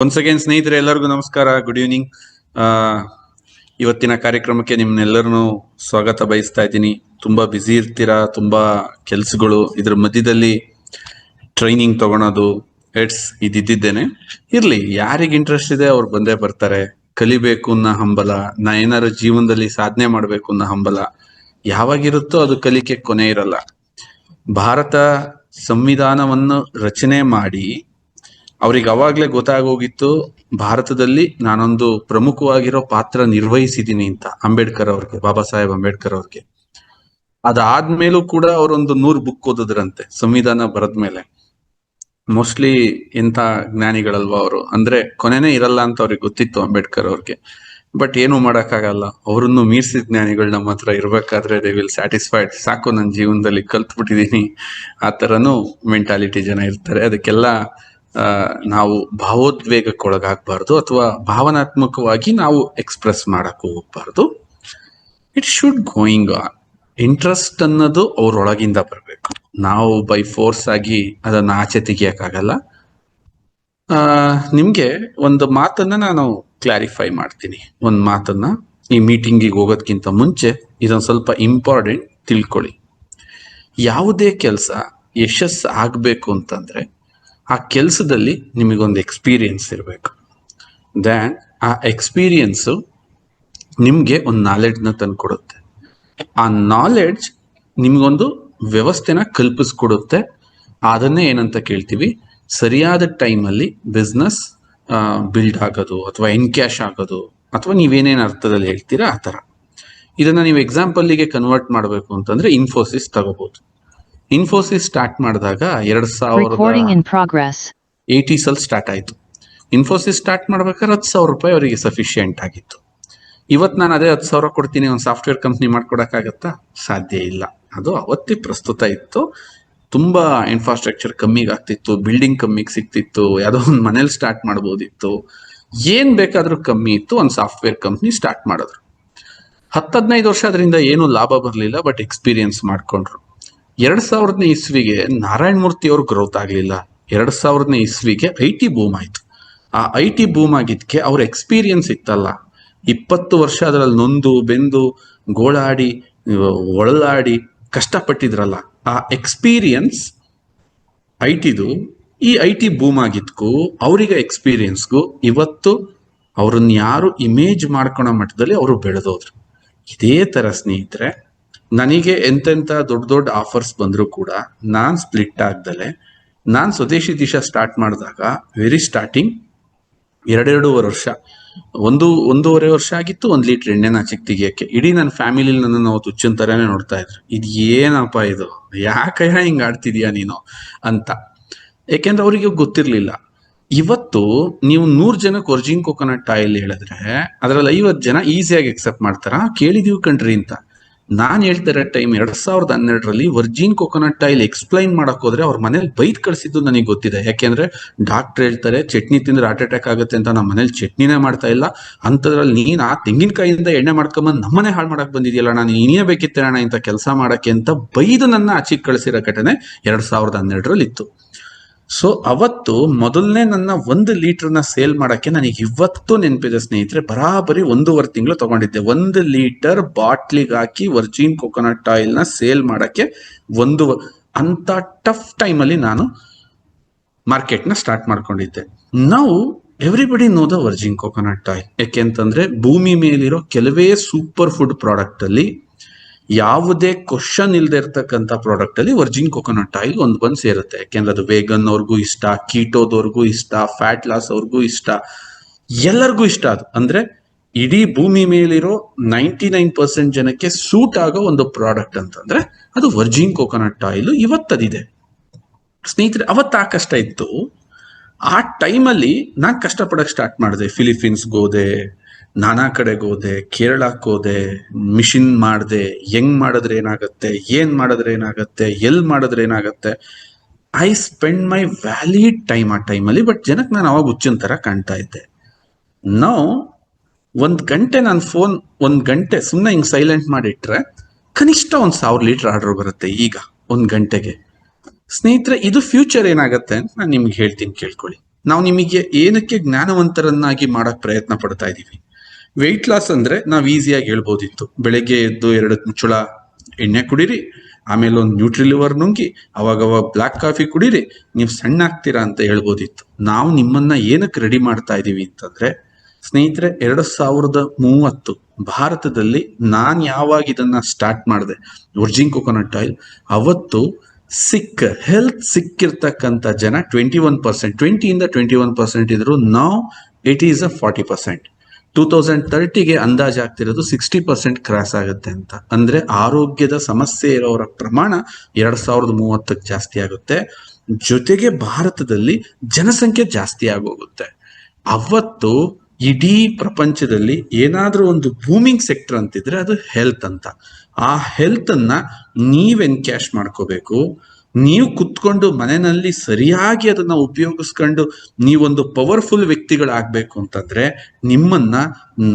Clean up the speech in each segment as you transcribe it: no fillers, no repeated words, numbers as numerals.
Once again ಸ್ನೇಹಿತರೆ, ಎಲ್ಲರಿಗೂ ನಮಸ್ಕಾರ, ಗುಡ್ ಈವ್ನಿಂಗ್. ಇವತ್ತಿನ ಕಾರ್ಯಕ್ರಮಕ್ಕೆ ನಿಮ್ನೆಲ್ಲರನ್ನು ಸ್ವಾಗತ ಬಯಸ್ತಾ ಇದ್ದೀನಿ. ತುಂಬಾ ಬ್ಯುಸಿ ಇರ್ತೀರಾ, ತುಂಬಾ ಕೆಲ್ಸಗಳು, ಇದ್ರ ಮಧ್ಯದಲ್ಲಿ ಟ್ರೈನಿಂಗ್ ತಗೊಳೋದು ಇದ್ದಿದ್ದೇನೆ. ಇರ್ಲಿ, ಯಾರಿಗೆ ಇಂಟ್ರೆಸ್ಟ್ ಇದೆ ಅವ್ರು ಬಂದೇ ಬರ್ತಾರೆ. ಕಲಿಬೇಕು ಅನ್ನೋ ಹಂಬಲ, ನಾ ಏನಾದ್ರು ಜೀವನದಲ್ಲಿ ಸಾಧನೆ ಮಾಡ್ಬೇಕು ಅನ್ನೋ ಹಂಬಲ ಯಾವಾಗಿರುತ್ತೋ ಅದು ಕಲಿಕೆ ಕೊನೆ ಇರಲ್ಲ. ಭಾರತ ಸಂವಿಧಾನವನ್ನು ರಚನೆ ಮಾಡಿ ಅವ್ರಿಗೆ ಅವಾಗ್ಲೇ ಗೊತ್ತಾಗೋಗಿತ್ತು ಭಾರತದಲ್ಲಿ ನಾನೊಂದು ಪ್ರಮುಖವಾಗಿರೋ ಪಾತ್ರ ನಿರ್ವಹಿಸಿದ್ದೀನಿ ಅಂತ, ಅಂಬೇಡ್ಕರ್ ಅವ್ರಿಗೆ, ಬಾಬಾ ಸಾಹೇಬ್ ಅಂಬೇಡ್ಕರ್ ಅವ್ರಿಗೆ. ಅದಾದ್ಮೇಲೂ ಕೂಡ ಅವರೊಂದು 100 ಬುಕ್ ಓದಿದ್ರಂತೆ ಸಂವಿಧಾನ ಬರದ್ಮೇಲೆ. ಮೋಸ್ಟ್ಲಿ ಎಂತ ಜ್ಞಾನಿಗಳಲ್ವಾ ಅವರು, ಅಂದ್ರೆ ಕೊನೆನೇ ಇರಲ್ಲ ಅಂತ ಅವ್ರಿಗೆ ಗೊತ್ತಿತ್ತು ಅಂಬೇಡ್ಕರ್ ಅವ್ರಿಗೆ. ಬಟ್ ಏನು ಮಾಡಕ್ಕಾಗಲ್ಲ, ಅವರನ್ನು ಮೀರ್ಸಿದ ಜ್ಞಾನಿಗಳು ನಮ್ಮ ಹತ್ರ ಇರ್ಬೇಕಾದ್ರೆ ದೇ ವಿಲ್ ಸ್ಯಾಟಿಸ್ಫೈಡ್. ಸಾಕು, ನನ್ನ ಜೀವನದಲ್ಲಿ ಕಲ್ತ್ಬಿಟ್ಟಿದೀನಿ, ಆ ತರನು ಮೆಂಟಾಲಿಟಿ ಜನ ಇರ್ತಾರೆ. ಅದಕ್ಕೆಲ್ಲ ನಾವು ಭಾವೋದ್ವೇಗಕ್ಕೆ ಒಳಗಾಗಬಾರ್ದು, ಅಥವಾ ಭಾವನಾತ್ಮಕವಾಗಿ ನಾವು ಎಕ್ಸ್ಪ್ರೆಸ್ ಮಾಡಕ್ ಹೋಗ್ಬಾರ್ದು. It should going on. Interest ಅನ್ನೋದು ಅವ್ರೊಳಗಿಂದ ಬರ್ಬೇಕು. ನಾವು ಬೈ ಫೋರ್ಸ್ ಆಗಿ ಅದನ್ನ ಆಚೆ ತೆಗಿಯಕ್ಕಾಗಲ್ಲ. ನಿಮ್ಗೆ ಒಂದು ಮಾತನ್ನ ನಾನು ಕ್ಲಾರಿಫೈ ಮಾಡ್ತೀನಿ. ಒಂದು ಮಾತನ್ನ ಈ ಮೀಟಿಂಗಿಗೆ ಹೋಗೋದ್ಕಿಂತ ಮುಂಚೆ ಇದೊಂದು ಸ್ವಲ್ಪ ಇಂಪಾರ್ಟೆಂಟ್ ತಿಳ್ಕೊಳ್ಳಿ. ಯಾವುದೇ ಕೆಲಸ ಯಶಸ್ಸು ಆಗ್ಬೇಕು ಅಂತಂದ್ರೆ ಆ ಕೆಲಸದಲ್ಲಿ ನಿಮಗೊಂದು ಎಕ್ಸ್ಪೀರಿಯನ್ಸ್ ಇರಬೇಕು. ದ್ಯಾನ್ ಆ ಎಕ್ಸ್ಪೀರಿಯನ್ಸು ನಿಮ್ಗೆ ಒಂದು ನಾಲೆಡ್ಜ್ನ ತಂದ್ಕೊಡುತ್ತೆ. ಆ ನಾಲೆಡ್ಜ್ ನಿಮ್ಗೊಂದು ವ್ಯವಸ್ಥೆನ ಕಲ್ಪಿಸ್ಕೊಡುತ್ತೆ. ಅದನ್ನೇ ಏನಂತ ಕೇಳ್ತೀವಿ, ಸರಿಯಾದ ಟೈಮಲ್ಲಿ ಬಿಸ್ನೆಸ್ ಬಿಲ್ಡ್ ಆಗೋದು, ಅಥವಾ ಎನ್ಕ್ಯಾಶ್ ಆಗೋದು, ಅಥವಾ ನೀವೇನೇನು ಅರ್ಥದಲ್ಲಿ ಹೇಳ್ತೀರಾ ಆ ಥರ. ಇದನ್ನ ನೀವು ಎಕ್ಸಾಂಪಲ್ಗೆ ಕನ್ವರ್ಟ್ ಮಾಡಬೇಕು ಅಂತಂದ್ರೆ ಇನ್ಫೋಸಿಸ್ ತಗೋಬಹುದು. ಇನ್ಫೋಸಿಸ್ ಸ್ಟಾರ್ಟ್ ಮಾಡಿದಾಗ 2080s ಅಲ್ಲಿ ಸ್ಟಾರ್ಟ್ ಆಯ್ತು. ಇನ್ಫೋಸಿಸ್ ಸ್ಟಾರ್ಟ್ ಮಾಡ್ಬೇಕಾದ್ರೆ 10,000 ರೂಪಾಯಿ ಅವರಿಗೆ ಸಫಿಶಿಯೆಂಟ್ ಆಗಿತ್ತು. ಇವತ್ತು ನಾನು ಅದೇ 10,000 ಕೊಡ್ತೀನಿ ಒಂದು ಸಾಫ್ಟ್ವೇರ್ ಕಂಪ್ನಿ ಮಾಡ್ಕೊಡಕ್ಕಾಗತ್ತಾ? ಸಾಧ್ಯ ಇಲ್ಲ. ಅದು ಅವತ್ತಿ ಪ್ರಸ್ತುತ ಇತ್ತು. ತುಂಬಾ ಇನ್ಫ್ರಾಸ್ಟ್ರಕ್ಚರ್ ಕಮ್ಮಿಗೆ ಆಗ್ತಿತ್ತು, ಬಿಲ್ಡಿಂಗ್ ಕಮ್ಮಿಗೆ ಸಿಗ್ತಿತ್ತು, ಯಾವುದೋ ಒಂದು ಮನೇಲಿ ಸ್ಟಾರ್ಟ್ ಮಾಡ್ಬೋದಿತ್ತು, ಏನ್ ಬೇಕಾದ್ರೂ ಕಮ್ಮಿ ಇತ್ತು. ಒಂದು ಸಾಫ್ಟ್ವೇರ್ ಕಂಪ್ನಿ ಸ್ಟಾರ್ಟ್ ಮಾಡಿದ್ರು. 10-15 ವರ್ಷ ಅದರಿಂದ ಏನು ಲಾಭ ಬರಲಿಲ್ಲ, ಬಟ್ ಎಕ್ಸ್ಪೀರಿಯನ್ಸ್ ಮಾಡ್ಕೊಂಡ್ರು. 2000ನೇ ಇಸ್ವಿಗೆ ನಾರಾಯಣ ಮೂರ್ತಿ ಅವ್ರು ಗ್ರೋತ್ ಆಗ್ಲಿಲ್ಲ. 2000ನೇ ಇಸ್ವಿಗೆ IT ಬೂಮ್ ಆಯ್ತು. ಆ IT ಬೂಮ್ ಆಗಿದ್ಕೆ ಅವ್ರ ಎಕ್ಸ್ಪೀರಿಯನ್ಸ್ ಇತ್ತಲ್ಲ, 20 ವರ್ಷ ಅದರಲ್ಲಿ ನೊಂದು ಬೆಂದು ಗೋಳಾಡಿ ಒಳಲಾಡಿ ಕಷ್ಟಪಟ್ಟಿದ್ರಲ್ಲ, ಆ ಎಕ್ಸ್ಪೀರಿಯನ್ಸ್ ITದು ಈ IT ಬೂಮ್ ಆಗಿದ್ಕು ಅವರಿಗೆ ಎಕ್ಸ್ಪೀರಿಯನ್ಸ್ಗೂ ಇವತ್ತು ಅವ್ರನ್ನ ಯಾರು ಇಮೇಜ್ ಮಾಡ್ಕೊಳೋ ಮಟ್ಟದಲ್ಲಿ ಅವರು ಬೆಳೆದೋದ್ರು. ಇದೇ ತರ ಸ್ನೇಹಿತರೆ, ನನಗೆ ಎಂತೆಂಥ ದೊಡ್ಡ ದೊಡ್ಡ ಆಫರ್ಸ್ ಬಂದರೂ ಕೂಡ ನಾನು ಸ್ಪ್ಲಿಟ್ ಆಗ್ದಲೆ, ನಾನು ಸ್ವದೇಶಿ ದಿಶಾ ಸ್ಟಾರ್ಟ್ ಮಾಡಿದಾಗ ವೆರಿ ಸ್ಟಾರ್ಟಿಂಗ್ 2.5 ವರ್ಷ, 1.5 ವರ್ಷ ಆಗಿತ್ತು 1 ಲೀಟರ್ ಎಣ್ಣೆನ ಚಿಕ್ಕ ತೆಗಿಯಕ್ಕೆ. ಇಡೀ ನನ್ನ ಫ್ಯಾಮಿಲಿಲಿ ನನ್ನನ್ನು ನಾವು ತುಚ್ಚಿನ ಥರನೇ ನೋಡ್ತಾ ಇದ್ರು. ಇದು ಏನಪ್ಪ ಇದು, ಯಾಕಯ್ಯ ಹಿಂಗೆ ಆಡ್ತಿದ್ಯಾ ನೀನು ಅಂತ. ಯಾಕೆಂದ್ರೆ ಅವರಿಗೆ ಗೊತ್ತಿರಲಿಲ್ಲ. ಇವತ್ತು ನೀವು 100 ಜನಕ್ಕೆ ವರ್ಜಿನ್ ಕೋಕೋನಟ್ ಆಯಿಲ್ ಹೇಳಿದ್ರೆ ಅದರಲ್ಲಿ 50 ಜನ ಈಸಿಯಾಗಿ ಎಕ್ಸೆಪ್ಟ್ ಮಾಡ್ತಾರ, ಕೇಳಿದೀವಿ ಕಣ್ರಿ ಅಂತ. ನಾನು ಹೇಳ್ತಿರೋ ಟೈಮ್ 2012ರಲ್ಲಿ ವರ್ಜಿನ್ ಕೋಕೋನಟ್ ಆಯಿಲ್ ಎಕ್ಸ್ಪ್ಲೈನ್ ಮಾಡಕ್ ಹೋದ್ರೆ ಅವ್ರ ಮನೇಲಿ ಬೈದ್ ಕಳ್ಸಿದ್ದು ನನಗೆ ಗೊತ್ತಿದೆ. ಯಾಕೆಂದ್ರೆ ಡಾಕ್ಟರ್ ಹೇಳ್ತಾರೆ ಚಟ್ನಿ ತಿಂದ್ರೆ ಹಾರ್ಟ್ ಅಟ್ಯಾಕ್ ಆಗುತ್ತೆ ಅಂತ, ನಮ್ಮ ಮನೇಲಿ ಚಟ್ನಿನೇ ಮಾಡ್ತಾ ಇಲ್ಲ, ಅಂತದ್ರಲ್ಲಿ ನೀನ್ ಆ ತೆಂಗಿನಕಾಯಿಯಿಂದ ಎಣ್ಣೆ ಮಾಡ್ಕೊಂಬಂದ್ ನಮ್ಮನೆ ಹಾಳು ಮಾಡಕ್ ಬಂದಿದ್ಯಲ್ಲ, ನಾನು ನೀನೇ ಬೇಕಿತ್ತೇಣ ಇಂಥ ಕೆಲಸ ಮಾಡಕ್ಕೆ ಅಂತ ಬೈದು ನನ್ನ ಆಚೆಗೆ ಕಳಿಸಿರೋ ಘಟನೆ 2012ರಲ್ಲಿ ಇತ್ತು. ಸೊ ಅವತ್ತು ಮೊದಲನೇ ನನ್ನ 1 ಲೀಟರ್ನ ಸೇಲ್ ಮಾಡಕ್ಕೆ ನನಗೆ ಇವತ್ತು ನೆನಪಿದೆ ಸ್ನೇಹಿತರೆ. ಬರಾಬರಿ 1.5 ತಿಂಗಳು ತಗೊಂಡಿದ್ದೆ 1 ಲೀಟರ್ ಬಾಟ್ಲಿಗೆ ಹಾಕಿ ವರ್ಜಿನ್ ಕೋಕೋನಟ್ ಆಯಿಲ್ ನ ಸೇಲ್ ಮಾಡಕ್ಕೆ. ಅಂತ ಟಫ್ ಟೈಮಲ್ಲಿ ನಾನು ಮಾರ್ಕೆಟ್ನ ಸ್ಟಾರ್ಟ್ ಮಾಡ್ಕೊಂಡಿದ್ದೆ. ನಾವು everybody know the virgin coconut oil. ಯಾಕೆಂತಂದ್ರೆ ಭೂಮಿ ಮೇಲಿರೋ ಕೆಲವೇ ಸೂಪರ್ ಫುಡ್ ಪ್ರಾಡಕ್ಟ್ ಅಲ್ಲಿ, ಯಾವುದೇ ಕ್ವಶನ್ ಇಲ್ಲದೆ ಇರ್ತಕ್ಕಂಥ ಪ್ರಾಡಕ್ಟ್ ಅಲ್ಲಿ ವರ್ಜಿನ್ ಕೋಕೋನಟ್ ಆಯಿಲ್ ಬಂದು ಸೇರುತ್ತೆ. ಯಾಕೆಂದ್ರೆ ಅದು ವೇಗನ್ ಅವ್ರಿಗೂ ಇಷ್ಟ, ಕೀಟೋದವ್ರಿಗೂ ಇಷ್ಟ, ಫ್ಯಾಟ್ ಲಾಸ್ ಅವ್ರಿಗೂ ಇಷ್ಟ, ಎಲ್ಲರಿಗೂ ಇಷ್ಟ. ಅದು ಅಂದ್ರೆ ಇಡೀ ಭೂಮಿ ಮೇಲಿರೋ 99% ಜನಕ್ಕೆ ಸೂಟ್ ಆಗೋ ಒಂದು ಪ್ರಾಡಕ್ಟ್ ಅಂತಂದ್ರೆ ಅದು ವರ್ಜಿನ್ ಕೋಕೋನಟ್ ಆಯಿಲ್. ಇವತ್ತದಿದೆ ಸ್ನೇಹಿತರೆ. ಅವತ್ತು ಆ ಕಷ್ಟ ಇತ್ತು. ಆ ಟೈಮಲ್ಲಿ ನಾನು ಕಷ್ಟಪಡಕ್ ಸ್ಟಾರ್ಟ್ ಮಾಡಿದೆ. ಫಿಲಿಪೀನ್ಸ್ಗೆ ಹೋದೆ, ನಾನಾ ಕಡೆಗೆ ಹೋದೆ, ಕೇರಳಕ್ಕೆ ಹೋದೆ, ಮಿಷಿನ್ ಮಾಡಿದೆ. ಹೆಂಗ್ ಮಾಡಿದ್ರೆ ಏನಾಗತ್ತೆ, ಏನ್ ಮಾಡಿದ್ರೆ ಏನಾಗತ್ತೆ, ಎಲ್ ಮಾಡಿದ್ರೆ ಏನಾಗತ್ತೆ. I spend my valid time ಆ ಟೈಮಲ್ಲಿ. ಬಟ್ ಜನಕ್ಕೆ ನಾನು ಅವಾಗ ಹುಚ್ಚಿನ ತರ ಕಾಣ್ತಾ ಇದ್ದೆ. ನಾವು 1 ಗಂಟೆ ನಾನು ಫೋನ್ 1 ಗಂಟೆ ಸುಮ್ಮನೆ ಹಿಂಗ್ ಸೈಲೆಂಟ್ ಮಾಡಿಟ್ರೆ ಕನಿಷ್ಠ 1,000 ಲೀಟರ್ ಆರ್ಡರ್ ಬರುತ್ತೆ ಈಗ 1 ಗಂಟೆಗೆ. ಸ್ನೇಹಿತರೆ, ಇದು ಫ್ಯೂಚರ್ ಏನಾಗತ್ತೆ ಅಂತ ನಾನು ನಿಮ್ಗೆ ಹೇಳ್ತೀನಿ, ಕೇಳ್ಕೊಳ್ಳಿ. ನಾವು ನಿಮಗೆ ಏನಕ್ಕೆ ಜ್ಞಾನವಂತರನ್ನಾಗಿ ಮಾಡಕ್ ಪ್ರಯತ್ನ ಪಡ್ತಾ ಇದೀವಿ. ವೆಯ್ಟ್ ಲಾಸ್ ಅಂದ್ರೆ ನಾವ್ ಈಸಿಯಾಗಿ ಹೇಳ್ಬೋದಿತ್ತು, ಬೆಳಗ್ಗೆ ಎದ್ದು 2 ಮುಚ್ಚಳ ಎಣ್ಣೆ ಕುಡೀರಿ, ಆಮೇಲೆ ಒಂದು ನ್ಯೂಟ್ರಿಲಿವರ್ ನುಂಗಿ, ಅವಾಗವಾಗ ಬ್ಲಾಕ್ ಕಾಫಿ ಕುಡೀರಿ, ನೀವು ಸಣ್ಣ ಆಗ್ತೀರಾ ಅಂತ ಹೇಳ್ಬೋದಿತ್ತು. ನಾವು ನಿಮ್ಮನ್ನ ಏನಕ್ಕೆ ರೆಡಿ ಮಾಡ್ತಾ ಇದೀವಿ ಅಂತಂದ್ರೆ ಸ್ನೇಹಿತರೆ, 2030 ಭಾರತದಲ್ಲಿ ನಾನ್ ಯಾವಾಗ ಇದನ್ನ ಸ್ಟಾರ್ಟ್ ಮಾಡಿದೆ ವರ್ಜಿನ್ ಕೋಕೋನಟ್ ಆಯಿಲ್, ಅವತ್ತು ಹೆಲ್ತ್ ಸಿಕ್ಕಿರ್ತಕ್ಕಂಥ ಜನ 21%, 20 - 21% ಇದ್ರು. ನಾವು ಇಟ್ ಈಸ್ ಅ 40%. 2030ಗೆ ಅಂದಾಜಾಗ್ತಿರೋದು 60% ಕ್ರಾಸ್ ಆಗುತ್ತೆ ಅಂತ. ಅಂದ್ರೆ ಆರೋಗ್ಯದ ಸಮಸ್ಯೆ ಇರೋರ ಪ್ರಮಾಣ 2030ಕ್ಕೆ ಜಾಸ್ತಿ ಆಗುತ್ತೆ. ಜೊತೆಗೆ ಭಾರತದಲ್ಲಿ ಜನಸಂಖ್ಯೆ ಜಾಸ್ತಿ ಆಗೋಗುತ್ತೆ. ಅವತ್ತು ಇಡೀ ಪ್ರಪಂಚದಲ್ಲಿ ಏನಾದ್ರೂ ಒಂದು ಬೂಮಿಂಗ್ ಸೆಕ್ಟರ್ ಅಂತಿದ್ರೆ ಅದು ಹೆಲ್ತ್ ಅಂತ. ಆ ಹೆಲ್ತ್ ಅನ್ನ ನೀವ್ ಎನ್ಕ್ಯಾಶ್ ಮಾಡ್ಕೋಬೇಕು. ನೀವು ಕುತ್ಕೊಂಡು ಮನೆಯಲ್ಲಿ ಸರಿಯಾಗಿ ಅದನ್ನ ಉಪಯೋಗಿಸ್ಕೊಂಡು ನೀವೊಂದು ಪವರ್ಫುಲ್ ವ್ಯಕ್ತಿಗಳಾಗ್ಬೇಕು ಅಂತಂದ್ರೆ ನಿಮ್ಮನ್ನ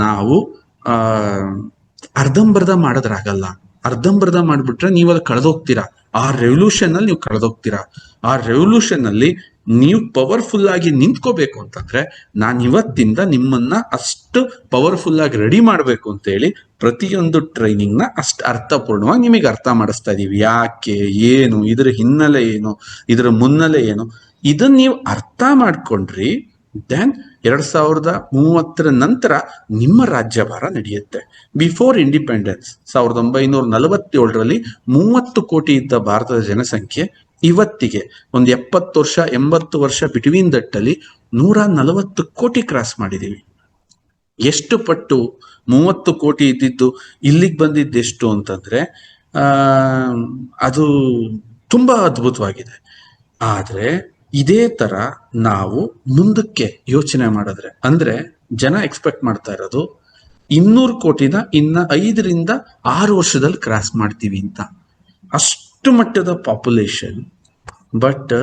ನಾವು ಅರ್ಧಂಬರ್ಧ ಮಾಡೋದ್ರಾಗಲ್ಲ. ಅರ್ಧಂಬರ್ಧ ಮಾಡ್ಬಿಟ್ರೆ ನೀವಲ್ಲಿ ಕಳೆದೋಗ್ತೀರಾ. ಆ ರೆವಲ್ಯೂಷನ್ ಅಲ್ಲಿ ನೀವು ಕಳೆದೋಗ್ತೀರಾ. ಆ ರೆವಲ್ಯೂಷನ್ ಅಲ್ಲಿ ನೀವು ಪವರ್ಫುಲ್ ಆಗಿ ನಿಂತ್ಕೋಬೇಕು ಅಂತಂದ್ರೆ ನಾನು ಇವತ್ತಿಂದ ನಿಮ್ಮನ್ನ ಅಷ್ಟು ಪವರ್ಫುಲ್ ಆಗಿ ರೆಡಿ ಮಾಡ್ಬೇಕು ಅಂತ ಹೇಳಿ ಪ್ರತಿಯೊಂದು ಟ್ರೈನಿಂಗ್ ನ ಅಷ್ಟು ಅರ್ಥಪೂರ್ಣವಾಗಿ ನಿಮಗೆ ಅರ್ಥ ಮಾಡಿಸ್ತಾ ಇದೀವಿ. ಯಾಕೆ, ಏನು, ಇದ್ರ ಹಿನ್ನೆಲೆ ಏನು, ಇದ್ರ ಮುನ್ನೆಲೆ ಏನು, ಇದನ್ನ ನೀವು ಅರ್ಥ ಮಾಡ್ಕೊಂಡ್ರಿ, ದೆನ್ 2030 ನಂತರ ನಿಮ್ಮ ರಾಜ್ಯಭಾರ ನಡೆಯುತ್ತೆ. ಬಿಫೋರ್ ಇಂಡಿಪೆಂಡೆನ್ಸ್ 1947ರಲ್ಲಿ 30 ಕೋಟಿ ಇದ್ದ ಭಾರತದ ಜನಸಂಖ್ಯೆ ಇವತ್ತಿಗೆ ಒಂದು 70 ವರ್ಷ 80 ವರ್ಷ ಬಿಟ್ವೀನ್ ದಟ್ಟಲ್ಲಿ 140 ಕೋಟಿ ಕ್ರಾಸ್ ಮಾಡಿದೀವಿ. ಎಷ್ಟು ಪಟ್ಟು 30 ಕೋಟಿ ಇದ್ದಿದ್ದು ಇಲ್ಲಿಗೆ ಬಂದಿದ್ದೆಷ್ಟು ಅಂತಂದ್ರೆ ಅದು ತುಂಬಾ ಅದ್ಭುತವಾಗಿದೆ. ಆದ್ರೆ ಇದೇ ತರ ನಾವು ಮುಂದಕ್ಕೆ ಯೋಚನೆ ಮಾಡಿದ್ರೆ, ಅಂದ್ರೆ ಜನ ಎಕ್ಸ್ಪೆಕ್ಟ್ ಮಾಡ್ತಾ ಇರೋದು 200 ಕೋಟಿನ ಇನ್ನ 5 ರಿಂದ 6 ವರ್ಷದಲ್ಲಿ ಕ್ರಾಸ್ ಮಾಡ್ತೀವಿ ಅಂತ. ಅಷ್ಟು ಮಟ್ಟದ ಪಾಪ್ಯುಲೇಷನ್. ಬಟ್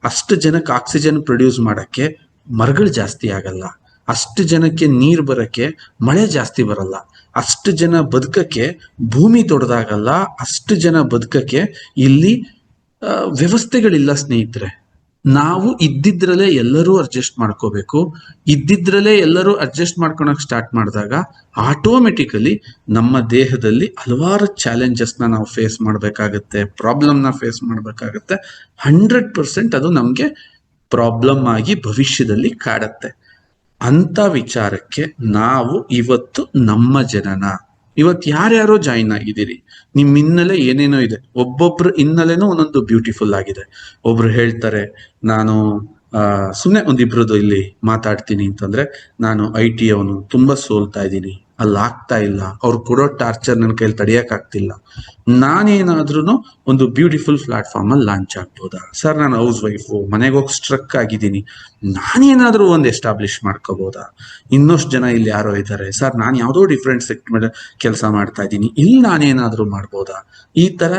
ಅಷ್ಟು ಜನಕ್ಕೆ ಆಕ್ಸಿಜನ್ ಪ್ರೊಡ್ಯೂಸ್ ಮಾಡಕ್ಕೆ ಮರಗಳು ಜಾಸ್ತಿ ಆಗಲ್ಲ. ಅಷ್ಟು ಜನಕ್ಕೆ ನೀರ್ ಬರಕ್ಕೆ ಮಳೆ ಜಾಸ್ತಿ ಬರಲ್ಲ. ಅಷ್ಟು ಜನ ಬದುಕಕ್ಕೆ ಭೂಮಿ ದೊಡ್ಡದಾಗಲ್ಲ. ಅಷ್ಟು ಜನ ಬದುಕಕ್ಕೆ ಇಲ್ಲಿ ವ್ಯವಸ್ಥೆಗಳಿಲ್ಲ ಸ್ನೇಹಿತರೆ. ನಾವು ಇದ್ದಿದ್ರಲ್ಲೇ ಎಲ್ಲರೂ ಅಡ್ಜಸ್ಟ್ ಮಾಡ್ಕೋಬೇಕು. ಇದ್ದಿದ್ರಲ್ಲೇ ಎಲ್ಲರೂ ಅಡ್ಜಸ್ಟ್ ಮಾಡ್ಕೊಳಕ್ ಸ್ಟಾರ್ಟ್ ಮಾಡಿದಾಗ ಆಟೋಮೆಟಿಕಲಿ ನಮ್ಮ ದೇಹದಲ್ಲಿ ಹಲವಾರು ಚಾಲೆಂಜಸ್ನ ನಾವು ಫೇಸ್ ಮಾಡ್ಬೇಕಾಗತ್ತೆ, ಪ್ರಾಬ್ಲಮ್ನ ಫೇಸ್ ಮಾಡ್ಬೇಕಾಗತ್ತೆ. 100% ಅದು ನಮ್ಗೆ ಪ್ರಾಬ್ಲಮ್ ಆಗಿ ಭವಿಷ್ಯದಲ್ಲಿ ಕಾಡತ್ತೆ. ಅಂತ ವಿಚಾರಕ್ಕೆ ನಾವು ಇವತ್ತು ನಮ್ಮ ಜನನ ಇವತ್ತು ಯಾರ್ಯಾರೋ ಜಾಯಿನ್ ಆಗಿದ್ದೀರಿ, ನಿಮ್ ಹಿನ್ನೆಲೆ ಏನೇನೋ ಇದೆ. ಒಬ್ಬೊಬ್ರು ಹಿನ್ನೆಲೆನೂ ಒಂದೊಂದು ಬ್ಯೂಟಿಫುಲ್ ಆಗಿದೆ. ಒಬ್ರು ಹೇಳ್ತಾರೆ ನಾನು ಸುಮ್ಮನೆ ಒಂದಿಬ್ರದ್ದು ಇಲ್ಲಿ ಮಾತಾಡ್ತೀನಿ ಅಂತಂದ್ರೆ, ನಾನು IT ಅವನು ತುಂಬಾ ಸೋಲ್ತಾ ಇದ್ದೀನಿ, ಅಲ್ಲಿ ಆಗ್ತಾ ಇಲ್ಲ, ಅವ್ರು ಕೊಡೋ ಟಾರ್ಚರ್ ನನ್ನ ಕೈಲಿ ತಡೆಯಕ್ ಆಗ್ತಿಲ್ಲ, ನಾನೇನಾದ್ರೂ ಒಂದು ಬ್ಯೂಟಿಫುಲ್ ಪ್ಲಾಟ್ಫಾರ್ಮ್ ಅಲ್ಲಿ ಲಾಂಚ್ ಆಗ್ಬೋದಾ ಸರ್? ನಾನು ಹೌಸ್ ವೈಫು, ಮನೆಗೆ ಹೋಗಿ ಸ್ಟ್ರಕ್ ಆಗಿದ್ದೀನಿ, ನಾನೇನಾದ್ರೂ ಒಂದು ಎಸ್ಟಾಬ್ಲಿಷ್ ಮಾಡ್ಕೋಬೋದಾ? ಇನ್ನಷ್ಟು ಜನ ಇಲ್ಲಿ ಯಾರೋ ಇದ್ದಾರೆ ಸರ್, ನಾನು ಯಾವುದೋ ಡಿಫ್ರೆಂಟ್ ಸೆಕ್ಟರ್ ಕೆಲಸ ಮಾಡ್ತಾ ಇದ್ದೀನಿ, ಇಲ್ಲಿ ನಾನೇನಾದ್ರೂ ಮಾಡ್ಬೋದಾ? ಈ ತರ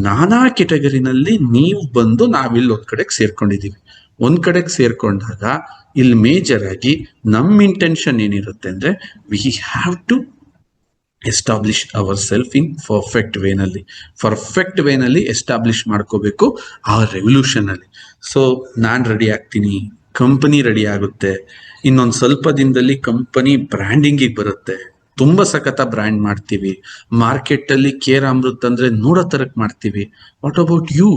ನಾನಾ ಕೆಟಗರಿನಲ್ಲಿ ನೀವು ಬಂದು ನಾವಿಲ್ಲಿ ಒಂದ್ ಕಡೆಗೆ ಸೇರ್ಕೊಂಡಿದೀವಿ. ಒಂದ್ ಕಡೆಗೆ ಸೇರ್ಕೊಂಡಾಗ ಇಲ್ಲಿ ಮೇಜರ್ ಆಗಿ ನಮ್ಮ ಇಂಟೆನ್ಷನ್ ಏನಿರುತ್ತೆ ಅಂದ್ರೆ, we have to establish our self in perfect ವೇನಲ್ಲಿ ಎಸ್ಟಾಬ್ಲಿಷ್ ಮಾಡ್ಕೋಬೇಕು ಆ ರೆವಲ್ಯೂಷನ್ ಅಲ್ಲಿ. ಸೊ ನಾನ್ ರೆಡಿ ಆಗ್ತೀನಿ, ಕಂಪನಿ ರೆಡಿ ಆಗುತ್ತೆ, ಇನ್ನೊಂದು ಸ್ವಲ್ಪ ದಿನದಲ್ಲಿ ಕಂಪನಿ ಬ್ರ್ಯಾಂಡಿಂಗಿಗೆ ಬರುತ್ತೆ, ತುಂಬಾ ಸಖತ ಬ್ರ್ಯಾಂಡ್ ಮಾಡ್ತೀವಿ, ಮಾರ್ಕೆಟ್ ಅಲ್ಲಿ ಕೇರ್ ಅಮೃತ್ ಅಂದ್ರೆ ನೋಡೋ ತರಕ್ ಮಾಡ್ತೀವಿ. What about you?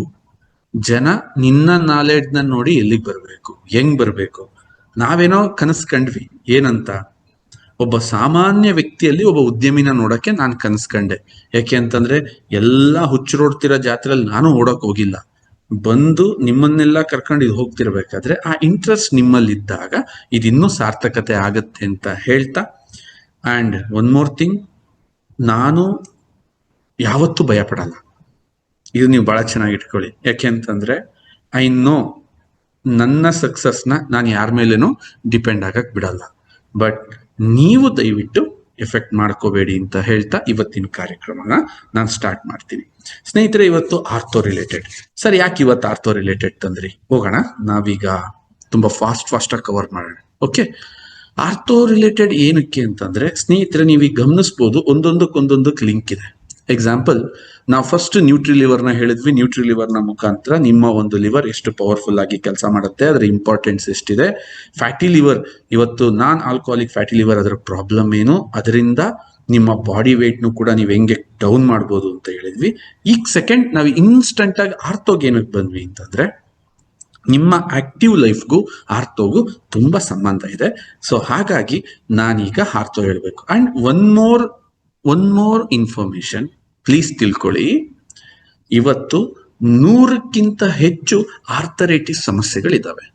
ಜನ ನಿನ್ನ ನಾಲೆಡ್ಜ್ ನ ನೋಡಿ ಎಲ್ಲಿಗೆ ಬರ್ಬೇಕು, ಹೆಂಗ್ ಬರ್ಬೇಕು? ನಾವೇನೋ ಕನಸು ಕಂಡ್ವಿ, ಏನಂತ? ಒಬ್ಬ ಸಾಮಾನ್ಯ ವ್ಯಕ್ತಿಯಲ್ಲಿ ಒಬ್ಬ ಉದ್ಯಮಿನ ನೋಡಕ್ಕೆ ನಾನು ಕನಸು ಕಂಡೆ. ಯಾಕೆ ಅಂತಂದ್ರೆ ಎಲ್ಲಾ ಹುಚ್ಚರೋಡ್ತಿರೋ ಜಾತ್ರೆಯಲ್ಲಿ ನಾನು ಓಡಕ್ ಹೋಗಿಲ್ಲ. ಬಂದು ನಿಮ್ಮನ್ನೆಲ್ಲ ಕರ್ಕೊಂಡು ಇದು ಹೋಗ್ತಿರ್ಬೇಕಾದ್ರೆ ಆ ಇಂಟ್ರೆಸ್ಟ್ ನಿಮ್ಮಲ್ಲಿದ್ದಾಗ ಇದಿನ್ನೂ ಸಾರ್ಥಕತೆ ಆಗತ್ತೆ ಅಂತ ಹೇಳ್ತಾ, ಅಂಡ್ ಒನ್ ಮೋರ್ ಥಿಂಗ್, ನಾನು ಯಾವತ್ತೂ ಭಯ ಪಡಲ್ಲ. ಇದು ನೀವು ಬಹಳ ಚೆನ್ನಾಗಿ ಇಟ್ಕೊಳ್ಳಿ. ಯಾಕೆ ಅಂತಂದ್ರೆ ಐ ನೋ ನನ್ನ ಸಕ್ಸಸ್ನ ನಾನು ಯಾರ ಮೇಲೇನೂ ಡಿಪೆಂಡ್ ಆಗಕ್ ಬಿಡಲ್ಲ. ಬಟ್ ನೀವು ದಯವಿಟ್ಟು ಎಫೆಕ್ಟ್ ಮಾಡ್ಕೋಬೇಡಿ ಅಂತ ಹೇಳ್ತಾ ಇವತ್ತಿನ ಕಾರ್ಯಕ್ರಮನ ನಾನು ಸ್ಟಾರ್ಟ್ ಮಾಡ್ತೀನಿ. ಸ್ನೇಹಿತರೆ, ಇವತ್ತು ಆರ್ಥೋ ರಿಲೇಟೆಡ್. ಸರ್, ಯಾಕೆ ಇವತ್ತು ಆರ್ಥೋ ರಿಲೇಟೆಡ್ ತಂದ್ರಿ? ಹೋಗೋಣ, ನಾವೀಗ ತುಂಬಾ ಫಾಸ್ಟ್ ಆಗಿ ಕವರ್ ಮಾಡೋಣ. ಓಕೆ, ಆರ್ಥೋ ರಿಲೇಟೆಡ್ ಏನಕ್ಕೆ ಅಂತಂದ್ರೆ ಸ್ನೇಹಿತರೆ, ನೀವೀಗ ಗಮನಿಸ್ಬೋದು ಒಂದೊಂದಕ್ಕೆ ಲಿಂಕ್ ಇದೆ. ಎಕ್ಸಾಂಪಲ್, ನಾವು ಫಸ್ಟ್ ನ್ಯೂಟ್ರಿ ಲಿವರ್ನ ಹೇಳಿದ್ವಿ. ನ್ಯೂಟ್ರಿ ಲಿವರ್ನ ಮುಖಾಂತರ ನಿಮ್ಮ ಒಂದು ಲಿವರ್ ಎಷ್ಟು ಪವರ್ಫುಲ್ ಆಗಿ ಕೆಲಸ ಮಾಡುತ್ತೆ, ಅದರ ಇಂಪಾರ್ಟೆನ್ಸ್ ಎಷ್ಟಿದೆ. ಫ್ಯಾಟಿ ಲಿವರ್, ಇವತ್ತು ನಾನ್ ಆಲ್ಕೋಹಾಲಿಕ್ ಫ್ಯಾಟಿ ಲಿವರ್, ಅದರ ಪ್ರಾಬ್ಲಮ್ ಏನು, ಅದರಿಂದ ನಿಮ್ಮ ಬಾಡಿ ವೇಟ್ನು ಕೂಡ ನೀವು ಹೆಂಗೆ ಡೌನ್ ಮಾಡ್ಬೋದು ಅಂತ ಹೇಳಿದ್ವಿ. ಈಗ ಸೆಕೆಂಡ್ ನಾವು ಇನ್ಸ್ಟಂಟ್ ಆಗಿ ಆರ್ತೋಗೆ ಏನಕ್ಕೆ ಬಂದ್ವಿ ಅಂತಂದ್ರೆ, ನಿಮ್ಮ ಆಕ್ಟಿವ್ ಲೈಫ್ಗೂ ಆರ್ಥೋಗೂ ತುಂಬಾ ಸಂಬಂಧ ಇದೆ. ಸೊ ಹಾಗಾಗಿ ನಾನೀಗ ಆರ್ಥೋ ಹೇಳಬೇಕು. And one more information please ತಿಳ್ಕೊಳ್ಳಿ. ಇವತ್ತು 100ಕ್ಕಿಂತ ಹೆಚ್ಚು ಆರ್ಥರೈಟಿಸ್ ಸಮಸ್ಯೆಗಳಿದ್ದಾವೆ,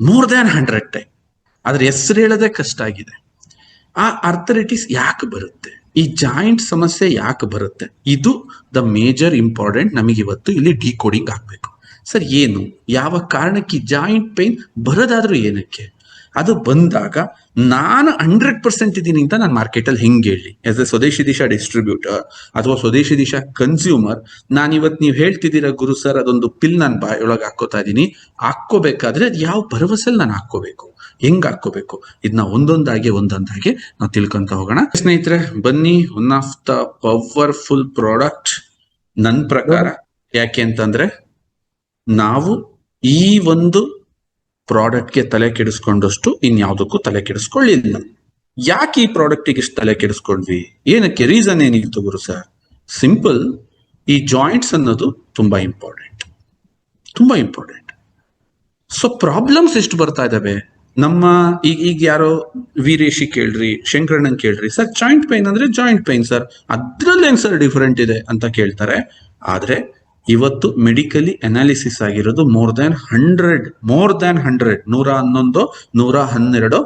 ಮೋರ್ ದ್ಯಾನ್ 100 ಟೈಮ್. ಅದ್ರ ಹೆಸರು ಹೇಳೋದೇ ಕಷ್ಟ ಆಗಿದೆ. ಆ ಆರ್ಥರೈಟಿಸ್ ಯಾಕೆ ಬರುತ್ತೆ, ಈ ಜಾಯಿಂಟ್ ಸಮಸ್ಯೆ ಯಾಕೆ ಬರುತ್ತೆ, ಇದು ದ ಮೇಜರ್ ಇಂಪಾರ್ಟೆಂಟ್. ನಮಗೆ ಇವತ್ತು ಇಲ್ಲಿ ಡಿಕೋಡಿಂಗ್ ಆಗ್ಬೇಕು. ಸರ್, ಏನು, ಯಾವ ಕಾರಣಕ್ಕೆ ಜಾಯಿಂಟ್ ಪೇನ್ ಬರೋದಾದ್ರೂ ಏನಕ್ಕೆ, ಅದು ಬಂದಾಗ ನಾನು 100% ಇದ್ದೀನಿ ಅಂತ ನಾನು ಮಾರ್ಕೆಟಲ್ಲಿ ಹೆಂಗೆ ಹೇಳಿ, ಆಸ್ ಎ ಸ್ವದೇಶಿ ದಿಶಾ ಡಿಸ್ಟ್ರಿಬ್ಯೂಟರ್ ಅಥವಾ ಸ್ವದೇಶಿ ದಿಶಾ ಕನ್ಸ್ಯೂಮರ್, ನಾನಿವತ್ತು ನೀವು ಹೇಳ್ತಿದ್ದೀರಾ ಗುರು ಸರ್ ಅದೊಂದು ಪಿಲ್ ನಾನು ಬಾಯೊಳಗೆ ಹಾಕೋತಾ ಇದ್ದೀನಿ, ಹಾಕೋಬೇಕಾದ್ರೆ ಅದು ಯಾವ ಭರವಸೆಯಲ್ಲಿ ನಾನು ಹಾಕೋಬೇಕು, ಹೆಂಗ್ ಹಾಕೋಬೇಕು, ಇದನ್ನ ಒಂದೊಂದಾಗೆ ನಾವು ತಿಳ್ಕೊಂತ ಹೋಗೋಣ. ಸ್ನೇಹಿತರೆ ಬನ್ನಿ, one of the powerful product ನನ್ನ ಪ್ರಕಾರ. ಯಾಕೆ ಅಂತಂದ್ರೆ ನಾವು ಈ ಒಂದು ಪ್ರಾಡಕ್ಟ್ಗೆ ತಲೆ ಕೆಡಿಸ್ಕೊಂಡಷ್ಟು ಇನ್ಯಾವುದಕ್ಕೂ ತಲೆ ಕೆಡಿಸ್ಕೊಳ್ಳಿಲ್ಲ. ಯಾಕೆ ಈ ಪ್ರಾಡಕ್ಟಿಗೆ ಇಷ್ಟು ತಲೆ ಕೆಡಿಸ್ಕೊಂಡ್ವಿ, ಏನಕ್ಕೆ, ರೀಸನ್ ಏನಿತ್ತು ಗುರು ಸರ್? ಸಿಂಪಲ್, ಈ ಜಾಯಿಂಟ್ಸ್ ಅನ್ನೋದು ತುಂಬಾ ಇಂಪಾರ್ಟೆಂಟ್. ಸೊ ಪ್ರಾಬ್ಲಮ್ಸ್ ಎಷ್ಟು ಬರ್ತಾ ಇದಾವೆ ನಮ್ಮ, ಈಗ ಯಾರೋ ವೀರೇಶಿ ಕೇಳ್ರಿ, ಶಂಕರಣ್ಣನ್ ಕೇಳ್ರಿ, ಸರ್ ಜಾಯಿಂಟ್ ಪೈನ್ ಅಂದ್ರೆ ಜಾಯಿಂಟ್ ಪೈನ್ ಸರ್, ಅದ್ರಲ್ಲೇನ್ ಸರ್ ಡಿಫರೆಂಟ್ ಇದೆ ಅಂತ ಕೇಳ್ತಾರೆ. ಆದ್ರೆ ಇವತ್ತು ಮೆಡಿಕಲಿ ಅನಾಲಿಸಿಸ್ ಆಗಿರೋದು ಮೋರ್ ದ್ಯಾನ್ 100, 111, 112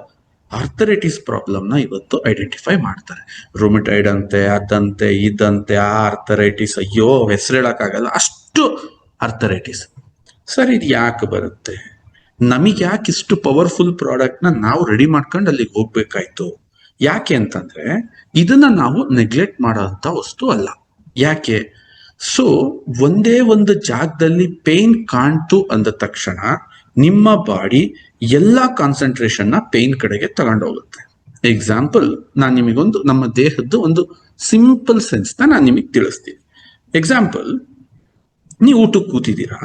ಆರ್ಥರೈಟಿಸ್ ಪ್ರಾಬ್ಲಮ್ನ ಇವತ್ತು ಐಡೆಂಟಿಫೈ ಮಾಡ್ತಾರೆ. ರುಮಟೈಡ್ ಅಂತೆ, ಅದಂತೆ ಇದಂತೆ, ಆ ಆರ್ಥರೈಟಿಸ್, ಅಯ್ಯೋ ಹೆಸರು ಹೇಳಕ್ಕಾಗಲ್ಲ, ಅಷ್ಟು ಆರ್ಥರೈಟಿಸ್. ಸರ್ ಇದು ಯಾಕೆ ಬರುತ್ತೆ, ನಮಗೆ ಯಾಕೆ ಇಷ್ಟು ಪವರ್ಫುಲ್ ಪ್ರಾಡಕ್ಟ್ನ ನಾವು ರೆಡಿ ಮಾಡ್ಕೊಂಡು ಅಲ್ಲಿಗೆ ಹೋಗ್ಬೇಕಾಯ್ತು? ಯಾಕೆ ಅಂತಂದ್ರೆ ಇದನ್ನ ನಾವು ನೆಗ್ಲೆಕ್ಟ್ ಮಾಡೋಂಥ ವಸ್ತು ಅಲ್ಲ. ಯಾಕೆ? ಸೊ ಒಂದೇ ಒಂದು ಜಾಗದಲ್ಲಿ ಪೇನ್ ಕಾಣ್ತು ಅಂದ ತಕ್ಷಣ ನಿಮ್ಮ ಬಾಡಿ ಎಲ್ಲಾ ಕಾನ್ಸಂಟ್ರೇಷನ್ ನ ಪೇನ್ ಕಡೆಗೆ ತಗೊಂಡೋಗುತ್ತೆ. ಎಕ್ಸಾಂಪಲ್, ನಾನು ನಿಮಗೊಂದು ನಮ್ಮ ದೇಹದ್ದು ಒಂದು ಸಿಂಪಲ್ ಸೆನ್ಸ್ ನಾನು ನಿಮಗೆ ತಿಳಿಸ್ತೀನಿ. ಎಕ್ಸಾಂಪಲ್, ನೀವು ಊಟಕ್ಕೆ ಕೂತಿದ್ದೀರಾ,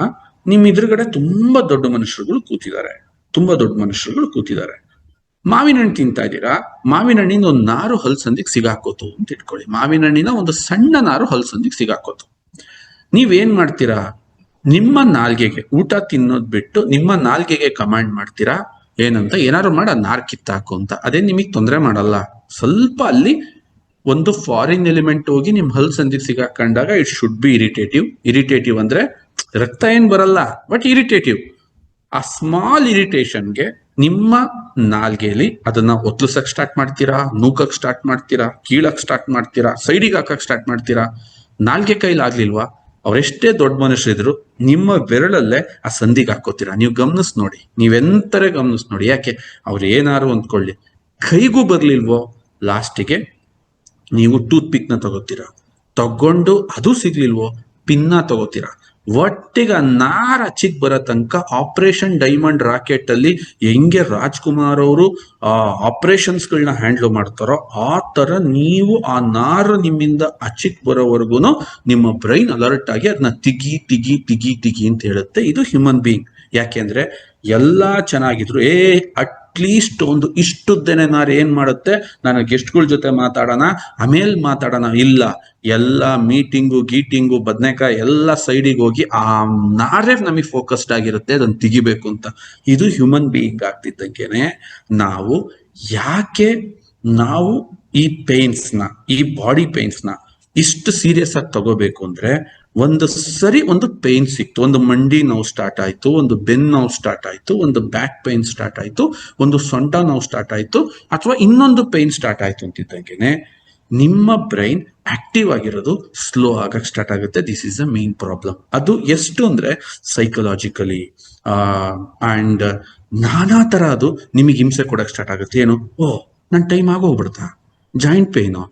ನಿಮ್ ಎದುರುಗಡೆ ತುಂಬಾ ದೊಡ್ಡ ಮನುಷ್ಯರುಗಳು ಕೂತಿದ್ದಾರೆ. ಮಾವಿನ ಹಣ್ಣು ತಿಂತಾ ಇದ್ದೀರಾ, ಮಾವಿನ ಹಣ್ಣಿನ ಒಂದು ನಾರು ಹಲ್ಸಂದಿಗೆ ಸಿಗಾಕೋತು ಅಂತ ಇಟ್ಕೊಳ್ಳಿ. ಮಾವಿನ ಹಣ್ಣಿನ ಒಂದು ಸಣ್ಣ ನಾರು ಹಲ್ಸಂದಿಗೆ ಸಿಗಾಕೋತು. ನೀವೇನ್ ಮಾಡ್ತೀರಾ, ನಿಮ್ಮ ನಾಲ್ಗೆಗೆ, ಊಟ ತಿನ್ನೋದ್ ಬಿಟ್ಟು ನಿಮ್ಮ ನಾಲ್ಗೆಗೆ ಕಮಾಂಡ್ ಮಾಡ್ತೀರಾ ಏನಂತ, ಏನಾದ್ರು ಮಾಡ ನಾರ್ ಕಿತ್ತಾಕು ಅಂತ. ಅದೇ ನಿಮಗ್ ತೊಂದರೆ ಮಾಡಲ್ಲ. ಸ್ವಲ್ಪ ಅಲ್ಲಿ ಒಂದು ಫಾರಿನ್ ಎಲಿಮೆಂಟ್ ಹೋಗಿ ನಿಮ್ ಹಲ್ಸಂದಿಗೆ ಸಿಗಾಕೊಂಡಾಗ ಇಟ್ ಶುಡ್ ಬಿ ಇರಿಟೇಟಿವ್ ಅಂದ್ರೆ ರಕ್ತ ಏನ್ ಬರಲ್ಲ, ಬಟ್ ಇರಿಟೇಟಿವ್. ಆ ಸ್ಮಾಲ್ ಇರಿಟೇಷನ್ಗೆ ನಿಮ್ಮ ನಾಲ್ಗೆಯಲ್ಲಿ ಅದನ್ನ ಒತ್ಲಿಸಕ್ ಸ್ಟಾರ್ಟ್ ಮಾಡ್ತೀರಾ, ನೂಕಕ್ ಸ್ಟಾರ್ಟ್ ಮಾಡ್ತೀರಾ, ಕೀಳಕ್ ಸ್ಟಾರ್ಟ್ ಮಾಡ್ತೀರಾ, ಸೈಡಿಗೆ ಹಾಕಕ್ ಸ್ಟಾರ್ಟ್ ಮಾಡ್ತೀರಾ. ನಾಲ್ಗೆ ಕೈಲಾಗ್ಲಿಲ್ವಾ, ಅವರೆಷ್ಟೇ ದೊಡ್ಡ ಮನುಷ್ಯರಿದ್ರು ನಿಮ್ಮ ಬೆರಳಲ್ಲೇ ಆ ಸಂದಿಗೆ ಹಾಕೋತೀರಾ. ನೀವು ಗಮನಿಸ್ ನೋಡಿ, ನೀವೆಂತಾರೆ ಗಮನಿಸ್ ನೋಡಿ. ಯಾಕೆ, ಅವ್ರು ಏನಾರು ಅಂದ್ಕೊಳ್ಳಿ, ಕೈಗೂ ಬರ್ಲಿಲ್ವೋ, ಲಾಸ್ಟಿಗೆ ನೀವು ಟೂತ್ ಪಿಕ್ ನ ತಗೊಂಡು ಅದು ಸಿಗ್ಲಿಲ್ವೋ, ಪಿನ್ನ ತಗೋತೀರಾ. ಒಟ್ಟಿಗೆ ನಾರ ಹಚ್ಚಿಗೆ ಬರೋ ತನಕ ಆಪರೇಷನ್ ಡೈಮಂಡ್ ರಾಕೆಟ್ ಅಲ್ಲಿ ಹೆಂಗೆ ರಾಜ್ಕುಮಾರ್ ಅವರು ಆಪರೇಷನ್ಸ್ ಗಳನ್ನ ಹ್ಯಾಂಡಲ್ ಮಾಡ್ತಾರೋ ಆ ತರ ನೀವು ಆ ನಾರು ನಿಮ್ಮಿಂದ ಹಚ್ಚಿಗೆ ಬರೋವರೆಗೂ ನಿಮ್ಮ ಬ್ರೈನ್ ಅಲರ್ಟ್ ಆಗಿ ಅದನ್ನ ತಿಗಿ ಅಂತ ಹೇಳುತ್ತೆ. ಇದು ಹ್ಯೂಮನ್ ಬೀಯಿಂಗ್. ಯಾಕೆಂದ್ರೆ ಎಲ್ಲಾ ಚೆನ್ನಾಗಿದ್ರು, ಅಟ್ಲೀಸ್ಟ್ ಒಂದು ಇಷ್ಟುದ್ದೇನೆ ನಾರು ಏನ್ ಮಾಡುತ್ತೆ, ನಾನು ಗೆಸ್ಟ್ಗಳ ಜೊತೆ ಮಾತಾಡೋಣ, ಆಮೇಲೆ ಮಾತಾಡೋಣ, ಇಲ್ಲ, ಎಲ್ಲ ಗೀಟಿಂಗು ಬದನೆಕಾಯಿ ಎಲ್ಲ ಸೈಡಿಗೆ ಹೋಗಿ ಆ ನಾರೇ ನಮಗೆ ಫೋಕಸ್ಡ್ ಆಗಿರುತ್ತೆ, ಅದನ್ನ ತೆಗಿಬೇಕು ಅಂತ. ಇದು ಹ್ಯೂಮನ್ ಬೀಯಿಂಗ್ ಆಗ್ತಿದ್ದಕ್ಕೇನೆ ನಾವು ಈ ಪೇನ್ಸ್ನ, ಈ ಬಾಡಿ ಪೇನ್ಸ್ನ ಇಷ್ಟು ಸೀರಿಯಸ್ ಆಗಿ ತಗೋಬೇಕು ಅಂದ್ರೆ, ಒಂದು ಪೇನ್ ಸಿಕ್ತು, ಒಂದು ಮಂಡಿ ನೋವು ಸ್ಟಾರ್ಟ್ ಆಯ್ತು, ಒಂದು ಬೆನ್ನು ನೋವು ಸ್ಟಾರ್ಟ್ ಆಯ್ತು, ಒಂದು ಬ್ಯಾಕ್ ಪೇನ್ ಸ್ಟಾರ್ಟ್ ಆಯ್ತು, ಒಂದು ಸೊಂಟ ನೋವು ಸ್ಟಾರ್ಟ್ ಆಯ್ತು, ಅಥವಾ ಇನ್ನೊಂದು ಪೇನ್ ಸ್ಟಾರ್ಟ್ ಆಯ್ತು ಅಂತಿದ್ದಂಗೆನೆ ನಿಮ್ಮ ಬ್ರೈನ್ ಆಕ್ಟಿವ್ ಆಗಿರೋದು ಸ್ಲೋ ಆಗಕ್ಕೆ ಸ್ಟಾರ್ಟ್ ಆಗುತ್ತೆ. This is the main problem. ಅದು ಎಷ್ಟು ಅಂದ್ರೆ ಸೈಕಲಾಜಿಕಲಿ ಅಂಡ್ ನಾನಾ ತರ ಅದು ನಿಮಗೆ ಹಿಂಸೆ ಕೊಡಕ್ ಸ್ಟಾರ್ಟ್ ಆಗುತ್ತೆ. ಏನು, ನನ್ ಟೈಮ್ ಆಗೋಗ್ಬಿಡ್ತಾ, ಜಾಯಿಂಟ್ ಪೇನು,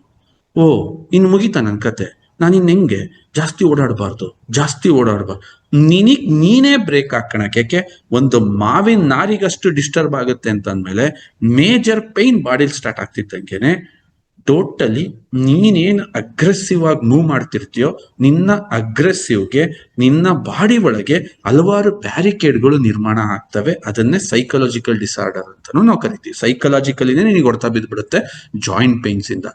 ಇನ್ನು ಮುಗಿತಾ ನನ್ ಕತೆ, ನಾನಿನ್ ಹೆಂಗೆ ಜಾಸ್ತಿ ಓಡಾಡಬಾರ್ದು. ನೀನೇ ಬ್ರೇಕ್ ಹಾಕೋಣಕ್ಕೆ. ಯಾಕೆ, ಒಂದು ಮಾವಿನ ನಾರಿಗಷ್ಟು ಡಿಸ್ಟರ್ಬ್ ಆಗುತ್ತೆ ಅಂತಂದ್ಮೇಲೆ ಮೇಜರ್ ಪೈನ್ ಬಾಡಿಲಿ ಸ್ಟಾರ್ಟ್ ಆಗ್ತಿದ್ದಂಗೆನೆ ಟೋಟಲಿ ನೀನೇನ್ ಅಗ್ರೆಸಿವ್ ಆಗಿ ಮೂವ್ ಮಾಡ್ತಿರ್ತೀಯೋ ನಿನ್ನ ಅಗ್ರೆಸಿವ್ಗೆ ನಿನ್ನ ಬಾಡಿ ಒಳಗೆ ಹಲವಾರು ಬ್ಯಾರಿಕೇಡ್ಗಳು ನಿರ್ಮಾಣ ಆಗ್ತವೆ. ಅದನ್ನೇ ಸೈಕಲಾಜಿಕಲ್ ಡಿಸಾರ್ಡರ್ ಅಂತಾನು ನಾವು ಕರಿತೀವಿ. ಸೈಕಲಾಜಿಕಲಿನೇ ನಿನಗೆ ಹೊಡ್ತಾ ಬಿದ್ದ್ಬಿಡುತ್ತೆ ಜಾಯಿಂಟ್ ಪೇನ್ಸ್ ಇಂದ.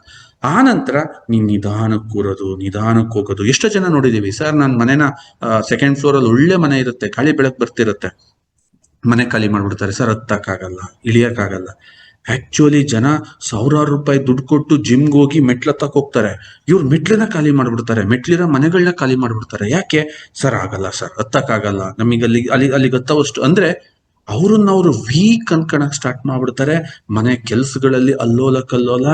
ಆ ನಂತರ ನೀನ್ ನಿಧಾನಕ್ಕೆ ಕೂರೋದು, ನಿಧಾನಕ್ಕೆ ಹೋಗೋದು. ಎಷ್ಟೋ ಜನ ನೋಡಿದೀವಿ, ಸರ್ ನನ್ನ ಮನೆನ ಸೆಕೆಂಡ್ ಫ್ಲೋರ್ ಅಲ್ಲಿ ಒಳ್ಳೆ ಮನೆ ಇರುತ್ತೆ, ಗಾಳಿ ಬೆಳಕು ಬರ್ತಿರುತ್ತೆ, ಮನೆ ಖಾಲಿ ಮಾಡ್ಬಿಡ್ತಾರೆ ಸರ್, ಹತ್ತಕ್ಕಾಗಲ್ಲ, ಇಳಿಯಕ್ಕಾಗಲ್ಲ. ಆಕ್ಚುಲಿ ಜನ ಸಾವಿರಾರು ರೂಪಾಯಿ ದುಡ್ಡು ಕೊಟ್ಟು ಜಿಮ್ಗೆ ಹೋಗಿ ಮೆಟ್ಲತ್ತಕ್ ಹೋಗ್ತಾರೆ, ಇವ್ರು ಮೆಟ್ಲನ್ನ ಖಾಲಿ ಮಾಡ್ಬಿಡ್ತಾರೆ, ಮೆಟ್ಲಿರೋ ಮನೆಗಳನ್ನ ಖಾಲಿ ಮಾಡ್ಬಿಡ್ತಾರೆ. ಯಾಕೆ ಸರ್? ಆಗಲ್ಲ ಸರ್, ಹತ್ತಕ್ಕಾಗಲ್ಲ, ನಮಗೆ ಅಲ್ಲಿಗೆ ಹತ್ತವಷ್ಟು ಅಂದ್ರೆ ಅವ್ರನ್ನ ಅವರು ವೀಕ್ ಅನ್ಕೊಳಕ್ ಸ್ಟಾರ್ಟ್ ಮಾಡ್ಬಿಡ್ತಾರೆ. ಮನೆ ಕೆಲ್ಸಗಳಲ್ಲಿ ಅಲ್ಲೋಲ ಕಲ್ಲೋಲ,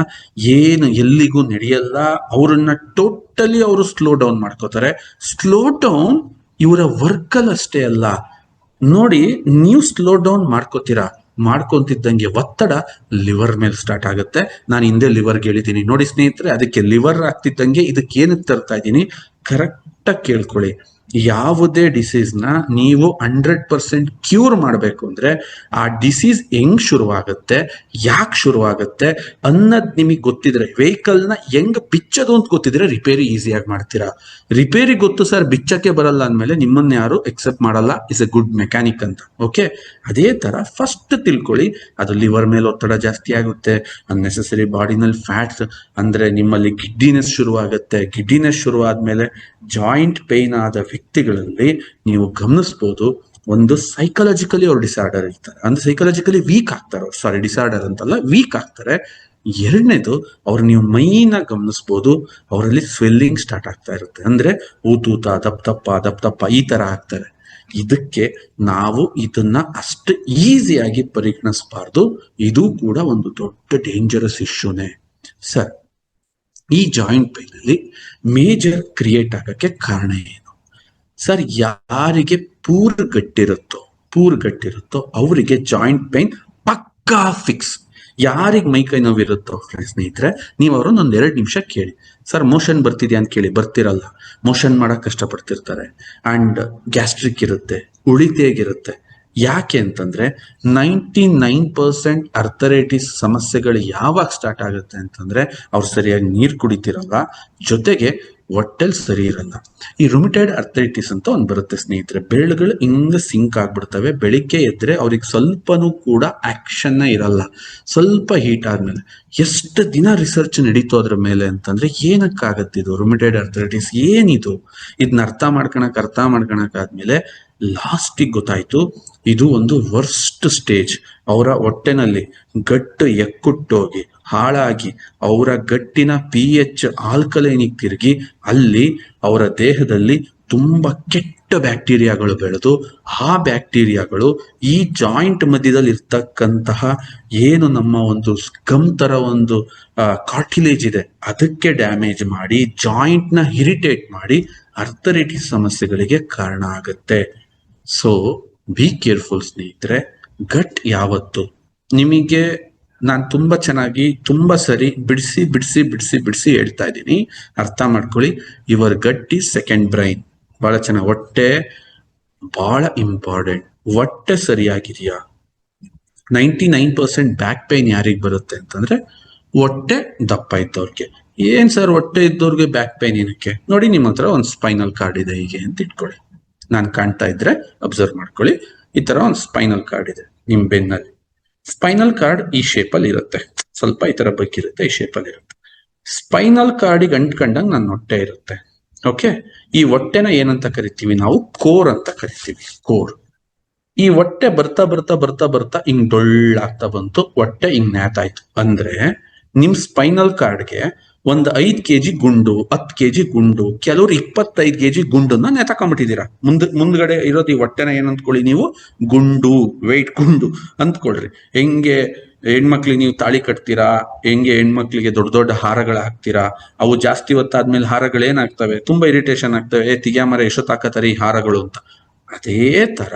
ಏನು ಎಲ್ಲಿಗೂ ನಡೆಯಲ್ಲ. ಅವ್ರನ್ನ ಟೋಟಲಿ ಅವರು ಸ್ಲೋ ಡೌನ್ ಮಾಡ್ಕೋತಾರೆ. ಸ್ಲೋ ಡೌನ್ ಇವರ ವರ್ಕಲ್ ಅಷ್ಟೇ ಅಲ್ಲ ನೋಡಿ, ನೀವು ಸ್ಲೋ ಡೌನ್ ಮಾಡ್ಕೊಂತಿದ್ದಂಗೆ ಒತ್ತಡ ಲಿವರ್ ಮೇಲೆ ಸ್ಟಾರ್ಟ್ ಆಗುತ್ತೆ. ನಾನು ಹಿಂದೆ ಲಿವರ್ಗೆ ಹೇಳಿದ್ದೀನಿ ನೋಡಿ ಸ್ನೇಹಿತರೆ, ಅದಕ್ಕೆ ಲಿವರ್ ಆಗ್ತಿದ್ದಂಗೆ ಇದಕ್ಕೆ ಏನಕ್ಕೆ ತರ್ತಾ ಇದ್ದೀನಿ ಕರೆಕ್ಟಾಗಿ ಕೇಳ್ಕೊಳ್ಳಿ. ಯಾವುದೇ ಡಿಸೀಸ್ನ ನೀವು 100% ಕ್ಯೂರ್ ಮಾಡಬೇಕು ಅಂದ್ರೆ ಆ ಡಿಸೀಸ್ ಹೆಂಗ್ ಶುರುವಾಗುತ್ತೆ, ಯಾಕೆ ಶುರುವಾಗುತ್ತೆ ಅನ್ನೋದು ನಿಮಗೆ ಗೊತ್ತಿದ್ರೆ, ವೆಹಿಕಲ್ನ ಹೆಂಗ್ ಬಿಚ್ಚೋದು ಅಂತ ಗೊತ್ತಿದ್ರೆ ರಿಪೇರಿ ಈಸಿಯಾಗಿ ಮಾಡ್ತೀರಾ. ರಿಪೇರಿ ಗೊತ್ತು ಸರ್, ಬಿಚ್ಚಕ್ಕೆ ಬರಲ್ಲ ಅಂದಮೇಲೆ ನಿಮ್ಮನ್ನ ಯಾರು ಎಕ್ಸೆಪ್ಟ್ ಮಾಡಲ್ಲ ಇಸ್ ಎ ಗುಡ್ ಮೆಕ್ಯಾನಿಕ್ ಅಂತ. ಓಕೆ, ಅದೇ ತರ ಫಸ್ಟ್ ತಿಳ್ಕೊಳ್ಳಿ, ಅದು ಲಿವರ್ ಮೇಲೆ ಒತ್ತಡ ಜಾಸ್ತಿ ಆಗುತ್ತೆ, ಅನ್ನೆಸೆಸರಿ ಬಾಡಿನಲ್ಲಿ ಫ್ಯಾಟ್ಸ್ ಅಂದ್ರೆ ನಿಮ್ಮಲ್ಲಿ ಗಿಡ್ಡಿನೆಸ್ ಶುರುವಾಗುತ್ತೆ. ಗಿಡ್ಡಿನೆಸ್ ಶುರುವಾದ್ಮೇಲೆ ಜಾಯಿಂಟ್ ಪೇನ್ ಆದ ವ್ಯಕ್ತಿಗಳಲ್ಲಿ ನೀವು ಗಮನಿಸ್ಬೋದು, ಒಂದು ಸೈಕಾಲಜಿಕಲಿ ಅವ್ರು ಡಿಸಾರ್ಡರ್ ಇರ್ತಾರೆ, ಅಂದ್ರೆ ಸೈಕಾಲಜಿಕಲಿ ವೀಕ್ ಆಗ್ತಾರೆ. ಸಾರಿ, ಡಿಸಾರ್ಡರ್ ಅಂತಲ್ಲ, ವೀಕ್ ಆಗ್ತಾರೆ. ಎರಡನೇದು, ಅವ್ರು ನೀವು ಮೈನ ಗಮನಿಸ್ಬೋದು, ಅವರಲ್ಲಿ ಸ್ವೆಲ್ಲಿಂಗ್ ಸ್ಟಾರ್ಟ್ ಆಗ್ತಾ ಇರುತ್ತೆ, ಅಂದ್ರೆ ಊತೂತ, ದಪ್ಪ ಈ ತರ ಆಗ್ತಾರೆ. ಇದಕ್ಕೆ ನಾವು ಇದನ್ನ ಅಷ್ಟು ಈಸಿಯಾಗಿ ಪರಿಗಣಿಸಬಾರ್ದು. ಇದು ಕೂಡ ಒಂದು ದೊಡ್ಡ ಡೇಂಜರಸ್ ಇಶ್ಯೂನೇ ಸರ್. ಈ ಜಾಯಿಂಟ್ ಪೈನ್ ಅಲ್ಲಿ ಮೇಜರ್ ಕ್ರಿಯೇಟ್ ಆಗಕ್ಕೆ ಕಾರಣ ಏನು ಸರ್? ಯಾರಿಗೆ ಪೂರ್ ಗಟ್ಟಿರುತ್ತೋ ಅವರಿಗೆ ಜಾಯಿಂಟ್ ಪೈನ್ ಪಕ್ಕಾ ಫಿಕ್ಸ್. ಯಾರಿಗೆ ಮೈಕೈ ನೋವಿರುತ್ತೋ ಸ್ನೇಹಿತರೆ, ನೀವು ಅವ್ರನ್ನ ಒಂದ್ 2 ನಿಮಿಷ ಕೇಳಿ, ಸರ್ ಮೋಷನ್ ಬರ್ತಿದ್ಯಾ ಅಂತ ಕೇಳಿ. ಬರ್ತಿರಲ್ಲ, ಮೋಷನ್ ಮಾಡಕ್ ಕಷ್ಟಪಡ್ತಿರ್ತಾರೆ, ಅಂಡ್ ಗ್ಯಾಸ್ಟ್ರಿಕ್ ಇರುತ್ತೆ, ಉಳಿತೆಗಿರುತ್ತೆ. ಯಾಕೆ ಅಂತಂದ್ರೆ 99% ಅರ್ಥರೈಟಿಸ್ ಸಮಸ್ಯೆಗಳು ಯಾವಾಗ ಸ್ಟಾರ್ಟ್ ಆಗುತ್ತೆ ಅಂತಂದ್ರೆ ಅವ್ರು ಸರಿಯಾಗಿ ನೀರು ಕುಡಿತಿರಲ್ಲ, ಜೊತೆಗೆ ಹೊಟ್ಟೆಲ್ ಸರಿ ಇರಲ್ಲ. ಈ ರುಮಿಟೈಡ್ ಅರ್ಥರೈಟಿಸ್ ಅಂತ ಒಂದ್ ಬರುತ್ತೆ ಸ್ನೇಹಿತರೆ, ಬೆರಳುಗಳು ಹಿಂಗ ಸಿಂಕ್ ಆಗ್ಬಿಡ್ತವೆ. ಬೆಳಿಗ್ಗೆ ಎದ್ರೆ ಅವ್ರಿಗೆ ಸ್ವಲ್ಪನೂ ಕೂಡ ಆಕ್ಷನ್ ಇರಲ್ಲ. ಸ್ವಲ್ಪ ಹೀಟ್ ಆದ್ಮೇಲೆ ಎಷ್ಟು ದಿನ ರಿಸರ್ಚ್ ನಡೀತು ಅದ್ರ ಮೇಲೆ ಅಂತಂದ್ರೆ, ಏನಕ್ಕಾಗತ್ತೆ ಇದು ರುಮಿಟೈಡ್ ಅರ್ಥರೈಟಿಸ್, ಏನಿದು? ಇದನ್ನ ಅರ್ಥ ಮಾಡ್ಕೊಳಕ್ ಆದ್ಮೇಲೆ ಲಾಸ್ಟಿಗೆ ಗೊತ್ತಾಯ್ತು, ಇದು ಒಂದು ವರ್ಸ್ಟ್ ಸ್ಟೇಜ್. ಅವರ ಹೊಟ್ಟೆನಲ್ಲಿ ಗಟ್ಟು ಎಕ್ಕುಟ್ಟೋಗಿ ಹಾಳಾಗಿ ಅವರ ಗಟ್ಟಿನ pH ಆಲ್ಕಲೈನಿಗೆ ತಿರುಗಿ ಅಲ್ಲಿ ಅವರ ದೇಹದಲ್ಲಿ ತುಂಬಾ ಕೆಟ್ಟ ಬ್ಯಾಕ್ಟೀರಿಯಾಗಳು ಬೆಳೆದು, ಆ ಬ್ಯಾಕ್ಟೀರಿಯಾಗಳು ಈ ಜಾಯಿಂಟ್ ಮಧ್ಯದಲ್ಲಿ ಇರ್ತಕ್ಕಂತಹ ಏನು ನಮ್ಮ ಒಂದು ಗಮ್ ತರ ಒಂದು ಕಾರ್ಟಿಲೇಜ್ ಇದೆ ಅದಕ್ಕೆ ಡ್ಯಾಮೇಜ್ ಮಾಡಿ, ಜಾಯಿಂಟ್ ನ ಇರಿಟೇಟ್ ಮಾಡಿ ಅರ್ಥರೈಟಿಸ್ ಸಮಸ್ಯೆಗಳಿಗೆ ಕಾರಣ ಆಗುತ್ತೆ. ಸೊ ಬಿ ಕೇರ್ಫುಲ್ ಸ್ನೇಹಿತರೆ. ಗಟ್ ಯಾವತ್ತು ನಿಮಗೆ ನಾನು ತುಂಬಾ ಚೆನ್ನಾಗಿ ತುಂಬಾ ಸರಿ ಬಿಡಿಸಿ ಹೇಳ್ತಾ ಇದ್ದೀನಿ, ಅರ್ಥ ಮಾಡ್ಕೊಳ್ಳಿ. Your gut is second brain. ಬಹಳ ಚೆನ್ನಾಗಿ, ಹೊಟ್ಟೆ ಬಹಳ ಇಂಪಾರ್ಟೆಂಟ್. ಹೊಟ್ಟೆ ಸರಿಯಾಗಿದೆಯಾ? 99% ಬ್ಯಾಕ್ ಪೈನ್ ಯಾರಿಗೆ ಬರುತ್ತೆ ಅಂತಂದ್ರೆ ಹೊಟ್ಟೆ ದಪ್ಪ ಇದ್ದವ್ರಿಗೆ. ಏನ್ ಸರ್ ಹೊಟ್ಟೆ ಇದ್ದವ್ರಿಗೆ ಬ್ಯಾಕ್ ಪೈನ್ ಏನಕ್ಕೆ? ನೋಡಿ, ನಿಮ್ಮ ಹತ್ರ ಒಂದು ಸ್ಪೈನಲ್ ಕಾರ್ಡ್ ಇದೆ ಹೀಗೆ ಅಂತ ಇಟ್ಕೊಳ್ಳಿ, ನಾನು ಕಾಣ್ತಾ ಇದ್ರೆ ಅಬ್ಸರ್ವ್ ಮಾಡ್ಕೊಳ್ಳಿ. ಈ ತರ ಒಂದು ಸ್ಪೈನಲ್ ಕಾರ್ಡ್ ಇದೆ ನಿಮ್ ಬೆನ್ನಲ್ಲಿ. ಸ್ಪೈನಲ್ ಕಾರ್ಡ್ ಈ ಶೇಪ್ ಅಲ್ಲಿ ಇರುತ್ತೆ, ಸ್ವಲ್ಪ ಈ ತರ ಬಗ್ಗಿರುತ್ತೆ, ಈ ಶೇಪ್ ಅಲ್ಲಿ ಇರುತ್ತೆ. ಸ್ಪೈನಲ್ ಕಾರ್ಡಿಗೆ ಅಂಟ್ಕೊಂಡಂಗ್ ನನ್ನ ಹೊಟ್ಟೆ ಇರುತ್ತೆ. ಓಕೆ, ಈ ಹೊಟ್ಟೆನ ಏನಂತ ಕರಿತೀವಿ ನಾವು? ಕೋರ್ ಅಂತ ಕರಿತೀವಿ, ಕೋರ್. ಈ ಹೊಟ್ಟೆ ಬರ್ತಾ ಹಿಂಗ್ ಡೊಳ್ಳಾಗ್ತಾ ಬಂತು, ಹೊಟ್ಟೆ ಹಿಂಗ್ ನೇತಾಯ್ತು ಅಂದ್ರೆ ನಿಮ್ ಸ್ಪೈನಲ್ ಕಾರ್ಡ್ಗೆ ಒಂದು 5 kg ಗುಂಡು, 10 kg ಗುಂಡು, ಕೆಲವ್ರು 25 kg ಗುಂಡನ್ನ ನೇತಾಕೊಂಡ್ಬಿಟ್ಟಿದ್ದೀರಾ. ಮುಂದ್ಗಡೆ ಇರೋದು ಈ ಹೊಟ್ಟೆನ ಏನಂತ್ಕೊಳ್ಳಿ ನೀವು? ಗುಂಡು, ವೆಯ್ಟ್ ಗುಂಡು ಅಂದ್ಕೊಳ್ರಿ. ಹೆಂಗೆ ಹೆಣ್ಮಕ್ಳಿಗೆ ನೀವು ತಾಳಿ ಕಟ್ತೀರಾ, ಹೆಂಗೆ ಹೆಣ್ಮಕ್ಳಿಗೆ ದೊಡ್ಡ ದೊಡ್ಡ ಹಾರಗಳು ಹಾಕ್ತೀರಾ, ಅವು ಜಾಸ್ತಿ ಹೊತ್ತಾದ್ಮೇಲೆ ಹಾರಗಳು ಏನಾಗ್ತವೆ? ತುಂಬಾ ಇರಿಟೇಷನ್ ಆಗ್ತವೆ. ತಿಗ್ಯಾಮರ ಎಷ್ಟೊತ್ತಾಕತಾರೆ ಈ ಹಾರಗಳು ಅಂತ. ಅದೇ ತರ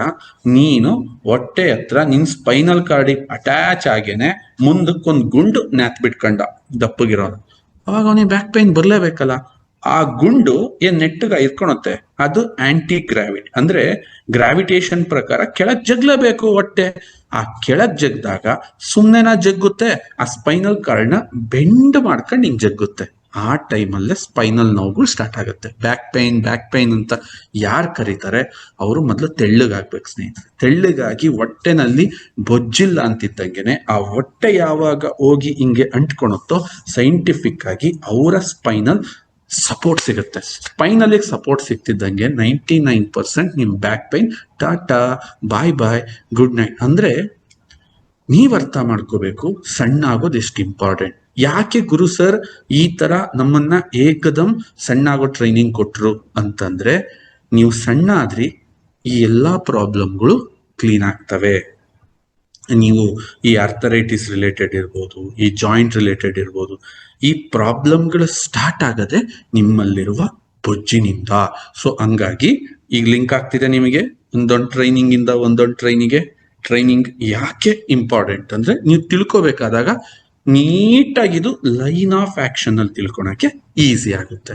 ನೀನು ಹೊಟ್ಟೆ ಹತ್ರ ನಿನ್ ಸ್ಪೈನಲ್ ಕಾರ್ಡಿಗೆ ಅಟ್ಯಾಚ್ ಆಗೇನೆ ಮುಂದಕ್ಕೊಂದು ಗುಂಡು ನ್ಯಾತ್ ಬಿಟ್ಕೊಂಡ ದಪ್ಪಗಿರೋನು, ಅವಾಗ ಅವನಿಗೆ ಬ್ಯಾಕ್ ಪೈನ್ ಬರ್ಲೇಬೇಕಲ್ಲ. ಆ ಗುಂಡು ಏನ್ ನೆಟ್ಟಗ ಇರ್ಕೊಳತ್ತೆ, ಅದು ಆಂಟಿ ಗ್ರಾವಿಟಿ, ಅಂದ್ರೆ ಗ್ರಾವಿಟೇಷನ್ ಪ್ರಕಾರ ಕೆಳಗ್ ಜಗ್ಲೇಬೇಕು ಹೊಟ್ಟೆ. ಆ ಕೆಳಗ್ ಜಗ್ದಾಗ ಸುಮ್ನೆನಾ ಜಗ್ಗುತ್ತೆ, ಆ ಸ್ಪೈನಲ್ ಕಾರ್ಡ್ ನ ಬೆಂಡ್ ಮಾಡ್ಕೊಂಡು ಹಿಂಗ್ ಜಗ್ಗುತ್ತೆ. ಆ ಟೈಮಲ್ಲೇ ಸ್ಪೈನಲ್ ನೋವುಗಳು ಸ್ಟಾರ್ಟ್ ಆಗುತ್ತೆ. ಬ್ಯಾಕ್ ಪೈನ್ ಅಂತ ಯಾರು ಕರೀತಾರೆ ಅವರು ಮೊದಲು ತೆಳ್ಳಗಾಗ್ಬೇಕು ಸ್ನೇಹಿತರೆ. ತೆಳ್ಳಗಾಗಿ ಹೊಟ್ಟೆನಲ್ಲಿ ಬೊಜ್ಜಿಲ್ಲ ಅಂತಿದ್ದಂಗೆನೆ ಆ ಹೊಟ್ಟೆ ಯಾವಾಗ ಹೋಗಿ ಹಿಂಗೆ ಅಂಟ್ಕೊಳುತ್ತೋ ಸೈಂಟಿಫಿಕ್ ಆಗಿ ಅವರ ಸ್ಪೈನಲ್ ಸಪೋರ್ಟ್ ಸಿಗುತ್ತೆ. ಸ್ಪೈನಲ್ಲಿ ಸಪೋರ್ಟ್ ಸಿಗ್ತಿದ್ದಂಗೆ 99% ನಿಮ್ ಬ್ಯಾಕ್ ಪೈನ್ ಟಾಟಾ ಬಾಯ್ ಬಾಯ್ ಗುಡ್ ನೈಟ್. ಅಂದ್ರೆ ನೀವ್ ಅರ್ಥ ಮಾಡ್ಕೋಬೇಕು ಸಣ್ಣ ಆಗೋದು ಎಷ್ಟು ಇಂಪಾರ್ಟೆಂಟ್. ಯಾಕೆ ಗುರು ಸರ್ ಈ ತರ ನಮ್ಮನ್ನ ಏಕದಮ್ ಸಣ್ಣ ಆಗೋ ಟ್ರೈನಿಂಗ್ ಕೊಟ್ರು ಅಂತಂದ್ರೆ, ನೀವು ಸಣ್ಣ ಆದ್ರಿ ಈ ಎಲ್ಲಾ ಪ್ರಾಬ್ಲಮ್ಗಳು ಕ್ಲೀನ್ ಆಗ್ತವೆ. ನೀವು ಈ ಆರ್ಥರೈಟಿಸ್ ರಿಲೇಟೆಡ್ ಇರ್ಬೋದು, ಈ ಜಾಯಿಂಟ್ ರಿಲೇಟೆಡ್ ಇರ್ಬೋದು, ಈ ಪ್ರಾಬ್ಲಮ್ಗಳು ಸ್ಟಾರ್ಟ್ ಆಗದೆ ನಿಮ್ಮಲ್ಲಿರುವ ಬೊಜ್ಜಿನಿಂದ. ಸೊ ಹಂಗಾಗಿ ಈಗ ಲಿಂಕ್ ಆಗ್ತಿದೆ ನಿಮಗೆ ಒಂದೊಂದು ಟ್ರೈನಿಂಗ್ ಇಂದ ಒಂದೊಂದು ಟ್ರೈನಿಂಗ್ ಯಾಕೆ ಇಂಪಾರ್ಟೆಂಟ್ ಅಂದ್ರೆ, ನೀವು ತಿಳ್ಕೋಬೇಕಾದಾಗ ನೀಟಾಗಿದು ಲೈನ್ ಆಫ್ ಆಕ್ಷನ್ ಅಲ್ಲಿ ತಿಳ್ಕೊಳಕ್ಕೆ ಈಸಿ ಆಗುತ್ತೆ.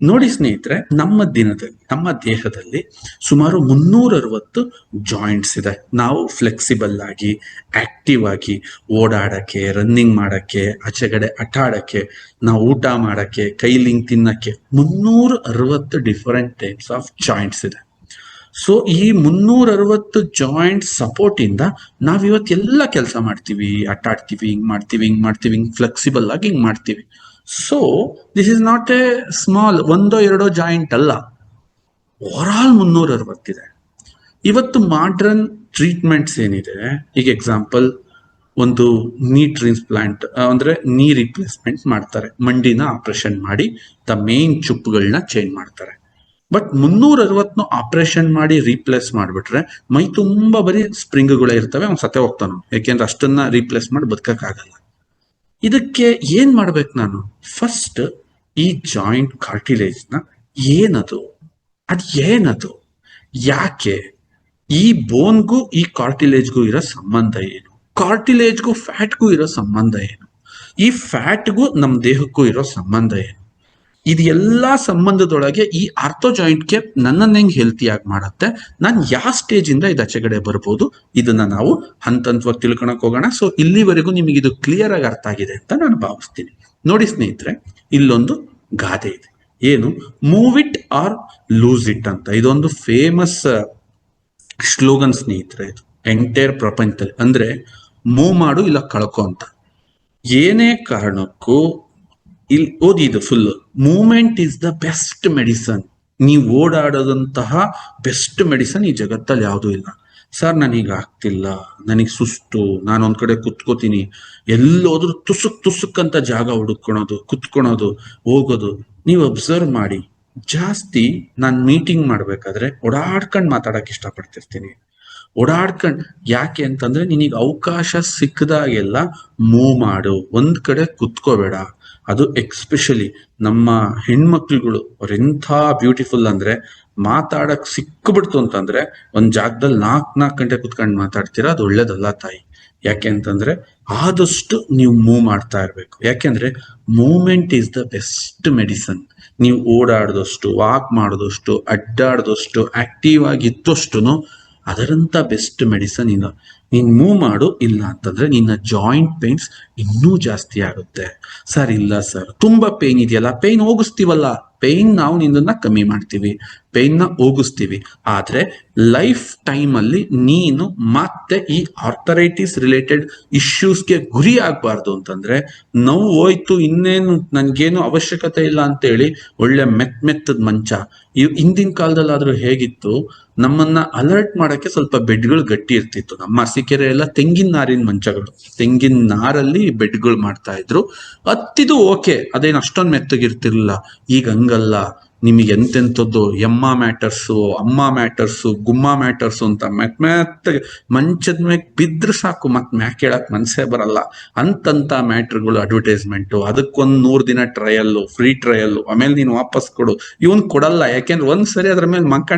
ನೋಡಿ ಸ್ನೇಹಿತರೆ, ನಮ್ಮ ದೇಹದಲ್ಲಿ ಸುಮಾರು 360 ಜಾಯಿಂಟ್ಸ್ ಇದೆ. ನಾವು ಫ್ಲೆಕ್ಸಿಬಲ್ ಆಗಿ ಆಕ್ಟಿವ್ ಆಗಿ ಓಡಾಡಕ್ಕೆ, ರನ್ನಿಂಗ್ ಮಾಡಕ್ಕೆ, ಆಚೆಗಡೆ ಆಟ ಆಡಕ್ಕೆ, ನಾವು ಊಟ ಮಾಡಕ್ಕೆ, ಕೈಲಿಂಗ್ ತಿನ್ನಕ್ಕೆ 360 ಡಿಫರೆಂಟ್ ಟೈಪ್ಸ್ ಆಫ್ ಜಾಯಿಂಟ್ಸ್ ಇದೆ. ಸೊ ಈ 360 ಜಾಯಿಂಟ್ ಸಪೋರ್ಟ್ ಇಂದ ನಾವಿವತ್ತು ಎಲ್ಲ ಕೆಲಸ ಮಾಡ್ತೀವಿ, ಆಟ ಆಡ್ತೀವಿ, ಹಿಂಗ್ ಮಾಡ್ತೀವಿ, ಫ್ಲೆಕ್ಸಿಬಲ್ ಆಗಿ ಹಿಂಗ್ ಮಾಡ್ತೀವಿ. So this is not A small ಒಂದೋ ಎರಡೋ ಜಾಯಿಂಟ್ ಅಲ್ಲ, ಓವರ್ ಆಲ್ 360 ಇದೆ. ಇವತ್ತು ಮಾಡ್ರನ್ ಟ್ರೀಟ್ಮೆಂಟ್ಸ್ ಏನಿದೆ, ಈಗ ಎಕ್ಸಾಂಪಲ್ ಒಂದು ನೀ ಟ್ರಾನ್ಸ್ಪ್ಲಾಂಟ್ ಅಂದ್ರೆ ನೀ ರಿಪ್ಲೇಸ್ಮೆಂಟ್ ಮಾಡ್ತಾರೆ, ಮಂಡಿನ ಆಪರೇಷನ್ ಮಾಡಿ ದ ಮೇನ್ ಚುಪ್ಪುಗಳನ್ನ ಚೇಂಜ್ ಮಾಡ್ತಾರೆ. ಬಟ್ 360 ಆಪರೇಷನ್ ಮಾಡಿ ರೀಪ್ಲೇಸ್ ಮಾಡ್ಬಿಟ್ರೆ ಮೈ ತುಂಬಾ ಬರೀ ಸ್ಪ್ರಿಂಗ್ಗಳೇ ಇರ್ತವೆ, ಅವ್ನು ಸತ್ತೆ ಹೋಗ್ತಾನು. ಯಾಕೆಂದ್ರೆ ಅಷ್ಟನ್ನ ರೀಪ್ಲೇಸ್ ಮಾಡಿ ಬದುಕಕ್ಕಾಗಲ್ಲ. ಇದಕ್ಕೆ ಏನ್ ಮಾಡ್ಬೇಕು ನಾನು? ಫಸ್ಟ್ ಈ ಜಾಯಿಂಟ್ ಕಾರ್ಟಿಲೇಜ್ ನ ಏನದು, ಯಾಕೆ, ಈ ಬೋನ್ಗೂ ಈ ಕಾರ್ಟಿಲೇಜ್ಗೂ ಇರೋ ಸಂಬಂಧ ಏನು, ಕಾರ್ಟಿಲೇಜ್ಗೂ ಫ್ಯಾಟ್ಗೂ ಇರೋ ಸಂಬಂಧ ಏನು, ಈ ಫ್ಯಾಟ್ಗೂ ನಮ್ ದೇಹಕ್ಕೂ ಇರೋ ಸಂಬಂಧ ಏನು, ಇದು ಎಲ್ಲಾ ಸಂಬಂಧದೊಳಗೆ ಈ ಆರ್ಥೋ ಜಾಯಿಂಟ್ಗೆ ನನ್ನನ್ನು ಹೆಂಗ್ ಹೆಲ್ತಿ ಆಗಿ ಮಾಡುತ್ತೆ, ನಾನು ಯಾವ ಸ್ಟೇಜ್ ಇಂದ ಇದು ಆಚೆಗಡೆ ಬರ್ಬೋದು, ಇದನ್ನ ನಾವು ಹಂತವಾಗಿ ತಿಳ್ಕೊಳಕ್ ಹೋಗೋಣ. ಸೊ ಇಲ್ಲಿವರೆಗೂ ನಿಮಗೆ ಇದು ಕ್ಲಿಯರ್ ಆಗಿ ಅರ್ಥ ಆಗಿದೆ ಅಂತ ನಾನು ಭಾವಿಸ್ತೀನಿ. ನೋಡಿ ಸ್ನೇಹಿತರೆ, ಇಲ್ಲೊಂದು ಗಾದೆ ಇದೆ, ಏನು, move it or lose it ಅಂತ. ಇದೊಂದು ಫೇಮಸ್ ಸ್ಲೋಗನ್ ಸ್ನೇಹಿತರೆ. ಇದು ಎಂಟೈರ್ ಪ್ರಪಂಚದಲ್ಲಿ, ಅಂದ್ರೆ ಮೂವ್ ಮಾಡು ಇಲ್ಲ ಕಳ್ಕೊ ಅಂತ. ಏನೇ ಕಾರಣಕ್ಕೂ ಇಲ್ಲಿ ಓದಿದ್ದು full, movement is the best medicine. ನೀವು ಓಡಾಡೋದಂತಹ ಬೆಸ್ಟ್ ಮೆಡಿಸನ್ ಈ ಜಗತ್ತಲ್ಲಿ ಯಾವುದೂ ಇಲ್ಲ. ಸರ್ ನನಗೆ ಆಗ್ತಿಲ್ಲ, ನನಗೆ ಸುಸ್ತು, ನಾನು ಒಂದ್ ಕಡೆ ಕುತ್ಕೋತೀನಿ, ಎಲ್ಲೋದ್ರೂ ತುಸುಕ್ ಅಂತ ಜಾಗ ಹುಡುಕೊಳೋದು, ಕುತ್ಕೊಳೋದು, ಹೋಗೋದು. ನೀವು ಅಬ್ಸರ್ವ್ ಮಾಡಿ, ಜಾಸ್ತಿ ನಾನು ಮೀಟಿಂಗ್ ಮಾಡ್ಬೇಕಾದ್ರೆ ಓಡಾಡ್ಕೊಂಡು ಮಾತಾಡಕ್ ಇಷ್ಟಪಡ್ತಿರ್ತೀನಿ. ಯಾಕೆ ಅಂತಂದ್ರೆ, ನಿನಗೆ ಅವಕಾಶ ಸಿಕ್ಕದಾಗೆಲ್ಲ ಮೂವ್ ಮಾಡು, ಒಂದ್ ಕಡೆ ಕುತ್ಕೋಬೇಡ. ಅದು ಎಕ್ಸ್ಪೆಷಲಿ ನಮ್ಮ ಹೆಣ್ಮಕ್ಳುಗಳು, ಅವ್ರೆಂಥ ಬ್ಯೂಟಿಫುಲ್ ಅಂದ್ರೆ, ಮಾತಾಡಕ್ ಸಿಕ್ಬಿಡ್ತು ಅಂತಂದ್ರೆ ಒಂದ್ ಜಾಗದಲ್ಲಿ 4 ಗಂಟೆ ಕುತ್ಕೊಂಡು ಮಾತಾಡ್ತೀರಾ, ಅದು ಒಳ್ಳೇದಲ್ಲ ತಾಯಿ. ಯಾಕೆ ಅಂತಂದ್ರೆ ಆದಷ್ಟು ನೀವು ಮೂವ್ ಮಾಡ್ತಾ ಇರ್ಬೇಕು. ಯಾಕೆಂದ್ರೆ movement is the best medicine. ನೀವು ಓಡಾಡದಷ್ಟು, ವಾಕ್ ಮಾಡೋದಷ್ಟು, ಅಡ್ಡಾಡದಷ್ಟು, ಆಕ್ಟಿವ್ ಆಗಿದ್ದಷ್ಟು ಅದರಂತ ಬೆಸ್ಟ್ ಮೆಡಿಸನ್ ಇಲ್ಲ. ನೀನ್ ಮೂವ್ ಮಾಡು, ಇಲ್ಲ ಅಂತಂದ್ರೆ ನಿನ್ನ ಜಾಯಿಂಟ್ ಪೇನ್ಸ್ ಇನ್ನೂ ಜಾಸ್ತಿ ಆಗುತ್ತೆ. ಸರ್ ಇಲ್ಲ ಸರ್ ತುಂಬಾ ಪೇನ್ ಇದೆಯಲ್ಲ, ಪೇನ್ ಹೋಗಿಸ್ತೀವಲ್ಲ, ಪೇನ್ ನಾವು ನಿನ್ನ ಕಮ್ಮಿ ಮಾಡ್ತೀವಿ, ಪೇನ್ ನ ಹೋಗಿಸ್ತೀವಿ. ಆದ್ರೆ ಲೈಫ್ ಟೈಮ್ ಅಲ್ಲಿ ನೀನು ಮತ್ತೆ ಈ ಆರ್ಥರೈಟಿಸ್ ರಿಲೇಟೆಡ್ ಇಶ್ಯೂಸ್ಗೆ ಗುರಿ ಆಗ್ಬಾರ್ದು ಅಂತಂದ್ರೆ, ನೋವು ಹೋಯ್ತು ಇನ್ನೇನು ನನ್ಗೇನು ಅವಶ್ಯಕತೆ ಇಲ್ಲ ಅಂತೇಳಿ ಒಳ್ಳೆ ಮೆತ್ತದ ಮಂಚ. ಹಿಂದಿನ ಕಾಲದಲ್ಲಾದ್ರೂ ಹೇಗಿತ್ತು, ನಮ್ಮನ್ನ ಅಲರ್ಟ್ ಮಾಡಕ್ಕೆ ಸ್ವಲ್ಪ ಬೆಡ್ಗಳು ಗಟ್ಟಿ ಇರ್ತಿತ್ತು. ನಮ್ಮ ಅರಸೀಕೆರೆ ಎಲ್ಲ ತೆಂಗಿನ ನಾರಿನ ಮಂಚಗಳು, ತೆಂಗಿನ ನಾರಲ್ಲಿ ಬೆಡ್ಗಳು ಮಾಡ್ತಾ ಇದ್ರು. ಹತ್ತಿದು ಓಕೆ, ಅದೇನು ಅಷ್ಟೊಂದು ಮೆತ್ತಗಿರ್ತಿರ್ಲಿಲ್ಲ. ಈಗ ಹಂಗಲ್ಲ, ನಿಮಗೆ ಎಂತೆಂಥದ್ದು ಎಮ್ಮ ಮ್ಯಾಟರ್ಸು, ಅಮ್ಮ ಮ್ಯಾಟರ್ಸು, ಗುಮ್ಮ ಮ್ಯಾಟರ್ಸು ಅಂತ ಮೆತ್ತಗೆ ಮಂಚದ ಮ್ಯಾಗ ಬಿದ್ರೆ ಸಾಕು, ಮತ್ ಮ್ಯಾಕ್ ಹೇಳಕ್ ಮನ್ಸೇ ಬರಲ್ಲ ಅಂತಂತ ಮ್ಯಾಟ್ರ್ಗಳು ಅಡ್ವರ್ಟೈಸ್ಮೆಂಟು. ಅದಕ್ಕೊಂದ್ 100 ದಿನ ಟ್ರಯಲ್ಲು, ಫ್ರೀ ಟ್ರಯಲ್ಲು, ಆಮೇಲೆ ನೀನು ವಾಪಸ್ ಕೊಡು. ಇವನ್ ಕೊಡಲ್ಲ, ಯಾಕೆಂದ್ರೆ ಒಂದ್ಸರಿ ಅದ್ರ ಮೇಲೆ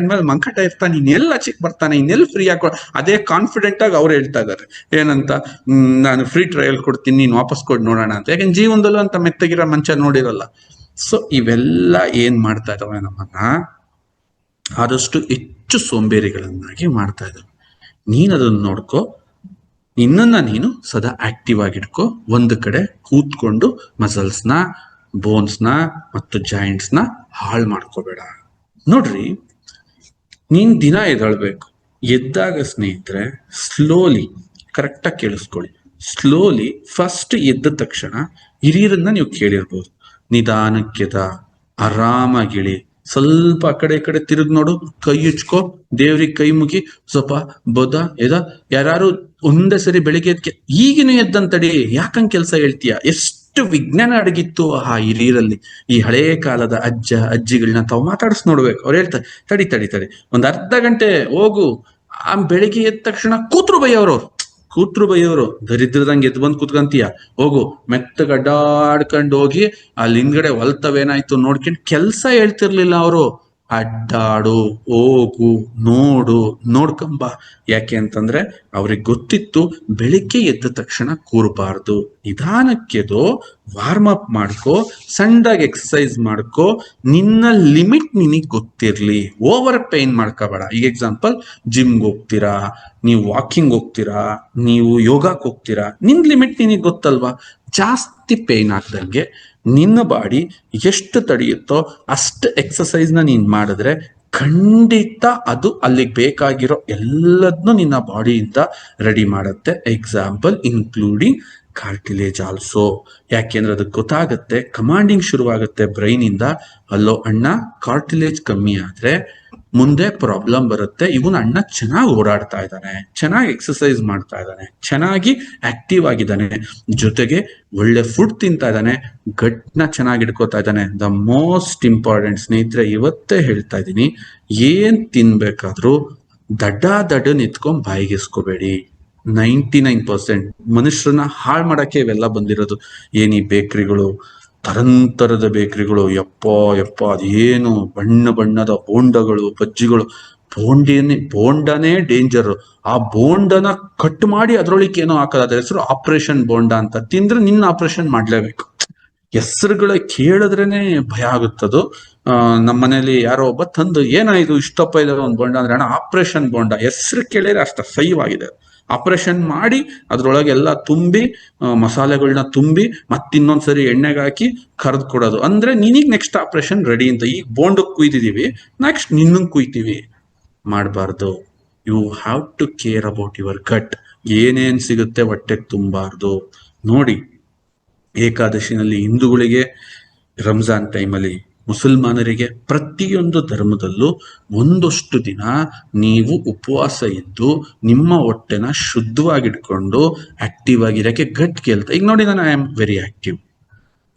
ಮಂಕಟ ಇರ್ತಾನೆ, ಇನ್ನೆಲ್ಲ ಚಿಕ್ ಬರ್ತಾನೆ, ಇನ್ನೆಲ್ಲ ಫ್ರೀ ಆಗಿ ಅದೇ ಕಾನ್ಫಿಡೆಂಟ್ ಆಗಿ ಅವ್ರು ಹೇಳ್ತಾ ಇದಾರೆ ಏನಂತ, ನಾನು ಫ್ರೀ ಟ್ರಯಲ್ ಕೊಡ್ತೀನಿ, ನೀನ್ ವಾಪಸ್ ಕೊಡ್ ನೋಡೋಣ ಅಂತ. ಯಾಕಂದ್ರೆ ಜೀವನದಲ್ಲೂ ಅಂತ ಮೆತ್ತಗಿರೋ ಮಂಚ ನೋಡಿರಲ್ಲ. ಸೊ ಇವೆಲ್ಲ ಏನ್ ಮಾಡ್ತಾ ಇದಾವೆ ನಮ್ಮನ್ನ ಆದಷ್ಟು ಹೆಚ್ಚು ಸೋಂಬೇರಿಗಳನ್ನಾಗಿ ಮಾಡ್ತಾ ಇದ್ದಾವೆ. ನೀನ್ ಅದನ್ನ ನೋಡ್ಕೋ, ನಿನ್ನನ್ನ ನೀನು ಸದಾ ಆಕ್ಟಿವ್ ಆಗಿಟ್ಕೋ, ಒಂದು ಕಡೆ ಕೂತ್ಕೊಂಡು ಮಸಲ್ಸ್ನ, ಬೋನ್ಸ್ನ ಮತ್ತು ಜಾಯಿಂಟ್ಸ್ನ ಹಾಳು ಮಾಡ್ಕೋಬೇಡ. ನೋಡ್ರಿ, ನೀನ್ ದಿನ ಎದ್ದೇಳ್ಬೇಕು. ಎದ್ದಾಗ ಸ್ನೇಹಿತರೆ ಸ್ಲೋಲಿ, ಕರೆಕ್ಟಾಗಿ ಕೇಳಿಸ್ಕೊಳ್ಳಿ, ಸ್ಲೋಲಿ ಫಸ್ಟ್ ಎದ್ದ ತಕ್ಷಣ ಹಿರಿಯರನ್ನ ನೀವು ಕೇಳಿರ್ಬೋದು, ನಿಧಾನಕ್ಕೆದ, ಆರಾಮಾಗಿಳಿ, ಸ್ವಲ್ಪ ಆ ಕಡೆ ಈ ಕಡೆ ತಿರುಗ್ ನೋಡು, ಕೈ ಹಚ್ಕೋ, ದೇವ್ರಿಗೆ ಕೈ ಮುಗಿ, ಸ್ವಲ್ಪ ಬೋದ ಎದ, ಯಾರು ಒಂದೇ ಸರಿ ಬೆಳಿಗ್ಗೆ ಎದ್ಕೆ ಈಗಿನ ಎದ್ದಂತಡಿ ಯಾಕಂಗ್ ಕೆಲಸ ಹೇಳ್ತೀಯ? ಎಷ್ಟು ವಿಜ್ಞಾನ ಅಡಗಿತ್ತು ಆ ಹಿರಿಯರಲ್ಲಿ. ಈ ಹಳೇ ಕಾಲದ ಅಜ್ಜ ಅಜ್ಜಿಗಳನ್ನ ತಾವು ಮಾತಾಡಿಸ್ ನೋಡ್ಬೇಕು. ಅವ್ರು ಹೇಳ್ತಾರೆ, ತಡಿ ತಡಿ ತಡಿ, ಒಂದ್ ಅರ್ಧ ಗಂಟೆ ಹೋಗು. ಆ ಬೆಳಿಗ್ಗೆ ಎದ್ದ ತಕ್ಷಣ ಕೂತ್ರು ಬೈಯವರು ದರಿದ್ರದಂಗೆ ಎದ್ದು ಬಂದ್ ಕೂತ್ಕಂತೀಯ, ಹೋಗು ಮೆತ್ತಗ ಅಡ್ಡಾಡ್ಕೊಂಡು ಹೋಗಿ ಅಲ್ಲಿ ಹಿಂದ್ಗಡೆ ಹೊಲ್ತವೇನಾಯ್ತು ನೋಡ್ಕೊಂಡು ಕೆಲ್ಸ ಹೇಳ್ತಿರ್ಲಿಲ್ಲ ಅವರು. ಅಡ್ಡಾಡು, ಹೋಗು, ನೋಡ್ಕಂಬ. ಯಾಕೆ ಅಂತಂದ್ರೆ ಅವ್ರಿಗೆ ಗೊತ್ತಿತ್ತು ಬೆಳಿಗ್ಗೆ ಎದ್ದ ತಕ್ಷಣ ಕೂರಬಾರ್ದು, ನಿಧಾನಕ್ಕೆದು ವಾರ್ಮ್ ಅಪ್ ಮಾಡ್ಕೋ, ಸಣ್ಣದಾಗಿ ಎಕ್ಸಸೈಸ್ ಮಾಡ್ಕೋ, ನಿನ್ನ ಲಿಮಿಟ್ ನಿನಗ್ ಗೊತ್ತಿರ್ಲಿ, ಓವರ್ ಪೇನ್ ಮಾಡ್ಕೋಬೇಡ. ಈಗ ಎಕ್ಸಾಂಪಲ್, ಜಿಮ್ಗೆ ಹೋಗ್ತೀರಾ, ನೀವು ವಾಕಿಂಗ್ ಹೋಗ್ತೀರಾ, ನೀವು ಯೋಗಕ್ಕೆ ಹೋಗ್ತೀರಾ, ನಿನ್ ಲಿಮಿಟ್ ನಿನಗ್ ಗೊತ್ತಲ್ವಾ? ಜಾಸ್ತಿ ಪೇನ್ ಆಗ್ದಂಗೆ ನಿನ್ನ ಬಾಡಿ ಎಷ್ಟು ತಡೆಯುತ್ತೋ ಅಷ್ಟು ಎಕ್ಸಸೈಸ್ ನ ನೀನ್ ಮಾಡಿದ್ರೆ ಖಂಡಿತ ಅದು ಅಲ್ಲಿಗೆ ಬೇಕಾಗಿರೋ ಎಲ್ಲದನ್ನು ನಿನ್ನ ಬಾಡಿಯಿಂದ ರೆಡಿ ಮಾಡುತ್ತೆ. Example including cartilage also. ಯಾಕೆಂದ್ರೆ ಅದಕ್ಕೆ ಗೊತ್ತಾಗುತ್ತೆ, ಕಮಾಂಡಿಂಗ್ ಶುರುವಾಗುತ್ತೆ ಬ್ರೈನ್ ಇಂದ, ಅಲ್ಲೋ ಅಣ್ಣ ಕಾರ್ಟಿಲೇಜ್ ಕಮ್ಮಿ ಆದ್ರೆ ಮುಂದೆ ಪ್ರಾಬ್ಲಮ್ ಬರುತ್ತೆ. ಇವನ್ ಅಣ್ಣ ಚೆನ್ನಾಗಿ ಓಡಾಡ್ತಾ ಇದ್ದಾನೆ, ಚೆನ್ನಾಗಿ ಎಕ್ಸಸೈಸ್ ಮಾಡ್ತಾ ಇದ್ದಾನೆ, ಚೆನ್ನಾಗಿ ಆಕ್ಟಿವ್ ಆಗಿದ್ದಾನೆ, ಜೊತೆಗೆ ಒಳ್ಳೆ ಫುಡ್ ತಿಂತಾ ಇದ್ದಾನೆ, ಗಟ್ನ ಚೆನ್ನಾಗಿ ಇಟ್ಕೋತಾ ಇದ್ದಾನೆ. ದ ಮೋಸ್ಟ್ ಇಂಪಾರ್ಟೆಂಟ್ ಸ್ನೇಹಿತರೆ, ಇವತ್ತೇ ಹೇಳ್ತಾ ಇದ್ದೀನಿ, ಏನ್ ತಿನ್ಬೇಕಾದ್ರೂ ದಡ್ಡ ನಿತ್ಕೊಂಡ್ ಬಾಯಿಗೆಸ್ಕೋಬೇಡಿ. 99% ಮನುಷ್ಯರನ್ನ ಹಾಳು ಮಾಡಕ್ಕೆ ಇವೆಲ್ಲ ಬಂದಿರೋದು. ಏನಿ ಬೇಕ್ರಿಗಳು, ತರಂತರದ ಬೇಕ್ರಿಗಳು, ಯಪ್ಪ ಅದೇನು ಬಣ್ಣದ ಬೋಂಡಗಳು, ಬಜ್ಜಿಗಳು. ಬೋಂಡನೇ ಡೇಂಜರ್. ಆ ಬೋಂಡನ ಕಟ್ ಮಾಡಿ ಅದ್ರೊಳಗೆ ಏನೋ ಹಾಕೋದು, ಅದ್ರ ಹೆಸರು ಆಪರೇಷನ್ ಬೋಂಡ ಅಂತ. ತಿಂದ್ರೆ ನಿನ್ನ ಆಪರೇಷನ್ ಮಾಡ್ಲೇಬೇಕು. ಹೆಸರುಗಳ ಕೇಳಿದ್ರೇನೆ ಭಯ ಆಗುತ್ತದು. ನಮ್ಮ ಮನೇಲಿ ಯಾರೋ ಒಬ್ಬ ತಂದು, ಏನಾಯ್ತು ಇಷ್ಟಪ್ಪ ಇದೆ ಒಂದು ಬೋಂಡ ಅಂದ್ರೆ, ಅಣ್ಣ ಆಪರೇಷನ್ ಬೋಂಡ. ಹೆಸರು ಕೇಳಿದ್ರೆ ಅಷ್ಟ ಸೈವಾಗಿದೆ. ಆಪರೇಷನ್ ಮಾಡಿ ಅದ್ರೊಳಗೆಲ್ಲ ತುಂಬಿ ಮಸಾಲೆಗಳನ್ನ ತುಂಬಿ ಮತ್ತಿನ್ನೊಂದ್ಸರಿ ಎಣ್ಣೆಗೆ ಹಾಕಿ ಕರೆದು ಕೊಡೋದು. ಅಂದ್ರೆ ನಿನಗ್ ನೆಕ್ಸ್ಟ್ ಆಪರೇಷನ್ ರೆಡಿ ಅಂತ. ಈಗ ಬೋಂಡಕ್ಕೆ ಕುಯ್ದಿದೀವಿ, ನೆಕ್ಸ್ಟ್ ನಿನ್ನಂಗ್ ಕುಯ್ತೀವಿ. ಮಾಡಬಾರ್ದು. You have to care about your gut. ಏನೇನ್ ಸಿಗುತ್ತೆ ಹೊಟ್ಟೆಗೆ ತುಂಬಾರ್ದು. ನೋಡಿ, ಏಕಾದಶಿನಲ್ಲಿ ಹಿಂದೂಗಳಿಗೆ, ರಂಜಾನ್ ಟೈಮಲ್ಲಿ ಮುಸಲ್ಮಾನರಿಗೆ, ಪ್ರತಿಯೊಂದು ಧರ್ಮದಲ್ಲೂ ಒಂದಷ್ಟು ದಿನ ನೀವು ಉಪವಾಸ ಇದ್ದು ನಿಮ್ಮ ಹೊಟ್ಟೆನ ಶುದ್ಧವಾಗಿಟ್ಕೊಂಡು ಆಕ್ಟಿವ್ ಆಗಿರಕ್ಕೆ ಗಟ್ ಕೇಳ್ತಾ. ಈಗ ನೋಡಿ, ನಾನು ಐ ಆಮ್ ವೆರಿ ಆಕ್ಟಿವ್.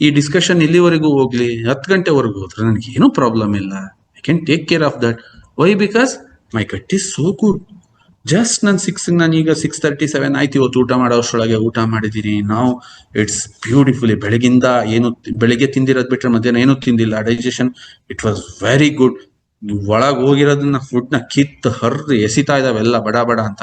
ಈ ಡಿಸ್ಕಷನ್ ಇಲ್ಲಿವರೆಗೂ ಹೋಗ್ಲಿ, 10 ಗಂಟೆವರೆಗೂ ಹೋದ್ರೆ ನನಗೆ ಏನೂ ಪ್ರಾಬ್ಲಮ್ ಇಲ್ಲ. I can take care of that. Why? Because my gut is so good. Just ನಾನೀಗ 6:37 ಆಯ್ತು, ಇವತ್ತು ಊಟ ಮಾಡೋಷ್ರೊಳಗೆ ಊಟ ಮಾಡಿದ್ದೀನಿ. ನಾವು ಇಟ್ಸ್ ಬ್ಯೂಟಿಫುಲಿ. ಬೆಳಗ್ಗೆ ತಿಂದಿರೋದು ಬಿಟ್ರೆ ಮಧ್ಯಾಹ್ನ ಏನೂ ತಿಂದಿಲ್ಲ. Digestion it was very good. ಒಳಗೆ ಹೋಗಿರೋದನ್ನ ಫುಡ್ನ ಹರ್ದು ಎಸಿತಾ ಇದಾವೆಲ್ಲ ಬಡ ಅಂತ.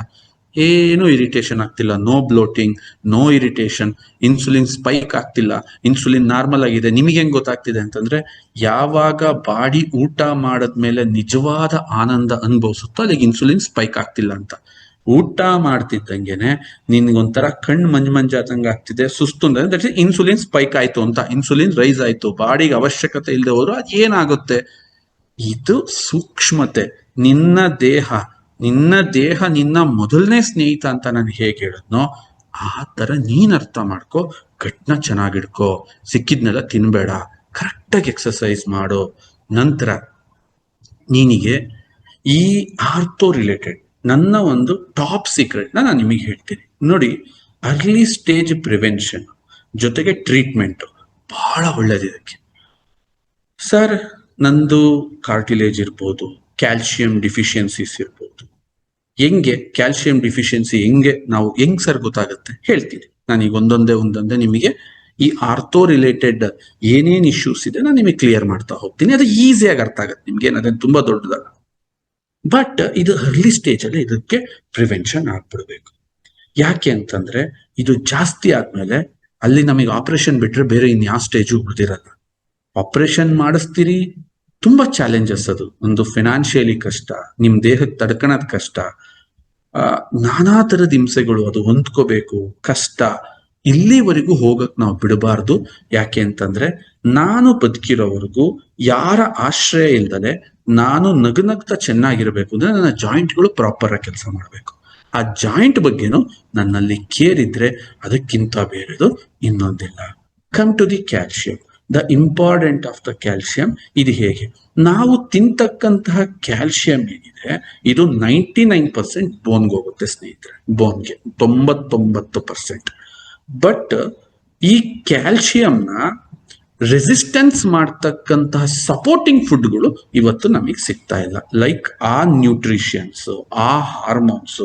ಏನು ಇರಿಟೇಷನ್ ಆಗ್ತಿಲ್ಲ, no bloating, no irritation. Insulin spike ಆಗ್ತಿಲ್ಲ, ಇನ್ಸುಲಿನ್ ನಾರ್ಮಲ್ ಆಗಿದೆ. ನಿಮಗೆ ಹೆಂಗ್ ಗೊತ್ತಾಗ್ತಿದೆ ಅಂತಂದ್ರೆ, ಯಾವಾಗ ಬಾಡಿ ಊಟ ಮಾಡದ್ಮೇಲೆ ನಿಜವಾದ ಆನಂದ ಅನುಭವಿಸುತ್ತೋ ಅಲ್ಲಿಗೆ ಇನ್ಸುಲಿನ್ ಸ್ಪೈಕ್ ಆಗ್ತಿಲ್ಲ ಅಂತ. ಊಟ ಮಾಡ್ತಿದ್ದಂಗೆನೆ ನಿನ್ಗೊಂಥರ ಕಣ್ಣು ಮಂಜಾತಂಗ ಆಗ್ತಿದೆ, ಸುಸ್ತು ಅಂದ್ರೆ ದಟ್ ಇಸ್ ಇನ್ಸುಲಿನ್ ಸ್ಪೈಕ್ ಆಯ್ತು ಅಂತ. ಇನ್ಸುಲಿನ್ ರೈಸ್ ಆಯ್ತು, ಬಾಡಿಗೆ ಅವಶ್ಯಕತೆ ಇಲ್ಲದೆ ಹೋದ್ರು ಅದು ಏನಾಗುತ್ತೆ? ಇದು ಸೂಕ್ಷ್ಮತೆ. ನಿನ್ನ ದೇಹ ನಿನ್ನ ಮೊದಲನೇ ಸ್ನೇಹಿತ ಅಂತ ನಾನು ಹೇಗೆ ಹೇಳಿದ್ನೋ ಆ ತರ ನೀನ್ ಅರ್ಥ ಮಾಡ್ಕೋ. ಗಟ್ನ ಚೆನ್ನಾಗಿಡ್ಕೋ, ಸಿಕ್ಕಿದ್ನೆಲ್ಲ ತಿನ್ಬೇಡ, ಕರೆಕ್ಟಾಗಿ ಎಕ್ಸಸೈಸ್ ಮಾಡೋ. ನಂತರ ನೀನಿಗೆ ಈ ಆರ್ಥೋ ರಿಲೇಟೆಡ್ ನನ್ನ ಒಂದು ಟಾಪ್ ಸೀಕ್ರೆಟ್ ನಾನು ನಿಮಗೆ ಹೇಳ್ತೀನಿ. ನೋಡಿ, ಅರ್ಲಿ ಸ್ಟೇಜ್ ಪ್ರಿವೆನ್ಷನ್ ಜೊತೆಗೆ ಟ್ರೀಟ್ಮೆಂಟ್ ಬಹಳ ಒಳ್ಳೇದು ಇದಕ್ಕೆ. ಸರ್, ನಂದು ಕಾರ್ಟಿಲೇಜ್ ಇರ್ಬೋದು, ಕ್ಯಾಲ್ಸಿಯಂ ಡಿಫಿಷಿಯನ್ಸೀಸ್ ಇರ್ಬೋದು. ಹೆಂಗೆ ಕ್ಯಾಲ್ಸಿಯಂ ಡಿಫಿಷಿಯನ್ಸಿ ಹೆಂಗ್ ಸರ್ ಗೊತ್ತಾಗುತ್ತೆ ಹೇಳ್ತೀನಿ. ನಾನೀಗ ಒಂದೊಂದೇ ನಿಮಗೆ ಈ ಆರ್ಥೋ ರಿಲೇಟೆಡ್ ಏನೇನ್ ಇಶ್ಯೂಸ್ ಇದೆ ನಾನು ನಿಮಗೆ ಕ್ಲಿಯರ್ ಮಾಡ್ತಾ ಹೋಗ್ತೀನಿ. ಅದು ಈಸಿಯಾಗಿ ಅರ್ಥ ಆಗುತ್ತೆ ನಿಮ್ಗೆ, ಏನದೇನು ತುಂಬಾ ದೊಡ್ಡದಾಗ. ಬಟ್ ಇದು ಅರ್ಲಿ ಸ್ಟೇಜ್ ಅಲ್ಲಿ ಇದಕ್ಕೆ ಪ್ರಿವೆನ್ಷನ್ ಆಗ್ಬಿಡ್ಬೇಕು. ಯಾಕೆ ಅಂತಂದ್ರೆ ಇದು ಜಾಸ್ತಿ ಆದ್ಮೇಲೆ ಅಲ್ಲಿ ನಮಗೆ ಆಪರೇಷನ್ ಬಿಟ್ರೆ ಬೇರೆ ಇನ್ಯಾವ ಸ್ಟೇಜು ಉಳಿದಿರಲ್ಲ. ಆಪರೇಷನ್ ಮಾಡಿಸ್ತೀರಿ, ತುಂಬಾ ಚಾಲೆಂಜಸ್ ಅದು. ಒಂದು ಫಿನಾನ್ಷಿಯಲಿ ಕಷ್ಟ, ನಿಮ್ ದೇಹಕ್ಕೆ ತಡ್ಕಣದ್ ಕಷ್ಟ, ನಾನಾ ತರದ ಹಿಂಸೆಗಳು, ಅದು ಹೊಂದ್ಕೋಬೇಕು ಕಷ್ಟ. ಇಲ್ಲಿವರೆಗೂ ಹೋಗಕ್ ನಾವು ಬಿಡಬಾರ್ದು. ಯಾಕೆ ಅಂತಂದ್ರೆ ನಾನು ಬದುಕಿರೋವರೆಗೂ ಯಾರ ಆಶ್ರಯ ಇಲ್ದಲೆ ನಾನು ನಗನಗ್ತಾ ಚೆನ್ನಾಗಿರ್ಬೇಕು ಅಂದ್ರೆ ನನ್ನ ಜಾಯಿಂಟ್ಗಳು ಪ್ರಾಪರ್ ಆಗಿ ಕೆಲಸ ಮಾಡಬೇಕು. ಆ ಜಾಯಿಂಟ್ ಬಗ್ಗೆನೂ ನನ್ನಲ್ಲಿ ಕೇರ್ ಇದ್ರೆ ಅದಕ್ಕಿಂತ ಬೇರೆದು ಇನ್ನೊಂದಿಲ್ಲ. Come to the calcium, the important of the calcium. ಇದು ಹೇಗೆ ನಾವು ತಿಂತಕ್ಕಂತಹ ಕ್ಯಾಲ್ಸಿಯಂ ಏನಿದೆ ಇದು 99% ಬೋನ್ಗೆ ಹೋಗುತ್ತೆ ಸ್ನೇಹಿತರೆ, ಬೋನ್ಗೆ 99%. ಬಟ್ ಈ ಕ್ಯಾಲ್ಸಿಯಂನ ರೆಸಿಸ್ಟೆನ್ಸ್ ಮಾಡ್ತಕ್ಕಂತಹ ಸಪೋರ್ಟಿಂಗ್ ಫುಡ್ಗಳು ಇವತ್ತು ನಮಗೆ ಸಿಗ್ತಾ ಇಲ್ಲ. ಲೈಕ್ ಆ ನ್ಯೂಟ್ರಿಷನ್ಸ್, ಆ ಹಾರ್ಮೋನ್ಸ್,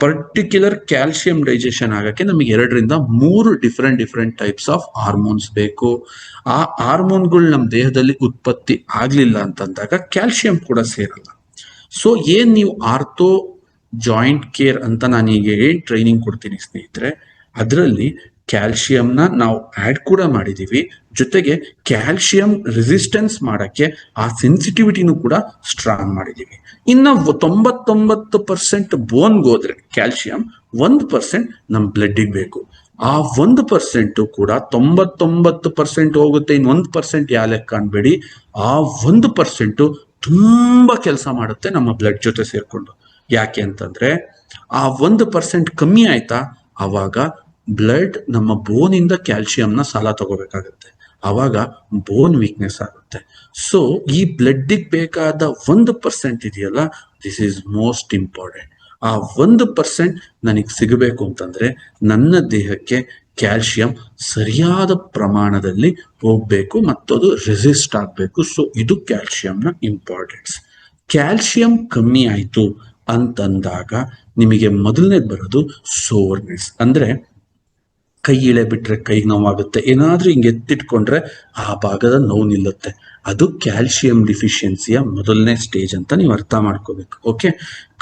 ಪರ್ಟಿಕ್ಯುಲರ್ ಕ್ಯಾಲ್ಸಿಯಂ ಡೈಜೆಷನ್ ಆಗಕ್ಕೆ ನಮಗೆ 2-3 ಡಿಫ್ರೆಂಟ್ ಟೈಪ್ಸ್ ಆಫ್ ಹಾರ್ಮೋನ್ಸ್ ಬೇಕು. ಆ ಹಾರ್ಮೋನ್ಗಳು ನಮ್ಮ ದೇಹದಲ್ಲಿ ಉತ್ಪತ್ತಿ ಆಗ್ಲಿಲ್ಲ ಅಂತಂದಾಗ ಕ್ಯಾಲ್ಸಿಯಂ ಕೂಡ ಸೇರಲ್ಲ. ಸೊ ಏನ್ ನೀವು ಆರ್ಥೋ ಜಾಯಿಂಟ್ ಕೇರ್ ಅಂತ ನಾನೀಗ ಏನ್ ಟ್ರೈನಿಂಗ್ ಕೊಡ್ತೀನಿ ಸ್ನೇಹಿತರೆ, ಅದರಲ್ಲಿ ಕ್ಯಾಲ್ಸಿಯಂನ ನಾವು ಆಡ್ ಕೂಡ ಮಾಡಿದೀವಿ. ಜೊತೆಗೆ ಕ್ಯಾಲ್ಸಿಯಂ ರೆಸಿಸ್ಟೆನ್ಸ್ ಮಾಡಕ್ಕೆ ಆ ಸೆನ್ಸಿಟಿವಿಟಿನೂ ಕೂಡ ಸ್ಟ್ರಾಂಗ್ ಮಾಡಿದೀವಿ. ಇನ್ನ 99% ಬೋನ್ಗೆ ಹೋದ್ರೆ ಕ್ಯಾಲ್ಸಿಯಂ 1% ನಮ್ಮ ಬ್ಲಡ್ಡಿಗೆ ಬೇಕು. ಆ 1% ಕೂಡ 99% ಹೋಗುತ್ತೆ, ಇನ್ 1% ಯಾ ಲೆಕ್ಕ ಅನ್ಬೇಡಿ. ಆ 1% ತುಂಬಾ ಕೆಲಸ ಮಾಡುತ್ತೆ ನಮ್ಮ ಬ್ಲಡ್ ಜೊತೆ ಸೇರ್ಕೊಂಡು. ಯಾಕೆ ಅಂತಂದ್ರೆ ಆ 1% ಕಮ್ಮಿ ಆಯ್ತಾ, ಅವಾಗ ಬ್ಲಡ್ ನಮ್ಮ ಬೋನಿಂದ ಕ್ಯಾಲ್ಸಿಯಂನ ಸಾಲ ತಗೋಬೇಕಾಗತ್ತೆ, ಅವಾಗ ಬೋನ್ ವೀಕ್ನೆಸ್ ಆಗುತ್ತೆ. ಸೊ ಈ ಬ್ಲಡ್ಡಿಗೆ ಬೇಕಾದ 1% ಇದೆಯಲ್ಲ, ದಿಸ್ ಈಸ್ ಮೋಸ್ಟ್ ಇಂಪಾರ್ಟೆಂಟ್. ಆ 1% ನನಗೆ ಸಿಗಬೇಕು ಅಂತಂದ್ರೆ ನನ್ನ ದೇಹಕ್ಕೆ ಕ್ಯಾಲ್ಸಿಯಂ ಸರಿಯಾದ ಪ್ರಮಾಣದಲ್ಲಿ ಹೋಗ್ಬೇಕು ಮತ್ತು ಅದು ರೆಸಿಸ್ಟ್ ಆಗ್ಬೇಕು. ಸೊ ಇದು ಕ್ಯಾಲ್ಸಿಯಂನ ಇಂಪಾರ್ಟೆನ್ಸ್. ಕ್ಯಾಲ್ಸಿಯಂ ಕಮ್ಮಿ ಆಯ್ತು ಅಂತಂದಾಗ ನಿಮಗೆ ಮೊದಲನೇದು ಬರೋದು ಸೋರ್ನೆಸ್. ಅಂದ್ರೆ ಕೈ ಇಳೆ ಬಿಟ್ರೆ ಕೈಗೆ ನೋವಾಗುತ್ತೆ, ಏನಾದ್ರೂ ಹಿಂಗೆ ಎತ್ತಿಟ್ಕೊಂಡ್ರೆ ಆ ಭಾಗದ ನೋವು ನಿಲ್ಲುತ್ತೆ. ಅದು ಕ್ಯಾಲ್ಸಿಯಂ ಡಿಫಿಷಿಯನ್ಸಿಯ ಮೊದಲನೇ ಸ್ಟೇಜ್ ಅಂತ ನೀವು ಅರ್ಥ ಮಾಡ್ಕೋಬೇಕು. ಓಕೆ,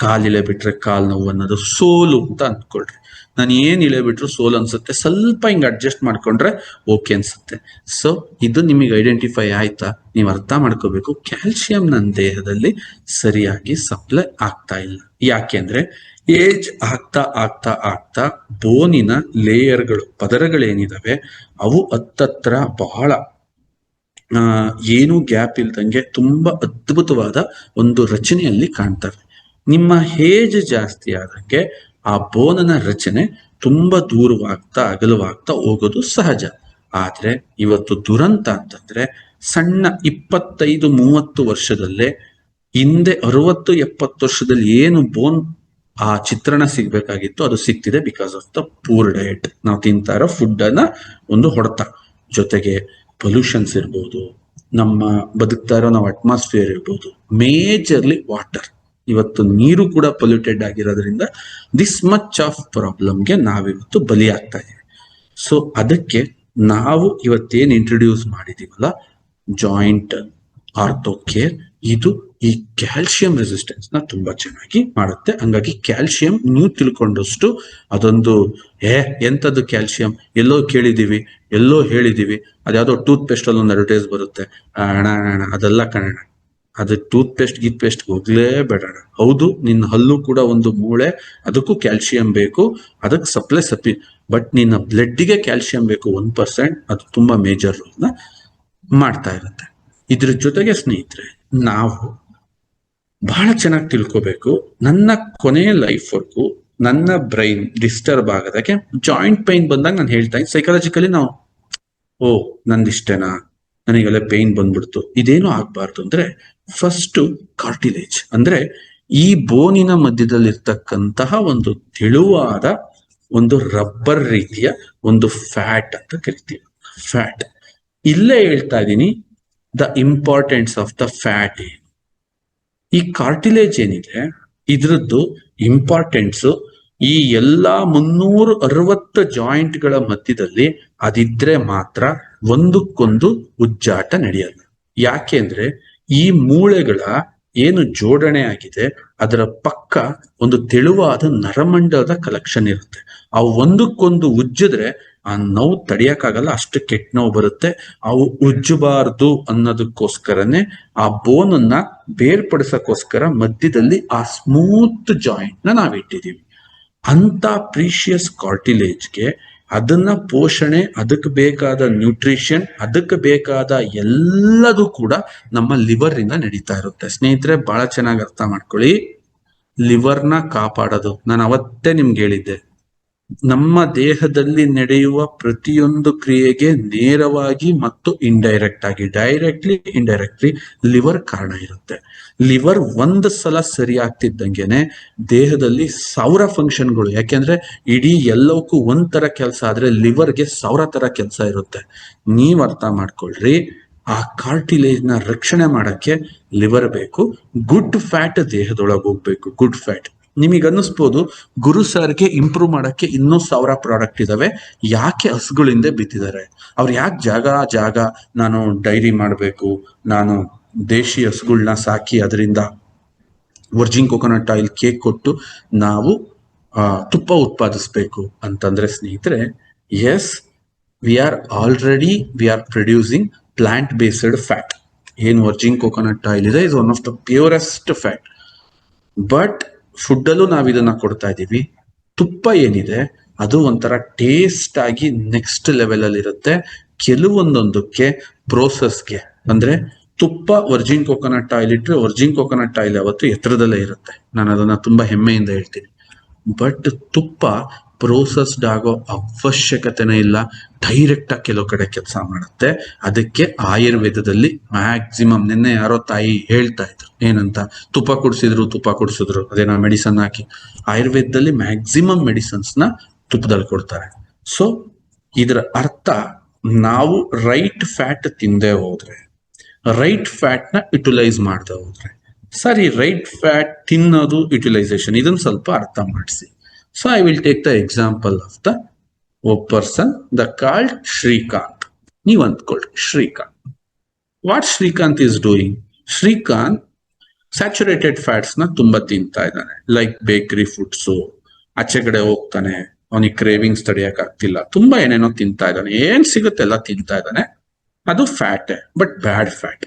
ಕಾಲಿಳೆ ಬಿಟ್ರೆ ಕಾಲ್ ನೋವು ಅನ್ನೋದು ಸೋಲು ಅಂತ ಅಂದ್ಕೊಳ್ರಿ. ನಾನು ಏನ್ ಇಳೆ ಬಿಟ್ರು ಸೋಲು ಅನ್ಸುತ್ತೆ, ಸ್ವಲ್ಪ ಹಿಂಗೆ ಅಡ್ಜಸ್ಟ್ ಮಾಡ್ಕೊಂಡ್ರೆ ಓಕೆ ಅನ್ಸುತ್ತೆ. ಸೊ ಇದು ನಿಮಗೆ ಐಡೆಂಟಿಫೈ ಆಯ್ತಾ? ನೀವು ಅರ್ಥ ಮಾಡ್ಕೋಬೇಕು, ಕ್ಯಾಲ್ಸಿಯಂ ನನ್ನ ದೇಹದಲ್ಲಿ ಸರಿಯಾಗಿ ಸಪ್ಲೈ ಆಗ್ತಾ ಇಲ್ಲ. ಯಾಕೆಂದ್ರೆ ಏಜ್ ಆಗ್ತಾ ಆಗ್ತಾ ಆಗ್ತಾ ಬೋನಿನ ಲೇಯರ್ಗಳು, ಪದರಗಳೇನಿದಾವೆ ಅವು ಹತ್ತತ್ರ ಬಹಳ ಏನು ಗ್ಯಾಪ್ ಇಲ್ದಂಗೆ ತುಂಬಾ ಅದ್ಭುತವಾದ ಒಂದು ರಚನೆಯಲ್ಲಿ ಕಾಣ್ತವೆ. ನಿಮ್ಮ ಏಜ್ ಜಾಸ್ತಿ ಆದಂಗೆ ಆ ಬೋನನ ರಚನೆ ತುಂಬಾ ದೂರವಾಗ್ತಾ ಅಗಲವಾಗ್ತಾ ಹೋಗೋದು ಸಹಜ. ಆದ್ರೆ ಇವತ್ತು ದುರಂತ ಅಂತಂದ್ರೆ ಸಣ್ಣ 25-30 ವರ್ಷದಲ್ಲೇ, ಹಿಂದೆ 60-70 ವರ್ಷದಲ್ಲಿ ಏನು ಬೋನ್ ಆ ಚಿತ್ರಣ ಸಿಗ್ಬೇಕಾಗಿತ್ತು ಅದು ಸಿಗ್ತಿದೆ because of the poor diet. ನಾವು ತಿಂತಾ ಇರೋ ಫುಡ್ ಅನ್ನ ಒಂದು ಹೊಡೆತ, ಜೊತೆಗೆ ಪೊಲ್ಯೂಷನ್ಸ್ ಇರ್ಬೋದು, ನಮ್ಮ ಬದುಕ್ತಾ ಇರೋ ನಾವು ಅಟ್ಮಾಸ್ಫಿಯರ್ ಇರ್ಬೋದು, ಮೇಜರ್ಲಿ ವಾಟರ್. ಇವತ್ತು ನೀರು ಕೂಡ ಪೊಲ್ಯೂಟೆಡ್ ಆಗಿರೋದ್ರಿಂದ ದಿಸ್ ಮಚ್ ಆಫ್ ಪ್ರಾಬ್ಲಮ್ಗೆ ನಾವಿವತ್ತು ಬಲಿ ಆಗ್ತಾ ಇದೀವಿ. ಸೊ ಅದಕ್ಕೆ ನಾವು ಇವತ್ತೇನ್ ಇಂಟ್ರೊಡ್ಯೂಸ್ ಮಾಡಿದೀವಲ್ಲ ಜಾಯಿಂಟ್ ಆರ್ಥೋ ಕೇರ್, ಇದು ಈ ಕ್ಯಾಲ್ಸಿಯಂ ರೆಸಿಸ್ಟೆನ್ಸ್ ನ ತುಂಬಾ ಚೆನ್ನಾಗಿ ಮಾಡುತ್ತೆ. ಹಂಗಾಗಿ ಕ್ಯಾಲ್ಸಿಯಂ ನೀವು ತಿಳ್ಕೊಂಡಷ್ಟು ಅದೊಂದು ಎಂತದ್ದು ಕ್ಯಾಲ್ಸಿಯಂ ಎಲ್ಲೋ ಕೇಳಿದೀವಿ, ಎಲ್ಲೋ ಹೇಳಿದೀವಿ, ಅದ್ಯಾವುದೋ ಟೂತ್ ಪೇಸ್ಟ್ ಅಲ್ಲಿ ಒಂದು ಅಡ್ವರ್ಟೈಸ್ ಬರುತ್ತೆ, ಅಣ್ಣ ಅದೆಲ್ಲ ಕಣಣ, ಅದು ಟೂತ್ ಪೇಸ್ಟ್ ಹೋಗ್ಲೇ ಬೇಡ. ಹೌದು, ನಿನ್ನ ಹಲ್ಲು ಕೂಡ ಒಂದು ಮೂಳೆ, ಅದಕ್ಕೂ ಕ್ಯಾಲ್ಸಿಯಂ ಬೇಕು, ಅದಕ್ಕೆ ಸಪ್ಲೈ ಬಟ್ ನಿನ್ನ ಬ್ಲಡ್ಗೆ ಕ್ಯಾಲ್ಸಿಯಂ ಬೇಕು 1%, ಅದು ತುಂಬಾ ಮೇಜರ್ ರೋಲ್ ನ ಮಾಡ್ತಾ ಇರುತ್ತೆ. ಇದ್ರ ಜೊತೆಗೆ ಸ್ನೇಹಿತರೆ, ನಾವು ಬಹಳ ಚೆನ್ನಾಗಿ ತಿಳ್ಕೋಬೇಕು, ನನ್ನ ಕೊನೆಯ ಲೈಫ್ ವರ್ಗೂ ನನ್ನ ಬ್ರೈನ್ ಡಿಸ್ಟರ್ಬ್ ಆಗದಕ್ಕೆ ಜಾಯಿಂಟ್ ಪೈನ್ ಬಂದಾಗ ನಾನು ಹೇಳ್ತಾ ಇದ್ದೀನಿ, ಸೈಕಾಲಜಿಕಲಿ ನಾವು ನಂದಿಷ್ಟೇನಾ, ನನಗೆಲ್ಲ ಪೇನ್ ಬಂದ್ಬಿಡ್ತು, ಇದೇನು ಆಗ್ಬಾರ್ದು ಅಂದ್ರೆ ಫಸ್ಟ್ ಕಾರ್ಟಿಲೇಜ್ ಅಂದ್ರೆ ಈ ಬೋನಿನ ಮಧ್ಯದಲ್ಲಿರ್ತಕ್ಕಂತಹ ಒಂದು ತೆಳುವಾದ ಒಂದು ರಬ್ಬರ್ ರೀತಿಯ ಒಂದು ಫ್ಯಾಟ್ ಅಂತ ಕರಿತೀವಿ. ಫ್ಯಾಟ್ ಇಲ್ಲೇ ಹೇಳ್ತಾ ಇದ್ದೀನಿ, the importance of the fat. ಈ ಕಾರ್ಟಿಲೇಜ್ ಏನಿದೆ ಇದ್ರದ್ದು ಇಂಪಾರ್ಟೆನ್ಸ್ ಈ ಎಲ್ಲಾ 360 ಜಾಯಿಂಟ್ಗಳ ಮಧ್ಯದಲ್ಲಿ ಅದಿದ್ರೆ ಮಾತ್ರ ಒಂದಕ್ಕೊಂದು ಉಜ್ಜಾಟ ನಡೆಯಲ್ಲ. ಯಾಕೆಂದ್ರೆ ಈ ಮೂಳೆಗಳ ಏನು ಜೋಡಣೆ ಆಗಿದೆ ಅದರ ಪಕ್ಕ ಒಂದು ತೆಳುವಾದ ನರಮಂಡಲದ ಕಲೆಕ್ಷನ್ ಇರುತ್ತೆ. ಅವು ಒಂದಕ್ಕೊಂದು ಉಜ್ಜಿದ್ರೆ ಆ ನೋವು ತಡಿಯಕ್ಕಾಗಲ್ಲ, ಅಷ್ಟು ಕೆಟ್ಟ ನೋವು ಬರುತ್ತೆ. ಅವು ಉಜ್ಜಬಾರ್ದು ಅನ್ನೋದಕ್ಕೋಸ್ಕರನೇ ಆ ಬೋನ್ ಅನ್ನ ಬೇರ್ಪಡಿಸಕ್ಕೋಸ್ಕರ ಮಧ್ಯದಲ್ಲಿ ಆ ಸ್ಮೂತ್ ಜಾಯಿಂಟ್ ನ ನಾವಿಟ್ಟಿದೀವಿ. ಅಂತ ಪ್ರೀಶಿಯಸ್ ಕಾರ್ಟಿಲೇಜ್ಗೆ ಅದನ್ನ ಪೋಷಣೆ, ಅದಕ್ಕೆ ಬೇಕಾದ ನ್ಯೂಟ್ರಿಷನ್, ಅದಕ್ಕೆ ಬೇಕಾದ ಎಲ್ಲದೂ ಕೂಡ ನಮ್ಮ ಲಿವರ್ ಇಂದ ನಡೀತಾ ಇರುತ್ತೆ. ಸ್ನೇಹಿತರೆ, ಬಹಳ ಚೆನ್ನಾಗಿ ಅರ್ಥ ಮಾಡ್ಕೊಳ್ಳಿ. ಲಿವರ್ನ ಕಾಪಾಡೋದು, ನಾನು ಅವತ್ತೇ ನಿಮ್ಗೆ ಹೇಳಿದ್ದೆ, ನಮ್ಮ ದೇಹದಲ್ಲಿ ನಡೆಯುವ ಪ್ರತಿಯೊಂದು ಕ್ರಿಯೆಗೆ ನೇರವಾಗಿ ಮತ್ತು ಇಂಡೈರೆಕ್ಟ್ ಆಗಿ, ಡೈರೆಕ್ಟ್ಲಿ ಇಂಡೈರೆಕ್ಟ್ಲಿ ಲಿವರ್ ಕಾರಣ ಇರುತ್ತೆ. ಲಿವರ್ ಒಂದು ಸಲ ಸರಿ ಆಗ್ತಿದ್ದಂಗೆನೆ ದೇಹದಲ್ಲಿ 1000 ಫಂಕ್ಷನ್ಗಳು, ಯಾಕೆಂದ್ರೆ ಇಡೀ ಎಲ್ಲವಕ್ಕೂ ಒಂಥರ ಕೆಲಸ ಆದ್ರೆ ಲಿವರ್ಗೆ 1000 ತರ ಕೆಲಸ ಇರುತ್ತೆ. ನೀವ್ ಅರ್ಥ ಮಾಡ್ಕೊಳ್ರಿ, ಆ ಕಾರ್ಟಿಲೇಜ್ ನ ರಕ್ಷಣೆ ಮಾಡಕ್ಕೆ ಲಿವರ್ ಬೇಕು. ಗುಡ್ ಫ್ಯಾಟ್ ದೇಹದೊಳಗೆ ಹೋಗ್ಬೇಕು. ಗುಡ್ ಫ್ಯಾಟ್ ನಿಮಗೆ ಅನ್ನಿಸ್ಬೋದು, ಗುರು ಸರ್ಗೆ ಇಂಪ್ರೂವ್ ಮಾಡಕ್ಕೆ ಇನ್ನೂ 1000 ಪ್ರಾಡಕ್ಟ್ ಇದಾವೆ, ಯಾಕೆ ಹಸುಗಳಿಂದ ಬಿತ್ತಿದ್ದಾರೆ, ಅವ್ರು ಯಾಕೆ ಜಾಗ ನಾನು ಡೈರಿ ಮಾಡಬೇಕು, ನಾನು ದೇಶಿ ಹಸುಗಳನ್ನ ಸಾಕಿ ಅದರಿಂದ ವರ್ಜಿನ್ ಕೋಕೋನಟ್ ಆಯಿಲ್ ಕೇಕ್ ಕೊಟ್ಟು ನಾವು ತುಪ್ಪ ಉತ್ಪಾದಿಸ್ಬೇಕು ಅಂತಂದ್ರೆ ಸ್ನೇಹಿತರೆ, yes, we are producing plant based fat. ಏನ್ ವರ್ಜಿನ್ ಕೋಕೋನಟ್ ಆಯಿಲ್ ಇದೆ, is one of the purest fat. But food ಅಲ್ಲೂ ನಾವು ಇದನ್ನ ಕೊಡ್ತಾ ಇದೀವಿ. ತುಪ್ಪ ಏನಿದೆ ಅದು ಒಂಥರ ಟೇಸ್ಟ್ ಆಗಿ ನೆಕ್ಸ್ಟ್ ಲೆವೆಲ್ ಅಲ್ಲಿ ಇರುತ್ತೆ. ಕೆಲವೊಂದೊಂದಕ್ಕೆ ಪ್ರೋಸೆಸ್ಗೆ ಅಂದ್ರೆ ತುಪ್ಪ ವರ್ಜಿನ್ ಕೋಕೋನಟ್ ಆಯಿಲ್ ಇಟ್ಟರೆ ವರ್ಜಿನ್ ಕೋಕೋನಟ್ ಆಯಿಲ್ ಯಾವತ್ತು ಎತ್ತರದಲ್ಲೇ ಇರುತ್ತೆ, ನಾನು ಅದನ್ನ ತುಂಬಾ ಹೆಮ್ಮೆಯಿಂದ ಹೇಳ್ತೀನಿ. ಬಟ್ ತುಪ್ಪ ಪ್ರೋಸೆಸ್ಡ್ ಆಗೋ ಅವಶ್ಯಕತೆನೇ ಇಲ್ಲ, ಡೈರೆಕ್ಟ್ ಆಗಿ ಕೆಲವು ಕಡೆ ಕೆಲಸ ಮಾಡುತ್ತೆ. ಅದಕ್ಕೆ ಆಯುರ್ವೇದದಲ್ಲಿ ಮ್ಯಾಕ್ಸಿಮಮ್, ನಿನ್ನೆ ಯಾರೋ ತಾಯಿ ಹೇಳ್ತಾ ಇದ್ರು ಏನಂತ, ತುಪ್ಪ ಕುಡಿಸಿದ್ರು ಅದೇನೋ ಮೆಡಿಸನ್ ಹಾಕಿ. ಆಯುರ್ವೇದದಲ್ಲಿ ಮ್ಯಾಕ್ಸಿಮಮ್ ಮೆಡಿಸನ್ಸ್ ನ ತುಪ್ಪದಲ್ಲಿ ಕೊಡ್ತಾರೆ. ಸೊ ಇದರ ಅರ್ಥ, ನಾವು ರೈಟ್ ಫ್ಯಾಟ್ ತಿಂದೇ ಹೋದ್ರೆ, ರೈಟ್ ಫ್ಯಾಟ್ ನ ಯುಟಿಲೈಸ್ ಮಾಡದೆ ಹೋದ್ರೆ ಸರಿ. ರೈಟ್ ಫ್ಯಾಟ್ ತಿನ್ನೋದು ಯುಟಿಲೈಸೇಷನ್, ಇದನ್ನ ಸ್ವಲ್ಪ ಅರ್ಥ ಮಾಡಿಸಿ. So I will take the example of the person the called Srikanth. ನೀವು ಅಂದ್ಕೊಳ್ರಿ, Srikanth, what Srikanth is doing? Srikanth saturated fats ನ ತುಂಬಾ ತಿಂತಾ ಇದ್ದಾನೆ, ಲೈಕ್ ಬೇಕರಿ ಫುಡ್ಸು. ಆಚೆ ಕಡೆ ಹೋಗ್ತಾನೆ, ಅವನಿಗೆ ಕ್ರೇವಿಂಗ್ಸ್ ತಡೆಯಕ್ ಆಗ್ತಿಲ್ಲ, ತುಂಬಾ ಏನೇನೋ ತಿಂತಾ ಇದ್ದಾನೆ, ಏನ್ ಸಿಗುತ್ತೆ ಎಲ್ಲ ತಿಂತಾ ಇದ್ದಾನೆ. ಅದು ಫ್ಯಾಟ್, ಬಟ್ ಬ್ಯಾಡ್ ಫ್ಯಾಟ್.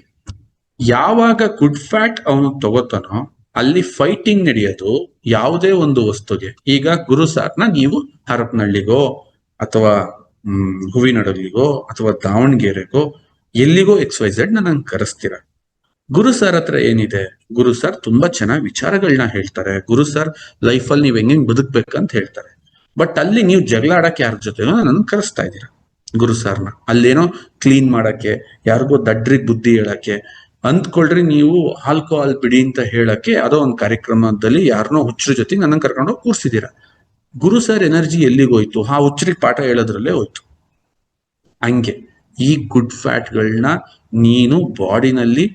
ಯಾವಾಗ ಗುಡ್ ಫ್ಯಾಟ್ ಅವನು ತಗೋತಾನೋ ಅಲ್ಲಿ ಫೈಟಿಂಗ್ ನಡೆಯೋದು ಯಾವುದೇ ಒಂದು ವಸ್ತುಗೆ. ಈಗ ಗುರು ಸಾರ್ನ ನೀವು ಹರಪನಹಳ್ಳಿಗೋ ಅಥವಾ ಹೂವಿನಡಗಲಿಗೋ ಅಥವಾ ದಾವಣಗೆರೆಗೋ ಎಲ್ಲಿಗೋ XYZ ನಂಗೆ ಕರೆಸ್ತೀರ. ಗುರು ಸರ್ ಹತ್ರ ಏನಿದೆ, ಗುರು ಸರ್ ತುಂಬಾ ಚೆನ್ನಾಗಿ ವಿಚಾರಗಳನ್ನ ಹೇಳ್ತಾರೆ, ಗುರು ಸರ್ ಲೈಫಲ್ಲಿ ನೀವ್ ಹೆಂಗ್ ಬದುಕ್ಬೇಕಂತ ಹೇಳ್ತಾರೆ. ಬಟ್ ಅಲ್ಲಿ ನೀವು ಜಗಳ ಆಡಕ್ಕೆ ಯಾರ ಜೊತೆ ನನ್ನ ಕರೆಸ್ತಾ ಇದ್ದೀರಾ ಗುರು ಸರ್ನ, ಅಲ್ಲೇನೋ ಕ್ಲೀನ್ ಮಾಡಕ್ಕೆ, ಯಾರಿಗೋ ದಡ್ರಿಗೆ ಬುದ್ಧಿ ಹೇಳಕ್ಕೆ ಅಂದ್ಕೊಳ್ರಿ. ನೀವು ಆಲ್ಕೋಹಾಲ್ ಬಿಡಿ ಅಂತ ಹೇಳಕ್ಕೆ ಅದೋ ಒಂದು ಕಾರ್ಯಕ್ರಮದಲ್ಲಿ ಯಾರನ್ನೋ ಹುಚ್ಚರ ಜೊತೆ ನನ್ನ ಕರ್ಕೊಂಡೋಗಿ ಕೂರ್ಸಿದೀರ. ಗುರು ಸರ್ ಎನರ್ಜಿ ಎಲ್ಲಿಗೋಯ್ತು? ಆ ಹುಚ್ಚರಿಗೆ ಪಾಠ ಹೇಳೋದ್ರಲ್ಲೇ ಹೋಯ್ತು. ಹಂಗೆ ಈ ಗುಡ್ ಫ್ಯಾಟ್ಗಳನ್ನ ನೀನು ಬಾಡಿನಲ್ಲಿ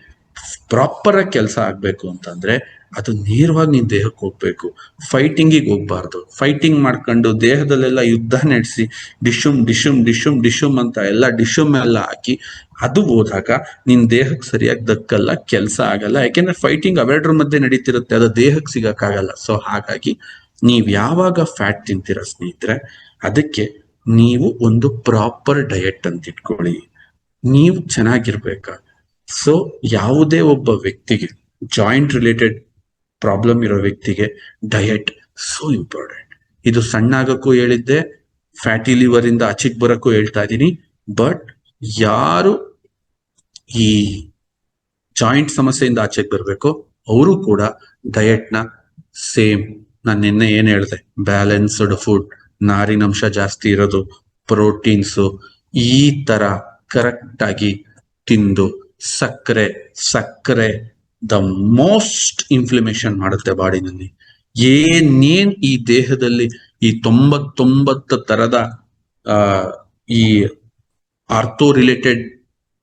ಪ್ರಾಪರ್ ಆಗಿ ಕೆಲಸ ಆಗ್ಬೇಕು ಅಂತಂದ್ರೆ ಅದು ನೇರವಾಗಿ ನಿನ್ ದೇಹಕ್ಕೆ ಹೋಗ್ಬೇಕು. ಫೈಟಿಂಗಿಗೆ ಹೋಗ್ಬಾರ್ದು. ಫೈಟಿಂಗ್ ಮಾಡ್ಕೊಂಡು ದೇಹದಲ್ಲೆಲ್ಲ ಯುದ್ಧ ನಡೆಸಿ ಡಿಶುಮ್ ಅಂತ ಎಲ್ಲ ಡಿಶುಮ್ ಎಲ್ಲ ಹಾಕಿ ಅದು ಹೋದಾಗ ನಿನ್ ದೇಹಕ್ಕೆ ಸರಿಯಾಗಿ ದಕ್ಕಲ್ಲ, ಕೆಲಸ ಆಗಲ್ಲ. ಯಾಕೆಂದ್ರೆ ಫೈಟಿಂಗ್ ಅವೆರಡರ ಮಧ್ಯೆ ನಡೀತಿರುತ್ತೆ, ಅದು ದೇಹಕ್ಕೆ ಸಿಗಕ್ಕಾಗಲ್ಲ. ಸೊ ಹಾಗಾಗಿ ನೀವ್ ಯಾವಾಗ ಫ್ಯಾಟ್ ತಿಂತೀರ ಸ್ನೇಹಿತರೆ, ಅದಕ್ಕೆ ನೀವು ಒಂದು ಪ್ರಾಪರ್ ಡಯಟ್ ಅಂತ ಇಟ್ಕೊಳ್ಳಿ. ನೀವು ಚೆನ್ನಾಗಿರ್ಬೇಕಾ. ಸೊ ಯಾವುದೇ ಒಬ್ಬ ವ್ಯಕ್ತಿಗೆ, ಜಾಯಿಂಟ್ ರಿಲೇಟೆಡ್ ಪ್ರಾಬ್ಲಮ್ ಇರೋ ವ್ಯಕ್ತಿಗೆ ಡಯಟ್ ಸೋ ಇಂಪಾರ್ಟೆಂಟ್. ಇದು ಸಣ್ಣ ಆಗಕ್ಕೂ ಹೇಳಿದ್ದೆ, ಫ್ಯಾಟಿ ಲಿವರ್ ಇಂದ ಆಚೆಗೆ ಬರಕ್ಕೂ ಹೇಳ್ತಾ ಇದ್ದೀನಿ. ಬಟ್ ಯಾರು ಈ ಜಾಯಿಂಟ್ ಸಮಸ್ಯೆಯಿಂದ ಆಚೆಗೆ ಬರ್ಬೇಕು ಅವರು ಕೂಡ ಡಯಟ್ ನ ಸೇಮ್, ನಾನು ನಿನ್ನೆ ಏನ್ ಹೇಳ್ದೆ, ಬ್ಯಾಲೆನ್ಸ್ಡ್ ಫುಡ್, ನಾರಿನಂಶ ಜಾಸ್ತಿ ಇರೋದು, ಪ್ರೋಟೀನ್ಸು, ಈ ತರ ಕರೆಕ್ಟ್ ಆಗಿ ತಿಂದು. ಸಕ್ಕರೆ ದ ಮೋಸ್ಟ್ ಇನ್ಫ್ಲಮೇಷನ್ ಮಾಡುತ್ತೆ ಬಾಡಿನಲ್ಲಿ. ಏನೇನ್ ಈ ದೇಹದಲ್ಲಿ ಈ 99 ತರದ ಈ ಆರ್ಥೋ ರಿಲೇಟೆಡ್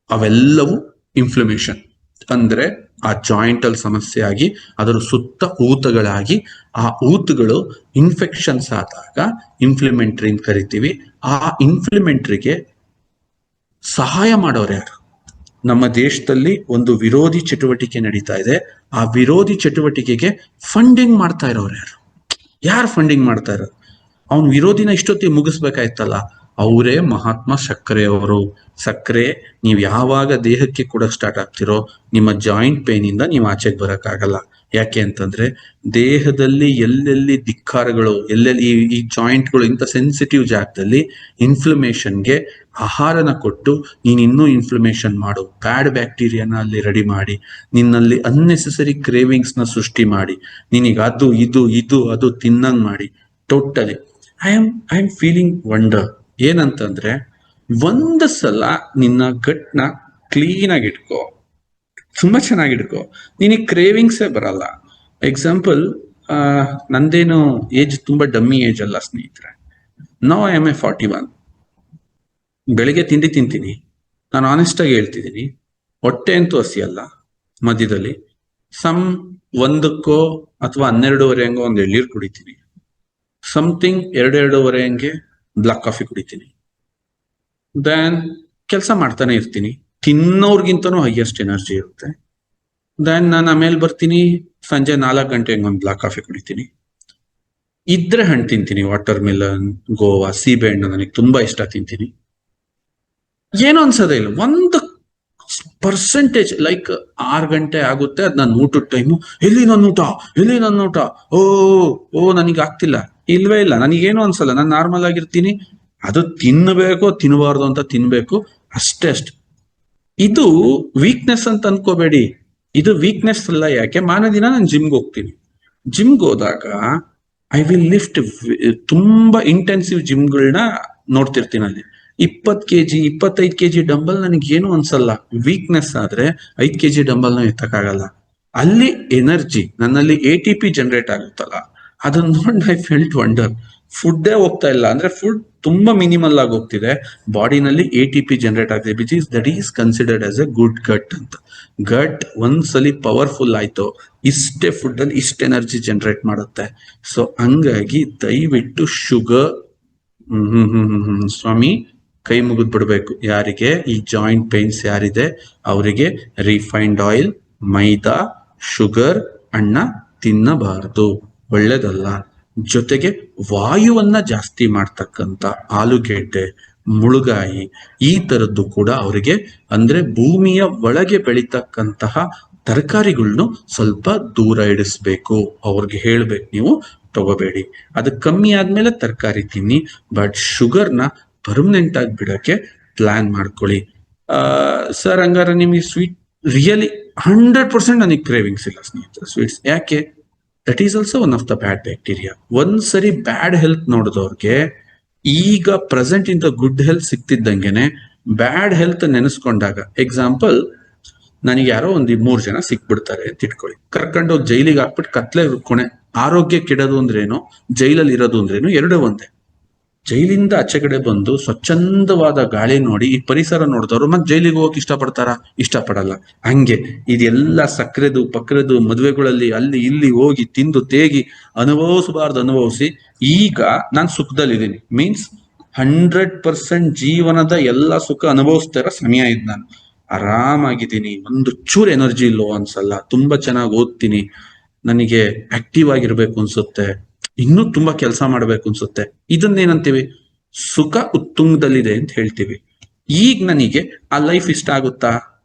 ಅವೆಲ್ಲವೂ ಇನ್ಫ್ಲಮೇಷನ್ ಅಂದ್ರೆ ಆ ಜಾಯಿಂಟ್ ಅಲ್ಲಿ ಸಮಸ್ಯೆ ಆಗಿ ಅದರ ಸುತ್ತ ಊತಗಳಾಗಿ ಆ ಊತಗಳು ಇನ್ಫೆಕ್ಷನ್ಸ್ ಆದಾಗ ಇನ್ಫ್ಲಮೆಂಟ್ರಿ ಅಂತ ಕರಿತೀವಿ. ಆ ಇನ್ಫ್ಲಮೆಂಟ್ರಿಗೆ ಸಹಾಯ ಮಾಡೋರು ಯಾರು? ನಮ್ಮ ದೇಶದಲ್ಲಿ ಒಂದು ವಿರೋಧಿ ಚಟುವಟಿಕೆ ನಡೀತಾ ಇದೆ. ಆ ವಿರೋಧಿ ಚಟುವಟಿಕೆಗೆ ಫಂಡಿಂಗ್ ಮಾಡ್ತಾ ಇರೋರು ಯಾರು? ಫಂಡಿಂಗ್ ಮಾಡ್ತಾ ಇರೋರು? ಅವ್ನ ವಿರೋಧಿನ ಇಷ್ಟೊತ್ತಿಗೆ ಮುಗಿಸ್ಬೇಕಾಯ್ತಲ್ಲ. ಅವರೇ ಮಹಾತ್ಮ ಸಕ್ಕರೆಯವರು. ಸಕ್ಕರೆ ನೀವು ಯಾವಾಗ ದೇಹಕ್ಕೆ ಕೂಡ ಸ್ಟಾರ್ಟ್ ಆಗ್ತಿರೋ ನಿಮ್ಮ ಜಾಯಿಂಟ್ ಪೇನ್ ಇಂದ ನೀವು ಆಚೆಗೆ ಬರಕ್ಕಾಗಲ್ಲ. ಯಾಕೆ ಅಂತಂದ್ರೆ ದೇಹದಲ್ಲಿ ಎಲ್ಲೆಲ್ಲಿ ಧಿಕ್ಕಾರಗಳು, ಎಲ್ಲೆಲ್ಲಿ ಈ ಜಾಯಿಂಟ್ಗಳು ಇಂಥ ಸೆನ್ಸಿಟಿವ್ ಜಾಗದಲ್ಲಿ ಇನ್ಫ್ಲಮೇಷನ್ಗೆ ಆಹಾರನ ಕೊಟ್ಟು ನೀನ್ ಇನ್ನೂ ಇನ್ಫ್ಲಮೇಷನ್ ಮಾಡು, ಬ್ಯಾಡ್ ಬ್ಯಾಕ್ಟೀರಿಯಾನ ಅಲ್ಲಿ ರೆಡಿ ಮಾಡಿ, ನಿನ್ನಲ್ಲಿ ಅನ್ನೆಸೆಸರಿ ಕ್ರೇವಿಂಗ್ಸ್ ನ ಸೃಷ್ಟಿ ಮಾಡಿ, ನಿನಗೆ ಅದು ಇದು ಇದು ಅದು ತಿನ್ನಂಗ್ ಮಾಡಿ. Totally I am feeling wonder. ಏನಂತಂದ್ರೆ ಒಂದು ಸಲ ನಿನ್ನ ಗಟ್ನ ಕ್ಲೀನ್ ಆಗಿ ಇಟ್ಕೋ, ತುಂಬಾ ಚೆನ್ನಾಗಿಡ್ಕೋ, ನಿನಗೆ ಕ್ರೇವಿಂಗ್ಸೇ ಬರಲ್ಲ. ಎಕ್ಸಾಂಪಲ್, ನಂದೇನು ಏಜ್ ತುಂಬಾ ಡಮ್ಮಿ ಏಜ್ ಅಲ್ಲ ಸ್ನೇಹಿತರೆ. No I am a 41. ಬೆಳಿಗ್ಗೆ ತಿಂಡಿ ತಿಂತೀನಿ, ನಾನು ಆನೆಸ್ಟ್ ಆಗಿ ಹೇಳ್ತಿದ್ದೀನಿ, ಹೊಟ್ಟೆ ಅಂತೂ ಹಸಿಯಲ್ಲ. ಮಧ್ಯದಲ್ಲಿ ಒಂದಕ್ಕೋ ಅಥವಾ 12:30 ಹಂಗೋ ಒಂದು ಎಳ್ನೀರು ಕುಡಿತೀನಿ. ಸಮಥಿಂಗ್ 2-2:30 ಹಂಗೆ ಬ್ಲಾಕ್ ಕಾಫಿ ಕುಡಿತೀನಿ. ದೆನ್ ಕೆಲಸ ಮಾಡ್ತಾನೆ ಇರ್ತೀನಿ, ತಿನ್ನೋರ್ಗಿಂತನೂ ಹೈಯೆಸ್ಟ್ ಎನರ್ಜಿ ಇರುತ್ತೆ. ದೆನ್ ನಾನು ಆಮೇಲೆ ಬರ್ತೀನಿ, ಸಂಜೆ 4 ಗಂಟೆಗೆ ಒಂದು ಬ್ಲಾಕ್ ಕಾಫಿ ಕುಡಿತೀನಿ. ಇದ್ರೆ ಹಣ್ಣು ತಿಂತೀನಿ, ವಾಟರ್ ಮೆಲನ್, ಗೋವಾ, ಸೀಬೆ ಹಣ್ಣು ನನಗೆ ತುಂಬಾ ಇಷ್ಟ, ತಿಂತೀನಿ. ಏನೋ ಅನ್ಸೋದೇ ಇಲ್ಲ. ಒಂದು ಪರ್ಸೆಂಟೇಜ್, ಲೈಕ್ 6 ಗಂಟೆ ಆಗುತ್ತೆ, ಅದ್ ನಾನು ಊಟದ ಟೈಮು, ಎಲ್ಲಿ ನನ್ನ ಊಟ, ಓ ನನಗೆ ಆಗ್ತಿಲ್ಲ, ಇಲ್ವೇ ಇಲ್ಲ, ನನಗೇನು ಅನ್ಸಲ್ಲ, ನಾನು ನಾರ್ಮಲ್ ಆಗಿರ್ತೀನಿ. ಅದು ತಿನ್ನಬೇಕು ತಿನ್ನಬಾರ್ದು ಅಂತ ತಿನ್ಬೇಕು, ಅಷ್ಟೇ. ಇದು ವೀಕ್ನೆಸ್ ಅಂತ ಅನ್ಕೋಬೇಡಿ, ಇದು ವೀಕ್ನೆಸ್ ಅಲ್ಲ. ಯಾಕೆ ದಿನ ನಾನು ಜಿಮ್ಗೆ ಹೋಗ್ತೀನಿ. ಜಿಮ್ಗೆ ಹೋದಾಗ ಐ ವಿಲ್ ಲಿಫ್ಟ್ ತುಂಬಾ ಇಂಟೆನ್ಸಿವ್ ಜಿಮ್ಗಳನ್ನ ನೋಡ್ತಿರ್ತೀನಿ. ಅಲ್ಲಿ 20 kg 25 kg ಡಂಬಲ್ ನನಗೆ ಏನು ಅನ್ಸಲ್ಲ. ವೀಕ್ನೆಸ್ ಆದ್ರೆ 5 kg ಡಂಬಲ್ನ ಎತ್ತಕ್ಕಾಗಲ್ಲ. ಅಲ್ಲಿ ಎನರ್ಜಿ ನನ್ನಲ್ಲಿ ATP ಜನರೇಟ್ ಆಗುತ್ತಲ್ಲ, ಅದನ್ನ ನೋಡಿ ಐ ಫೆಲ್ಟ್ ವಂಡರ್. ಫುಡ್ಡೇ ಹೋಗ್ತಾ ಇಲ್ಲ, ಅಂದ್ರೆ ಫುಡ್ ತುಂಬಾ ಮಿನಿಮಲ್ ಆಗಿ ಹೋಗ್ತಿದೆ, ಬಾಡಿನಲ್ಲಿ ATP ಜನರೇಟ್ ಆಗ್ತಿದೆ, that is considered as a good gut ಅಂತ. ಗಟ್ ಒಂದ್ಸಲಿ ಪವರ್ಫುಲ್ ಆಯ್ತು, ಇಷ್ಟೇ ಫುಡ್ ಅಲ್ಲಿ ಇಷ್ಟ ಎನರ್ಜಿ ಜನರೇಟ್ ಮಾಡುತ್ತೆ. ಸೊ ಹಂಗಾಗಿ ದಯವಿಟ್ಟು ಶುಗರ್ ಸ್ವಾಮಿ ಕೈ ಮುಗಿದ್ ಬಿಡ್ಬೇಕು. ಯಾರಿಗೆ ಈ ಜಾಯಿಂಟ್ ಪೇನ್ಸ್ ಯಾರಿದೆ ಅವರಿಗೆ ರಿಫೈನ್ಡ್ ಆಯಿಲ್, ಮೈದಾ, ಶುಗರ್, ಅಣ್ಣ ತಿನ್ನಬಾರದು, ಒಳ್ಳೇದಲ್ಲ. ಜೊತೆಗೆ ವಾಯುವನ್ನ ಜಾಸ್ತಿ ಮಾಡ್ತಕ್ಕಂಥ ಆಲೂಗೆಡ್ಡೆ, ಮುಳುಗಾಯಿ, ಈ ತರದ್ದು ಕೂಡ ಅವರಿಗೆ, ಅಂದ್ರೆ ಭೂಮಿಯ ಒಳಗೆ ಬೆಳೀತಕ್ಕಂತಹ ತರಕಾರಿಗಳನ್ನು ಸ್ವಲ್ಪ ದೂರ ಇಡಿಸ್ಬೇಕು. ಅವ್ರಿಗೆ ಹೇಳ್ಬೇಕು, ನೀವು ತಗೋಬೇಡಿ, ಅದು ಕಮ್ಮಿ ಆದ್ಮೇಲೆ ತರಕಾರಿ ತಿನ್ನಿ, ಬಟ್ ಶುಗರ್ನ ಪರ್ಮನೆಂಟ್ ಆಗಿ ಬಿಡಕ್ಕೆ ಪ್ಲಾನ್ ಮಾಡ್ಕೊಳ್ಳಿ. ಸರ್ ಹಂಗಾರೆ ನಿಮಗೆ ಸ್ವೀಟ್ ರಿಯಲಿ 100% ನನಗೆ ಕ್ರೇವಿಂಗ್ಸ್ ಇಲ್ಲ ಸ್ನೇಹಿತರೆ ಸ್ವೀಟ್ಸ್. ಯಾಕೆ? That is also one of the bad bacteria. ಒಂದ್ಸರಿ ಬ್ಯಾಡ್ ಹೆಲ್ತ್ ನೋಡಿದವ್ರಿಗೆ ಈಗ ಪ್ರೆಸೆಂಟ್ ಇಂದ ಗುಡ್ ಹೆಲ್ತ್ ಸಿಕ್ತಿದ್ದಂಗೆನೆ ಬ್ಯಾಡ್ ಹೆಲ್ತ್ ನೆನೆಸ್ಕೊಂಡಾಗ, ಎಕ್ಸಾಂಪಲ್ ನನಗೆ ಯಾರೋ ಒಂದು 3 ಜನ ಸಿಕ್ಬಿಡ್ತಾರೆ ಅಂತ ಇಟ್ಕೊಳ್ಳಿ, ಕರ್ಕೊಂಡೋಗಿ ಜೈಲಿಗೆ ಹಾಕ್ಬಿಟ್ಟು ಕತ್ಲೆ ಕೊನೆ. ಆರೋಗ್ಯ ಕೆಡೋದು ಅಂದ್ರೇನು, ಜೈಲಲ್ಲಿ ಇರೋದು ಅಂದ್ರೇನು, ಎರಡೂ ಒಂದೇ. ಜೈಲಿಂದ ಆಚೆ ಕಡೆ ಬಂದು ಸ್ವಚ್ಛಂದವಾದ ಗಾಳಿ ನೋಡಿ, ಈ ಪರಿಸರ ನೋಡಿದವರು ಮತ್ತೆ ಜೈಲಿಗೆ ಹೋಗಕ್ ಇಷ್ಟಪಡಲ್ಲ. ಹಂಗೆ ಇದೆಲ್ಲ ಸಕ್ಕರೆದು ಪಕ್ಕರೆದು ಮದುವೆಗಳಲ್ಲಿ ಅಲ್ಲಿ ಇಲ್ಲಿ ಹೋಗಿ ತಿಂದು ತೇಗಿ ಅನುಭವಿಸಿ ಈಗ ನಾನು ಸುಖದಲ್ಲಿದ್ದೀನಿ. ಮೀನ್ಸ್ 100% ಜೀವನದ ಎಲ್ಲ ಸುಖ ಅನುಭವಿಸ್ತಾ ಇರೋ ಸಮಯ ಇದು. ನಾನು ಆರಾಮಾಗಿದ್ದೀನಿ, ಒಂದು ಚೂರು ಎನರ್ಜಿ ಇಲ್ಲೋ ಅನ್ಸಲ್ಲ, ತುಂಬಾ ಚೆನ್ನಾಗಿ ಓದ್ತೀನಿ, ನನಗೆ ಆಕ್ಟಿವ್ ಆಗಿರ್ಬೇಕು ಅನ್ಸುತ್ತೆ, ಇನ್ನೂ ತುಂಬಾ ಕೆಲಸ ಮಾಡ್ಬೇಕು ಅನ್ಸುತ್ತೆ. ಇದನ್ನೇನಂತೀವಿ? ಸುಖ ಉತ್ತುಂಗದಲ್ಲಿದೆ ಅಂತ ಹೇಳ್ತೀವಿ. ಈಗ ನನಗೆ ಆ ಲೈಫ್ ಇಷ್ಟ ಆಗುತ್ತಾ?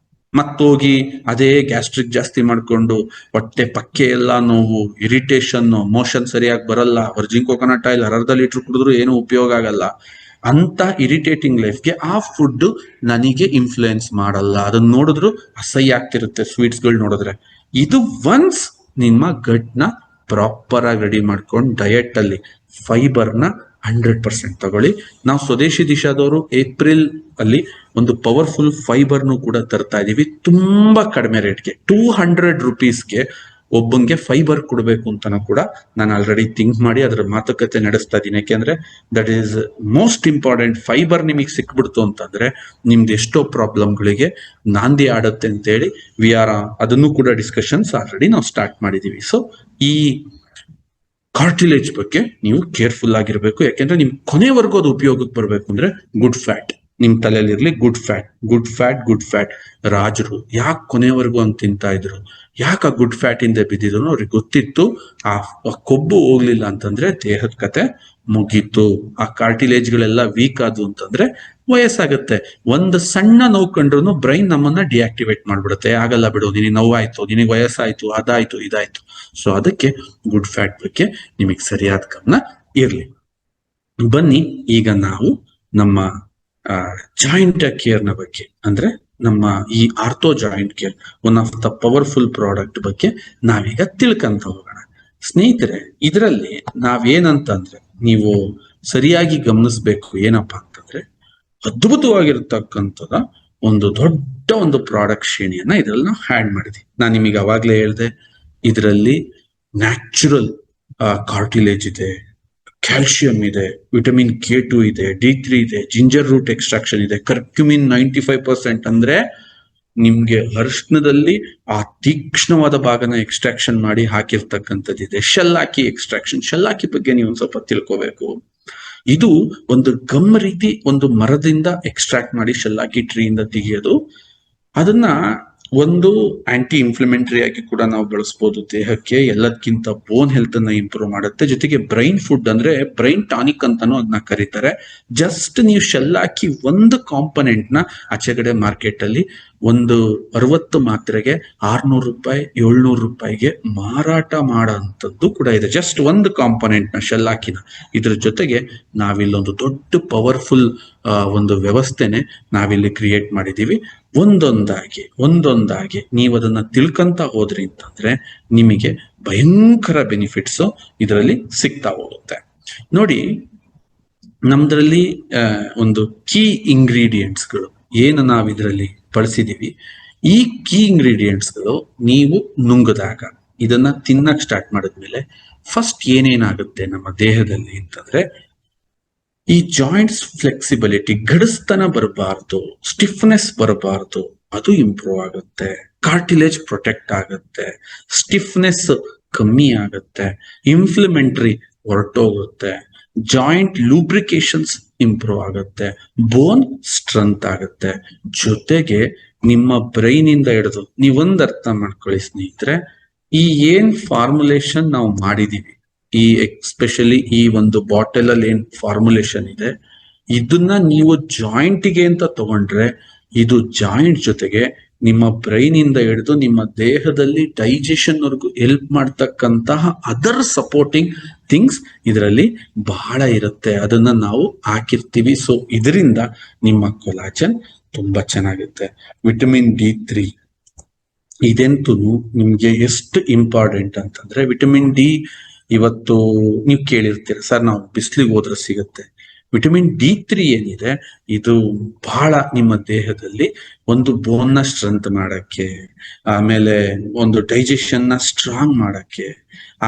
ಮತ್ತೋಗಿ ಅದೇ ಗ್ಯಾಸ್ಟ್ರಿಕ್ ಜಾಸ್ತಿ ಮಾಡ್ಕೊಂಡು ಹೊಟ್ಟೆ ಪಕ್ಕೆ ಎಲ್ಲ ನೋವು, ಇರಿಟೇಷನ್, ಮೋಷನ್ ಸರಿಯಾಗಿ ಬರಲ್ಲ, ವರ್ಜಿನ್ ಕೋಕೋನಟ್ ಆಯಿಲ್ 1/2 ಲೀಟರ್ ಕುಡಿದ್ರು ಏನು ಉಪಯೋಗ ಆಗಲ್ಲ. ಅಂತ ಇರಿಟೇಟಿಂಗ್ ಲೈಫ್ಗೆ ಆ ಫುಡ್ ನನಗೆ ಇನ್ಫ್ಲೂಯೆನ್ಸ್ ಮಾಡಲ್ಲ. ಅದನ್ನ ನೋಡಿದ್ರು ಅಸಹ್ಯ ಆಗ್ತಿರುತ್ತೆ ಸ್ವೀಟ್ಸ್ಗಳು ನೋಡಿದ್ರೆ. ಇದು ಒನ್ಸ್ ನಿಮ್ಮ ಗಟ್ನ ಪ್ರಾಪರ್ ಆಗಿ ರೆಡಿ ಮಾಡ್ಕೊಂಡು ಡಯಟ್ ಅಲ್ಲಿ ಫೈಬರ್ನ 100% ತಗೊಳ್ಳಿ. ನಾವು ಸ್ವದೇಶಿ ದಿಶಾದವರು ಏಪ್ರಿಲ್ ಅಲ್ಲಿ ಒಂದು ಪವರ್ಫುಲ್ ಫೈಬರ್ನು ಕೂಡ ತರ್ತಾ ಇದೀವಿ, ತುಂಬಾ ಕಡಿಮೆ ರೇಟ್ಗೆ. 200 rupeesಗೆ ಒಬ್ಬಂಗೆ ಫೈಬರ್ ಕೊಡಬೇಕು ಅಂತಾನು ಕೂಡ ನಾನು ಆಲ್ರೆಡಿ ಥಿಂಕ್ ಮಾಡಿ ಅದರ ಮಾತುಕತೆ ನಡೆಸ್ತಾ ಇದ್ದೀನಿ. ಯಾಕೆಂದ್ರೆ that is most important. Fibre ನಿಮಗೆ ಸಿಕ್ಬಿಡ್ತು ಅಂತಂದ್ರೆ ನಿಮ್ದು ಎಷ್ಟೋ ಪ್ರಾಬ್ಲಮ್ಗಳಿಗೆ ನಾಂದಿ ಆಡುತ್ತೆ ಅಂತೇಳಿ ಅದನ್ನು ಕೂಡ ಡಿಸ್ಕಷನ್ಸ್ ಆಲ್ರೆಡಿ ನಾವು ಸ್ಟಾರ್ಟ್ ಮಾಡಿದೀವಿ. ಸೊ ಈ ಕಾರ್ಟಿಲೇಜ್ ಬಗ್ಗೆ ನೀವು ಕೇರ್ಫುಲ್ ಆಗಿರ್ಬೇಕು. ಯಾಕೆಂದ್ರೆ ನಿಮ್ ಕೊನೆವರೆಗೂ ಅದು ಉಪಯೋಗಕ್ಕೆ ಬರ್ಬೇಕು ಅಂದ್ರೆ ಗುಡ್ ಫ್ಯಾಟ್ ನಿಮ್ ತಲೆಯಲ್ಲಿರ್ಲಿ, good fat, good fat, good fat. ರಾಜರು ಯಾಕೆ ಕೊನೆವರೆಗೂ ಅಂತ ತಿಂತಾ ಇದ್ರು, ಯಾಕೆ ಆ ಗುಡ್ ಫ್ಯಾಟ್ ಇಂದ ಬಿದ್ದಿದ್ರು ಅವ್ರಿಗೆ ಗೊತ್ತಿತ್ತು. ಆ ಕೊಬ್ಬು ಹೋಗ್ಲಿಲ್ಲ ಅಂತಂದ್ರೆ ದೇಹದ ಕತೆ ಮುಗೀತು. ಆ ಕಾರ್ಟಿಲೇಜ್ ಗಳೆಲ್ಲ ವೀಕ್ ಆದ್ವು ಅಂತಂದ್ರೆ ವಯಸ್ಸಾಗುತ್ತೆ. ಒಂದು ಸಣ್ಣ ನೋವು ಕಂಡ್ರು ಬ್ರೈನ್ ನಮ್ಮನ್ನ ಡಿಆಕ್ಟಿವೇಟ್ ಮಾಡ್ಬಿಡುತ್ತೆ. ಆಗಲ್ಲ ಬಿಡು, ನಿನಗೆ ನೋವಾಯ್ತು, ನಿನಗೆ ವಯಸ್ಸಾಯ್ತು, ಅದಾಯ್ತು, ಇದಾಯ್ತು. ಸೊ ಅದಕ್ಕೆ ಗುಡ್ ಫ್ಯಾಟ್ ಬಗ್ಗೆ ನಿಮಗೆ ಸರಿಯಾದ ಗಮನ ಇರ್ಲಿ. ಬನ್ನಿ ಈಗ ನಾವು ನಮ್ಮ ಜಾಯಿಂಟ್ ಕೇರ್ ನ ಬಗ್ಗೆ, ಅಂದ್ರೆ ನಮ್ಮ ಈ ortho joint care, one of the powerful product ಬಗ್ಗೆ ನಾವೀಗ ತಿಳ್ಕೊಂತ ಹೋಗೋಣ. ಸ್ನೇಹಿತರೆ, ಇದರಲ್ಲಿ ನಾವೇನಂತಂದ್ರೆ ನೀವು ಸರಿಯಾಗಿ ಗಮನಿಸ್ಬೇಕು ಏನಪ್ಪಾ ಅಂತಂದ್ರೆ, ಅದ್ಭುತವಾಗಿರ್ತಕ್ಕಂಥದ ಒಂದು ದೊಡ್ಡ ಒಂದು ಪ್ರಾಡಕ್ಟ್ ಶ್ರೇಣಿಯನ್ನ ಇದರಲ್ಲಿ ನಾವು ಹ್ಯಾಡ್ ಮಾಡಿದ್ವಿ. ನಾನು ನಿಮಗೆ ಅವಾಗ್ಲೇ ಹೇಳಿದೆ, ಇದರಲ್ಲಿ ನ್ಯಾಚುರಲ್ ಕಾರ್ಟಿಲೇಜ್ ಇದೆ, ಕ್ಯಾಲ್ಸಿಯಂ ಇದೆ, ವಿಟಮಿನ್ K2 ಇದೆ, D3 ಇದೆ, ಜಿಂಜರ್ ರೂಟ್ ಎಕ್ಸ್ಟ್ರಾಕ್ಷನ್ ಇದೆ, ಕರ್ಕ್ಯುಮಿನ್ 95% ಅಂದ್ರೆ ನಿಮ್ಗೆ ಅರಿಶಿಣದಲ್ಲಿ ಆ ತೀಕ್ಷ್ಣವಾದ ಭಾಗನ ಎಕ್ಸ್ಟ್ರಾಕ್ಷನ್ ಮಾಡಿ ಹಾಕಿರ್ತಕ್ಕಂಥದ್ದಿದೆ. ಶೆಲ್ಲಾಕಿ ಎಕ್ಸ್ಟ್ರಾಕ್ಷನ್, ಶೆಲ್ಲಾಕಿ ಬಗ್ಗೆ ನೀವು ಒಂದ್ ಸ್ವಲ್ಪ ತಿಳ್ಕೋಬೇಕು. ಇದು ಒಂದು ಗಮ್ ರೀತಿ ಒಂದು ಮರದಿಂದ ಎಕ್ಸ್ಟ್ರಾಕ್ಟ್ ಮಾಡಿ ಶೆಲ್ಲಾಕಿ ಟ್ರೀಯಿಂದ ತೆಗೆಯೋದು. ಅದನ್ನ ಒಂದು ಆಂಟಿ ಇನ್ಫ್ಲಮೆಂಟರಿ ಆಗಿ ಕೂಡ ನಾವು ಬಳಸ್ಬೋದು ದೇಹಕ್ಕೆ. ಎಲ್ಲದಕ್ಕಿಂತ ಬೋನ್ ಹೆಲ್ತ್ ಅನ್ನ ಇಂಪ್ರೂವ್ ಮಾಡುತ್ತೆ. ಜೊತೆಗೆ ಬ್ರೈನ್ ಫುಡ್ ಅಂದ್ರೆ ಬ್ರೈನ್ ಟಾನಿಕ್ ಅಂತಾನು ಅದನ್ನ ಕರೀತಾರೆ. ಜಸ್ಟ್ ನೀವು ಶೆಲ್ಲಾಕಿ ಒಂದು ಕಾಂಪೊನೆಂಟ್ ನ ಆಚೆಗಡೆ ಮಾರ್ಕೆಟ್ ಅಲ್ಲಿ ಒಂದು 60 ಮಾತ್ರೆಗೆ 600 ರೂಪಾಯಿ 700 ರೂಪಾಯಿಗೆ ಮಾರಾಟ ಮಾಡೋಂಥದ್ದು ಕೂಡ ಇದೆ. ಜಸ್ಟ್ ಒಂದು ಕಾಂಪೊನೆಂಟ್ ನ ಶೆಲ್ಲಾಕಿನ. ಇದ್ರ ಜೊತೆಗೆ ನಾವಿಲ್ಲೊಂದು ದೊಡ್ಡ ಪವರ್ಫುಲ್ ಒಂದು ವ್ಯವಸ್ಥೆನೆ ನಾವಿಲ್ಲಿ ಕ್ರಿಯೇಟ್ ಮಾಡಿದೀವಿ. ಒಂದೊಂದಾಗಿ ನೀವು ಅದನ್ನ ತಿಳ್ಕೊಂತ ಹೋದ್ರಿ ಅಂತಂದ್ರೆ ನಿಮಗೆ ಭಯಂಕರ ಬೆನಿಫಿಟ್ಸ್ ಇದರಲ್ಲಿ ಸಿಗ್ತಾ ಹೋಗುತ್ತೆ. ನೋಡಿ, ನಮ್ದ್ರಲ್ಲಿ ಒಂದು ಕೀ ಇಂಗ್ರೀಡಿಯೆಂಟ್ಸ್ಗಳು ಏನು ನಾವು ಇದರಲ್ಲಿ ಬಳಸಿದೀವಿ. ಈ ಕೀ ಇಂಗ್ರೀಡಿಯೆಂಟ್ಸ್ಗಳು ನೀವು ನುಂಗದಾಗ, ಇದನ್ನ ತಿನ್ನಕ್ ಸ್ಟಾರ್ಟ್ ಮಾಡಿದ್ಮೇಲೆ ಫಸ್ಟ್ ಏನೇನಾಗುತ್ತೆ ನಮ್ಮ ದೇಹದಲ್ಲಿ ಅಂತಂದ್ರೆ, ಈ ಜಾಯಿಂಟ್ಸ್ ಫ್ಲೆಕ್ಸಿಬಿಲಿಟಿ, ಗಡಸ್ತನ ಬರಬಾರ್ದು, ಸ್ಟಿಫ್ನೆಸ್ ಬರಬಾರ್ದು, ಅದು ಇಂಪ್ರೂವ್ ಆಗುತ್ತೆ. ಕಾರ್ಟಿಲೇಜ್ ಪ್ರೊಟೆಕ್ಟ್ ಆಗುತ್ತೆ, ಸ್ಟಿಫ್ನೆಸ್ ಕಮ್ಮಿ ಆಗುತ್ತೆ, ಇನ್ಫ್ಲಮೆಂಟರಿ ಹೊರಟೋಗುತ್ತೆ, ಜಾಯಿಂಟ್ ಲೂಬ್ರಿಕೇಶನ್ಸ್ ಇಂಪ್ರೂವ್ ಆಗುತ್ತೆ, ಬೋನ್ ಸ್ಟ್ರೆಂತ್ ಆಗುತ್ತೆ. ಜೊತೆಗೆ ನಿಮ್ಮ ಬ್ರೈನ್ ಇಂದ ಹಿಡಿದು ನೀವೊಂದು ಅರ್ಥ ಮಾಡ್ಕೊಳ್ಳಿ ಸ್ನೇಹಿತರೆ, ಈ ಏನ್ ಫಾರ್ಮುಲೇಷನ್ ನಾವು ಮಾಡಿದೀವಿ, ಈ ಎಸ್ಪೆಷಲಿ ಈ ಒಂದು ಬಾಟಲ್ ಅಲ್ಲಿ ಏನ್ ಫಾರ್ಮುಲೇಷನ್ ಇದೆ, ಇದನ್ನ ನೀವು ಜಾಯಿಂಟ್ಗೆ ಅಂತ ತಗೊಂಡ್ರೆ ಇದು ಜಾಯಿಂಟ್ ಜೊತೆಗೆ ನಿಮ್ಮ ಬ್ರೈನ್ ಇಂದ ಹಿಡಿದು ನಿಮ್ಮ ದೇಹದಲ್ಲಿ ಡೈಜೆಷನ್ ವರ್ಗು ಹೆಲ್ಪ್ ಮಾಡ್ತಕ್ಕಂತಹ ಅದರ್ ಸಪೋರ್ಟಿಂಗ್ ಥಿಂಗ್ಸ್ ಇದರಲ್ಲಿ ಬಹಳ ಇರುತ್ತೆ. ಅದನ್ನ ನಾವು ಹಾಕಿರ್ತೀವಿ. ಸೊ ಇದರಿಂದ ನಿಮ್ಮ ಕೊಲಾಜನ್ ತುಂಬಾ ಚೆನ್ನಾಗುತ್ತೆ. ವಿಟಮಿನ್ D3 ಇದಂತೂ ನಿಮ್ಗೆ ಎಷ್ಟು ಇಂಪಾರ್ಟೆಂಟ್ ಅಂತಂದ್ರೆ, ವಿಟಮಿನ್ ಡಿ ಇವತ್ತು ನೀವು ಕೇಳಿರ್ತೀರ, ಸರ್ ನಾವು ಬಿಸಿಲಿಗೆ ಹೋದ್ರೆ ಸಿಗುತ್ತೆ. ವಿಟಮಿನ್ D3 ಏನಿದೆ, ಇದು ಬಹಳ ನಿಮ್ಮ ದೇಹದಲ್ಲಿ ಒಂದು ಬೋನ್ ನ ಸ್ಟ್ರೆಂತ್ ಮಾಡಕ್ಕೆ, ಆಮೇಲೆ ಒಂದು ಡೈಜೆಷನ್ ನ ಸ್ಟ್ರಾಂಗ್ ಮಾಡಕ್ಕೆ,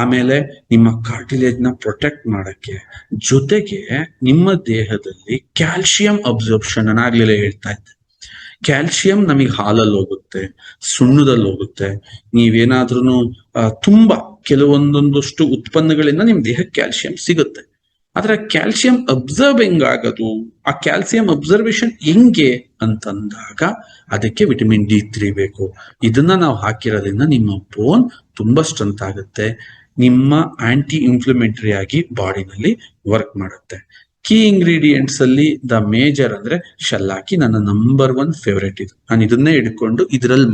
ಆಮೇಲೆ ನಿಮ್ಮ ಕಾರ್ಟಿಲೇಜ್ ನ ಪ್ರೊಟೆಕ್ಟ್ ಮಾಡಕ್ಕೆ, ಜೊತೆಗೆ ನಿಮ್ಮ ದೇಹದಲ್ಲಿ ಕ್ಯಾಲ್ಸಿಯಂ ಅಬ್ಸರ್ಪ್ಷನ್ ಆಗ್ಲಿಲ್ಲ ಹೇಳ್ತಾ ಇದ್ದೆ. ಕ್ಯಾಲ್ಸಿಯಂ ನಮಗೆ ಹಾಲಲ್ಲಿ ಹೋಗುತ್ತೆ, ಸುಣ್ಣದಲ್ಲಿ ಹೋಗುತ್ತೆ. ನೀವೇನಾದ್ರೂ ತುಂಬಾ ಕೆಲವೊಂದೊಂದಷ್ಟು ಉತ್ಪನ್ನಗಳಿಂದ ನಿಮ್ ದೇಹಕ್ಕೆ ಕ್ಯಾಲ್ಸಿಯಂ ಸಿಗುತ್ತೆ. ಆದ್ರೆ ಕ್ಯಾಲ್ಸಿಯಂ ಅಬ್ಸರ್ವ್ ಹೆಂಗಾಗದು, ಆ ಕ್ಯಾಲ್ಸಿಯಂ ಅಬ್ಸರ್ವೇಷನ್ ಹೆಂಗೆ ಅಂತಂದಾಗ ಅದಕ್ಕೆ ವಿಟಮಿನ್ D3 ಬೇಕು. ಇದನ್ನ ನಾವು ಹಾಕಿರೋದ್ರಿಂದ ನಿಮ್ಮ ಬೋನ್ ತುಂಬಾ ಸ್ಟ್ರೆಂತ್ ಆಗುತ್ತೆ, ನಿಮ್ಮ ಆಂಟಿ ಇನ್ಫ್ಲಮೆಂಟರಿ ಆಗಿ ಬಾಡಿನಲ್ಲಿ ವರ್ಕ್ ಮಾಡುತ್ತೆ. ಕೀ ಇಂಗ್ರೀಡಿಯೆಂಟ್ಸ್ ಅಲ್ಲಿ ದ ಮೇಜರ್ ಅಂದ್ರೆ ಶೆಲ್ಲಾಕಿ ನನ್ನ ನಂಬರ್ 1 ಫೇವ್ರೇಟ್. ಇದು ನಾನು ಇದನ್ನೇ ಹಿಡ್ಕೊಂಡು ಇದ್ರಲ್ಲಿ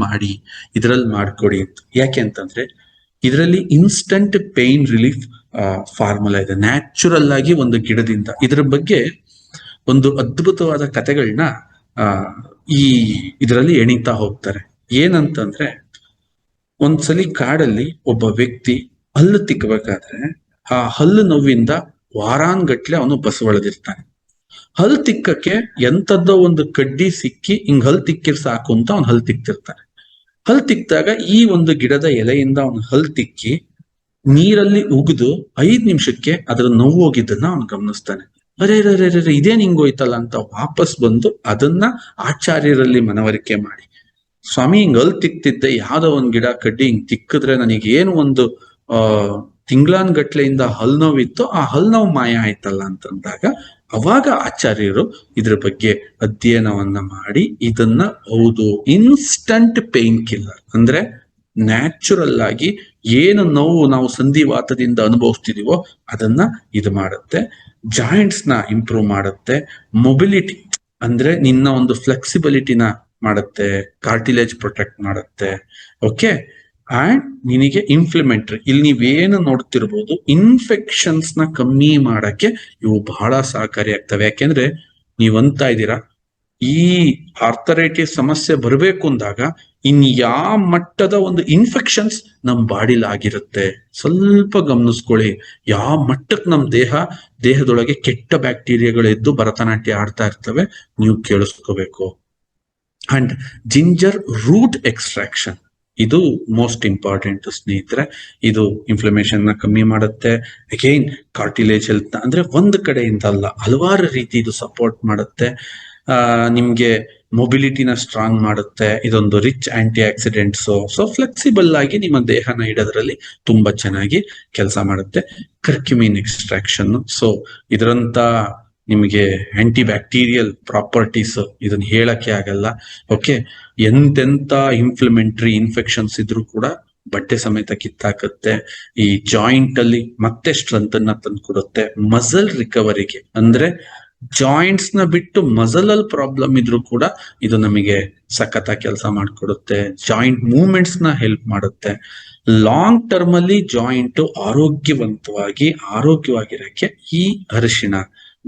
ಮಾಡ್ಕೊಡಿ ಅಂತ. ಯಾಕೆ ಅಂತಂದ್ರೆ ಇದರಲ್ಲಿ ಇನ್ಸ್ಟಂಟ್ ಪೇನ್ ರಿಲೀಫ್ ಫಾರ್ಮುಲಾ ಇದೆ, ನ್ಯಾಚುರಲ್ ಆಗಿ ಒಂದು ಗಿಡದಿಂದ. ಇದ್ರ ಬಗ್ಗೆ ಒಂದು ಅದ್ಭುತವಾದ ಕಥೆಗಳನ್ನ ಈ ಇದರಲ್ಲಿ ಎಣಿತಾ ಹೋಗ್ತಾರೆ. ಏನಂತಂದ್ರೆ, ಒಂದ್ಸಲಿ ಕಾಡಲ್ಲಿ ಒಬ್ಬ ವ್ಯಕ್ತಿ ಹಲ್ಲು ತಿಕ್ಕಬೇಕಾದ್ರೆ ಆ ಹಲ್ಲು ನೋವಿಂದ ವಾರಾನ್ಗಟ್ಲೆ ಅವನು ಬಸವಳೆದಿರ್ತಾನೆ. ಹಲ್ ತಿಕ್ಕಕ್ಕೆ ಎಂತದ್ದೋ ಒಂದು ಕಡ್ಡಿ ಸಿಕ್ಕಿ ಹಿಂಗ್ ಹಲ್ ತಿಕ್ಕಿರ್ ಸಾಕು ಅಂತ ಅವ್ನು ಹಲ್ ತಿಕ್ತಿರ್ತಾನೆ. ಹಲ್ ತಿಕ್ಕಿದಾಗ ಈ ಒಂದು ಗಿಡದ ಎಲೆಯಿಂದ ಅವನು ಹಲ್ ತಿಕ್ಕಿ ನೀರಲ್ಲಿ ಉಗಿದು 5 ನಿಮಿಷಕ್ಕೆ ಅದರ ನೋವು ಹೋಗಿದ್ದನ್ನ ಅವನು ಗಮನಿಸ್ತಾನೆ. ಅರೆ ಇದೇನ್ ಹಿಂಗೋಯ್ತಲ್ಲ ಅಂತ ವಾಪಸ್ ಬಂದು ಅದನ್ನ ಆಚಾರ್ಯರಲ್ಲಿ ಮನವರಿಕೆ ಮಾಡಿ, ಸ್ವಾಮಿ ಹಿಂಗ್ ಹಲ್ ತಿಕ್ತಿದ್ದೆ, ಯಾವ್ದೋ ಒಂದ್ ಗಿಡ ಕಡ್ಡಿ ಹಿಂಗ್ ತಿಕ್ಕಿದ್ರೆ ನನಗೇನು ಒಂದು ತಿಂಗ್ಳಾನ್ ಗಟ್ಲೆಯಿಂದ ಹಲ್ ನೋವಿತ್ತು, ಆ ಹಲ್ ನೋವು ಮಾಯ ಆಯ್ತಲ್ಲ ಅಂತಂದಾಗ ಅವಾಗ ಆಚಾರ್ಯರು ಇದ್ರ ಬಗ್ಗೆ ಅಧ್ಯಯನವನ್ನ ಮಾಡಿ ಇದನ್ನ ಹೌದು ಇನ್ಸ್ಟಂಟ್ ಪೇನ್ ಕಿಲ್ಲರ್ ಅಂದ್ರೆ ನ್ಯಾಚುರಲ್ ಆಗಿ ಏನು ನೋವು ನಾವು ಸಂಧಿವಾತದಿಂದ ಅನುಭವಿಸ್ತಿದೀವೋ ಅದನ್ನ ಇದು ಮಾಡುತ್ತೆ, ಜಾಯಿಂಟ್ಸ್ ನ ಇಂಪ್ರೂವ್ ಮಾಡುತ್ತೆ, ಮೊಬಿಲಿಟಿ ಅಂದ್ರೆ ನಿನ್ನ ಒಂದು ಫ್ಲೆಕ್ಸಿಬಿಲಿಟಿನ ಮಾಡುತ್ತೆ, ಕಾರ್ಟಿಲೇಜ್ ಪ್ರೊಟೆಕ್ಟ್ ಮಾಡುತ್ತೆ. ಓಕೆ, ಅಂಡ್ ನಿನಗೆ ಇನ್ಫ್ಲಮೆಂಟ್ರಿ, ಇಲ್ಲಿ ನೀವೇನು ನೋಡ್ತಿರ್ಬೋದು ಇನ್ಫೆಕ್ಷನ್ಸ್ ನ ಕಮ್ಮಿ ಮಾಡಕ್ಕೆ ಇವು ಬಹಳ ಸಹಕಾರಿ ಆಗ್ತವೆ. ಯಾಕೆಂದ್ರೆ ನೀವ್ ಅಂತ ಇದ್ದೀರಾ ಈ ಆರ್ಥರೈಟಿಸ್ ಸಮಸ್ಯೆ ಬರಬೇಕು ಅಂದಾಗ ಇನ್ ಯಾವ ಮಟ್ಟದ ಒಂದು ಇನ್ಫೆಕ್ಷನ್ಸ್ ನಮ್ ಬಾಡಿಲಿ ಆಗಿರುತ್ತೆ ಸ್ವಲ್ಪ ಗಮನಿಸ್ಕೊಳ್ಳಿ. ಯಾವ ಮಟ್ಟಕ್ಕೆ ನಮ್ ದೇಹದೊಳಗೆ ಕೆಟ್ಟ ಬ್ಯಾಕ್ಟೀರಿಯಾಗಳು ಎದ್ದು ಭರತನಾಟ್ಯ ಆಡ್ತಾ ಇರ್ತವೆ ನೀವು ಕೇಳಿಸ್ಕೋಬೇಕು. ಅಂಡ್ ಜಿಂಜರ್ ರೂಟ್ ಎಕ್ಸ್ಟ್ರಾಕ್ಷನ್ ಇದು ಮೋಸ್ಟ್ ಇಂಪಾರ್ಟೆಂಟ್ ಸ್ನೇಹಿತರೆ. ಇದು ಇನ್ಫ್ಲಮೇಷನ್ ನ ಕಮ್ಮಿ ಮಾಡುತ್ತೆ, ಅಗೈನ್ ಕಾರ್ಟಿಲೇಜ್ ಹೆಲ್ತ್ ಅಂದ್ರೆ ಒಂದ್ ಕಡೆಯಿಂದ ಅಲ್ಲ ಹಲವಾರು ರೀತಿ ಇದು ಸಪೋರ್ಟ್ ಮಾಡುತ್ತೆ. ನಿಮ್ಗೆ ಮೊಬಿಲಿಟಿನ ಸ್ಟ್ರಾಂಗ್ ಮಾಡುತ್ತೆ, ಇದೊಂದು rich antioxidants, so flexible ಆಗಿ ನಿಮ್ಮ ದೇಹನ ಇಡೋದ್ರಲ್ಲಿ ತುಂಬಾ ಚೆನ್ನಾಗಿ ಕೆಲಸ ಮಾಡುತ್ತೆ. ಕರ್ಕ್ಯುಮಿನ್ ಎಕ್ಸ್ಟ್ರಾಕ್ಷನ್, ಸೊ ಇದರಂತ ನಿಮಗೆ ಆಂಟಿ ಬ್ಯಾಕ್ಟೀರಿಯಲ್ ಪ್ರಾಪರ್ಟೀಸ್ ಇದನ್ನ ಹೇಳಕ್ಕೆ ಆಗಲ್ಲ. ಓಕೆ, ಎಂತೆಂತ ಇನ್ಫ್ಲಮೆಂಟ್ರಿ ಇನ್ಫೆಕ್ಷನ್ಸ್ ಇದ್ರೂ ಕೂಡ ಬಟ್ಟೆ ಸಮೇತ ಕಿತ್ತಾಕತ್ತೆ. ಈ ಜಾಯಿಂಟ್ ಅಲ್ಲಿ ಮತ್ತೆ ಸ್ಟ್ರೆಂತ್ ಅನ್ನ ತಂದ್ಕೊಡುತ್ತೆ. ಮಸಲ್ ರಿಕವರಿಗೆ ಅಂದ್ರೆ ಜಾಯಿಂಟ್ಸ್ ನ ಬಿಟ್ಟು ಮಸಲ್ ಅಲ್ಲಿ ಪ್ರಾಬ್ಲಮ್ ಇದ್ರೂ ಕೂಡ ಇದು ನಮಗೆ ಸಖತ್ ಕೆಲಸ ಮಾಡ್ಕೊಡುತ್ತೆ. ಜಾಯಿಂಟ್ ಮೂವ್ಮೆಂಟ್ಸ್ ನ ಹೆಲ್ಪ್ ಮಾಡುತ್ತೆ. ಲಾಂಗ್ ಟರ್ಮ್ ಅಲ್ಲಿ ಜಾಯಿಂಟ್ ಆರೋಗ್ಯವಾಗಿರಕ್ಕೆ ಈ ಅರಿಶಿಣ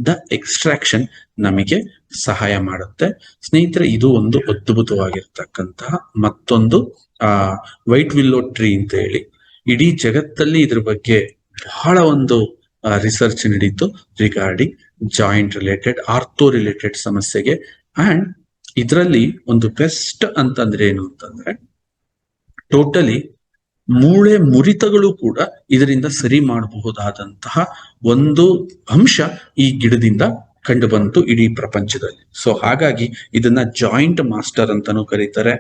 ದ ಎಕ್ಸ್ಟ್ರಾಕ್ಷನ್ ನಮಗೆ ಸಹಾಯ ಮಾಡುತ್ತೆ. ಸ್ನೇಹಿತರೆ, ಇದು ಒಂದು ಅದ್ಭುತವಾಗಿರ್ತಕ್ಕಂತಹ ಮತ್ತೊಂದು ವೈಟ್ ವಿಲ್ಲೋ ಟ್ರೀ ಅಂತ ಹೇಳಿ ಇಡೀ ಜಗತ್ತಲ್ಲಿ ಇದ್ರ ಬಗ್ಗೆ ಬಹಳ ಒಂದು ರಿಸರ್ಚ್ ನಡೀತು regarding joint related ortho related ಸಮಸ್ಯೆಗೆ. ಅಂಡ್ ಇದರಲ್ಲಿ ಒಂದು ಬೆಸ್ಟ್ ಅಂತಂದ್ರೆ ಏನು ಅಂತಂದ್ರೆ ಟೋಟಲಿ ಮೂಳೆ ಮುರಿತಗಳು ಕೂಡ ಇದರಿಂದ ಸರಿ ಮಾಡಬಹುದಾದಂತಹ ಒಂದು ಅಂಶ ಈ ಗಿಡದಿಂದ ಕಂಡು ಬಂತು ಇಡೀ ಪ್ರಪಂಚದಲ್ಲಿ. ಸೊ ಹಾಗಾಗಿ ಇದನ್ನ ಜಾಯಿಂಟ್ ಮಾಸ್ಟರ್ ಅಂತಾನೂ ಕರೀತಾರೆ.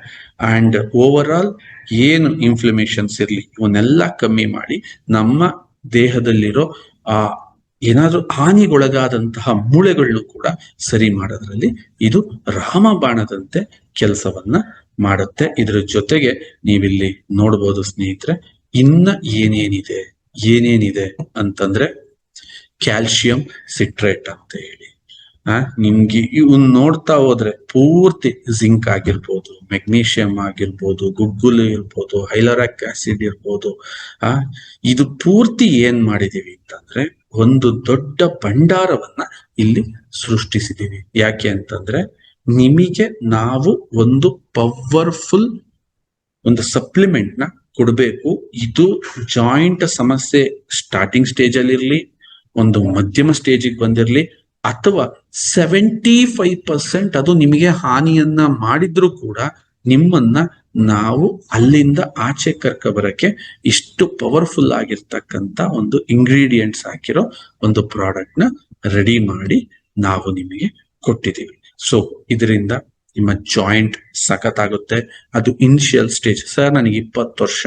ಅಂಡ್ ಓವರ್ ಆಲ್ ಏನು ಇನ್ಫ್ಲಮೇಷನ್ಸ್ ಇರ್ಲಿ ಇವನ್ನೆಲ್ಲ ಕಮ್ಮಿ ಮಾಡಿ ನಮ್ಮ ದೇಹದಲ್ಲಿರೋ ಏನಾದ್ರೂ ಹಾನಿಗೊಳಗಾದಂತಹ ಮೂಳೆಗಳನ್ನು ಕೂಡ ಸರಿ ಮಾಡೋದ್ರಲ್ಲಿ ಇದು ರಾಮಬಾಣದಂತೆ ಕೆಲಸವನ್ನ ಮಾಡುತ್ತೆ. ಇದ್ರ ಜೊತೆಗೆ ನೀವಿಲ್ಲಿ ನೋಡ್ಬೋದು ಸ್ನೇಹಿತರೆ, ಇನ್ನ ಏನೇನಿದೆ ಅಂತಂದ್ರೆ ಕ್ಯಾಲ್ಸಿಯಂ ಸಿಟ್ರೇಟ್ ಅಂತ ಹೇಳಿ ನಿಮ್ಗೆ ಇವನ್ ನೋಡ್ತಾ ಹೋದ್ರೆ ಪೂರ್ತಿ ಜಿಂಕ್ ಆಗಿರ್ಬೋದು, ಮೆಗ್ನೀಷಿಯಂ ಆಗಿರ್ಬೋದು, ಗುಗ್ಗುಲು ಇರ್ಬೋದು, ಹೈಲೋರಿಕ್ ಆಸಿಡ್ ಇರ್ಬೋದು. ಇದು ಪೂರ್ತಿ ಏನ್ ಮಾಡಿದೀವಿ ಅಂತಂದ್ರೆ ಒಂದು ದೊಡ್ಡ ಭಂಡಾರವನ್ನ ಇಲ್ಲಿ ಸೃಷ್ಟಿಸಿದೀವಿ. ಯಾಕೆ ಅಂತಂದ್ರೆ ನಿಮಗೆ ನಾವು ಒಂದು ಪವರ್ಫುಲ್ ಒಂದು ಸಪ್ಲಿಮೆಂಟ್ ನ ಕೊಡ್ಬೇಕು. ಇದು ಜಾಯಿಂಟ್ ಸಮಸ್ಯೆ ಸ್ಟಾರ್ಟಿಂಗ್ ಸ್ಟೇಜ್ ಅಲ್ಲಿ ಇರ್ಲಿ, ಒಂದು ಮಧ್ಯಮ ಸ್ಟೇಜಿಗೆ ಬಂದಿರ್ಲಿ, ಅಥವಾ 75% ಅದು ನಿಮಗೆ ಹಾನಿಯನ್ನ ಮಾಡಿದ್ರು ಕೂಡ ನಿಮ್ಮನ್ನ ನಾವು ಅಲ್ಲಿಂದ ಆಚೆ ಕರ್ಕ ಬರಕ್ಕೆ ಇಷ್ಟು ಪವರ್ಫುಲ್ ಆಗಿರ್ತಕ್ಕಂತ ಒಂದು ಇಂಗ್ರೀಡಿಯೆಂಟ್ಸ್ ಹಾಕಿರೋ ಒಂದು ಪ್ರಾಡಕ್ಟ್ ನ ರೆಡಿ ಮಾಡಿ ನಾವು ನಿಮಗೆ ಕೊಟ್ಟಿದ್ದೀವಿ. ಸೊ ಇದರಿಂದ ನಿಮ್ಮ ಜಾಯಿಂಟ್ ಸಖತ್ ಆಗುತ್ತೆ. ಅದು ಇನಿಷಿಯಲ್ ಸ್ಟೇಜ್. ಸರ್ ನನಗೆ 20 ವರ್ಷ,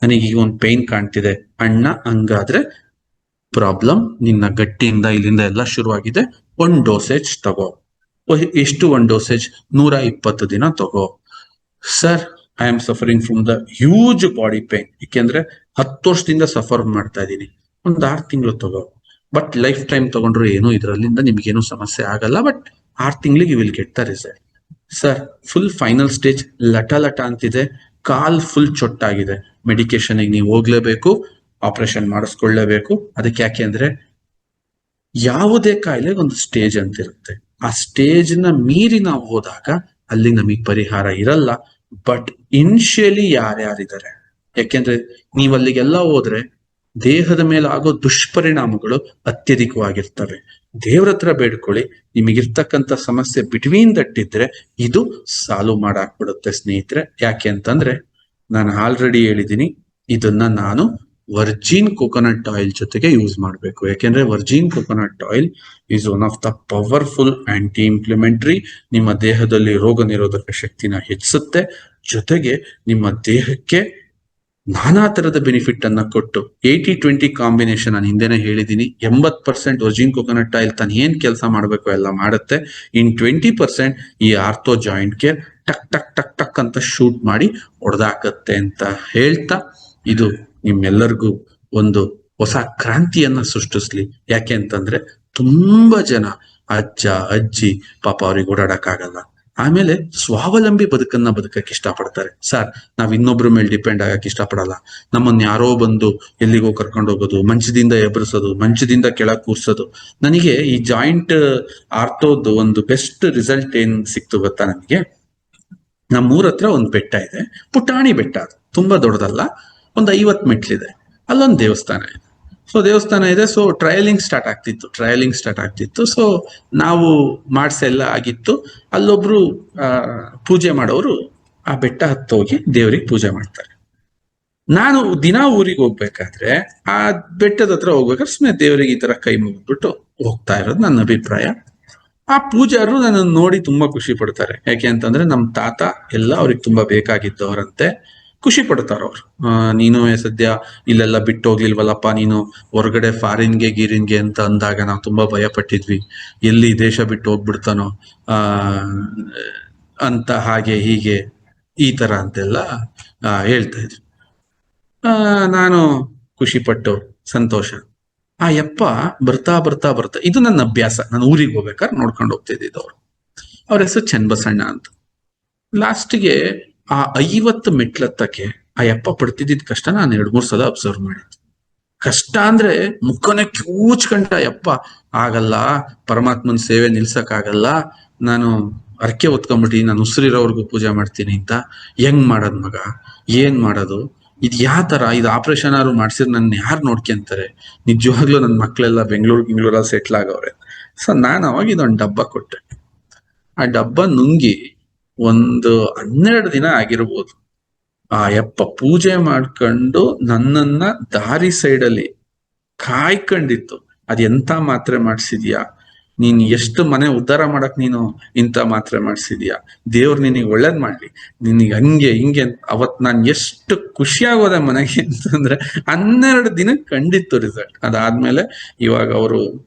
ನನಗೆ ಈಗ ಒಂದು ಪೇನ್ ಕಾಣ್ತಿದೆ ಅಣ್ಣ, ಹಂಗಾದ್ರೆ ಪ್ರಾಬ್ಲಮ್ ನಿನ್ನ ಗಟ್ಟಿಯಿಂದ ಇಲ್ಲಿಂದ ಎಲ್ಲ ಶುರುವಾಗಿದೆ. 1 ಡೋಸೇಜ್ ತಗೋ. ಎಷ್ಟು 1 ಡೋಸೇಜ್? 120 ದಿನ ತಗೋ. Sir I am suffering from the huge body pain, ಏಕೆಂದ್ರೆ 10 ವರ್ಷದಿಂದ ಸಫರ್ ಮಾಡ್ತಾ ಇದ್ದೀನಿ. 6 ತಿಂಗಳು ತಗೋ. ಬಟ್ ಲೈಫ್ ಟೈಮ್ ತಗೊಂಡ್ರು ಏನು ಇದರಲ್ಲಿಂದ ನಿಮ್ಗೇನು ಸಮಸ್ಯೆ ಆಗಲ್ಲ. ಬಟ್ 6 ತಿಂಗಳಿಗೆ will get the result. Sir full final stage, ಲಟ ಅಂತಿದೆ, ಕಾಲ್ ಫುಲ್ ಚೊಟ್ಟಾಗಿದೆ, ಮೆಡಿಕೇಶನ್ ನೀವು ಹೋಗ್ಲೇಬೇಕು, ಆಪರೇಷನ್ ಮಾಡಿಸ್ಕೊಳ್ಳೇಬೇಕು. ಅದಕ್ಕೆ ಯಾಕೆ ಅಂದ್ರೆ ಯಾವುದೇ ಕಾಯಿಲೆಗೆ ಒಂದು ಸ್ಟೇಜ್ ಅಂತ ಇರುತ್ತೆ. ಆ ಸ್ಟೇಜ್ ನ ಮೀರಿ ನಾವು ಹೋದಾಗ ಅಲ್ಲಿ ನಮಗೆ ಪರಿಹಾರ ಇರಲ್ಲ. ಬಟ್ ಇನಿಷಿಯಲಿ ಯಾರ್ಯಾರಿದ್ದಾರೆ, ಯಾಕೆಂದ್ರೆ ನೀವು ಅಲ್ಲಿಗೆಲ್ಲ ಹೋದ್ರೆ ದೇಹದ ಮೇಲೆ ಆಗೋ ದುಷ್ಪರಿಣಾಮಗಳು ಅತ್ಯಧಿಕವಾಗಿರ್ತವೆ. ದೇವ್ರ ಹತ್ರ ಬೇಡ್ಕೊಳ್ಳಿ, ನಿಮಗಿರ್ತಕ್ಕಂಥ ಸಮಸ್ಯೆ ಬಿಟ್ವೀನ್ ದಟ್ಟಿದ್ರೆ ಇದು ಸಾಲ್ವ್ ಮಾಡಾಕ್ಬಿಡುತ್ತೆ ಸ್ನೇಹಿತರೆ. ಯಾಕೆ ಅಂತಂದ್ರೆ ನಾನು ಆಲ್ರೆಡಿ ಹೇಳಿದ್ದೀನಿ, ಇದನ್ನ ನಾನು ವರ್ಜಿನ್ ಕೋಕೋನಟ್ ಆಯಿಲ್ ಜೊತೆಗೆ ಯೂಸ್ ಮಾಡಬೇಕು. ಯಾಕೆಂದ್ರೆ virgin coconut oil is one of the powerful anti inflammatory. ನಿಮ್ಮ ದೇಹದಲ್ಲಿ ರೋಗ ನಿರೋಧಕ ಶಕ್ತಿನ ಹೆಚ್ಚಿಸುತ್ತೆ, ಜೊತೆಗೆ ನಿಮ್ಮ ದೇಹಕ್ಕೆ ನಾನಾ ತರದ ಬೆನಿಫಿಟ್ ಅನ್ನ ಕೊಟ್ಟು 80-20 ಕಾಂಬಿನೇಷನ್ ನಾನು ಹಿಂದೆನೆ ಹೇಳಿದೀನಿ. 80% ವರ್ಜಿನ್ ಕೊಕೊನಟ್ ಆಯಿಲ್ ತಾನು ಏನ್ ಕೆಲಸ ಮಾಡ್ಬೇಕು ಎಲ್ಲ ಮಾಡುತ್ತೆ. ಇನ್ 20% ಈ ಆರ್ಥೋ ಜಾಯಿಂಟ್ ಕೇರ್ ಟಕ್ ಟಕ್ ಟಕ್ ಟಕ್ ಅಂತ ಶೂಟ್ ಮಾಡಿ ಹೊಡೆದಾಕತ್ತೆ ಅಂತ ಹೇಳ್ತಾ, ಇದು ನಿಮ್ಮೆಲ್ಲರಿಗೂ ಒಂದು ಹೊಸ ಕ್ರಾಂತಿಯನ್ನ ಸೃಷ್ಟಿಸ್ಲಿ. ಯಾಕೆ ಅಂತಂದ್ರೆ ತುಂಬಾ ಜನ ಅಜ್ಜ ಅಜ್ಜಿ ಪಾಪ ಅವ್ರಿಗೆ ಓಡಾಡಕ್ಕಾಗಲ್ಲ, ಆಮೇಲೆ ಸ್ವಾವಲಂಬಿ ಬದುಕನ್ನ ಬದುಕಕ್ಕೆ ಇಷ್ಟಪಡ್ತಾರೆ. ಸರ್, ನಾವ್ ಇನ್ನೊಬ್ರ ಮೇಲೆ ಡಿಪೆಂಡ್ ಆಗಕ್ಕೆ ಇಷ್ಟಪಡಲ್ಲ. ನಮ್ಮನ್ನ ಯಾರೋ ಬಂದು ಎಲ್ಲಿಗೋ ಕರ್ಕೊಂಡು ಹೋಗೋದು, ಮಂಚದಿಂದ ಎಬ್ಬರಿಸೋದು, ಮಂಚದಿಂದ ಕೆಳಗ್ ಕೂರ್ಸೋದು. ನನಗೆ ಈ ಜಾಯಿಂಟ್ ಆರ್ಥೋದು ಒಂದು ಬೆಸ್ಟ್ ರಿಸಲ್ಟ್ ಏನ್ ಸಿಕ್ತು ಗೊತ್ತಾ ನನಗೆ? ನಮ್ಮೂರ ಹತ್ರ ಒಂದು ಬೆಟ್ಟ ಇದೆ, ಪುಟಾಣಿ ಬೆಟ್ಟ, ಅದು ತುಂಬಾ ದೊಡ್ಡದಲ್ಲ, ಒಂದು 50 ಮೆಟ್ಲಿದೆ. ಅಲ್ಲೊಂದು ದೇವಸ್ಥಾನ ಇದೆ. ಸೊ ಟ್ರಯಲಿಂಗ್ ಸ್ಟಾರ್ಟ್ ಆಗ್ತಿತ್ತು. ಸೊ ನಾವು ಮಾಡ್ಸೆಲ್ಲ ಆಗಿತ್ತು. ಅಲ್ಲೊಬ್ರು ಪೂಜೆ ಮಾಡೋರು ಆ ಬೆಟ್ಟ ಹತ್ತೋಗಿ ದೇವ್ರಿಗೆ ಪೂಜೆ ಮಾಡ್ತಾರೆ. ನಾನು ದಿನಾ ಊರಿಗೆ ಹೋಗ್ಬೇಕಾದ್ರೆ ಆ ಬೆಟ್ಟದ ಹತ್ರ ಹೋಗ್ಬೇಕಾದ್ರೆ ಸುಮ್ಮನೆ ದೇವರಿಗೆ ಈ ತರ ಕೈ ಮುಗಿದ್ಬಿಟ್ಟು ಹೋಗ್ತಾ ಇರೋದು ನನ್ನ ಅಭಿಪ್ರಾಯ. ಆ ಪೂಜಾರರು ನನ್ನನ್ನು ನೋಡಿ ತುಂಬಾ ಖುಷಿ ಪಡ್ತಾರೆ. ಯಾಕೆ ಅಂತಂದ್ರೆ ನಮ್ ತಾತ ಎಲ್ಲ ಅವ್ರಿಗೆ ತುಂಬಾ ಬೇಕಾಗಿದ್ದವರಂತೆ. ಖುಷಿ ಪಡ್ತಾರ ಅವ್ರು. ನೀನು ಸದ್ಯ ಇಲ್ಲೆಲ್ಲ ಬಿಟ್ಟು ಹೋಗ್ಲಿಲ್ವಲ್ಲಪ್ಪ, ನೀನು ಹೊರಗಡೆ ಫಾರಿನ್ಗೆ ಗೀರಿನ್ಗೆ ಅಂತ ಅಂದಾಗ ನಾವು ತುಂಬಾ ಭಯ ಪಟ್ಟಿದ್ವಿ, ಎಲ್ಲಿ ದೇಶ ಬಿಟ್ಟು ಹೋಗ್ಬಿಡ್ತಾನೋ ಅಂತ, ಹಾಗೆ ಹೀಗೆ ಈ ತರ ಅಂತೆಲ್ಲ ಹೇಳ್ತಾ ಇದ್ವಿ. ನಾನು ಖುಷಿ ಪಟ್ಟು ಸಂತೋಷ. ಆ ಯಪ್ಪ ಬರ್ತಾ ಬರ್ತಾ ಬರ್ತಾ, ಇದು ನನ್ನ ಅಭ್ಯಾಸ, ನಾನು ಊರಿಗೆ ಹೋಗ್ಬೇಕಾದ್ರೆ ನೋಡ್ಕೊಂಡು ಹೋಗ್ತಾ ಇದ್ದಿದ್ದವ್ರು. ಅವ್ರ ಹೆಸರು ಚನ್ನಬಸಣ್ಣ ಅಂತ. ಲಾಸ್ಟ್ಗೆ ಆ 50 ಮೆಟ್ಲತ್ತಕ್ಕೆ ಆ ಯಪ್ಪ ಪಡ್ತಿದ್ದಿದ್ ಕಷ್ಟ ನಾನು 2-3 ಸಲ ಅಬ್ಸರ್ವ್ ಮಾಡಿದ್ದೆ. ಕಷ್ಟ ಅಂದ್ರೆ ಮುಖನೇ ಕ್ಯೂಚ್ಕಂಡ, ಯಪ್ಪ ಆಗಲ್ಲ, ಪರಮಾತ್ಮನ ಸೇವೆ ನಿಲ್ಸಕ್ ಆಗಲ್ಲ, ನಾನು ಅರ್ಕೆ ಹೊತ್ಕೊಂಡ್ಬಿಟ್ಟು ನಾನು ಉಸಿರಿರೋರ್ಗು ಪೂಜೆ ಮಾಡ್ತೀನಿ ಅಂತ. ಹೆಂಗ್ ಮಾಡೋದ್ ಮಗ, ಏನ್ ಮಾಡೋದು, ಇದು ಯಾವ ತರ, ಇದು ಆಪರೇಷನ್ ಆದ್ರು ಮಾಡ್ಸಿದ್ರೆ ನನ್ನ ಯಾರು ನೋಡ್ಕೊಂತಾರೆ, ನಿಜವಾಗ್ಲೂ ನನ್ನ ಮಕ್ಳೆಲ್ಲ ಬೆಂಗಳೂರಲ್ಲಿ ಸೆಟ್ಲ್ ಆಗವ್ರೆ. ಸೊ ನಾನು ಅವಾಗ ಇದೊಂದು ಡಬ್ಬ ಕೊಟ್ಟೆ. ಆ ಡಬ್ಬ ನುಂಗಿ ಒಂದು 12 ದಿನ ಆಗಿರ್ಬೋದು. ಆ ಯಪ್ಪ ಪೂಜೆ ಮಾಡ್ಕೊಂಡು ನನ್ನನ್ನ ದಾರಿ ಸೈಡಲ್ಲಿ ಕಾಯ್ಕೊಂಡಿತ್ತು. ಅದ್ ಎಂತ ಮಾತ್ರೆ ಮಾಡ್ಸಿದ್ಯಾ ನೀನ್, ಎಷ್ಟು ಮನೆ ಉದ್ಧಾರ ಮಾಡಕ್ ನೀನು ಇಂಥ ಮಾತ್ರೆ ಮಾಡ್ಸಿದ್ಯಾ, ದೇವ್ರು ನಿನಗೆ ಒಳ್ಳೇದ್ ಮಾಡ್ಲಿ, ನಿನಗೆ ಹಂಗೆ ಹಿಂಗೆ. ಅವತ್ ನಾನ್ ಎಷ್ಟು ಖುಷಿಯಾಗೋದೆ ಮನೆಗೆ ಅಂತಂದ್ರೆ, 12 ದಿನಕ್ಕೆ ಕಂಡಿತ್ತು ರಿಸಲ್ಟ್. ಅದಾದ್ಮೇಲೆ ಇವಾಗ ಅವರು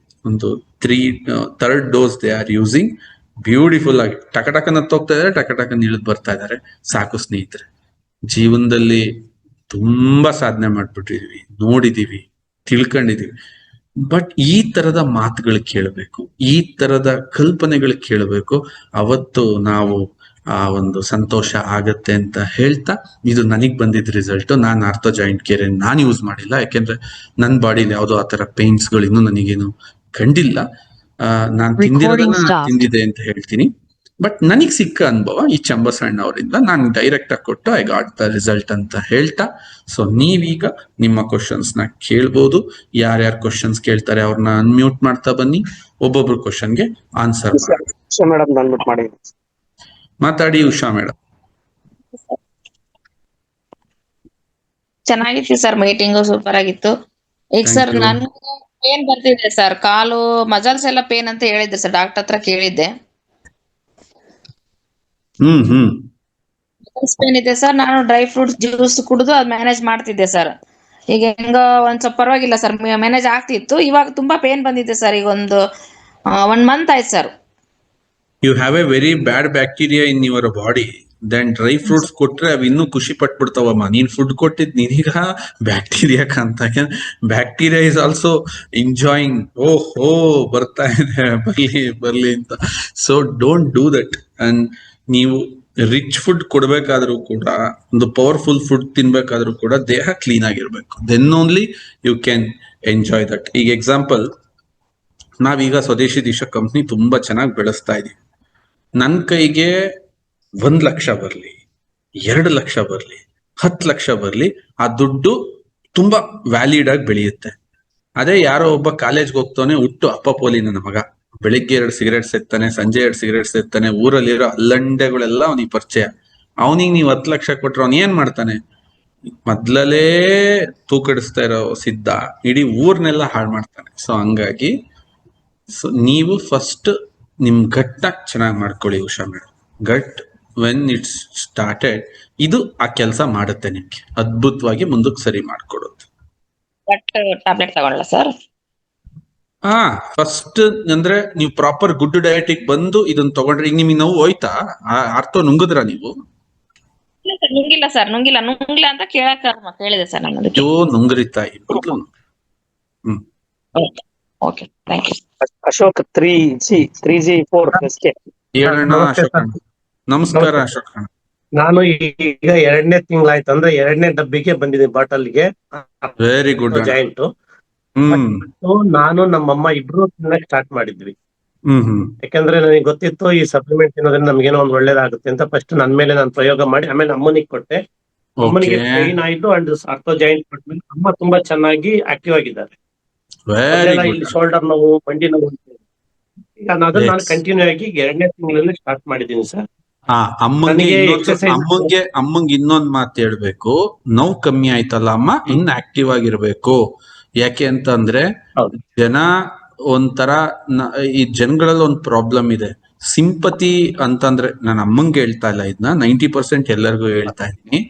ಒಂದು 3rd dose they are using. Beautiful ಆಗಿ ಟಕಟಕನ ಹೋಗ್ತಾ ಇದಾರೆ, ಟಕಟಕನ್ ಇಳಿದ್ ಬರ್ತಾ ಇದಾರೆ. ಸಾಕು ಸ್ನೇಹಿತರೆ, ಜೀವನದಲ್ಲಿ ತುಂಬಾ ಸಾಧನೆ ಮಾಡ್ಬಿಟ್ಟಿದೀವಿ, ನೋಡಿದೀವಿ, ತಿಳ್ಕೊಂಡಿದೀವಿ. ಬಟ್ ಈ ತರದ ಮಾತುಗಳು ಕೇಳಬೇಕು, ಈ ತರದ ಕಲ್ಪನೆಗಳು ಕೇಳಬೇಕು. ಅವತ್ತು ನಾವು ಆ ಒಂದು ಸಂತೋಷ ಆಗತ್ತೆ ಅಂತ ಹೇಳ್ತಾ, ಇದು ನನಗ್ ಬಂದಿದ್ದ ರಿಸಲ್ಟ್. ನಾನು ಆರ್ಥೋ ಜಾಯಿಂಟ್ ಕೇರ್ ನಾನು ಯೂಸ್ ಮಾಡಿಲ್ಲ, ಯಾಕೆಂದ್ರೆ ನನ್ನ ಬಾಡಿಲಿ ಯಾವುದೋ ಆ ತರ ಪೇನ್ಸ್ ಗಳು ಇನ್ನೂ ನನಗೇನು ಕಂಡಿಲ್ಲ. ನಾನು ತಿಂದಿದೆ ಅಂತ ಹೇಳ್ತೀನಿ. ಬಟ್ ನನಗ್ ಸಿಕ್ಕ ಅನುಭವ ಈ ಚಂಬಸಣ್ಣ ಅವರಿಂದ ನಾನು ಡೈರೆಕ್ಟ್ ಆಗಿ ಕೊಟ್ಟು ಐ ಗಾಟ್ ದ ರಿಸಲ್ಟ್ ಅಂತ ಹೇಳ್ತಾ, ಸೊ ನೀವೀಗ ನಿಮ್ಮ ಕ್ವಶನ್ಸ್ ನ ಕೇಳ್ಬೋದು. ಯಾರ್ಯಾರು ಕ್ವಶನ್ಸ್ ಕೇಳ್ತಾರೆ ಅವ್ರನ್ನ ಅನ್ಮ್ಯೂಟ್ ಮಾಡ್ತಾ ಬನ್ನಿ, ಒಬ್ಬೊಬ್ರು ಕ್ವಶನ್ಗೆ ಆನ್ಸರ್ ಮಾತಾಡಿ. ಉಷಾ ಮೇಡಮ್, ಚೆನ್ನಾಗಿತ್ತು ಸರ್, ಮೀಟಿಂಗ್ ಸೂಪರ್ ಆಗಿತ್ತು. ಈಗ ಸರ್ ನಾನು ಪೇನ್ ಬರ್ತಿದೆ ಸರ್, ಕಾಲು ಮಜಲ್ಸ್ ಎಲ್ಲ ಪೇನ್ ಅಂತ ಹೇಳಿದ್ದೆ ಸರ್, ಡಾಕ್ಟರ್ ಹತ್ರ ಕೇಳಿದ್ದೆ. ಪೇನ್ ಇದೆ ಸರ್, ನಾನು ಡ್ರೈ ಫ್ರೂಟ್ಸ್ ಜ್ಯೂಸ್ ಕುಡಿದು ಅದ್ ಮ್ಯಾನೇಜ್ ಮಾಡ್ತಿದ್ದೆ ಸರ್. ಈಗ ಹೆಂಗ ಒಂದ್ ಸ್ವಲ್ಪ ಪರವಾಗಿಲ್ಲ ಸರ್, ಮ್ಯಾನೇಜ್ ಆಗ್ತಿತ್ತು. ಇವಾಗ ತುಂಬಾ ಪೇನ್ ಬಂದಿದೆ ಸರ್, ಈಗ ಒಂದು 1 ಮಂತ್ ಆಯ್ತು sir. You have a very bad bacteria in your body. Then dry fruits ಕೊಟ್ರೆ ಅವ್ ಇನ್ನೂ ಖುಷಿ ಪಟ್ಬಿಡ್ತಾವಮ್ಮ. ನೀನ್ ಫುಡ್ ಕೊಟ್ಟಿದ್ ನಿನಗ ಬ್ಯಾಕ್ಟೀರಿಯಾ ಅಂತ. ಬ್ಯಾಕ್ಟೀರಿಯಾ ಇಸ್ ಆಲ್ಸೋ ಎಂಜಾಯಿಂಗ್, ಓಹೋ ಬರ್ತಾ ಇದೆ, ಬರ್ಲಿ ಅಂತ. So don't do that. And ನೀವು ರಿಚ್ ಫುಡ್ ಕೊಡ್ಬೇಕಾದ್ರೂ ಕೂಡ, ಒಂದು ಪವರ್ಫುಲ್ ಫುಡ್ ತಿನ್ಬೇಕಾದ್ರೂ ಕೂಡ ದೇಹ ಕ್ಲೀನ್ ಆಗಿರ್ಬೇಕು. Then only you can enjoy that. ಈಗ ಎಕ್ಸಾಂಪಲ್, ನಾವೀಗ ಸ್ವದೇಶಿ ದಿಶ ಕಂಪ್ನಿ ತುಂಬಾ ಚೆನ್ನಾಗಿ ಬೆಳೆಸ್ತಾ ಇದೀವಿ. ನನ್ ಕೈಗೆ 1 ಲಕ್ಷ ಬರ್ಲಿ, 2 ಲಕ್ಷ ಬರ್ಲಿ, 10 ಲಕ್ಷ ಬರ್ಲಿ, ಆ ದುಡ್ಡು ತುಂಬಾ ವ್ಯಾಲಿಡ್ ಆಗಿ ಬೆಳೆಯುತ್ತೆ. ಅದೇ ಯಾರೋ ಒಬ್ಬ ಕಾಲೇಜ್ಗೆ ಹೋಗ್ತಾನೆ, ಹುಟ್ಟು ಅಪ್ಪಪೋಲಿ ನನ್ನ ಮಗ, ಬೆಳಿಗ್ಗೆ 2 ಸಿಗರೇಟ್ ಸೇರ್ತಾನೆ, ಸಂಜೆ 2 ಸಿಗರೇಟ್ ಸೇರ್ತಾನೆ, ಊರಲ್ಲಿರೋ ಅಲ್ಲಂಡೆಗಳೆಲ್ಲ ಅವನಿಗೆ ಪರಿಚಯ. ಅವನಿಗೆ ನೀವು 10 ಲಕ್ಷ ಕೊಟ್ರೆ ಅವನ್ ಏನ್ ಮಾಡ್ತಾನೆ? ಮೊದ್ಲೇ ತೂಕಡಿಸ್ತಾ ಇರೋ ಸಿದ್ಧ ಇಡೀ ಊರ್ನೆಲ್ಲ ಹಾಳು ಮಾಡ್ತಾನೆ. ಸೊ ಹಂಗಾಗಿ ನೀವು ಫಸ್ಟ್ ನಿಮ್ ಗಟ್ನ ಚೆನ್ನಾಗಿ ಮಾಡ್ಕೊಳ್ಳಿ Usha madam. Gut when it's started ಇದು ಆ ಕೆಲಸ ಮಾಡುತ್ತೆ ನಿಮ್ಗೆ ಅದ್ಭುತವಾಗಿ ಮುಂದಕ್ಕೆ ಸರಿ ಮಾಡ್ಕೊಡುತ್ತೆ. ಬಟ್ ಟ್ಯಾಬ್ಲೆಟ್ ತಗೊಳ್ಳಲ್ಲ ಸರ್? ಹಾ, ಫಸ್ಟ್ ಅಂದ್ರೆ ನೀವು ಪ್ರಾಪರ್ ಗುಡ್ ಡಯಟಿಗೆ ಬಂದು ಇದನ್ನ ತಗೊಂಡ್ರೆ ಈಗ ನಿಮಗೆ ನೋವು ಹೋಯ್ತಾ? ಆರ್ತೋ ನುಂಗಿದ್ರ ನೀವು? ಇಲ್ಲ ಸರ್, ನುಂಗಿಲ್ಲ ಸರ್, ನುಂಗಿಲ್ಲ ನುಂಗಿಲ್ಲ ಅಂತ ಕೇಳಿದೆ ಸರ್ ನಾನು ಅದಕ್ಕೆ. ಅಯ್ಯೋ ನುಂಗ್ರಿ ತಾಯಿ ಮೊದ್ಲು. Hmm okay, thank you. Ashok 3G4 SK. ಹೇಳಣ್ಣ ನಮಸ್ತೆ ಅಶೋಕಣ್ಣ. ನಮಸ್ಕಾರ ಅಶೋಕಣ್ಣ. ನಾನು ಈಗ 2ನೇ ತಿಂಗಳಾಯ್ತು, ಅಂದ್ರೆ 2ನೇ ಡಬ್ಬಿಗೆ ಬಂದಿದ್ದೀನಿ ಬಾಟಲ್ಗೆ ವೆರಿ ಗುಡ್. ಜಾಯಿಂಟ್. ಹ್ಮ್ ನಾನು ನಮ್ಮಮ್ಮ ಇಬ್ರು ತಿನ್ನಕ್ ಸ್ಟಾರ್ಟ್ ಮಾಡಿದ್ವಿ. ಹ್ಮ್ ಯಾಕಂದ್ರೆ ನನಗೆ ಗೊತ್ತಿತ್ತು ಈ ಸಪ್ಲಿಮೆಂಟ್ ತಿನ್ನೋದ್ರಿಂದ ನಮ್ಗೇನೋ ಒಂದ್ ಒಳ್ಳೇದಾಗುತ್ತೆ ಅಂತ. ಫಸ್ಟ್ ನನ್ ಮೇಲೆ ನಾನು ಪ್ರಯೋಗ ಮಾಡಿ ಆಮೇಲೆ ಅಮ್ಮನಿಗೆ ಕೊಟ್ಟೆ. ಅಮ್ಮನಿಗೆ ಓಕೆ, ಪೇನ್ ಆಯ್ತು ಅಂಡ್ ಅರ್ಥೋ ಜಾಯಿಂಟ್ ಕೊಟ್ಮೇಲೆ ಅಮ್ಮ ತುಂಬಾ ಚೆನ್ನಾಗಿ ಆಕ್ಟಿವ್ ಆಗಿದ್ದಾರೆ. ವೆರಿ ಮೊದ್ಲೆಲ್ಲ ಗುಡ್. ಇಲ್ಲಿ ಶೋಲ್ಡರ್ ನೋವು, ಮಂಡಿ ನೋವು ಅಂತ. ಈಗ ಅದನ್ನ ನಾನು Yes. ಕಂಟಿನ್ಯೂ ಆಗಿ 2ನೇ ತಿಂಗಳಲ್ಲಿ ಸ್ಟಾರ್ಟ್ ಮಾಡಿದ್ದೀನಿ ಸರ್. ಹಾ, ಅಮ್ಮಂಗೆ ನನಗೆ ಇನ್ನೊಂದು exercise- ಅಮ್ಮಂಗೆ ಇನ್ನೊಂದ್ ಮಾತು ಹೇಳ್ಬೇಕು. ನೋವು ಕಮ್ಮಿ ಆಯ್ತಲ್ಲ ಅಮ್ಮ, ಇನ್ನು ಆಕ್ಟಿವ್ ಆಗಿರ್ಬೇಕು. ಯಾಕೆ ಅಂತಂದ್ರೆ ಹೌದು. ಜನ ಒಂಥರ ಈ ಜನಗಳಲ್ಲಿ ಒಂದು ಪ್ರಾಬ್ಲಮ್ ಇದೆ. ಸಿಂಪತಿ ಅಂತಂದ್ರೆ ನಾನು ಅಮ್ಮಂಗೆ ಹೇಳ್ತಾ ಇಲ್ಲ, ಇದನ್ನ 90% ಎಲ್ಲರಿಗೂ ಹೇಳ್ತಾ ಇದ್ದೀನಿ.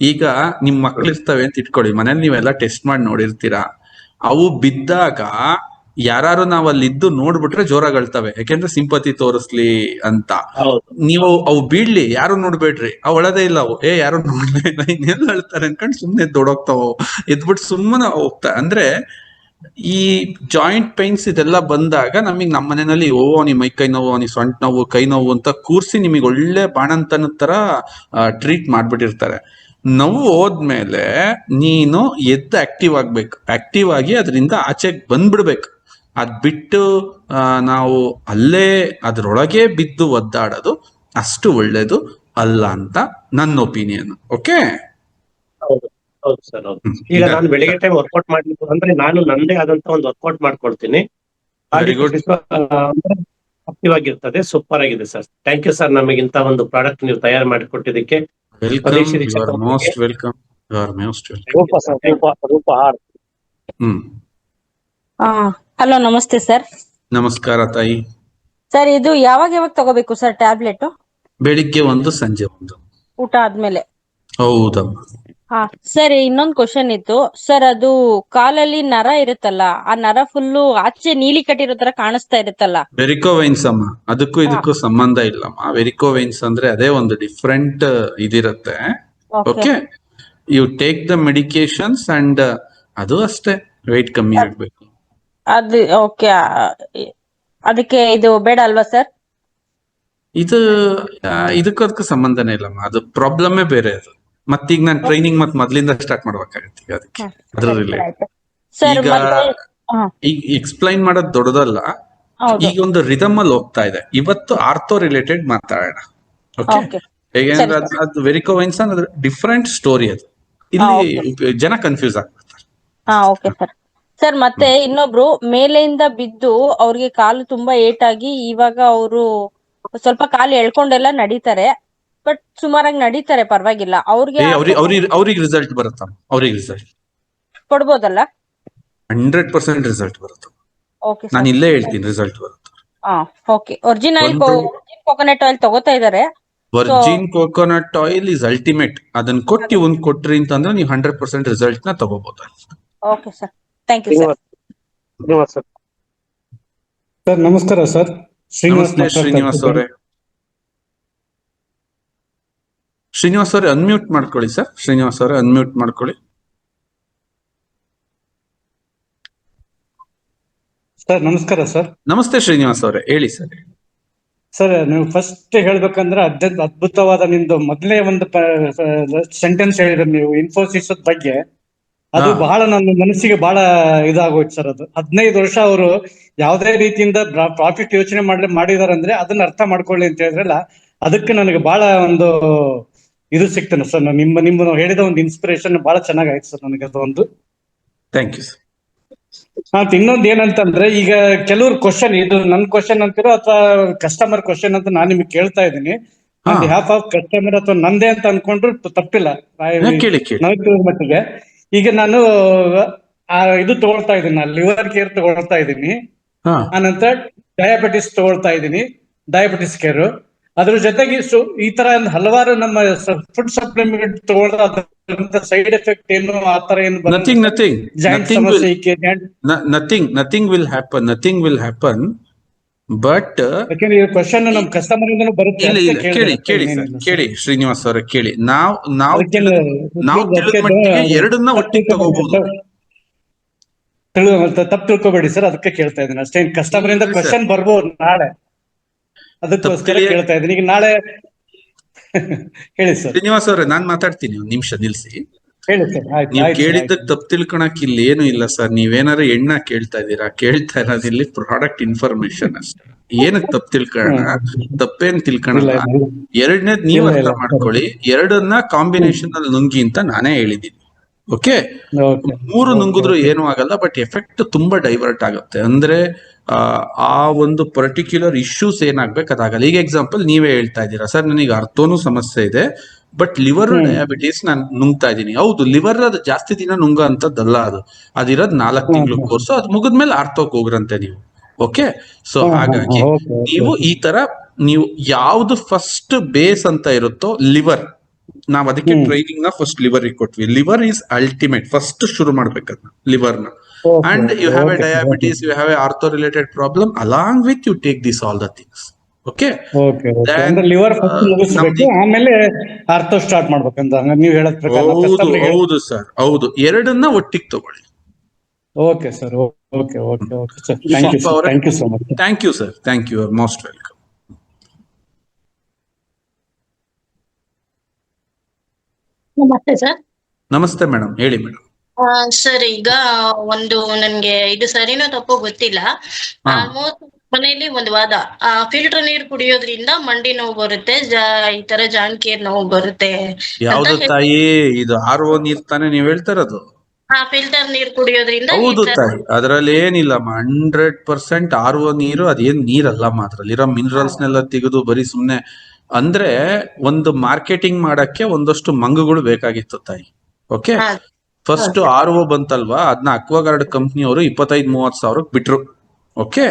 ಈಗ ನಿಮ್ ಮಕ್ಳು ಇರ್ತವೆ ಅಂತ ಇಟ್ಕೊಳ್ಳಿ, ಮನೇಲಿ ನೀವೆಲ್ಲ ಟೆಸ್ಟ್ ಮಾಡಿ ನೋಡಿರ್ತೀರಾ. ಅವು ಬಿದ್ದಾಗ ಯಾರು ನಾವ್ ಅಲ್ಲಿ ಇದ್ದು ನೋಡ್ಬಿಟ್ರೆ ಜೋರಾಗಿ ಅಳ್ತವೆ, ಯಾಕೆಂದ್ರೆ ಸಿಂಪತಿ ತೋರಿಸ್ಲಿ ಅಂತ. ಹೌದು. ನೀವು ಅವು ಬೀಳ್ಲಿ, ಯಾರು ನೋಡ್ಬೇಡ್ರಿ, ಅವು ಅಳದೇ ಇಲ್ಲ. ಅವು ಯಾರು ನೋಡ್ಲೇ ಇಲ್ಲ, ಇನ್ನೆಲ್ಲ ಅಳ್ತಾರೆ ಅನ್ಕೊಂಡ್ ಸುಮ್ನೆ ದೊಡ್ಡೋಗ್ತಾವ, ಎದ್ಬಿಟ್ಟು ಸುಮ್ಮನೆ ಹೋಗ್ತಾ. ಅಂದ್ರೆ ಈ ಜಾಯಿಂಟ್ ಪೈನ್ಸ್ ಇದೆಲ್ಲ ಬಂದಾಗ ನಮಗ್ ನಮ್ಮ ಮನೆಯಲ್ಲಿ ಅವ್ನಿಗೆ ಮೈ ಕೈ ನೋವು, ಅವ್ನಿಗೆ ಸೊಂಟ ನೋವು, ಕೈ ನೋವು ಅಂತ ಕೂರ್ಸಿ ನಿಮಗೆ ಒಳ್ಳೆ ಬಾಣಂತನ ತರ ಟ್ರೀಟ್ ಮಾಡ್ಬಿಟ್ಟಿರ್ತಾರೆ. ನೋವು ಹೋದ್ಮೇಲೆ ನೀನು ಎದ್ದು ಆಕ್ಟಿವ್ ಆಗ್ಬೇಕು. ಆಕ್ಟಿವ್ ಆಗಿ ಅದರಿಂದ ಆಚೆಗೆ ಬಂದ್ಬಿಡ್ಬೇಕು. ಅದ್ ಬಿಟ್ಟು ನಾವು ಅಲ್ಲೇ ಅದ್ರೊಳಗೆ ಬಿದ್ದು ಒದ್ದಾಡೋದು ಅಷ್ಟು ಒಳ್ಳೇದು ಅಲ್ಲ ಅಂತ ನನ್ನ ಒಪಿನಿಯನ್. ಓಕೆ, ಹೌದು ಹೌದು ಸರ್, ಹೌದು. ಈಗ ನಾನು ಬೆಳಿಗ್ಗೆ ಟೈಮ್ ವರ್ಕೌಟ್ ಮಾಡ್ಲಿಕ್ಕೆ ಅಂದ್ರೆ ನಾನು ನಂದೇ ಆದಂತ ಒಂದು ವರ್ಕೌಟ್ ಮಾಡ್ಕೊಡ್ತೀನಿ. Very good. ಆಕ್ಟಿವ್ ಆಗಿರ್ತದೆ. ಸೂಪರ್ ಆಗಿದೆ ಸರ್. ಥ್ಯಾಂಕ್ ಯು ಸರ್, ನಮಗಿಂತ ಒಂದು ಪ್ರಾಡಕ್ಟ್ ನೀವು ತಯಾರು ಮಾಡಿಕೊಟ್ಟಿದ್ದಕ್ಕೆ. Welcome, you are most welcome, you are most welcome. Rupa sir, Rupa R. Hmm, hello, ನಮಸ್ತೆ ಸರ್. ನಮಸ್ಕಾರ ತಾಯಿ. ಸರ್, ಇದು ಯಾವಾಗ ತಗೋಬೇಕು ಸರ್ ಟ್ಯಾಬ್ಲೆಟ್? ಬೆಳಿಗ್ಗೆ ಒಂದು, ಸಂಜೆ ಒಂದು. ಊಟ ಆದ್ಮೇಲೆ? ಹೌದಮ್ಮ. ಹಾ ಸರ್, ಇನ್ನೊಂದು ಕ್ವಶನ್ ಇತ್ತು ಸರ್. ಅದು ಕಾಲಲ್ಲಿ ನರ ಇರುತ್ತಲ್ಲ, ಆ ನರ ಫುಲ್ಲು ಆಚೆ ನೀಲಿ ಕಟ್ಟಿರೋ ತರ ಕಾಣಿಸ್ತಾ ಇರುತ್ತಲ್ಲ. ವೆರಿಕೋವೈನ್ಸ್ ಅಮ್ಮ, ಅದಕ್ಕೂ ಇದಕ್ಕೂ ಸಂಬಂಧ ಇಲ್ಲಮ್ಮ. ವೆರಿಕೋವೈನ್ಸ್ ಅಂದ್ರೆ ಅದೇ ಒಂದು ಡಿಫ್ರೆಂಟ್ ಇದಿರುತ್ತೆ. Okay, you take the medications and ಅದು ಅಷ್ಟೇ, ವೆಯ್ಟ್ ಕಮ್ಮಿ ಆಗ್ಬೇಕು. ಅದು ಓಕೆ. ಅದಕ್ಕೆ ಇದು ಬೇಡ ಅಲ್ವಾ ಸರ್? ಇದು ಇದಕ್ಕೂ ಅದಕ್ಕೂ ಸಂಬಂಧನೇ ಇಲ್ಲಮ್ಮ, ಅದು ಪ್ರಾಬ್ಲಮ್ಮೇ ಬೇರೆ. ಅದು ಮತ್ತೀಗ ನಾನು ಟ್ರೈನಿಂಗ್ ಮೊದ್ಲಿಂದ ಸ್ಟಾರ್ಟ್ ಮಾಡ್ಬೇಕಾಗತ್ತೆ. ಈಗ ಅದಕ್ಕೆ ಅದ್ರ ರಿಲೇಟೆಡ್ ಸರ್ ಈಗ ಈಗ ಎಕ್ಸ್ಪ್ಲೈನ್ ಮಾಡೋದು ದೊಡ್ಡದಲ್ಲ. ಈಗ ಒಂದು ರಿದಮ್ ಅಲ್ಲಿ ಹೋಗ್ತಾ ಇದೆ. ಇವತ್ತು ಆರ್ಥೋ ರಿಲೇಟೆಡ್ ಮಾತಾಡೋಣ. ಓಕೆ, ಹೇಗೆಂದ್ರೆ ಅದು ವೆರಿಕೋವೈನ್ಸ್ ಅಂದ್ರೆ ಡಿಫ್ರೆಂಟ್ ಸ್ಟೋರಿ. ಅದು ಇಲ್ಲಿ ಜನ ಕನ್ಫ್ಯೂಸ್ ಆಗ್ಬಿಡ್ತಾರೆ. Okay sir. ಸರ್, ಮತ್ತೆ ಇನ್ನೊಬ್ರು ಮೇಲೆಯಿಂದ ಬಿದ್ದು ಅವ್ರಿಗೆ ಕಾಲು ತುಂಬಾ ಏಟಾಗಿ ಇವಾಗ ಅವರು ಸ್ವಲ್ಪ ಕಾಲು ಎಳ್ಕೊಂಡೆಲ್ಲ ನಡೀತಾರೆ. ಬಟ್ ಸುಮಾರಾಗಿ ನಡೀತಾರೆ, ಪರವಾಗಿಲ್ಲ. ಅವ್ರಿಗೆ ರಿಸಲ್ಟ್ ಬರುತ್ತಮ್ಮ, ಅವ್ರಿಗೆ ರಿಸಲ್ಟ್ ಕೊಡ್ಬೋದಲ್ಲ? 100% ರಿಸಲ್ಟ್ ಬರುತ್ತೆ. ಓಕೆ ನಾನು ಇಲ್ಲೇ ಹೇಳ್ತೀನಿ, ರಿಸಲ್ಟ್ ಬರುತ್ತೆ. ಓಕೆ. ಒರಿಜಿನಲ್ ಕೋಕೋನಟ್ ಆಯಿಲ್ ತಗೋತಾ ಇದಾರೆ. Virgin coconut oil is ultimate. ಅದನ್ನ ಕೊಟ್ಟು ಒಂದ್ ಕೊಟ್ರಿ ಅಂತಂದ್ರೆ ನೀವು 100% ರಿಸಲ್ಟ್ ನ ತಗೋಬಹುದು. Okay sir, thank you sir. ಧನ್ಯವಾದ ಸರ್. ಸರ್ ನಮಸ್ಕಾರ ಸರ್. ಶ್ರೀನಿವಾಸ್ ಅವರೇ, ಶ್ರೀನಿವಾಸ್ ಅವರೇ ಅನ್ಮ್ಯೂಟ್ ಮಾಡ್ಕೊಳ್ಳಿ ಸರ್. ಶ್ರೀನಿವಾಸ್ ಅವರೇ ಅನ್ಮ್ಯೂಟ್ ಮಾಡ್ಕೊಳ್ಳಿ. ಸರ್ ನಮಸ್ಕಾರ ಸರ್. ನಮಸ್ತೆ ಶ್ರೀನಿವಾಸ್ ಅವರೇ, ಹೇಳಿ ಸರ್. ಸರ್, ನೀವು ಫಸ್ಟ್ ಹೇಳ್ಬೇಕಂದ್ರೆ ಅದ್ಭುತವಾದ ನಿಮ್ದು ಮೊದಲೇ ಒಂದು ಸೆಂಟೆನ್ಸ್ ಹೇಳಿದ್ರಿ ನೀವು ಇನ್ಫೋಸಿಸ್ ಬಗ್ಗೆ. ಅದು ಬಹಳ ನನ್ನ ಮನಸ್ಸಿಗೆ ಬಹಳ ಇದಾಗೋಯ್ತು ಸರ್. ಅದು 15 ವರ್ಷ ಅವರು ಯಾವುದೇ ರೀತಿಯಿಂದ ಪ್ರಾಫಿಟ್ ಯೋಚನೆ ಮಾಡಿದಾರೆ ಅಂದ್ರೆ ಅದನ್ನ ಅರ್ಥ ಮಾಡ್ಕೊಳ್ಳಿ ಅಂತ ಹೇಳಿದ್ರಲ್ಲ, ಅದಕ್ಕೆ ನನಗೆ ಬಹಳ ಒಂದು ಇದು ಸಿಗ್ತಾನೆ ಸರ್. ನಿಮ್ಮ ಹೇಳಿದ ಒಂದು ಇನ್ಸ್ಪಿರೇಷನ್ ಬಹಳ ಚೆನ್ನಾಗಾಯ್ತು ಸರ್ ನನಗೆ ಅದು ಒಂದು. Thank you sir. ಇನ್ನೊಂದು ಏನಂತಂದ್ರೆ, ಈಗ ಕೆಲವ್ರು ಕ್ವಶನ್, ಇದು ನನ್ ಕ್ವಶನ್ ಅಂತಿರೋ ಅಥವಾ ಕಸ್ಟಮರ್ ಕ್ವಶನ್ ಅಂತ ನಾನು ನಿಮ್ಗೆ ಕೇಳ್ತಾ ಇದ್ದೀನಿ. ಹ್ಯಾಫ್ ಆಫ್ ಕಸ್ಟಮರ್ ಅಥವಾ ನಂದೇ ಅಂತ ಅನ್ಕೊಂಡ್ರು ತಪ್ಪಿಲ್ಲ ನನಗೆ ಮಟ್ಟಿಗೆ. ಈಗ ನಾನು ಇದು ತಗೊಳ್ತಾ ಇದ್ದೀನಿ, ಲಿವರ್ ಕೇರ್ ತಗೊಳ್ತಾ ಇದ್ದೀನಿ. ಆನಂತರ ಡಯಾಬಿಟಿಸ್ ತಗೊಳ್ತಾ ಇದ್ದೀನಿ, ಡಯಾಬಿಟಿಸ್ ಕೇರ್. ಅದ್ರ ಜೊತೆಗೆ ಈ ತರ ಹಲವಾರು ನಮ್ಮ ಫುಡ್ ಸಪ್ಲಿಮೆಂಟ್ ತಗೊಳ್ರೆ ಅದರಿಂದ ಸೈಡ್ ಎಫೆಕ್ಟ್ ಏನು ಆತರ ಏನು ಜಾಯಿಂಟ್ ಸಮಸ್ಯೆ nothing will happen ಬಟ್ ಯಾಕಂದ್ರೆ ಈ ಕ್ವಶನ್ ನಮ್ ಕಸ್ಟಮರ್ ಇಂದನೂ ಬರುತ್ತೆ. ಕೇಳಿ ಶ್ರೀನಿವಾಸ್ ಅವರೇ, ಕೇಳಿ ನಾವು ತಿಳಿದ ಮಟ್ಟಿಗೆ ಎರಡನ್ನ ಒಟ್ಟಿಗೆ ತಗೋಬಹುದು. ತಪ್ಪು ತಿಳ್ಕೊಬೇಡಿ ಸರ್, ಅದಕ್ಕೆ ಕೇಳ್ತಾ ಇದ್ದೀನಿ ಅಷ್ಟೇ. ಕಸ್ಟಮರ್ ಇಂದ ಕ್ವಶನ್ ಬರ್ಬೋದು ನಾಳೆ, ಅದಕ್ಕೋಸ್ಕರ ಕೇಳ್ತಾ ಇದ್ದೀನಿ. ಈಗ ನಾಳೆ ಹೇಳಿ ಸರ್. ಶ್ರೀನಿವಾಸ್ ಅವರೇ, ನಾನ್ ಮಾತಾಡ್ತೀನಿ, ಒಂದ್ ನಿಮಿಷ ನಿಲ್ಸಿ. ಹೇಳಿ ಸರ್. ನೀವು ಕೇಳಿದ್ದಕ್ಕೆ ತಪ್ಪು ತಿಳ್ಕೊಳಕ್ ಇಲ್ಲಿ ಏನು ಇಲ್ಲ ಸರ್. ನೀವೇನಾರು ಎಣ್ಣ ಕೇಳ್ತಾ ಇದ್ದೀರಾ, ಕೇಳ್ತಾ ಇರೋದು ಇಲ್ಲಿ ಪ್ರಾಡಕ್ಟ್ ಇನ್ಫಾರ್ಮೇಶನ್ ಅಷ್ಟೇ. ಏನಕ್ಕೆ ತಪ್ಪು ತಿಳ್ಕೊಳ್ಳೋಣ? ತಪ್ಪೇನ್ ತಿಳ್ಕೊಳಲ್ಲ. ಎರಡನೇದ್ ನೀವ್ ಅರ್ಥ ಮಾಡ್ಕೊಳ್ಳಿ, ಎರಡನ್ನ ಕಾಂಬಿನೇಷನ್ ಅಲ್ಲಿ ನುಂಗಿ ಅಂತ ನಾನೇ ಹೇಳಿದ್ದೀನಿ. ಓಕೆ, ಮೂರು ನುಂಗಿದ್ರು ಏನು ಆಗಲ್ಲ, ಬಟ್ ಎಫೆಕ್ಟ್ ತುಂಬಾ ಡೈವರ್ಟ್ ಆಗುತ್ತೆ. ಅಂದ್ರೆ ಆ ಒಂದು ಪರ್ಟಿಕ್ಯುಲರ್ ಇಶ್ಯೂಸ್ ಏನಾಗ್ಬೇಕು ಅದಾಗಲ್ಲ. ಈಗ ಎಕ್ಸಾಂಪಲ್ ನೀವೇ ಹೇಳ್ತಾ ಇದ್ದೀರಾ, ಸರ್ ನನಗೆ ಅರ್ಥೋನು ಸಮಸ್ಯೆ ಇದೆ, ಬಟ್ ಲಿವರ್ ಡಯಾಬಿಟೀಸ್ ನಾನು ನುಂಗ್ತಾ ಇದ್ದೀನಿ. ಹೌದು, ಲಿವರ್ ಅದು ಜಾಸ್ತಿ ದಿನ ನುಂಗ ಅಂತದ್ದಲ್ಲ, ಅದಿರೋದ್ 4 ತಿಂಗಳು ಕೋರ್ಸು. ಅದು ಮುಗಿದ್ಮೇಲೆ ಆರ್ತೋಕ್ ಹೋಗ್ರಂತೆ ನೀವು. ಓಕೆ, ಸೊ ಹಾಗಾಗಿ ನೀವು ಈ ತರ ನೀವು ಯಾವ್ದು ಫಸ್ಟ್ ಬೇಸ್ ಅಂತ ಇರುತ್ತೋ ಲಿವರ್, ನಾವ್ ಅದಕ್ಕೆ ಟ್ರೈನಿಂಗ್ ನ ಫಸ್ಟ್ ಲಿವರ್ ಕೊಟ್ವಿ. ಲಿವರ್ ಈಸ್ ಅಲ್ಟಿಮೇಟ್, ಫಸ್ಟ್ ಶುರು ಮಾಡ್ಬೇಕದ್ನ ಲಿವರ್ ನ. And you have a diabetes, you have a ortho related problem, along with you take this all the things. Okay, liver ಆಮೇಲೆ ಆರ್ಥೋ ಸ್ಟಾರ್ಟ್ ಮಾಡ್ಬೇಕಂತ ನೀವು ಹೇಳೋದ್ ಪ್ರಕಾರ. ಹೌದು ಸರ್, ಹೌದು, ಎರಡನ್ನ ಒಟ್ಟಿಗೆ ತಗೊಳ್ಳಿ. Okay sir, okay sir, thank you so much. Thank you sir, thank you, most welcome. ನಮಸ್ತೆ ಸರ್. ನಮಸ್ತೆ ಮೇಡಮ್, ಹೇಳಿ ಮೇಡಮ್. ಸರ್, ಈಗ ಒಂದು ನನ್ಗೆ ಇದು ಸರಿನೋ ತಪ್ಪೋ ಗೊತ್ತಿಲ್ಲ. ಆಲ್ಮೋಸ್ಟ್ ಮನೆಯಲ್ಲಿ ಒಂದು ವಾದ, ಫಿಲ್ಟರ್ ನೀರು ಕುಡಿಯೋದ್ರಿಂದ ಮಂಡಿ ನೋವು ಬರುತ್ತೆ, ಈ ತರ ಜಾಂಕೀರ್ ನೋವು ಬರುತ್ತೆ. ಯಾವ್ದು ತಾಯಿ, ಇದು RO ನೀರ್ ತಾನೇ ನೀವ್ ಹೇಳ್ತಾ ಇರೋದು? ಫಿಲ್ಟರ್ ನೀರು ಕುಡಿಯೋದ್ರಿಂದ ಹೌದು ತಾಯಿ, ಅದ್ರಲ್ಲಿ ಏನಿಲ್ಲಮ್ಮ. 100% RO ನೀರು ಅದೇನ್ ನೀರಲ್ಲಮ್ಮ. ಅದ್ರಲ್ಲಿರೋ ಮಿನರಲ್ಸ್ ನೆಲ್ಲ ತೆಗೆದು ಬರೀ ಸುಮ್ನೆ ಅಂದ್ರೆ ಒಂದು ಮಾರ್ಕೆಟಿಂಗ್ ಮಾಡಕ್ಕೆ ಒಂದಷ್ಟು ಮಂಗುಗಳು ಬೇಕಾಗಿತ್ತು ತಾಯಿ. ಓಕೆ, ಫಸ್ಟ್ RO ಬಂತಲ್ವಾ, ಅದನ್ನ ಅಕ್ವಾಗಾರ್ಡ್ ಕಂಪ್ನಿಯವರು 25-30 ಸಾವಿರಕ್ಕೆ ಬಿಟ್ರು. ಓಕೆ,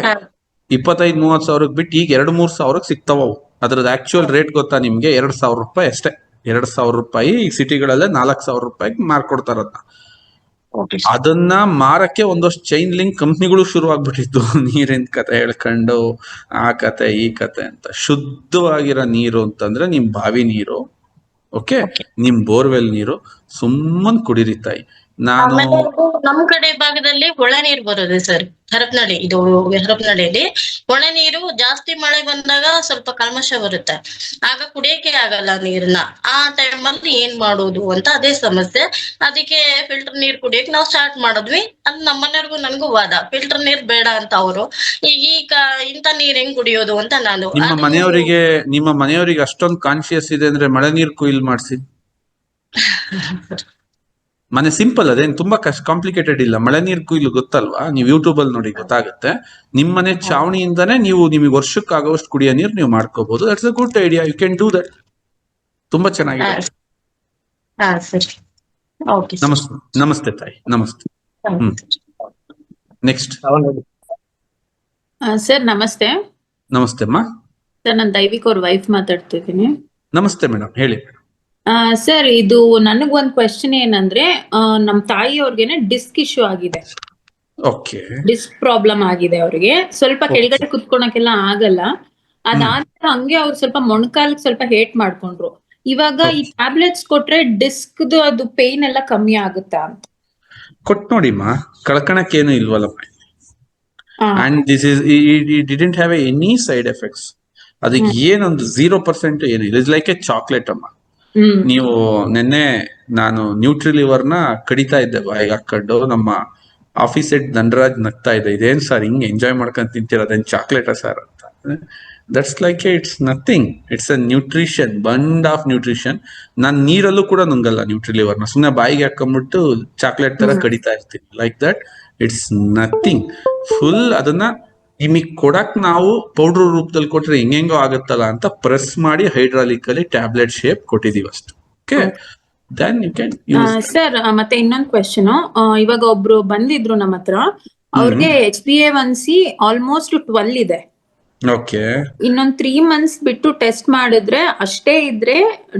25-30 ಸಾವಿರಕ್ಕೆ ಬಿಟ್ಟು ಈಗ 2-3 ಸಾವಿರಕ್ಕೆ ಸಿಗ್ತಾವ. ಅದ್ರದ್ದು ಆಕ್ಚುಯಲ್ ರೇಟ್ ಗೊತ್ತಾ ನಿಮ್ಗೆ? 2,000 ರೂಪಾಯಿ ಅಷ್ಟೇ. 2,000 ರೂಪಾಯಿ ಈ ಸಿಟಿಗಳಲ್ಲೇ 4,000 ರೂಪಾಯಿಗೆ ಮಾರ್ಕೊಡ್ತಾರ ಅದನ್ನ. ಅದನ್ನ ಮಾರಕ್ಕೆ ಒಂದಷ್ಟು ಚೈನ್ ಲಿಂಕ್ ಕಂಪ್ನಿಗಳು ಶುರು ಆಗ್ಬಿಟ್ಟಿತ್ತು. ನೀರಿನ ಕತೆ ಹೇಳ್ಕೊಂಡು ಆ ಕತೆ ಈ ಕತೆ ಅಂತ. ಶುದ್ಧವಾಗಿರೋ ನೀರು ಅಂತಂದ್ರೆ ನಿಮ್ ಬಾವಿ ನೀರು, ಓಕೆ, ನಿಮ್ ಬೋರ್ವೆಲ್ ನೀರು, ಸುಮ್ಮನ್ ಕುಡಿರಿ ತಾಯಿ. ನಾನು ನಮ್ ಕಡೆ ಭಾಗದಲ್ಲಿ ಒಳ ನೀರು ಬರೋದು ಸರ್, ಹರಪನಹಳ್ಳಿಯಲ್ಲಿ ಒಳ ನೀರು ಜಾಸ್ತಿ ಮಳೆ ಬಂದಾಗ ಸ್ವಲ್ಪ ಕಲ್ಮಶ ಬರುತ್ತೆ, ಆಗ ಕುಡಿಯಕ್ಕೆ ಆಗಲ್ಲ ನೀರನ್ನ. ಆ ಟೈಮಲ್ಲಿ ಏನ್ ಮಾಡೋದು ಅಂತ ಅದೇ ಸಮಸ್ಯೆ. ಅದಕ್ಕೆ ಫಿಲ್ಟರ್ ನೀರ್ ಕುಡಿಯಕ್ ನಾವು ಸ್ಟಾರ್ಟ್ ಮಾಡಿದ್ವಿ. ಅದ್ ನಮ್ಮನೆಯವ್ರಿಗೂ ನನಗೂ ವಾದ, ಫಿಲ್ಟರ್ ನೀರ್ ಬೇಡ ಅಂತ ಅವರು. ಈಗ ಇಂಥ ನೀರ್ ಹೆಂಗ್ ಕುಡಿಯೋದು ಅಂತ ನಾನು. ನಿಮ್ಮ ಮನೆಯವರಿಗೆ ಅಷ್ಟೊಂದು ಕಾನ್ಶಿಯಸ್ ಇದೆ ಅಂದ್ರೆ ಮಳೆ ನೀರ್ ಕೊಯ್ಲ್ ಮಾಡಿಸಿ. ಮನೆ ಸಿಂಪಲ್, ಅದೇನ್ ತುಂಬಾ ಕಾಂಪ್ಲಿಕೇಟೆಡ್ ಇಲ್ಲ. ಮಳೆ ನೀರ್ ಕೊಯ್ಲು ಗೊತ್ತಲ್ವಾ, ನೀವು ಯೂಟ್ಯೂಬ್ ಅಲ್ಲಿ ನೋಡಿ ಗೊತ್ತಾಗುತ್ತೆ. ನಿಮ್ ಮನೆ ಚಾವಣಿಯಿಂದಾನೇ ನೀವು ನಿಮಗೆ ವರ್ಷಕ್ಕೆ ಆಗೋಷ್ಟು ಕುಡಿಯೋ ನೀರು ನೀವು ಮಾಡ್ಕೋಬಹುದು. That's a good idea, you can do that. ತುಂಬಾ ಚೆನ್ನಾಗಿದೆ. ನಮಸ್ತೆ ತಾಯಿ, ನಮಸ್ತೆ. ನೆಕ್ಸ್ಟ್ ಸರ್, ನಮಸ್ತೆ. ನಮಸ್ತೆ ಅಮ್ಮ. ಸರ್, ನಾನು ದೈವಿಕ್ ಅವ್ರ ವೈಫ್ ಮಾತಾಡ್ತಿದ್ದೀನಿ. ನಮಸ್ತೆ ಮೇಡಮ್, ಹೇಳಿ. ಸರ್, ಇದು ನನಗೊಂದ್ ಕ್ವೆಶ್ಚನ್ ಏನಂದ್ರೆ, ನಮ್ ತಾಯಿಯವ್ರಿಗೆನೆ ಡಿಸ್ಕ್ ಇಶ್ಯೂ ಆಗಿದೆ. ಓಕೆ, ಡಿಸ್ಕ್ ಪ್ರಾಬ್ಲಮ್ ಆಗಿದೆ ಅವ್ರಿಗೆ. ಸ್ವಲ್ಪ ಕೆಳಗಡೆ ಕುತ್ಕೊಳಕ್ಕೆಲ್ಲ ಆಗಲ್ಲ. ಅದಾದ್ಮೇಲೆ ಹಂಗೆ ಅವ್ರು ಸ್ವಲ್ಪ ಮೊಣಕಾಲಿಗೆ ಸ್ವಲ್ಪ ಹೇಟ್ ಮಾಡ್ಕೊಂಡ್ರು. ಇವಾಗ ಈ ಟ್ಯಾಬ್ಲೆಟ್ಸ್ ಕೊಟ್ರೆ ಡಿಸ್ಕ್ ಅದು ಪೇನ್ ಎಲ್ಲ ಕಮ್ಮಿ ಆಗುತ್ತಾ ಅಂತ ಕೊಟ್ ನೋಡಿಮ್ಮ. ಕಳ್ಕಣಕ್ಕೇನು ಇಲ್ವಲ್ಲಮ್ಮ. And this is didn't have any side effects. ಅದಕ್ಕೆ ಏನೊಂದು 0% ಏನಿಲ್ಲ. ಇಟ್ಸ್ ಲೈಕ್ ಎ ಚಾಕ್ಲೇಟ್ ಅಮ್ಮ. ನೀವು ನಿನ್ನೆ ನಾನು ನ್ಯೂಟ್ರಿಲಿವರ್ನ ಕಡಿತಾ ಇದ್ದೆ ಬಾಯಿಗೆ ಹಾಕೊಂಡು. ನಮ್ಮ ಆಫೀಸ್ ಹೆಡ್ ಧನರಾಜ್ ನಗ್ತಾ ಇದೆ, ಇದೇನ್ ಸರ್ ಹಿಂಗ್ ಎಂಜಾಯ್ ಮಾಡ್ಕೊಂಡ್ ತಿಂತಿರೋದೇನ್ ಚಾಕ್ಲೇಟ ಸರ್ ಅಂತ. That's like it's nothing, it's a nutrition, bund of nutrition. ನಾನ್ ನೀರಲ್ಲೂ ಕೂಡ ನುಂಗಲ್ಲ ನ್ಯೂಟ್ರಿಲಿವರ್ನ, ಸುಮ್ನೆ ಬಾಯಿಗೆ ಹಾಕೊಂಡ್ಬಿಟ್ಟು ಚಾಕ್ಲೇಟ್ ತರ ಕಡಿತಾ ಇರ್ತೀನಿ. Like that, it's nothing. Full ಅದನ್ನ ನಿಮಗ್ ಕೊಡಕ್ ನಾವು ಪೌಡರ್ ರೂಪದಲ್ಲಿ ಕೊಟ್ರೆ ಹೆಂಗೋ ಆಗತ್ತಲ್ಲ ಅಂತ ಪ್ರೆಸ್ ಮಾಡಿ ಹೈಡ್ರಾಲಿಕಲಿ ಟ್ಯಾಬ್ಲೆಟ್ ಶೇಪ್ ಕೊಟ್ಟಿದೀವಿ ಅಷ್ಟು. Okay, then you can use. Sir, ಮತ್ತೆ ಇನ್ನೊಂದು ಕ್ವೆಶ್ಚನ್. ಇವಾಗ ಒಬ್ರು ಬಂದಿದ್ರು ನಮ್ಮ ಹತ್ರ, ಅವ್ರಿಗೆ HbA1c ಆಲ್ಮೋಸ್ಟ್ 12 ಇದೆ. ಓಕೆ. ಇನ್ನೊಂದ್ 3 months ಬಿಟ್ಟು ಟೆಸ್ಟ್ ಮಾಡಿದ್ರೆ ಅಷ್ಟೇ ಇದ್ರೆ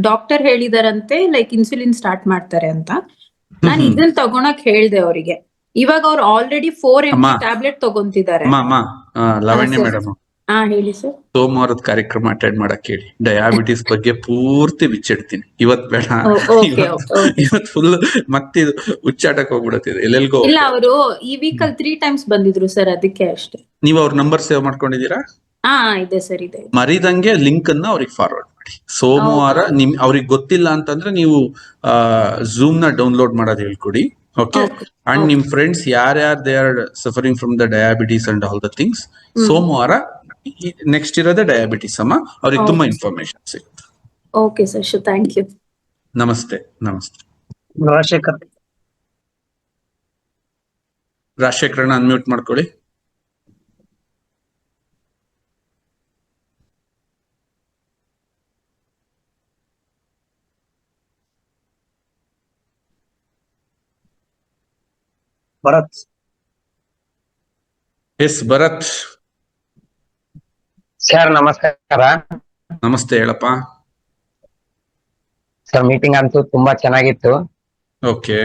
ಡಾಕ್ಟರ್ ಹೇಳಿದಾರಂತೆ ಲೈಕ್ ಇನ್ಸುಲಿನ್ ಸ್ಟಾರ್ಟ್ ಮಾಡ್ತಾರೆ ಅಂತ. ನಾನು ಇದನ್ನ ತಗೊಳಕ್ ಹೇಳ್ದೆ ಅವರಿಗೆ. ಇವಾಗ ಅವ್ರು ಆಲ್ರೆಡಿ 4 mg ಅಮ್ಮ. ಟ್ಯಾಬ್ಲೆಟ್ ತಗೊಂತಿದ್ದಾರೆ. ಅಮ್ಮ ಲಾವಣ್ಯ sir. ಮೇಡಮ್, ಹಾ ಹೇಳಿ ಸರ್. ಸೋಮವಾರದ ಕಾರ್ಯಕ್ರಮ ಅಟೆಂಡ್ ಮಾಡಕ್ ಹೇಳಿ. ಡಯಾಬಿಟಿಸ್ ಬಗ್ಗೆ ಪೂರ್ತಿ ಬಿಚ್ಚಿಡ್ತೀನಿ. ಇವತ್ ಬೇಡ, ಓಕೆ ಇವತ್ ಫುಲ್ ಮತ್ತಿದು ಉಚ್ಚಾಟಕ್ ಹೋಗ್ಬಿಡತ್ತಿದೆ, ಎಲ್ಲೆಲ್ಗೋ. ಇಲ್ಲ ಅವರು ಈ ವೀಕಲ್ 3 times ಬಂದಿದ್ರು ಸರ್, ಅದಕ್ಕೆ ಅಷ್ಟೇ. ನೀವು ಅವ್ರ ನಂಬರ್ ಸೇವ್ ಮಾಡ್ಕೊಂಡಿದೀರಾ? ಹಾ ಇದೆ ಸರ್, ಇದೆ. ಮರಿದಂಗೆ ಲಿಂಕ್ ಅನ್ನ ಅವ್ರಿಗೆ ಫಾರ್ವರ್ಡ್ ಮಾಡಿ. ಸೋಮವಾರ ಅವ್ರಿಗೆ ಗೊತ್ತಿಲ್ಲ ಅಂತಂದ್ರೆ ನೀವು ಝೂಮ್ ನ ಡೌನ್ಲೋಡ್ ಮಾಡೋದು ಹೇಳ್ಕೊಡಿ. ಓಕೆ. ಅಂಡ್ ನಿಮ್ ಫ್ರೆಂಡ್ಸ್ ಯಾರ್ಯಾರು they are suffering from the diabetes and all the things, ಸೋಮವಾರ ನೆಕ್ಸ್ಟ್ ಇರೋದೇ ಡಯಾಬಿಟಿಸ್ ಅಮ್ಮ, ಅವ್ರಿಗೆ ತುಂಬಾ ಇನ್ಫಾರ್ಮೇಶನ್ ಸಿಗುತ್ತೆ. Okay sir, thank you. ನಮಸ್ತೆ. ನಮಸ್ತೆ. ರಾಜಶೇಖರ್. ರಾಜಶೇಖರಣ್ಣ ಅನ್ಮ್ಯೂಟ್ ಮಾಡ್ಕೊಳ್ಳಿ. ಭರತ್. ಎಸ್ ಭರತ್. ಸರ್ ನಮಸ್ಕಾರ. ನಮಸ್ತೆ, ಹೇಳಪ್ಪ. ಸರ್ ಮೀಟಿಂಗ್ ಅಂತೂ ತುಂಬಾ ಚೆನ್ನಾಗಿತ್ತು. ಓಕೆ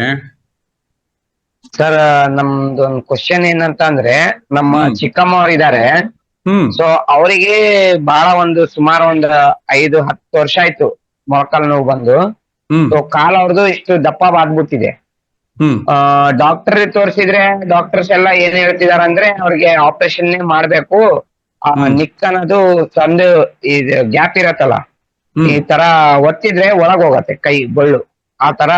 ಸರ್ ನಮ್ದೊಂದು ಕ್ವಶನ್ ಏನಂತ ಅಂದ್ರೆ, ನಮ್ಮ ಚಿಕ್ಕಮ್ಮ ಅವ್ರು ಇದಾರೆ. ಸೊ ಅವರಿಗೆ ಬಹಳ ಸುಮಾರು ಒಂದು 5-10 ವರ್ಷ ಆಯ್ತು ಮೊಳಕಾಲು ನೋವು ಬಂದು. ಸೊ ಕಾಲ್ ಅವ್ರದ್ದು ಇಷ್ಟು ದಪ್ಪ ಬಾದ್ಬಿಟ್ಟಿದೆ. ಡಾಕ್ಟರ್ ತೋರಿಸಿದ್ರೆ ಡಾಕ್ಟರ್ಸ್ ಎಲ್ಲ ಏನ್ ಹೇಳ್ತಿದಾರೆ ಅಂದ್ರೆ ಅವ್ರಿಗೆ ಆಪರೇಷನ್ ಮಾಡ್ಬೇಕು, ನಿಕ್ ಅನ್ನೋದು ತಂದು ಇದು ಗ್ಯಾಪ್ ಇರತ್ತಲ್ಲ, ಈ ತರ ಒತ್ತಿದ್ರೆ ಒಳಗ್ ಹೋಗತ್ತೆ ಕೈ ಬಳ್ಳು, ಆ ತರ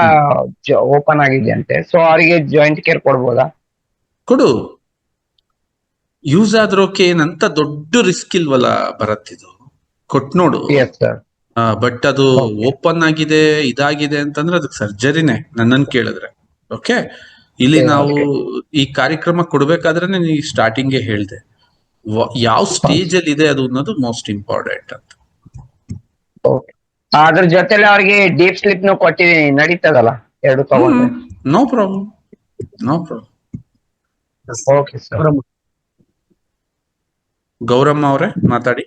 ಓಪನ್ ಆಗಿದೆ ಅಂತೆ. ಸೊ ಅವರಿಗೆ ಜಾಯಿಂಟ್ ಕೇರ್ ಕೊಡ್ಬೋದಾ? ಕೊಡು, ಯೂಸ್ ಆದ್ರೆ ಓಕೆ, ಏನಂತ ದೊಡ್ಡ ರಿಸ್ಕ್ ಇಲ್ವಲ್ಲ ಭರತ್, ಇದು ಕೊಟ್ ನೋಡು. ಬಟ್ ಅದು ಓಪನ್ ಆಗಿದೆ ಇದಾಗಿದೆ ಅಂತಂದ್ರೆ ಅದಕ್ಕೆ ಸರ್ಜರಿನೇ ನನ್ನನ್ ಕೇಳಿದ್ರೆ. ಓಕೆ, ಇಲ್ಲಿ ನಾವು ಈ ಕಾರ್ಯಕ್ರಮ ಕೊಡ್ಬೇಕಾದ್ರೆ ನೀ ಸ್ಟಾರ್ಟಿಂಗ್ ಹೇಳ್ದೆ ಯಾವ ಸ್ಟೇಜ್ ಅಲ್ಲಿ ಇದೆ ಅದು ಅನ್ನೋದು ಮೋಸ್ಟ್ ಇಂಪಾರ್ಟೆಂಟ್ ಅಂತ. ಅದ್ರ ಜೊತೆಲಿ ಅವ್ರಿಗೆ ಡೀಪ್ ಸ್ಲಿಪ್ ನು ಕೊಟ್ಟಿದೀನಿ, ನಡೀತದಲ್ಲ ಎರಡು ತಗೊಂಡ್ರೆ? No problem, no problem. Okay sir. Gauramma ಅವರೇ ಮಾತಾಡಿ.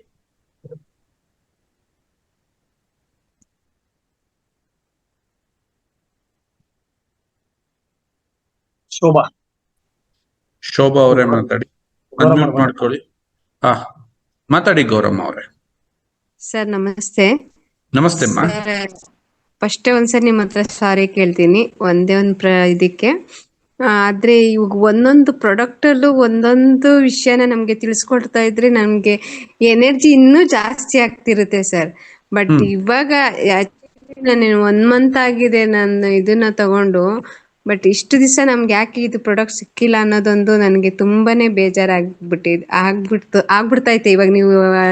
ಶೋಭಾ. ಶೋಭಾ ಅವರೇ ಮಾತಾಡಿ, ಅನ್ಮ್ಯೂಟ್ ಮಾಡ್ಕೊಳ್ಳಿ. ಮಾತಾಡಿ ಗೌರಮ್ಮ ಅವರೇ. ಸರ್ ನಮಸ್ತೆ. ನಮಸ್ತೆ ಅಮ್ಮ. ಫಸ್ಟ್ ಒಂದ್ಸರಿ ನಿಮ್ಮ ಹತ್ರ ಸಾರಿ ಕೇಳ್ತೀನಿ, ಒಂದೇ ಒಂದು ಇದಕ್ಕೆ. ಆದ್ರೆ ಇವಾಗ ಒಂದೊಂದು ಪ್ರಾಡಕ್ಟ್ ಅಲ್ಲೂ ಒಂದೊಂದು ವಿಷಯನ ನಮ್ಗೆ ತಿಳಿಸ್ಕೊಡ್ತಾ ಇದ್ರೆ ನಮ್ಗೆ ಎನರ್ಜಿ ಇನ್ನೂ ಜಾಸ್ತಿ ಆಗ್ತಿರುತ್ತೆ ಸರ್. ಬಟ್ ಇವಾಗ ನಾನು 1 month ಆಗಿದೆ ನಾನು ಇದನ್ನ ತಗೊಂಡು, ಬಟ್ ಇಷ್ಟು ದಿವಸ ನಮ್ಗೆ ಯಾಕೆ ಇದು ಪ್ರಾಡಕ್ಟ್ ಸಿಕ್ಕಿಲ್ಲ ಅನ್ನೋದೊಂದು ನನಗೆ ತುಂಬಾನೇ ಆಗ್ಬಿಡ್ತೈತೆ. ಇವಾಗ ನೀವು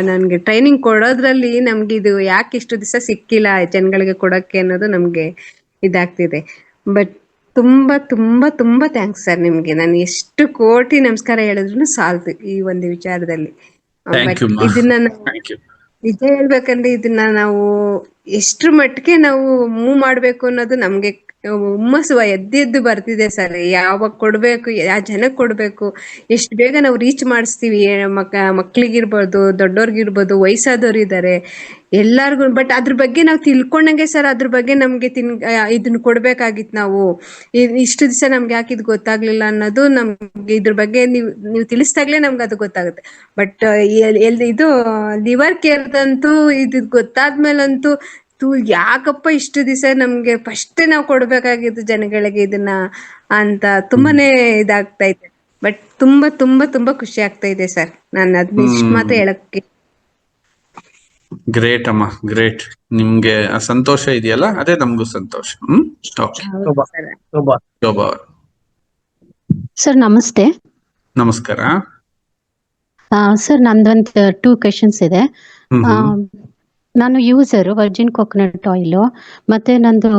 ನನ್ಗೆ ಟ್ರೈನಿಂಗ್ ಕೊಡೋದ್ರಲ್ಲಿ ನಮ್ಗೆ ಇದು ಯಾಕೆ ಇಷ್ಟು ದಿವಸ ಸಿಕ್ಕಿಲ್ಲ ಜನಗಳಿಗೆ ಕೊಡಕ್ಕೆ ಅನ್ನೋದು ನಮ್ಗೆ ಇದಾಗ್ತಿದೆ. ಬಟ್ ತುಂಬಾ ತುಂಬಾ ತುಂಬಾ ಥ್ಯಾಂಕ್ಸ್ ಸರ್ ನಿಮ್ಗೆ. ನಾನು ಎಷ್ಟು ಕೋಟಿ ನಮಸ್ಕಾರ ಹೇಳಿದ್ರು ಸಾಲ್ತು ಈ ಒಂದು ವಿಚಾರದಲ್ಲಿ. ಇದನ್ನ ನಿಜ ಹೇಳ್ಬೇಕಂದ್ರೆ ಇದನ್ನ ನಾವು ಎಷ್ಟ್ರ ಮಟ್ಟಿಗೆ ನಾವು ಮೂವ್ ಮಾಡ್ಬೇಕು ಅನ್ನೋದು ನಮ್ಗೆ ಹುಮ್ಮಸ್ಸು ಎದ್ದು ಬರ್ತಿದೆ ಸರ್. ಯಾವಾಗ ಕೊಡ್ಬೇಕು, ಯಾವ ಜನಕ್ಕೆ ಕೊಡ್ಬೇಕು, ಎಷ್ಟು ಬೇಗ ನಾವು ರೀಚ್ ಮಾಡಿಸ್ತೀವಿ. ಮಕ್ಳಿಗಿರ್ಬೋದು, ದೊಡ್ಡೋರ್ಗಿರ್ಬೋದು, ವಯಸ್ಸಾದವ್ರು ಇದ್ದಾರೆ, ಎಲ್ಲಾರ್ಗು. ಬಟ್ ಅದ್ರ ಬಗ್ಗೆ ನಾವು ತಿಳ್ಕೊಂಡಂಗೆ ಸರ್, ಅದ್ರ ಬಗ್ಗೆ ನಮ್ಗೆ ಇದನ್ನ ಕೊಡ್ಬೇಕಾಗಿತ್ತು ನಾವು. ಇಷ್ಟು ದಿವಸ ನಮ್ಗೆ ಯಾಕೆ ಇದು ಗೊತ್ತಾಗ್ಲಿಲ್ಲ ಅನ್ನೋದು ನಮ್ಗೆ ಇದ್ರ ಬಗ್ಗೆ ನೀವು ತಿಳಿಸ್ದಾಗ್ಲೇ ನಮ್ಗೆ ಅದು ಗೊತ್ತಾಗುತ್ತೆ. ಬಟ್ ಇದು ಲಿವರ್ ಕೇರ್ದಂತೂ ಇದು ಗೊತ್ತಾದ್ಮೇಲಂತೂ ಯಾಕಪ್ಪ ಇಷ್ಟು ದಿವಸ ನಮ್ಗೆ ಫಸ್ಟ್ ನಾವು ಕೊಡ್ಬೇಕಾಗಿದ್ದು ಜನಗಳಿಗೆ ಇದನ್ನ ಅಂತ ತುಂಬಾನೇ ಇದಾಗ್ತಾ ಇದೆ. ಬಟ್ ತುಂಬಾ ತುಂಬಾ ತುಂಬಾ ಖುಷಿ ಆಗ್ತಾ ಇದೆ ಸರ್. ನಾನು ಅದನ್ನ ಇಷ್ಟು ಮಾತ್ರ ಹೇಳಕ್ಕೆ. ಗ್ರೇಟ್ ಅಮ್ಮ, ಗ್ರೇಟ್. ನಿಮ್ಗೆ ಸಂತೋಷ ಇದೆಯಲ್ಲ, ಅದೇ ನಮ್ಗೂ ಸಂತೋಷ. ಶೋಭಾ ಸರ್ ನಮಸ್ತೆ. ನಮಸ್ಕಾರ ಸರ್ ನಮ್ದೊಂದು 2 questions ಇದೆ. ನಾನು ಯೂಸರ್ ವರ್ಜಿನ್ ಕೋಕೋನಟ್ ಆಯಿಲ್, ಮತ್ತೆ ನಂದು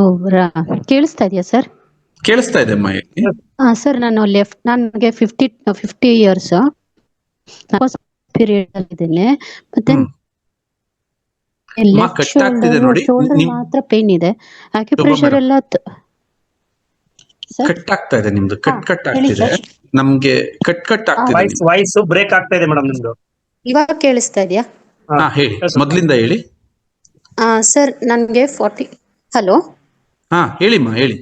ಕೇಳಿಸ್ತಾ ಇದೆಯಾ ಸರ್? ಕೇಳಿಸ್ತಾ ಇದೆ ಅಮ್ಮ. ಸರ್ ನನಗೆ 50 years ಪೀರಿಯಡ್ ಅಲ್ಲಿ ಇದ್ದೀನಿ. ಮತ್ತೆ ಶೋಲ್ಡರ್ ಮಾತ್ರ ಪೇನ್ ಇದೆ. ಆಕ್ಯುಪ್ರೆಷರ್ ಎಲ್ಲ ಕಟ್ ಆಗ್ತಾ ಇದೆ ನಿಮ್ದು, ಕಟ್ ಆಗ್ತಿದೆ ನಮ್ಗೆ, ಕಟ್ ಆಗ್ತಿದೆ. ವಾಯ್ಸ್ ಬ್ರೇಕ್ ಆಗ್ತಾ ಇದೆ ಮೇಡಮ್ ನಿಮ್ದು. ಇವಾಗ ಕೇಳಿಸ್ತಾ ಇದೆಯಾ? ಹಾ ಹೇಳಿ, ಮೊದ್ಲಿಂದ ಹೇಳಿ. ಸರ್ ನನಗೆ 40. ಹಲೋ, ಹಾ ಹೇಳಿಮ್ಮ ಹೇಳಿ.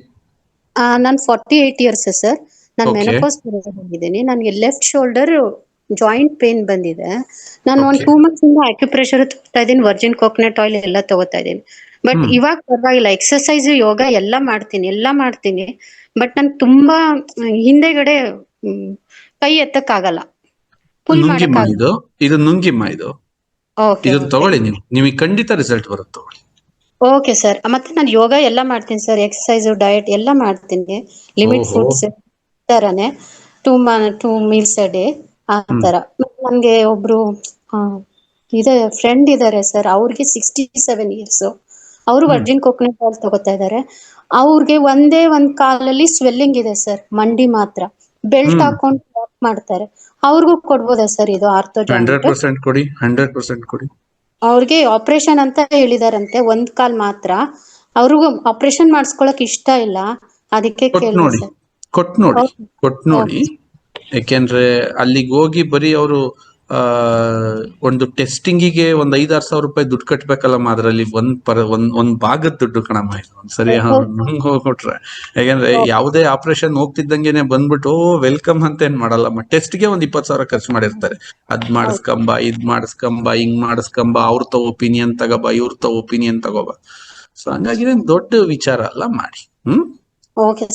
ನಾನು 48 ಇಯರ್ಸ್ ಸರ್. ನಾನು Okay. ಮೆನೋಪಾಸ್ ಹೋಗಿದ್ದೀನಿ. ನನಗೆ ಲೆಫ್ಟ್ ಶೋಲ್ಡರ್ ಜಾಯಿಂಟ್ ಪೇನ್ ಬಂದಿದೆ. ನಾನು ಒಂದು Okay. 2 ಮಂತ್ಸ್ ಇಂದ ಅಕ್ಯುಪ್ರೆಷರ್ ತಗೋತಾ ಇದ್ದೀನಿ, ವರ್ಜಿನ್ ಕೋಕೋನಟ್ ಆಯಿಲ್ ಎಲ್ಲ ತಗೋತಾ ಇದ್ದೀನಿ. ಬಟ್ ಇವಾಗ ಪರವಾಗಿಲ್ಲ, ಎಕ್ಸರ್ಸೈಸ್ ಯೋಗ ಎಲ್ಲ ಮಾಡ್ತೀನಿ. ಬಟ್ ನನ್ ತುಂಬಾ ಹಿಂದೆಗಡೆ ಕೈ ಎತ್ತಕ್ಕಾಗಲ್ಲ, ಪುಲ್ ನುಂಗಿಮ್ಮ ಮಾಡಕ್ಕಾಗಲ್ಲ. ಇದು ನುಂಗಿಮ್ಮ ಇದು ಓಕೆ ಇದನ್ನ ತಗೊಳ್ಳಿ, ನಿಮಗೆ ಖಂಡಿತ ರಿಸಲ್ಟ್ ಬರುತ್ತೆ, ತಗೊಳ್ಳಿ. Okay sir. ಮತ್ತೆ ನಾನು ಯೋಗ ಎಲ್ಲ ಮಾಡ್ತೀನಿ ಸರ್, ಎಕ್ಸರ್ಸೈಸ್ ಡಯಟ್ ಎಲ್ಲ ಮಾಡ್ತೀನಿ, ಲಿಮಿಟ್ ಓಹೋ. ಫುಡ್ಸ್ ತರನೇ, 2 ಮೀಲ್ಸ್ ಅ ಡೇ ಆ ತರ. ನನ್ಗೆ ಒಬ್ರು ಇದೆ ಫ್ರೆಂಡ್ ಇದಾರೆ ಸರ್, ಅವ್ರಿಗೆ 67 ಇಯರ್ಸ್. ಅವರು ವರ್ಜಿನ್ ಕೋಕೋನಟ್ ಆಯಿಲ್ ತಗೋತಾ ಇದಾರೆ. ಅವ್ರಿಗೆ ಒಂದ್ ಕಾಲಲ್ಲಿ ಸ್ವೆಲ್ಲಿಂಗ್ ಇದೆ ಸರ್, ಮಂಡಿ ಮಾತ್ರ. ಬೆಲ್ಟ್ ಹಾಕೊಂಡು ವಾಕ್ ಮಾಡ್ತಾರೆ. ಅವ್ರಿಗೂ ಕೊಡ್ಬೋದಾ ಸರ್ ಇದು ಆರ್ಥೋ ಜಾಯಿಂಟ್? 100% ಕೊಡಿ, 100% ಕೊಡಿ. ಅವ್ರಿಗೆ ಆಪರೇಷನ್ ಅಂತ ಹೇಳಿದಾರಂತೆ, ಒಂದ್ ಕಾಲ್ ಮಾತ್ರ. ಅವ್ರಿಗೂ ಆಪರೇಷನ್ ಮಾಡಿಸ್ಕೊಳಕ್ ಇಷ್ಟ ಇಲ್ಲ, ಅದಕ್ಕೆ ಕೇಳಿದೆ ಸರ್. ಕೊಟ್ ನೋಡಿ. ಯಾಕೆಂದ್ರೆ ಅಲ್ಲಿಗೆ ಹೋಗಿ ಬರೀ ಅವರು ಒಂದು ಟೆಸ್ಟಿಂಗಿಗೆ ಒಂದ್ 5-6 ಸಾವಿರ ರೂಪಾಯಿ ದುಡ್ಡು ಕಟ್ಬೇಕಲ್ಲಮ್ಮ. ಅದ್ರಲ್ಲಿ ಒಂದ್ ಭಾಗದ ದುಡ್ಡು ಕಣಮ್ಮ ಇದು. ಒಂದ್ಸರಿ ಹೋಗ್ಬಿಟ್ರೆ, ಯಾಕಂದ್ರೆ ಯಾವುದೇ ಆಪರೇಷನ್ ಹೋಗ್ತಿದ್ದಂಗೆನೆ ಬಂದ್ಬಿಟ್ಟು ವೆಲ್ಕಮ್ ಅಂತ ಏನ್ ಮಾಡಲ್ಲಮ್ಮ. ಟೆಸ್ಟ್ಗೆ ಒಂದ್ 20 ಸಾವಿರ ಖರ್ಚು ಮಾಡಿರ್ತಾರೆ. ಅದ್ ಮಾಡಿಸ್ಕೊಂಬ, ಇದ್ ಮಾಡಿಸ್ಕೊಂಬ, ಹಿಂಗ್ ಮಾಡಿಸ್ಕೊಂಬ, ಅವ್ರ ಒಪಿನಿಯನ್ ತಗೋಬ, ಇವ್ರ ಒಪಿನಿಯನ್ ತಗೋಬ. ಸೊ ಹಂಗಾಗಿ ದೊಡ್ಡ ವಿಚಾರ ಅಲ್ಲ, ಮಾಡಿ. Okay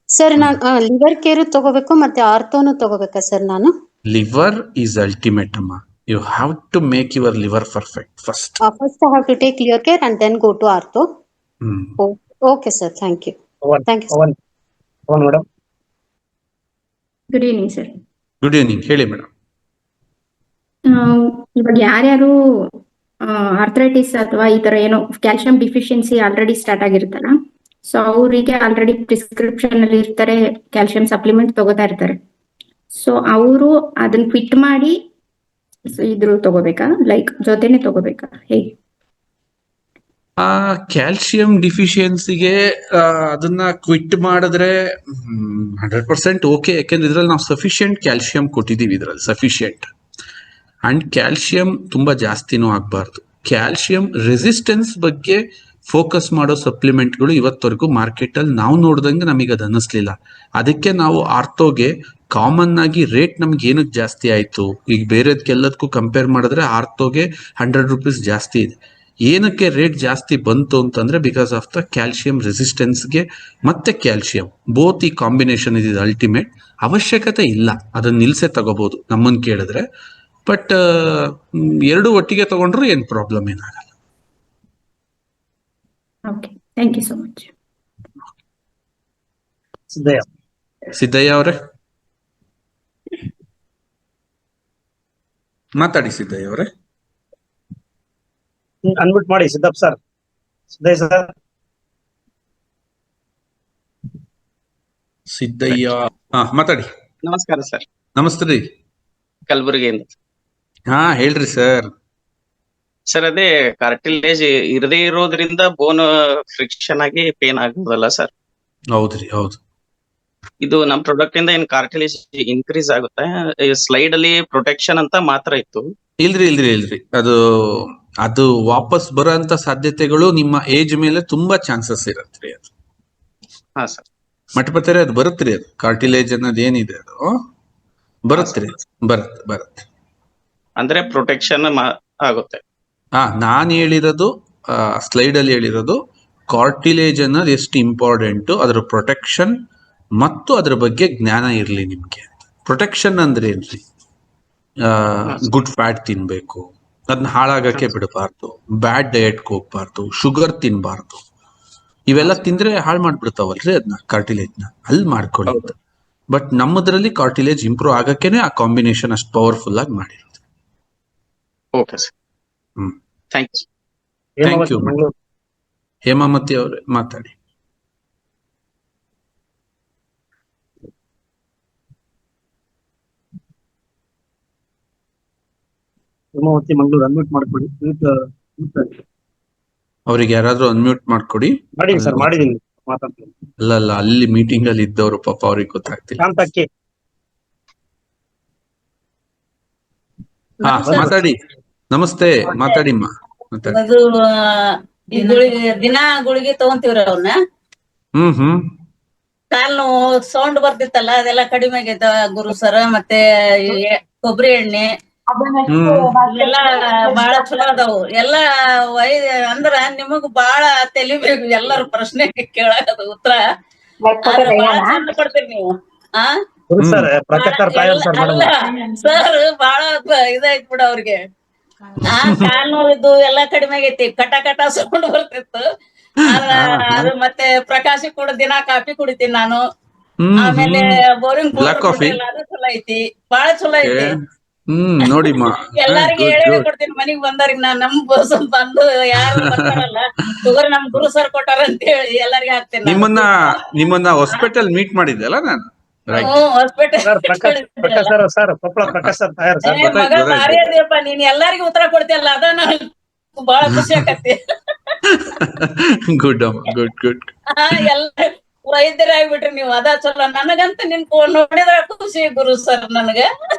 sir. ನಾನು ಲಿವರ್ ಕೇರ್ ತಗೋಬೇಕು ಮತ್ತೆ ಆರ್ಥೋನು ತಗೋಬೇಕಾ ಸರ್ ನಾನು? ಲಿವರ್ ಈಸ್ ಅಲ್ಟಿಮೇಟ್ ಅಮ್ಮ. You have to make your liver perfect first. First I have to take liver care and then go to ortho. Okay sir, thank you. Madam. Good evening sir. Good evening, ಹೇಳಿ madam. ಇವಾಗ ಯಾರ್ಯಾರು arthritis ಅಥವಾ ಈ ತರ ಏನೋ calcium deficiency already start ಆಗಿರುತ್ತಲ್ಲ, so ಅವರಿಗೆ already prescription ಅಲ್ಲಿ ಇರ್ತಾರೆ, ಕ್ಯಾಲ್ಸಿಯಂ ಸಪ್ಲಿಮೆಂಟ್ ತಗೋತಾ ಇರ್ತಾರೆ. ಸೊ ಅವರು ಅದನ್ನ ಕ್ವಿಟ್ ಮಾಡಿ ಇದ್ರು ತಗೋಬೇಕಾ, ಲೈಕ್ ಜೊತೆನೆ ತಗೋಬೇಕಾ, ಹೇಗೆ? ಕ್ಯಾಲ್ಸಿಯಂ ಡಿಫಿಷಿಯನ್ಸಿಗೆ ಅದನ್ನ ಕ್ವಿಟ್ ಮಾಡಿದ್ರೆ 100% ಓಕೆ. ಯಾಕೆಂದ್ರೆ ಇದ್ರಲ್ಲಿ ನಾವು ಸಫಿಶಿಯಂಟ್ ಕ್ಯಾಲ್ಸಿಯಂ ಕೊಟ್ಟಿದೀವಿ, ಇದ್ರಲ್ಲಿ ಸಫಿಶಿಯಂಟ್. ಅಂಡ್ ಕ್ಯಾಲ್ಸಿಯಂ ತುಂಬಾ ಜಾಸ್ತಿನೂ ಆಗ್ಬಾರ್ದು. ಕ್ಯಾಲ್ಸಿಯಂ ರೆಸಿಸ್ಟೆನ್ಸ್ ಬಗ್ಗೆ ಫೋಕಸ್ ಮಾಡೋ ಸಪ್ಲಿಮೆಂಟ್ಗಳು ಇವತ್ತವರೆಗೂ ಮಾರ್ಕೆಟ್ ಅಲ್ಲಿ ನಾವು ನೋಡ್ದಂಗೆ ನಮಗೆ ಅದು ಅನ್ನಿಸ್ಲಿಲ್ಲ. ಅದಕ್ಕೆ ನಾವು ಆರ್ಥೋಗೆ ಕಾಮನ್ ಆಗಿ ರೇಟ್ ನಮ್ಗೆ ಏನಕ್ಕೆ ಜಾಸ್ತಿ ಆಯ್ತು, ಈಗ ಬೇರೆದಕ್ಕೆಲ್ಲದಕ್ಕೂ ಕಂಪೇರ್ ಮಾಡಿದ್ರೆ ಆರ್ಥೋಗೆ 100 ರೂಪೀಸ್ ಜಾಸ್ತಿ ಇದೆ. ಏನಕ್ಕೆ ರೇಟ್ ಜಾಸ್ತಿ ಬಂತು ಅಂತಂದ್ರೆ ಬಿಕಾಸ್ ಆಫ್ ದ ಕ್ಯಾಲ್ಸಿಯಂ ರೆಸಿಸ್ಟೆನ್ಸ್ಗೆ ಮತ್ತೆ ಕ್ಯಾಲ್ಸಿಯಂ ಬೋತ್ ಈ ಕಾಂಬಿನೇಷನ್ ಇದೆ ಅಲ್ಟಿಮೇಟ್. ಅವಶ್ಯಕತೆ ಇಲ್ಲ, ಅದನ್ನ ನಿಲ್ಸೆ ತಗೋಬಹುದು ನಮ್ಮನ್ ಕೇಳಿದ್ರೆ. ಬಟ್ ಎರಡು ಒಟ್ಟಿಗೆ ತಗೊಂಡ್ರು ಏನ್ ಪ್ರಾಬ್ಲಮ್ ಏನಾಗಲ್ಲ. Okay, thank you so much. Siddaiah ಅವರೇ ಮಾತಾಡಿ. ಸಿದ್ದಯ್ಯ ಅವರೇ ಅನ್ಮಿಟ್ ಮಾಡಿ. Siddappa sir, Siddaiah sir. ಸಿದ್ದಯ್ಯ ಮಾತಾಡಿ. ನಮಸ್ಕಾರ ಸರ್. ನಮಸ್ತೆ ರೀ. ಕಲಬುರಗಿಯಿಂದ. ಹೇಳ್ರಿ ಸರ್. ಸರ್ ಅದೇ ಕಾರ್ಟಿಲೇಜ್ ಇರದೇ ಇರೋದ್ರಿಂದ ಬೋನ್ ಫ್ರಿಕ್ಷನ್ ಆಗಿ ಪೇನ್ ಆಗೋದಲ್ಲ ಸರ್? ಹೌದ್ರಿ, ಹೌದು. ಇದು ನಮ್ ಪ್ರಾಡಕ್ಟ್ ಇಂದ ಏನ್ ಕಾರ್ಟಿಲೇಜ್ ಇನ್ಕ್ರೀಸ್ ಆಗುತ್ತೆ? ಸ್ಲೈಡ್ ಅಲ್ಲಿ ಪ್ರೊಟೆಕ್ಷನ್ ಅಂತ ಮಾತ್ರ ಇತ್ತು. ಇಲ್ರಿ ಅದು ವಾಪಸ್ ಬರೋಂತ ಸಾಧ್ಯತೆಗಳು ನಿಮ್ಮ ಏಜ್ ಮೇಲೆ ತುಂಬಾ ಚಾನ್ಸಸ್ ಇರತ್ರಿ. ಅದು ಹಾ ಸರ್, ಮಟಪತ್ರೆ ಅದು ಬರುತ್ತ್ರಿ. ಅದು ಕಾರ್ಟಿಲೇಜ್ ಅನ್ನೋದು ಏನಿದೆ ಅದು ಬರುತ್ತ್ರಿ, ಬರುತ್ತೆ. ಅಂದ್ರೆ ಪ್ರೊಟೆಕ್ಷನ್ ಆಗುತ್ತೆ. ನಾನ್ ಹೇಳಿರೋದು ಸ್ಲೈಡ್ ಅಲ್ಲಿ ಹೇಳಿರೋದು ಕಾರ್ಟಿಲೇಜ್ ಅನ್ನೋದು ಎಷ್ಟು ಇಂಪಾರ್ಟೆಂಟ್, ಅದರ ಪ್ರೊಟೆಕ್ಷನ್ ಮತ್ತು ಅದ್ರ ಬಗ್ಗೆ ಜ್ಞಾನ ಇರ್ಲಿ ನಿಮ್ಗೆ. ಪ್ರೊಟೆಕ್ಷನ್ ಅಂದ್ರೆ ಏನ್ರಿ? ಗುಡ್ ಫ್ಯಾಟ್ ತಿನ್ಬೇಕು, ಅದನ್ನ ಹಾಳಾಗಕ್ಕೆ ಬಿಡಬಾರ್ದು, ಬ್ಯಾಡ್ ಡಯಟ್ಗೆ ಹೋಗ್ಬಾರ್ದು, ಶುಗರ್ ತಿನ್ಬಾರ್ದು. ಇವೆಲ್ಲ ತಿಂದ್ರೆ ಹಾಳು ಮಾಡ್ಬಿಡ್ತಾವಲ್ರಿ ಅದನ್ನ, ಕಾರ್ಟಿಲೇಜ್ನ ಅಲ್ಲಿ ಮಾಡ್ಕೊಳ್ಳಿ. ಬಟ್ ನಮ್ಮದ್ರಲ್ಲಿ ಕಾರ್ಟಿಲೇಜ್ ಇಂಪ್ರೂವ್ ಆಗಕ್ಕೇನೆ ಆ ಕಾಂಬಿನೇಷನ್ ಅಷ್ಟು ಪವರ್ಫುಲ್ ಆಗಿ ಮಾಡಿರೋದು. Okay sir, thank you. Hemavathi ಅವ್ರೆ ಮಾತಾಡಿ. ಹೇಮಾವತಿ ಮಂಗಳೂರು, ಅನ್ಮ್ಯೂಟ್ ಮಾಡ್ಕೊಡಿ. ಅವ್ರಿಗೆ ಯಾರಾದ್ರೂ ಅನ್ಮ್ಯೂಟ್ ಮಾಡ್ಕೊಡಿ. ಮಾಡಿ ಸರ್, ಮಾಡಿದೀನಿ, ಮಾತಾಡ್ತೀನಿ. ಅಲ್ಲ ಅಲ್ಲಿ ಮೀಟಿಂಗ್ ಅಲ್ಲಿ ಇದ್ದವರು ಪಾಪ ಅವ್ರಿಗೆ ಗೊತ್ತಾಗ್ತಿಲ್ಲ. ಹಾ ಮಾತಾಡಿ. ನಮಸ್ತೆ, ಮಾತಾಡಿಮ್ಮ ಮಾತಾಡಿ. ಅದು ಈ ದಿನಾ ಗುಳಿಗೆ ತಗೊಂತೀವ್ರಿ ಅವನ್ನ. ಹ್ಮ್ ಕಾಲ್ ನೋವು ಸೌಂಡ್ ಬರ್ತಿತ್ತಲ್ಲ ಅದೆಲ್ಲ ಕಡಿಮೆ ಆಗೈತ ಗುರು ಸರ್. ಮತ್ತೆ ಕೊಬ್ಬರಿ ಎಣ್ಣೆ ಎಲ್ಲ ಬಾಳ ಚಲೋ ಅದಾವು. ಎಲ್ಲ ಅಂದ್ರ ನಿಮಗ್ ಬಾಳ ತೆಲಿಬೇಕು ಎಲ್ಲಾರು ಪ್ರಶ್ನೆ ಕೇಳಾಕದು ಉತ್ತರ ಬಾಳ ಚಂದ ಕೊಡ್ತೀರಿ ನೀವು. ಸರ್ ಪ್ರಕಾಶ್ ಸರ್ ತಾಯಿ ಸರ್ ಅಲ್ಲ ಸರ್ ಬಾಳ ಇದಾಯ್ತು ಬಿಡ ಅವ್ರಿಗೆ. ಕಾಲ್ ನೋವಿದ್ದು ಎಲ್ಲಾ ಕಡಿಮೆ ಆಗೈತಿ. ಕಟ ಕಟ ಸೌಂಡ್ ಬರ್ತಿತ್ತು. ಅದು ಮತ್ತೆ ಪ್ರಕಾಶ್ ಕೂಡ ದಿನಾ ಕಾಫಿ ಕುಡಿತೀನಿ ನಾನು. ಆಮೇಲೆ ಬೋರಿಂಗ್ ಅದು ಚಲೋ ಐತಿ, ಬಾಳ ಚಲೋ ಐತಿ. ನೋಡಿಮ್ಮ, ಎಲ್ಲಾರಿಗೂ ಹೇಳೇ ಕೊಡ್ತೀನಿ ಮನಿಗ್ ಬಂದವ್ರಿಗೆ. ನಮ್ ಬಂದು ಯಾರು ಬರ್ತಾರಲ್ಲ ತಗೋರಿ ನಮ್ ಗುರು ಸರ್ ಕೊಟ್ಟಾರ ಅಂತ ಹೇಳಿ ಎಲ್ಲರಿಗೂ ಹಾಕ್ತೇನೆ. ನಿಮ್ಮನ್ನ ಹಾಸ್ಪಿಟಲ್ ಮೀಟ್ ಮಾಡಿದ್ದೆಲ್ಲ ನಾನು. ಮಗ ಭಾರಿ ಅದೇಪ್ಪ ನೀನ್ ಎಲ್ಲಾರಿಗೂ ಉತ್ತರ ಕೊಡ್ತೀಯಲ್ಲ, ಅದ ನನಗ್ ಬಾಳ ಖುಷಿ ಆಕತಿ. Good good good. ಎಲ್ಲ ವೈದ್ಯರಾಗ್ಬಿಟ್ರಿ ನೀವು, ಅದ ಚಲೋ. ನನಗಂತ ನಿನ್ ನೋಡಿದ್ರ ಖುಷಿ ಗುರು ಸರ್ ನನಗ.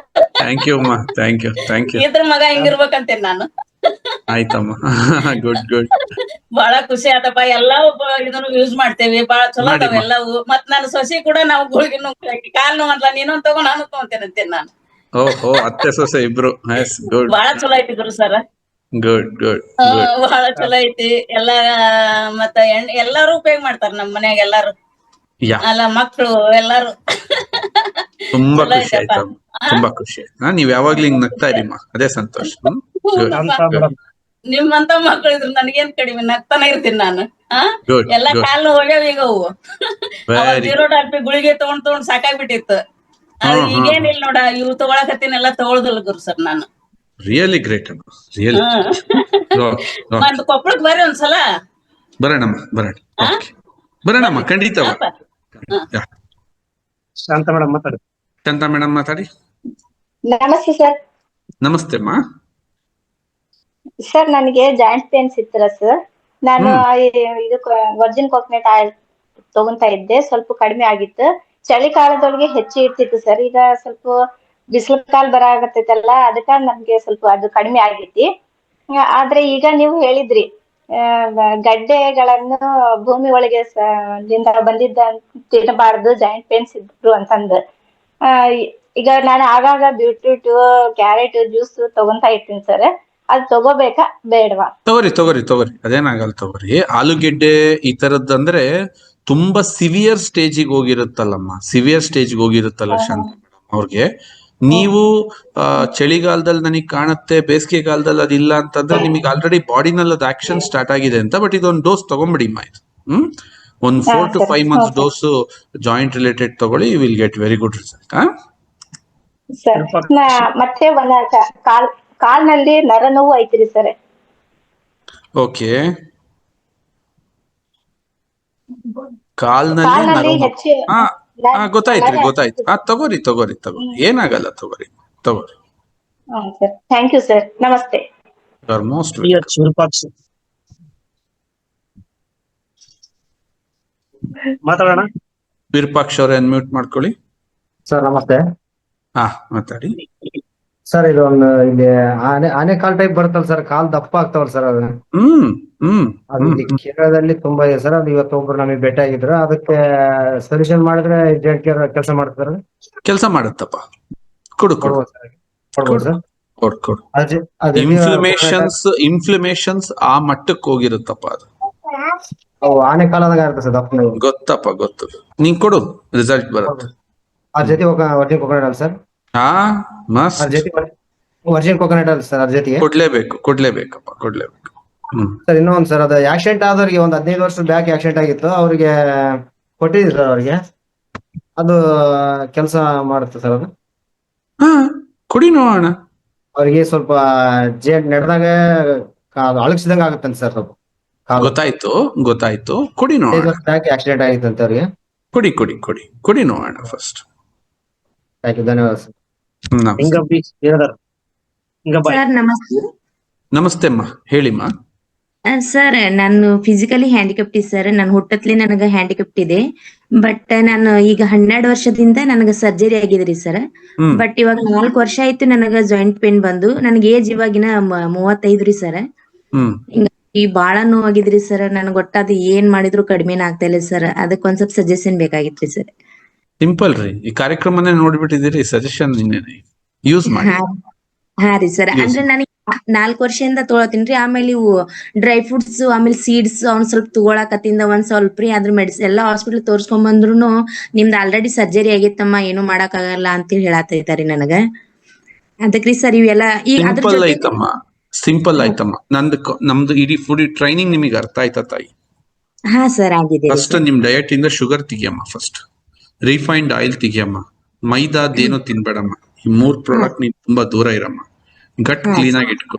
ಥ್ಯಾಂಕ್ ಯು ಅಮ್ಮ, ಥ್ಯಾಂಕ್ ಯು ಥ್ಯಾಂಕ್ ಯು. ಇದ್ರ ಮಗ ಹಿಂಗಿರ್ಬೇಕಂತೇನಿ ನಾನು. ಆಯ್ತಮ್ಮ, ಗುಡ್ ಗುಡ್. ಬಾಳ ಖುಷಿ ಆತಪ್ಪ. ಎಲ್ಲಾ ಇದನ್ನು ಯೂಸ್ ಮಾಡ್ತೇವಿ, ಬಾಳ ಚಲೋ ಅದಾವ ಎಲ್ಲವು. ಮತ್ ನಾನು ಸೊಸಿ ಕೂಡ ನಾವು ಗುಳಿಗೆ ಕಾಲ್ ನೋವು ಅಂತ ನೀನೊಂದ್ ತಗೋ ನಾನು ತಗೊಂತೇನೆ ಅಂತೀನಿ ನಾನು. ಓಹೋ, ಅತ್ತೆ ಸೊಸೆ ಇಬ್ರು. ಗುಡ್, ಬಾಳ ಚಲೋ ಐತಿ ಗುರು ಸರ್. Good good. ಬಹಳ ಚಲೋ ಐತಿ. ಎಲ್ಲಾ ಮತ್ತ ಎಲ್ಲಾರು ಉಪಯೋಗ ಮಾಡ್ತಾರ ನಮ್ ಮನ್ಯಾಗ ಎಲ್ಲಾರು. ಅಲ್ಲ ಮಕ್ಳು ಎಲ್ಲಾರು. ತುಂಬಾ ಖುಷಿ ಆಯ್ತಮ್ಮ, ತುಂಬಾ ಖುಷಿ ಆಯ್ತು. ನೀವ್ ಯಾವಾಗ್ಲೂ ಹಿಂಗ್ ನಗ್ತಾ ಇದೀಮ್ಮ, ಅದೇ ಸಂತೋಷ. ನಿಮ್ಮಂತ ಮಕ್ಳು ಇದ್ರು ನನಗೇನ್ ಕಡಿಮೆ, ನಗ್ತಾನೆ ಇರ್ತೀನಿ ನಾನು. ಎಲ್ಲಾ ಕಾಲು ಹೋಗ್ಯಾವ ಈಗ ಅವು. 0 ಡಾಕ್ಟರ್ ಗುಳಿಗೆ ತಗೊಂಡ್ ಸಾಕಾಗ್ಬಿಟ್ಟಿತ್ತು. ಈಗೇನಿಲ್ಲ ನೋಡ, ಇವು ತಗೊಳಕತ್ತೀನಿ ಎಲ್ಲ ತಗೊಳ್ದಲ್ಲ ಗುರು ಸರ್ ನಾನು. ರಿಯಲಿ ಗ್ರೇಟ್ ಅಮ್ಮ, ರಿಯಲಿ. ಒಂದ್ ಕೊಪ್ಪಳಕ್ ಬರ್ರಿ ಒಂದ್ಸಲ. ಬರೋಣಮ್ಮ, ಬರೋಣಮ್ಮ, ಖಂಡಿತವ. ಶಾಂತ ಮೇಡಮ್ ಮಾತಾಡಿ. ಶಾಂತ ಮೇಡಮ್ ಮಾತಾಡಿ. ನಮಸ್ತೆ ಸರ್. ನಮಸ್ತೆ ಅಮ್ಮ. ಸರ್ ನನಗೆ ಜಾಯಿಂಟ್ ಪೇನ್ಸ್ ಇತ್ತಲ್ಲ ಸರ್, ನಾನು ಇದು ವರ್ಜಿನ್ ಕೋಕೋನಟ್ ಆಯಿಲ್ ತಗೊಂತಾ ಇದ್ದೆ. ಸ್ವಲ್ಪ ಕಡಿಮೆ ಆಗಿತ್ತು. ಚಳಿಗಾಲದೊಳಗೆ ಹೆಚ್ಚು ಇರ್ತಿತ್ತು ಸರ್. ಈಗ ಸ್ವಲ್ಪ ಬಿಸಿಲು ಕಾಲ ಬರಾಕತ್ತೈತಲ್ಲ, ಅದಕ್ಕ ನಮ್ಗೆ ಸ್ವಲ್ಪ ಅದು ಕಡಿಮೆ ಆಗೈತಿ. ಆದ್ರೆ ಈಗ ನೀವು ಹೇಳಿದ್ರಿ ಗಡ್ಡೆಗಳನ್ನು ಭೂಮಿ ಒಳಗೆ ಬಂದಿದ್ದ ತಿನ್ನಬಾರ್ದು, ಜಾಯಿಂಟ್ ಪೇನ್ಸ್ ಇದ್ರು ಅಂತಂದು. ಈಗ ನಾನು ಆಗಾಗ ಬೀಟ್ರೂಟ್, ಕ್ಯಾರೆಟ್ ಜ್ಯೂಸ್ ತಗೊಂತಾ ಇರ್ತೀನಿ ಸರ್. ಅದು ತಗೋಬೇಕಾ ಬೇಡವಾ? ತಗೋರಿ, ಅದೇನಾಗಲ್ಲ ತಗೋರಿ. ಆಲೂಗೆಡ್ಡೆ ಈ ತರದಂದ್ರೆ ತುಂಬಾ ಸಿವಿಯರ್ ಸ್ಟೇಜಿಗೆ ಹೋಗಿರುತ್ತಲ್ಲಮ್ಮ, ಶಾಂತ ಮೇಡಮ್ ಅವ್ರಿಗೆ. ನೀವು ಚಳಿಗಾಲದಲ್ಲಿ ನನಗೆ ಕಾಣುತ್ತೆ, ಬೇಸಿಗೆಗಾಲದಲ್ಲಿ ಅದಿಲ್ಲ ಅಂತಂದ್ರೆ ನಿಮಗೆ ಆಲ್ರೆಡಿ ಬಾಡಿನಲ್ಲಿ ಅದು ಆಕ್ಷನ್ ಸ್ಟಾರ್ಟ್ ಆಗಿದೆ ಅಂತ. ಬಟ್ ಇದೊಂದು ಡೋಸ್ ತಗೊಂಬಿಡಿ ಆಯ್ತು. ಒಂದು 4 to 5 months dose joint related ತಗೊಳ್ಳಿ, you will get very good result. ಮತ್ತೆ ಕಾಲ್ನಲ್ಲಿ ನರ ನೋವು ಐತ್ರಿ ಸರ್. ಓಕೆ, ಕಾಲ್ನಲ್ಲಿ ಗೊತ್ತಾಯ್ತು. ತಗೋರಿ, ಏನಾಗಲ್ಲ, ತಗೋರಿ. Thank you sir. ನಮಸ್ತೆ. ಮೋಸ್ಟ್ ಮಾತಾಡೋಣ. ವಿರೂಪಾಕ್ಷ ಅವ್ರೆ, ಅನ್ಮ್ಯೂಟ್ ಮಾಡ್ಕೊಳ್ಳಿ. ಸರ್ ನಮಸ್ತೆ. ಮಾತಾಡಿ ಸರ್. ಇದು ಒಂದು ಇಲ್ಲಿ ಆನೆ ಕಾಲ್ ಟೈಪ್ ಬರುತ್ತಲ್ಲ ಸರ್, ಕಾಲ್ ದಪ್ಪ ಆಗ್ತಾವಲ್ಲ ಸರ್. ಅದು ಕೇರಳದಲ್ಲಿ ತುಂಬಾ ಇದೆ ಸರ್. ಅದು ಇವತ್ತು ಒಬ್ರು ನಮಗೆ ಭೇಟಿ ಆಗಿದ್ರು. ಅದಕ್ಕೆ ಸೊಲ್ಯೂಷನ್ ಮಾಡಿದ್ರೆ ಜಾಯಿಂಟ್ ಕೇರ್ ಕೆಲಸ ಮಾಡ್ತಾರ? ಕೆಲಸ ಮಾಡುತ್ತಪ್ಪ. ಕೊಡು ಇನ್ಫ್ಲಮೇಷನ್ಸ್ ಆ ಮಟ್ಟಕ್ಕೆ ಹೋಗಿರುತ್ತಪ್ಪ. ಅದು ಆನೆ ಕಾಲದಾಗ ಆಗುತ್ತೆ ಸರ್, ದಪ್ಪ. ಗೊತ್ತು. ನೀನ್ ಕೊಡು, ರಿಸಲ್ಟ್ ಬರುತ್ತೆ. ಅದ್ರ ಜೊತೆ ವರ್ಜಿನ್ ಕೋಕೋನಟ್ ಅಲ್ಲ ಸರ್? ವರ್ಜಿನ್ ಕೋಕೋನಟ್ ಅಲ್ಲ ಸರ್, ಅದ್ರ ಜೊತೆಗೆ ಕೊಡ್ಲೇಬೇಕಪ್ಪ. ಸರ್ ಇನ್ನೊಂದು ಸರ್, ಅದು ಆಕ್ಸಿಡೆಂಟ್ ಆದವ್ರಿಗೆ ಒಂದು 15 ವರ್ಷದ ಬ್ಯಾಕ್ ಆಕ್ಸಿಡೆಂಟ್ ಆಗಿತ್ತು. ಅವ್ರಿಗೆ ಕೊಟ್ಟಿದ್ರಿ ಸರ್ ಅವ್ರಿಗೆ. ಅದು ಕೆಲಸ ಮಾಡುತ್ತೆ ಸರ್? ಅದು ಕೊಡಿ ನೋಡೋಣ. ಅವ್ರಿಗೆ ಸ್ವಲ್ಪ ನಡೆದಾಗ ಅಳಗಿಸಿದಂಗ ಆಗುತ್ತಂತ ಸರ್. ಸ್ವಲ್ಪ ಗೊತ್ತಾಯ್ತು. ಕೊಡಿ ನೋಡೋಣ. ಬ್ಯಾಕ್ ಆಕ್ಸಿಡೆಂಟ್ ಆಗಿತ್ತಂತ ಅವ್ರಿಗೆ. ಕೊಡಿ ನೋಡೋಣ ಫಸ್ಟ್. ಥ್ಯಾಂಕ್ ಯು, ಧನ್ಯವಾದ ಸರ್. ಸರ್ ನಮಸ್ತೆ. ನಮಸ್ತೆ ಅಮ್ಮ, ಹೇಳಿಮ್ಮ. ಸರ್ ನಾನು ಫಿಸಿಕಲಿ ಹ್ಯಾಂಡಿಕ್ಯಾಪ್ಟ್ ಸರ್. ನಾನು ಹುಟ್ಟತ್ಲೆ ನನಗ ಹ್ಯಾಂಡಿಕ್ಯಾಪ್ಟ್ ಇದೆ. ಬಟ್ ನಾನು ಈಗ 12 ವರ್ಷದಿಂದ ನನಗ ಸರ್ಜರಿ ಆಗಿದ್ರಿ ಸರ್. ಹ್ಮ್ ಬಟ್ ಇವಾಗ 4 ವರ್ಷ ಆಯ್ತು ನನಗ ಜಾಯಿಂಟ್ ಪೇನ್ ಬಂದು. ನನಗೆ ಏಜ್ ಇವಾಗಿನ 35 ರೀ ಸರ್. ಹ್ಮ್ ಈ ಬಾಳ ನೋವಾಗಿದ್ರಿ ಸರ್. ನನಗ್ ಒಟ್ಟ ಅದು ಏನ್ ಮಾಡಿದ್ರು ಕಡಿಮೆನ ಆಗ್ತಾ ಇಲ್ಲ ಸರ್. ಅದಕ್ಕೆ ಒಂದ್ ಸ್ವಲ್ಪ ಸಜೆಷನ್ ಬೇಕಾಗಿತ್ರಿ ಸರ್. ಸಿಂಪಲ್ ರೀ, ಈ ಕಾರ್ಯಕ್ರಮನೇ ನೋಡ್ಬಿಟ್ಟಿದ್ದೀರಿ, ಸಜೆಷನ್ ಯೂಸ್ ಮಾಡಿ. ಹಾ ರೀ ಸರ್. ಯೂಸ್ ಅಂದ್ರೆ ನನಗೆ 4 ವರ್ಷದಿಂದ ತೊಗೊಳತೀನ್ರಿ. ಆಮೇಲೆ ಇವು ಡ್ರೈ ಫ್ರೂಟ್ಸ್ ಆಮೇಲೆ ಸೀಡ್ಸ್ ಅವ್ನ್ ಸ್ವಲ್ಪ ತಗೊಳಕತ್ತಿಂದ ಒಂದ್ ಸ್ವಲ್ಪ ರೀ. ಅದ್ರ ಮೆಡಿಸಿನ್ ಎಲ್ಲಾ ಹಾಸ್ಪಿಟಲ್ ತೋರ್ಸ್ಕೊಂಡ್ ಬಂದ್ರುನು ನಿಮ್ದು ಆಲ್ರೆಡಿ ಸರ್ಜರಿ ಆಗೈತಮ್ಮ, ಏನು ಮಾಡಕ್ ಆಗಲ್ಲ ಅಂತೇಳಿ ಹೇಳತ್ತಿದಾರಿ ನನಗ. ಅದಕ್ರಿ ಸರ್ ಇವೆಲ್ಲ ಈ ಅದ್ರ ಸಿಂಪಲ್ ಜೊತೆ ಆಯ್ತಮ್ಮ, ಸಿಂಪಲ್ ಆಯ್ತಮ್ಮ. ನಮ್ದು ಇಡೀ ಫುಡ್ ಟ್ರೈನಿಂಗ್ ನಿಮಗೆ ಅರ್ಥ ಆಯ್ತಾ ತಾಯಿ? ಹಾ ಸರ್ ಆಗಿದೆ ರೀ ಫಸ್ಟ್ ಸರ್. ನಿಮ್ ಡಯಟ್ ಇಂದ ಶುಗರ್ ತೆಗಿಯಮ್ಮ, ಫಸ್ಟ್ ರಿಫೈನ್ಡ್ ಆಯಿಲ್ ತೆಗಿಯಮ್ಮ, ಮೈದಾದೇನೋ ತಿನ್ಬೇಡಮ್ಮ. ಈ 3 ಪ್ರಾಡಕ್ಟ್ ನೀನ್ ತುಂಬಾ ದೂರ ಇರಮ್ಮ. ಗಟ್ ಕ್ಲೀನ್ ಆಗಿ ಇಟ್ಕೊ.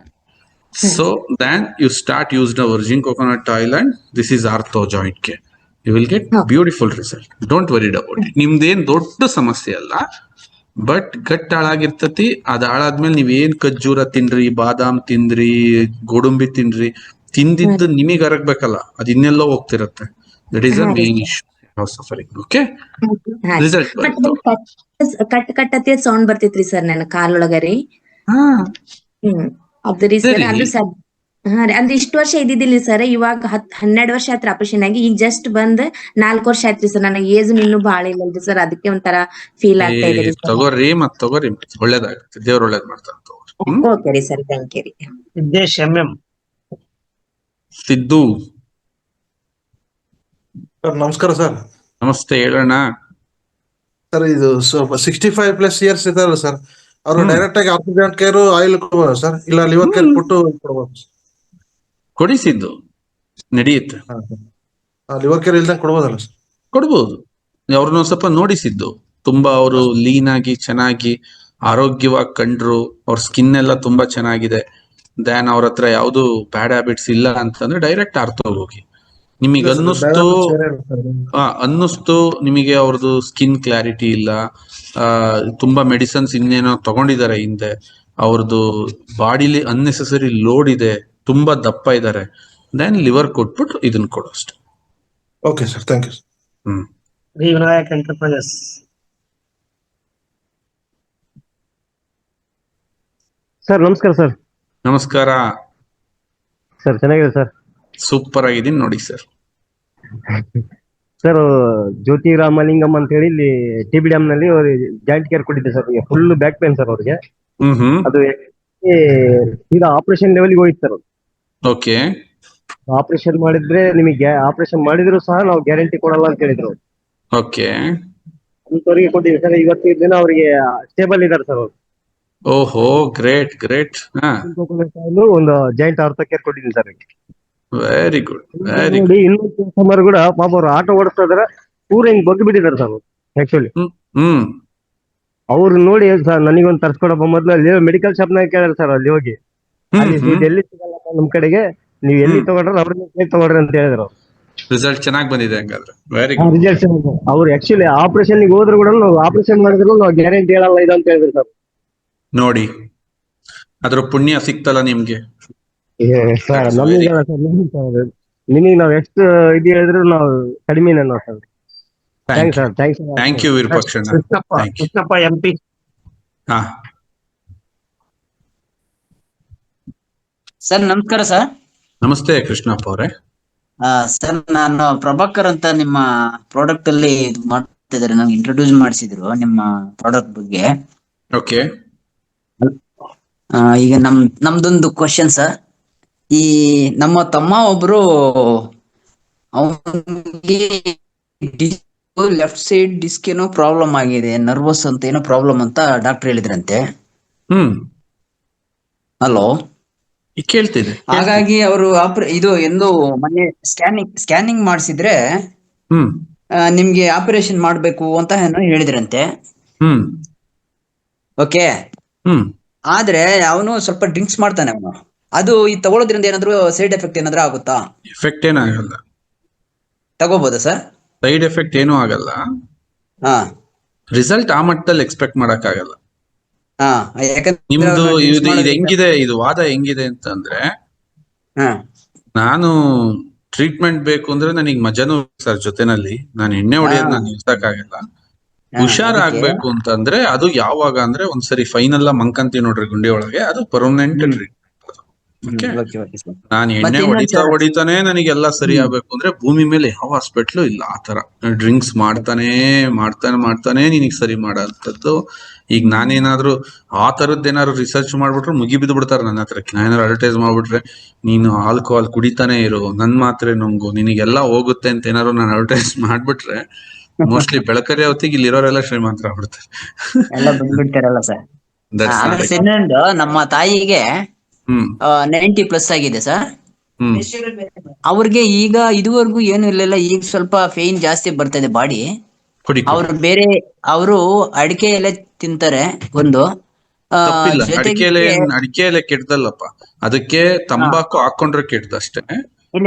So then you start use the virgin coconut oil and this is ortho joint care. You will get beautiful result. Don't worried about it. ನಿಮ್ದೇನ್ ದೊಡ್ಡ ಸಮಸ್ಯೆ ಅಲ್ಲ, ಬಟ್ ಗಟ್ ಹಾಳಾಗಿರ್ತತಿ. ಅದ್ ಹಾಳಾದ್ಮೇಲೆ ನೀವೇನ್ ಖರ್ಜೂರ ತಿನ್ರಿ, ಬಾದಾಮ್ ತಿಂದ್ರಿ, ಗೋಡಂಬಿ ತಿನ್ರಿ, ತಿಂದಿದ್ದು ನಿಮಗ್ ಅರಗ್ಬೇಕಲ್ಲ, ಅದ್ ಇನ್ನೆಲ್ಲೋ ಹೋಗ್ತಿರತ್ತೆ. That is a main issue suffering. Okay, result ಬರುತ್ತೆ. ಕಟ್ ಕಟ್ಟತ್ತೆ ಸೌಂಡ್ ಬರ್ತೈತ್ರಿ ಸರ್ ನನ್ನ ಕಾಲೊಳಗ ರೀ. ಅದ್ರಿ ಸರ್ ಸರಿ. ಅದು ಸರ್. ಹಾ ರೀ, ಅಂದ್ರೆ ಇಷ್ಟು ವರ್ಷ ಇದ್ದಿದ್ದಿಲ್ಲ ಸರ್. ಇವಾಗ 12 ವರ್ಷ ಆಯ್ತು ಆಪರೇಷನ್ ಆಗಿ. ಈಗ ಜಸ್ಟ್ ಬಂದ್ 4 ವರ್ಷ ಆಯ್ತ್ರಿ ಸರ್. ನನಗೆ ಏಜ್ ಇನ್ನೂ ಬಾಳ ಇಲ್ಲಲ್ರಿ ಸರ್. ಅದಕ್ಕೆ ಒಂಥರ ಫೀಲ್ ಆಗ್ತಾ ಇದೆ ರೀ ಸರ್. ತಗೋರಿ ಒಳ್ಳೇದಾಗುತ್ತೆ. ದೇವ್ರ ಒಳ್ಳೇದ್ ಮಾಡ್ತಾರ. ಓಕೆ ರೀ ಸರ್, ಥ್ಯಾಂಕ್ ಯು ರೀ. ಸಿದ್ದೇಶ್ MM. ಸಿದ್ದು ಸರ್ ನಮಸ್ಕಾರ ಸರ್. ನಮಸ್ತೆ, ಹೇಳೋಣ ಸರ್ ಇದು ಸ್ವಲ್ಪ 65+ ಇಯರ್ಸ್ ಇದಾರಲ್ಲ ಸರ್, ಅವ್ರು ಡೈರೆಕ್ಟ್ ಆಗಿ ಆಕ್ಸಿಡೆಂಟ್ ಕೇರ್ ಆಯಿಲ್ ಕೊಡ್ಬೋದು ಸರ್, ಇಲ್ಲ ಲಿವರ್ ಕೇರ್ ಕೊಟ್ಟು ಕೊಡ್ಬೋದು? ಕೊಡಿ ಸಿದ್ದು, ನಡೆಯುತ್ತೆ. ಲಿವರ್ ಕೇರ್ ಇಲ್ದಂಗೆ ಕೊಡ್ಬೋದಲ್ಲ ಸರ್? ಕೊಡ್ಬೋದು. ಅವ್ರನ್ನ ಸ್ವಲ್ಪ ನೋಡಿಸಿದ್ದು, ತುಂಬಾ ಅವರು ಲೀನ್ ಆಗಿ ಚೆನ್ನಾಗಿ ಆರೋಗ್ಯವಾಗಿ ಕಂಡ್ರು. ಅವ್ರ ಸ್ಕಿನ್ ಎಲ್ಲ ತುಂಬಾ ಚೆನ್ನಾಗಿದೆ. ದೆನ್ ಅವ್ರ ಹತ್ರ ಯಾವ್ದು ಬ್ಯಾಡ್ ಹ್ಯಾಬಿಟ್ಸ್ ಇಲ್ಲ ಅಂತಂದ್ರೆ ಡೈರೆಕ್ಟ್ ಆರ್ಥೋ ಹೋಗಿ. ನಿಮಗೆ ಅನ್ನಿಸ್ತು ನಿಮಗೆ ಅವ್ರದ್ದು ಸ್ಕಿನ್ ಕ್ಲಾರಿಟಿ ಇಲ್ಲ, ತುಂಬಾ ಮೆಡಿಸನ್ಸ್ ಇನ್ನೇನೋ ತಗೊಂಡಿದ್ದಾರೆ ಹಿಂದೆ, ಅವ್ರದ್ದು ಬಾಡಿಲಿ ಅನ್ನೆಸೆಸರಿ ಲೋಡ್ ಇದೆ, ತುಂಬಾ ದಪ್ಪ ಇದ್ದಾರೆ, ದೆನ್ ಲಿವರ್ ಕೊಟ್ಬಿಟ್ಟು ಇದನ್ನ ಕೊಡು ಅಷ್ಟೇ. Okay sir, thank you. Vinayak enterprises. Sir ನಮಸ್ಕಾರ ಸರ್. ನಮಸ್ಕಾರ ಸರ್, ಚೆನ್ನಾಗಿದೆ ಸರ್. ಸೂಪರ್ ಆಗಿದ್ದೀನಿ ನೋಡಿ ಸರ್. ಸರ್ ಜ್ಯೋತಿ ರಾಮಲಿಂಗಂ ಅಂತ ಹೇಳಿ ಇಲ್ಲಿ TB ಡ್ಯಾಮ್ ನಲ್ಲಿ ಜಾಯಿಂಟ್ ಕೇರ್ ಕೊಟ್ಟಿದ್ದೆ sir. Full back pain sir ಅವ್ರಿಗೆ. ಅದು ಈಗ ಆಪರೇಷನ್ ಲೆವೆಲ್ಗೆ ಹೋಯ್ತು ಸರ್. ಓಕೆ, ಆಪರೇಷನ್ ಮಾಡಿದ್ರೆ ನಿಮಗೆ ಆಪರೇಷನ್ ಮಾಡಿದ್ರು ಸಹ ನಾವು ಗ್ಯಾರಂಟಿ ಕೊಡಲ್ಲ ಅಂತ ಹೇಳಿದ್ರು. ಓಕೆ, ಅಂತವರಿಗೆ ಕೊಟ್ಟಿದ್ದೀವಿ ಸರ್. ಇವತ್ತು ದಿನ ಅವರಿಗೆ ಸ್ಟೇಬಲ್ ಇದ್ದಾರೆ ಸರ್ ಅವರು. ಓಹೋ, ಗ್ರೇಟ್ ಗ್ರೇಟ್. ಒಂದು ಜಾಯಿಂಟ್ ಆರ್ಥೋ ಕೇರ್ ಕೊಟ್ಟಿದ್ದೀನಿ ಸರ್. ವೆರಿ ಗುಡ್, ವೆರಿ ನೋಡಿ, ಇನ್ನೊಂದು ಕಸ್ಟಮರ್ ಕೂಡ ಪಾಪ ಅವ್ರು ಆಟೋ ಓಡಿಸ್ತಾ ಇದಾರೆ, ಪೂರ ಹಿಂಗ್ ಬಗ್ಗಿ ಬಿಟ್ಟಿದ್ದಾರೆ ಸರ್ ಆಕ್ಚುಲಿ. ಅವ್ರು ನೋಡಿ ಸರ್ ನನಗೊಂದು ತರ್ಸ್ಕೊಡಪ್ಪ, ಮೊದ್ಲು ಅಲ್ಲಿ ಮೆಡಿಕಲ್ ಶಾಪ್ ನಾಗ ಕೇಳಿದ್ರೆ ಸರ್, ಅಲ್ಲಿ ಹೋಗಿ ಅಲ್ಲಿ ಎಲ್ಲಿ ಸಿಗಲ್ಲ ನಮ್ ಕಡೆಗೆ, ನೀವು ಎಲ್ಲಿ ತಗೊಂಡ್ರೆ ಅವ್ರನ್ನ ತಗೊಂಡ್ರಿ ಅಂತ ಹೇಳಿದ್ರು. ರಿಸಲ್ಟ್ ಚೆನ್ನಾಗಿ ಬಂದಿದೆ ಹಂಗಾದ್ರೆ. Very good. ರಿಸಲ್ಟ್ ಅವ್ರು ಆಕ್ಚುಲಿ ಆಪರೇಷನ್ ಹೋದ್ರು ಕೂಡ ನಾವು ಆಪರೇಷನ್ ಮಾಡಿದ್ರು ನಾವು ಗ್ಯಾರಂಟಿ ಹೇಳಲ್ಲ ಇದು ಅಂತ ಹೇಳಿದ್ರು ಸರ್. ನೋಡಿ, ಅದ್ರ ಪುಣ್ಯ ಸಿಕ್ತಲ್ಲ ನಿಮ್ಗೆ. ಸರ್ ನಮಗೆ ನಿಮಗೆ ನಾವು ಎಷ್ಟು ಇದು ಹೇಳಿದ್ರು ನಾವು ಕಡಿಮೆನೇ ನಾವು sir. Thanks sir, thanks. Thank you ವಿರೂಪಾಕ್ಷಣ್ಣ. ಕೃಷ್ಣಪ್ಪ MP. ಹಾ ಸರ್ ನಮಸ್ಕಾರ ಸರ್. ನಮಸ್ತೆ ಕೃಷ್ಣಪ್ಪ ಅವರೇ. ಸರ್ ನಾನು ಪ್ರಭಾಕರ್ ಅಂತ ನಿಮ್ಮ ಪ್ರಾಡಕ್ಟ್ ಅಲ್ಲಿ ಮಾಡ್ತಿದ್ದಾರೆ, ನಂಗೆ ಇಂಟ್ರೊಡ್ಯೂಸ್ ಮಾಡಿಸಿದ್ರು ನಿಮ್ಮ ಪ್ರಾಡಕ್ಟ್ ಬಗ್ಗೆ. ಓಕೆ, ಈಗ ನಮ್ದೊಂದು ಕ್ವಶನ್ ಸರ್. ಈ ನಮ್ಮ ತಮ್ಮ ಒಬ್ರು, ಅವನಿಗೆ ಲೆಫ್ಟ್ ಸೈಡ್ ಡಿಸ್ಕ್ ಏನೋ ಪ್ರಾಬ್ಲಮ್ ಆಗಿದೆ, ನರ್ವಸ್ ಅಂತ ಏನೋ ಪ್ರಾಬ್ಲಮ್ ಅಂತ ಡಾಕ್ಟರ್ ಹೇಳಿದ್ರಂತೆ. ಹಲೋ, ಕೇಳ್ತಿದೆ. ಹಾಗಾಗಿ ಅವರು ಇದು ಎಂದು ಮೊನ್ನೆ ಸ್ಕ್ಯಾನಿಂಗ್ ಮಾಡಿಸಿದ್ರೆ ನಿಮ್ಗೆ ಆಪರೇಷನ್ ಮಾಡ್ಬೇಕು ಅಂತ ಏನೋ ಹೇಳಿದ್ರಂತೆ. ಓಕೆ, ಆದ್ರೆ ಅವನು ಸ್ವಲ್ಪ ಡ್ರಿಂಕ್ಸ್ ಮಾಡ್ತಾನೆ ಅವನು. ಅದು ಈ ತಗೊಳ್ಳೋದ್ರಿಂದ ಏನಾದ್ರು ಸೈಡ್ ಎಫೆಕ್ಟ್ ಏನಾದ್ರು ಆಗುತ್ತಾ? ಎಫೆಕ್ಟ್ ಏನೂ ಆಗಲ್ಲ. ತಗೋಬೋದಾ ಸರ್? ಸೈಡ್ ಎಫೆಕ್ಟ್ ಏನೂ ಆಗಲ್ಲ. ರಿಸಲ್ಟ್ ಆ ಮಟ್ಟದಲ್ಲಿ ಎಕ್ಸ್ಪೆಕ್ಟ್ ಮಾಡಕ್ ಆಗಲ್ಲ. ನಿಮ್ದು ಇದು ಹೆಂಗಿದೆ, ಇದು ವಾದ ಹೆಂಗಿದೆ ಅಂತಂದ್ರೆ, ನಾನು ಟ್ರೀಟ್ಮೆಂಟ್ ಬೇಕು ಅಂದ್ರೆ ನನಗೆ ಮಜಾನು ಸರ್ ಜೊತೆನಲ್ಲಿ ನಾನು ಎಣ್ಣೆ ಹೊಡೆಯೋದ್ ನಾನು ನಿಲ್ಸಕ್ಕಾಗಲ್ಲ. ಹುಷಾರಾಗ್ಬೇಕು ಅಂತಂದ್ರೆ ಅದು ಯಾವಾಗ ಅಂದ್ರೆ ಒಂದ್ಸರಿ ಫೈನಲ್ ಮಂಕಂತಿ ನೋಡ್ರಿ ಗುಂಡಿ ಒಳಗೆ, ಅದು ಪರ್ಮನೆಂಟ್ ಟ್ರೀಟ್ಮೆಂಟ್. ನಾನು ಎಣ್ಣೆ ಹೊಡಿತಾನೆ ನನಗೆಲ್ಲ ಸರಿ ಆಗ್ಬೇಕು ಅಂದ್ರೆ ಭೂಮಿ ಮೇಲೆ ಯಾವ ಹಾಸ್ಪಿಟ್ಲು ಇಲ್ಲ ಆತರ. ಡ್ರಿಂಕ್ಸ್ ಮಾಡ್ತಾನೆ ನಿನಗ್ ಸರಿ ಮಾಡೋಂಥದ್ದು. ಈಗ ನಾನೇನಾದ್ರು ಆ ತರದ್ದೇನಾದ್ರು ರಿಸರ್ಚ್ ಮಾಡ್ಬಿಟ್ರೆ ಮುಗಿ ಬಿದ್ದು ಬಿಡ್ತಾರೆ ನನ್ನ ಹತ್ರ. ನಾನೇನಾದ್ರು ಅಡ್ವರ್ಟೈಸ್ ಮಾಡ್ಬಿಟ್ರೆ ನೀನು ಆಲ್ಕೋಹಾಲ್ ಕುಡಿತಾನೆ ಇರು, ನನ್ ಮಾತ್ರೆ ನುಂಗು, ನಿನಗೆಲ್ಲ ಹೋಗುತ್ತೆ ಅಂತ ಏನಾದ್ರು ನಾನು ಅಡ್ವರ್ಟೈಸ್ ಮಾಡ್ಬಿಟ್ರೆ ಮೋಸ್ಟ್ಲಿ ಬೆಳಕರಿ ಹೊತ್ತಿಗೆ ಇಲ್ಲಿ ಇರೋರೆಲ್ಲ ಶ್ರೀಮಂತರ ಆಗ್ಬಿಡ್ತಾರೆ. ಎಲ್ಲ ಬಂದ್ಬಿಡ್ತಾರಲ್ಲ ಸರ್. ಆಮೇಲೆ ಸೆಕೆಂಡ್ ನಮ್ಮ ತಾಯಿಗೆ 90+ ಆಗಿದೆ ಸರ್. ಅವ್ರಿಗೆ ಈಗ ಇದುವರೆಗೂ ಏನು ಇರ್ಲಿಲ್ಲ, ಈಗ ಸ್ವಲ್ಪ ಪೇನ್ ಜಾಸ್ತಿ ಬರ್ತಾ ಇದೆ ಬಾಡಿ. ಅವರು ಅಡಿಕೆ ಎಲೆ ತಿಂತಾರೆ ಒಂದು. ಅಡಿಕೆ ಎಲೆ ಕೆಟ್ಟದಲ್ಲಪ್ಪ, ಅದಕ್ಕೆ ತಂಬಾಕು ಹಾಕೊಂಡ್ರೆ ಕೆಟ್ಟದಷ್ಟೇ.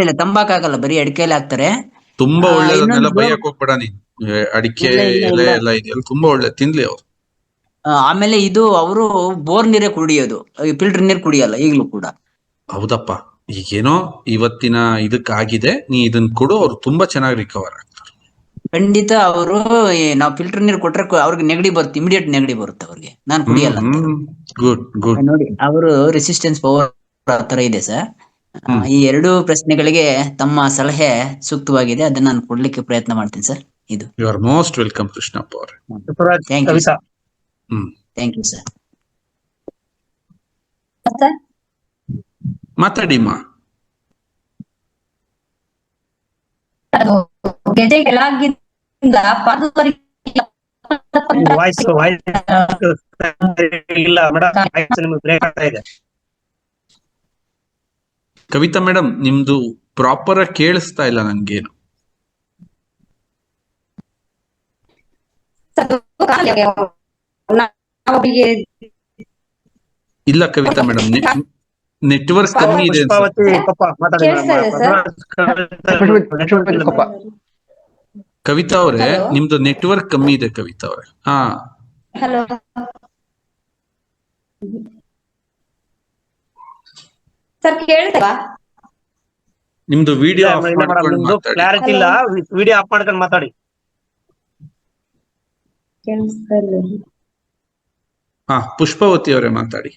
ಇಲ್ಲ ತಂಬಾಕು ಆಗಲ್ಲ, ಬರೀ ಅಡಿಕೆ ಎಲೆ ಹಾಕ್ತಾರೆ. ತುಂಬಾ ಒಳ್ಳೇದನ್ನೆಲ್ಲ ಬೈಯಕ್ ಹೋಗ್ಬೇಡ ನೀನ್. ಅಡಿಕೆ ಎಲೆ ಎಲ್ಲ ಇದೆಯಲ್ಲ ತುಂಬಾ ಒಳ್ಳೆ, ತಿನ್ಲಿ ಅವ್ರು. ಆಮೇಲೆ ಇದು ಅವರು ಬೋರ್ ನೀರೇ ಕುಡಿಯೋದು, ಫಿಲ್ಟರ್ ನೀರ್ ಕುಡಿಯಲ್ಲ ಈಗ್ಲೂ ಕೂಡ. ಹೌದಪ್ಪ, ಈಗೇನೋ ಇವತ್ತಿನ ಇದಕ್ಕಾಗಿದೆ, ನೀ ಇದನ್ ಕೊಡು, ಅವ್ರು ತುಂಬಾ ಚೆನ್ನಾಗಿ ರಿಕವರ್ ಆಗ್ತಾರೆ. ಖಂಡಿತ ಅವರು ನಾವು ಫಿಲ್ಟರ್ ನೀರ್ ಕೊಟ್ರೆ ಅವ್ರಿಗೆ ನೆಗಡಿ ಬರುತ್ತೆ, ಇಮಿಡಿಯೇಟ್ ನೆಗಡಿ ಬರುತ್ತೆ ಅವ್ರಿಗೆ. ನಾನು ಕುಡಿಯಲ್ಲ ನೋಡಿ, ಅವರು ರೆಸಿಸ್ಟೆನ್ಸ್ ಪವರ್ ತರ ಇದೆ ಸರ್. ಈ 2 ಪ್ರಶ್ನೆಗಳಿಗೆ ತಮ್ಮ ಸಲಹೆ ಸೂಕ್ತವಾಗಿದೆ, ಅದನ್ನ ನಾನು ಕೊಡ್ಲಿಕ್ಕೆ ಪ್ರಯತ್ನ ಮಾಡ್ತೀನಿ ಸರ್. ಇದು you are most welcome Krishnappa ಅವರೇ. Thank you sir. ಮಾತಾಡಿಮ್ಮ. ಕವಿತಾ ಮೇಡಮ್, ನಿಮ್ದು ಪ್ರಾಪರ್ ಆಗಿ ಕೇಳಿಸ್ತಾ ಇಲ್ಲ ನನ್ಗೇನು. ಇಲ್ಲ ಕವಿತಾ ಮೇಡಮ್, ನೆಟ್ವರ್ಕ್ ಕಮ್ಮಿ ಇದೆ. ಕವಿತಾ ಅವರೇ, ನಿಮ್ದು ನೆಟ್ವರ್ಕ್ ಕಮ್ಮಿ ಇದೆ ಕವಿತಾ ಅವರೇ. ಹಲೋ ಸರ್, ಕೇಳ್ತಾ? ನಿಮ್ದು ವಿಡಿಯೋ ಆಫ್ ಮಾಡ್ಕೊಂಡು ಮಾತಾಡಿ. ಕ್ಲಾರಿಟಿ ಇಲ್ಲ, ವಿಡಿಯೋ ಆಫ್ ಮಾಡ್ಕೊಂಡು ಮಾತಾಡಿ. ಪುಷ್ಪಾವತಿ ಅವರೇ ಮಾತಾಡಿ.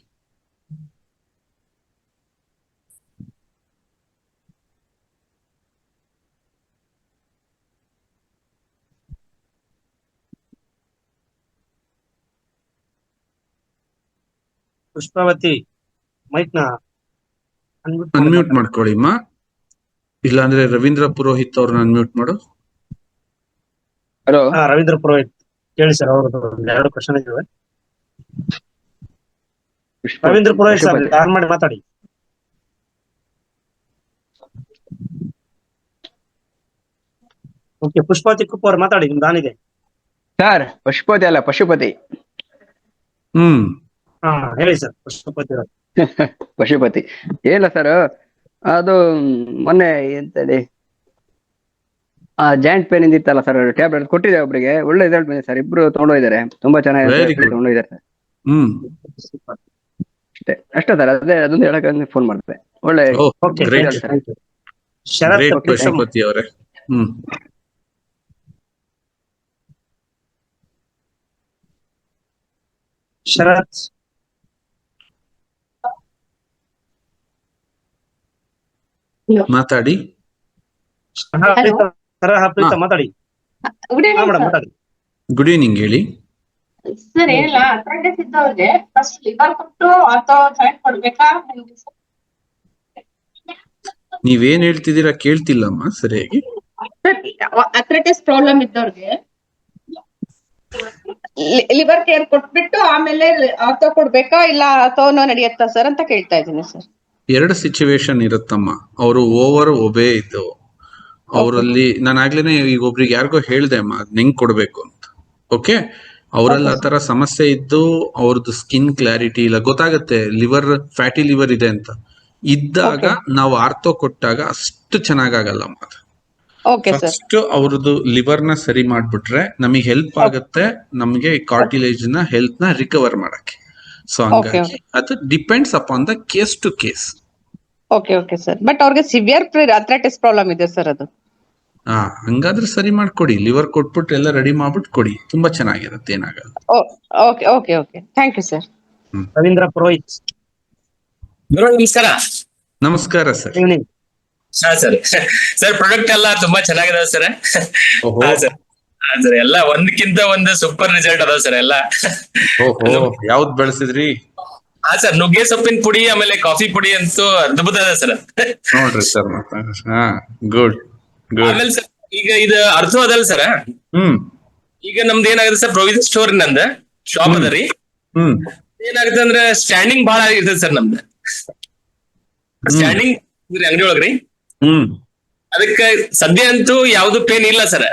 ಪುಷ್ಪಾವತಿ ಮೈಕ್ ನ ಅನ್ಮ್ಯೂಟ್ ಮಾಡ್ಕೊಳ್ಳಿ ಅಮ್ಮ, ಇಲ್ಲಾಂದ್ರೆ ರವೀಂದ್ರ ಪುರೋಹಿತ್ ಅವ್ರನ್ನ ಅನ್ಮ್ಯೂಟ್ ಮಾಡು. ರವೀಂದ್ರ ಪುರೋಹಿತ್ ಕೇಳಿ ಸರ್, ಅವ್ರದ್ದು 2 ಕ್ವಶನ್ ಇದಾವೆ. ರವೀಂದ್ರ ಪುರೋಹಿತ್ ಸರ್, ಆನ್ ಮಾಡಿ ಮಾತಾಡಿ. ಓಕೆ, ಪುಷ್ಪಾವತಿ ಕುಪ್ಪ ಅವ್ರು ಮಾತಾಡಿ, ನಿಮ್ದು ಆನ್ ಇದೆ ಸರ್. ಪಶುಪತಿ ಅಲ್ಲ, ಪಶುಪತಿ. ಹೇಳಿ ಸರ್ ಪಶುಪತಿ. ಪಶುಪತಿ ಏನಿಲ್ಲ ಸರ್, ಅದು ಮೊನ್ನೆ ಎಂತೇಳಿ ಜಾಯಿಂಟ್ ಪೇನ್ ಇಂದಿತ್ತಲ್ಲ ಸರ್, ಟ್ಯಾಬ್ಲೆಟ್ ಕೊಟ್ಟಿದೆ ಒಬ್ರಿಗೆ, ಒಳ್ಳೆ ರಿಸಲ್ಟ್ ಬಂದಿದೆ ಸರ್. 2 ತಗೊಂಡೋಗಿದ್ದಾರೆ, ತುಂಬಾ ಚೆನ್ನಾಗಿ ತಗೊಂಡೋಗಿದ್ದಾರೆ ಸರ್. ಅಷ್ಟೇ ಸರ್, ಅದೊಂದು ಹೇಳಕ್ಕೆ ಫೋನ್ ಮಾಡ್ತೆ. ಒಳ್ಳೆ ಪಶುಪತಿ ಅವರೇ. ಶರತ್ ಮಾತಾಡಿ. ಮಾತಾಡಿ. ಗುಡ್ ಈವ್ನಿಂಗ್, ಹೇಳಿ ಸರ್. ಏನಿಲ್ಲ, ಅರ್ಥೈಟಿಸ್ ಇದ್ದವ್ರಿಗೆ ಫಸ್ಟ್ ಲಿವರ್ ಕೊಟ್ಟು ಅಥವಾ ಜಾಯಿಂಟ್ ಕೊಡ್ಬೇಕಾ? ನೀವೇನ್ ಹೇಳ್ತಿದ್ದೀರಾ ಕೇಳ್ತಿಲ್ಲಮ್ಮ ಸರಿಯಾಗಿ. ಅರ್ಥೈಟಿಸ್ ಪ್ರಾಬ್ಲಮ್ ಇದ್ದವ್ರಿಗೆ ಲಿವರ್ ಕೇರ್ ಕೊಟ್ಬಿಟ್ಟು ಆಮೇಲೆ ಆರ್ಥೋ ಕೊಡ್ಬೇಕಾ, ಇಲ್ಲ ಆರ್ಥೋನೋ ನಡೆಯುತ್ತಾ ಸರ್ ಅಂತ ಕೇಳ್ತಾ ಇದ್ದೀನಿ ಸರ್. 2 ಸಿಚುವೇಶನ್ ಇರುತ್ತಮ್ಮ. ಅವರು ಓವರ್ ಒಬೇ ಇದ್ದು, ಅವರಲ್ಲಿ ನಾನು ಆಗ್ಲೇನೆ ಈಗ ಒಬ್ರಿಗೆ ಯಾರಿಗೋ ಹೇಳ್ದೆ ಅಮ್ಮ ಹೆಂಗ್ ಕೊಡ್ಬೇಕು ಅಂತ. ಓಕೆ, ಅವರಲ್ಲಿ ಆತರ ಸಮಸ್ಯೆ ಇದ್ದು ಅವ್ರದ್ದು ಸ್ಕಿನ್ ಕ್ಲಾರಿಟಿ ಇಲ್ಲ, ಗೊತ್ತಾಗತ್ತೆ ಲಿವರ್ ಫ್ಯಾಟಿ ಲಿವರ್ ಇದೆ ಅಂತ ಇದ್ದಾಗ ನಾವು ಆರ್ಥೋ ಕೊಟ್ಟಾಗ ಅಷ್ಟು ಚೆನ್ನಾಗಲ್ಲ. ಫಸ್ಟ್ ಅವ್ರದ್ದು ಲಿವರ್ ನ ಸರಿ ಮಾಡ್ಬಿಟ್ರೆ ನಮಗೆ ಹೆಲ್ಪ್ ಆಗುತ್ತೆ, ನಮ್ಗೆ ಕಾರ್ಟಿಲೇಜ್ ನ ಹೆಲ್ತ್ ನ ರಿಕವರ್ ಮಾಡಕ್ಕೆ. ಸೊ ಹಂಗಾಗಿ ಅದು depends upon the case to case. Okay okay sir, but ಅವ್ರಿಗೆ ಸಿವಿಯರ್ ಅಥ್ರೈಟಿಸ್ ಪ್ರಾಬ್ಲಮ್ ಇದೆ ಸರ್ ಅದು. ಹಂಗಾದ್ರೆ ಸರಿ ಮಾಡ್ಕೊಡಿ, ಲಿವರ್ ಕೊಟ್ಬಿಟ್ಟು ಎಲ್ಲ ರೆಡಿ ಮಾಡ್ಬಿಟ್ಟು ಕೊಡಿ, ತುಂಬಾ ಚೆನ್ನಾಗಿರುತ್ತೆ, ಏನಾಗಲ್ಲ. Okay okay okay, thank you sir. Ravindra Purohit. ನಮಸ್ಕಾರ. ನಮಸ್ಕಾರ ಸರ್. ಹಾ ಸರ್. ಸರ್ ಪ್ರಾಡಕ್ಟ್ ಎಲ್ಲ ತುಂಬಾ ಚೆನ್ನಾಗಿದೆ ಸರ್. ಹಾ ಸರ್. ಸರ್ ಎಲ್ಲ ಒಂದಕ್ಕಿಂತ ಒಂದು ಸೂಪರ್ ರಿಸಲ್ಟ್ ಅದಾವ ಸರ್ ಎಲ್ಲ. ಯಾವ್ದು ಬೆಳೆಸಿದ್ರಿ? ಹಾ ಸರ್, ನುಗ್ಗೆ ಸೊಪ್ಪಿನ ಪುಡಿ ಆಮೇಲೆ ಕಾಫಿ ಪುಡಿ ಅಂತೂ ಅದ್ಭುತ ಇದೆ ಸರ್. ನೋಡ್ರಿ ಸರ್, ಗುಡ್ ಗುಡ್. ಆಮೇಲೆ ಸರ್ ಈಗ ಇದು ಅರ್ಥ ಅದಲ್ಲ ಸರ್. ಈಗ ನಮ್ದು ಏನಾಗುತ್ತೆ ಸರ್, ಪ್ರೊವಿಷನ್ ಸ್ಟೋರ್ ನಂದ ಶಾಪ್ ಅದ ರೀ. ಏನಾಗುತ್ತೆ ಅಂದ್ರೆ ಸ್ಟ್ಯಾಂಡಿಂಗ್ ಬಹಳ ಇರ್ತದೆ ಸರ್ ನಮ್ದು. ಸ್ಟ್ಯಾಂಡಿಂಗ್ ಅಂಗಡಿ ಒಳಗ್ರಿ. ಅದಕ್ಕೆ ಸದ್ಯ ಅಂತೂ ಯಾವ್ದು ಪೇನ್ ಇಲ್ಲ ಸರ್.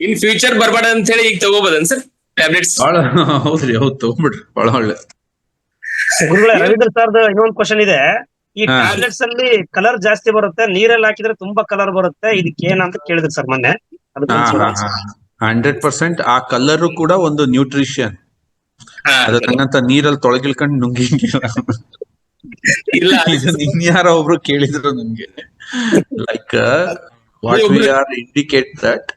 ಇನ್ ಫ್ಯೂಚರ್ ಬರ್ಬಾರ್ದ ಅಂತ ಹೇಳಿ ಈಗ ತಗೋಬೋದನ್ ಸರ್ ಟ್ಯಾಬ್ಲೆಟ್ಸ್? ಹೌದ್ರಿ, ಹೌದು ತಗೊಂಡ್ಬಿಡ್ರಿ, ಬಹಳ ಒಳ್ಳೆ. ಗುರುಗಳೇ, ರವೀಂದ್ರ ಸರ್ದು ಇನ್ನೊಂದು ಕ್ವಶನ್ ಇದೆ. ಈ ಟ್ಯಾಬ್ಲೆಟ್ಸ್ ಅಲ್ಲಿ ಕಲರ್ ಜಾಸ್ತಿ ಬರುತ್ತೆ, ನೀರಲ್ಲಿ ಹಾಕಿದ್ರೆ ತುಂಬಾ ಕಲರ್ ಬರುತ್ತೆ, ಇದಕ್ಕೆ ಏನಂತ ಕೇಳಿದ್ರು ಸರ್ ಮೊನ್ನೆ. 100% ಆ ಕಲರ್ ಕೂಡ ಒಂದು ನ್ಯೂಟ್ರಿಷನ್. ಅದನ್ನಂತ ನೀರಲ್ಲಿ ತೊಳಗಿಳ್ಕೊಂಡು ನುಂಗಿಂಗಿಲ್ಲ. ಇನ್ಯಾರ ಒಬ್ರು ಕೇಳಿದ್ರು ನಮ್ಗೆ, like what we are indicate that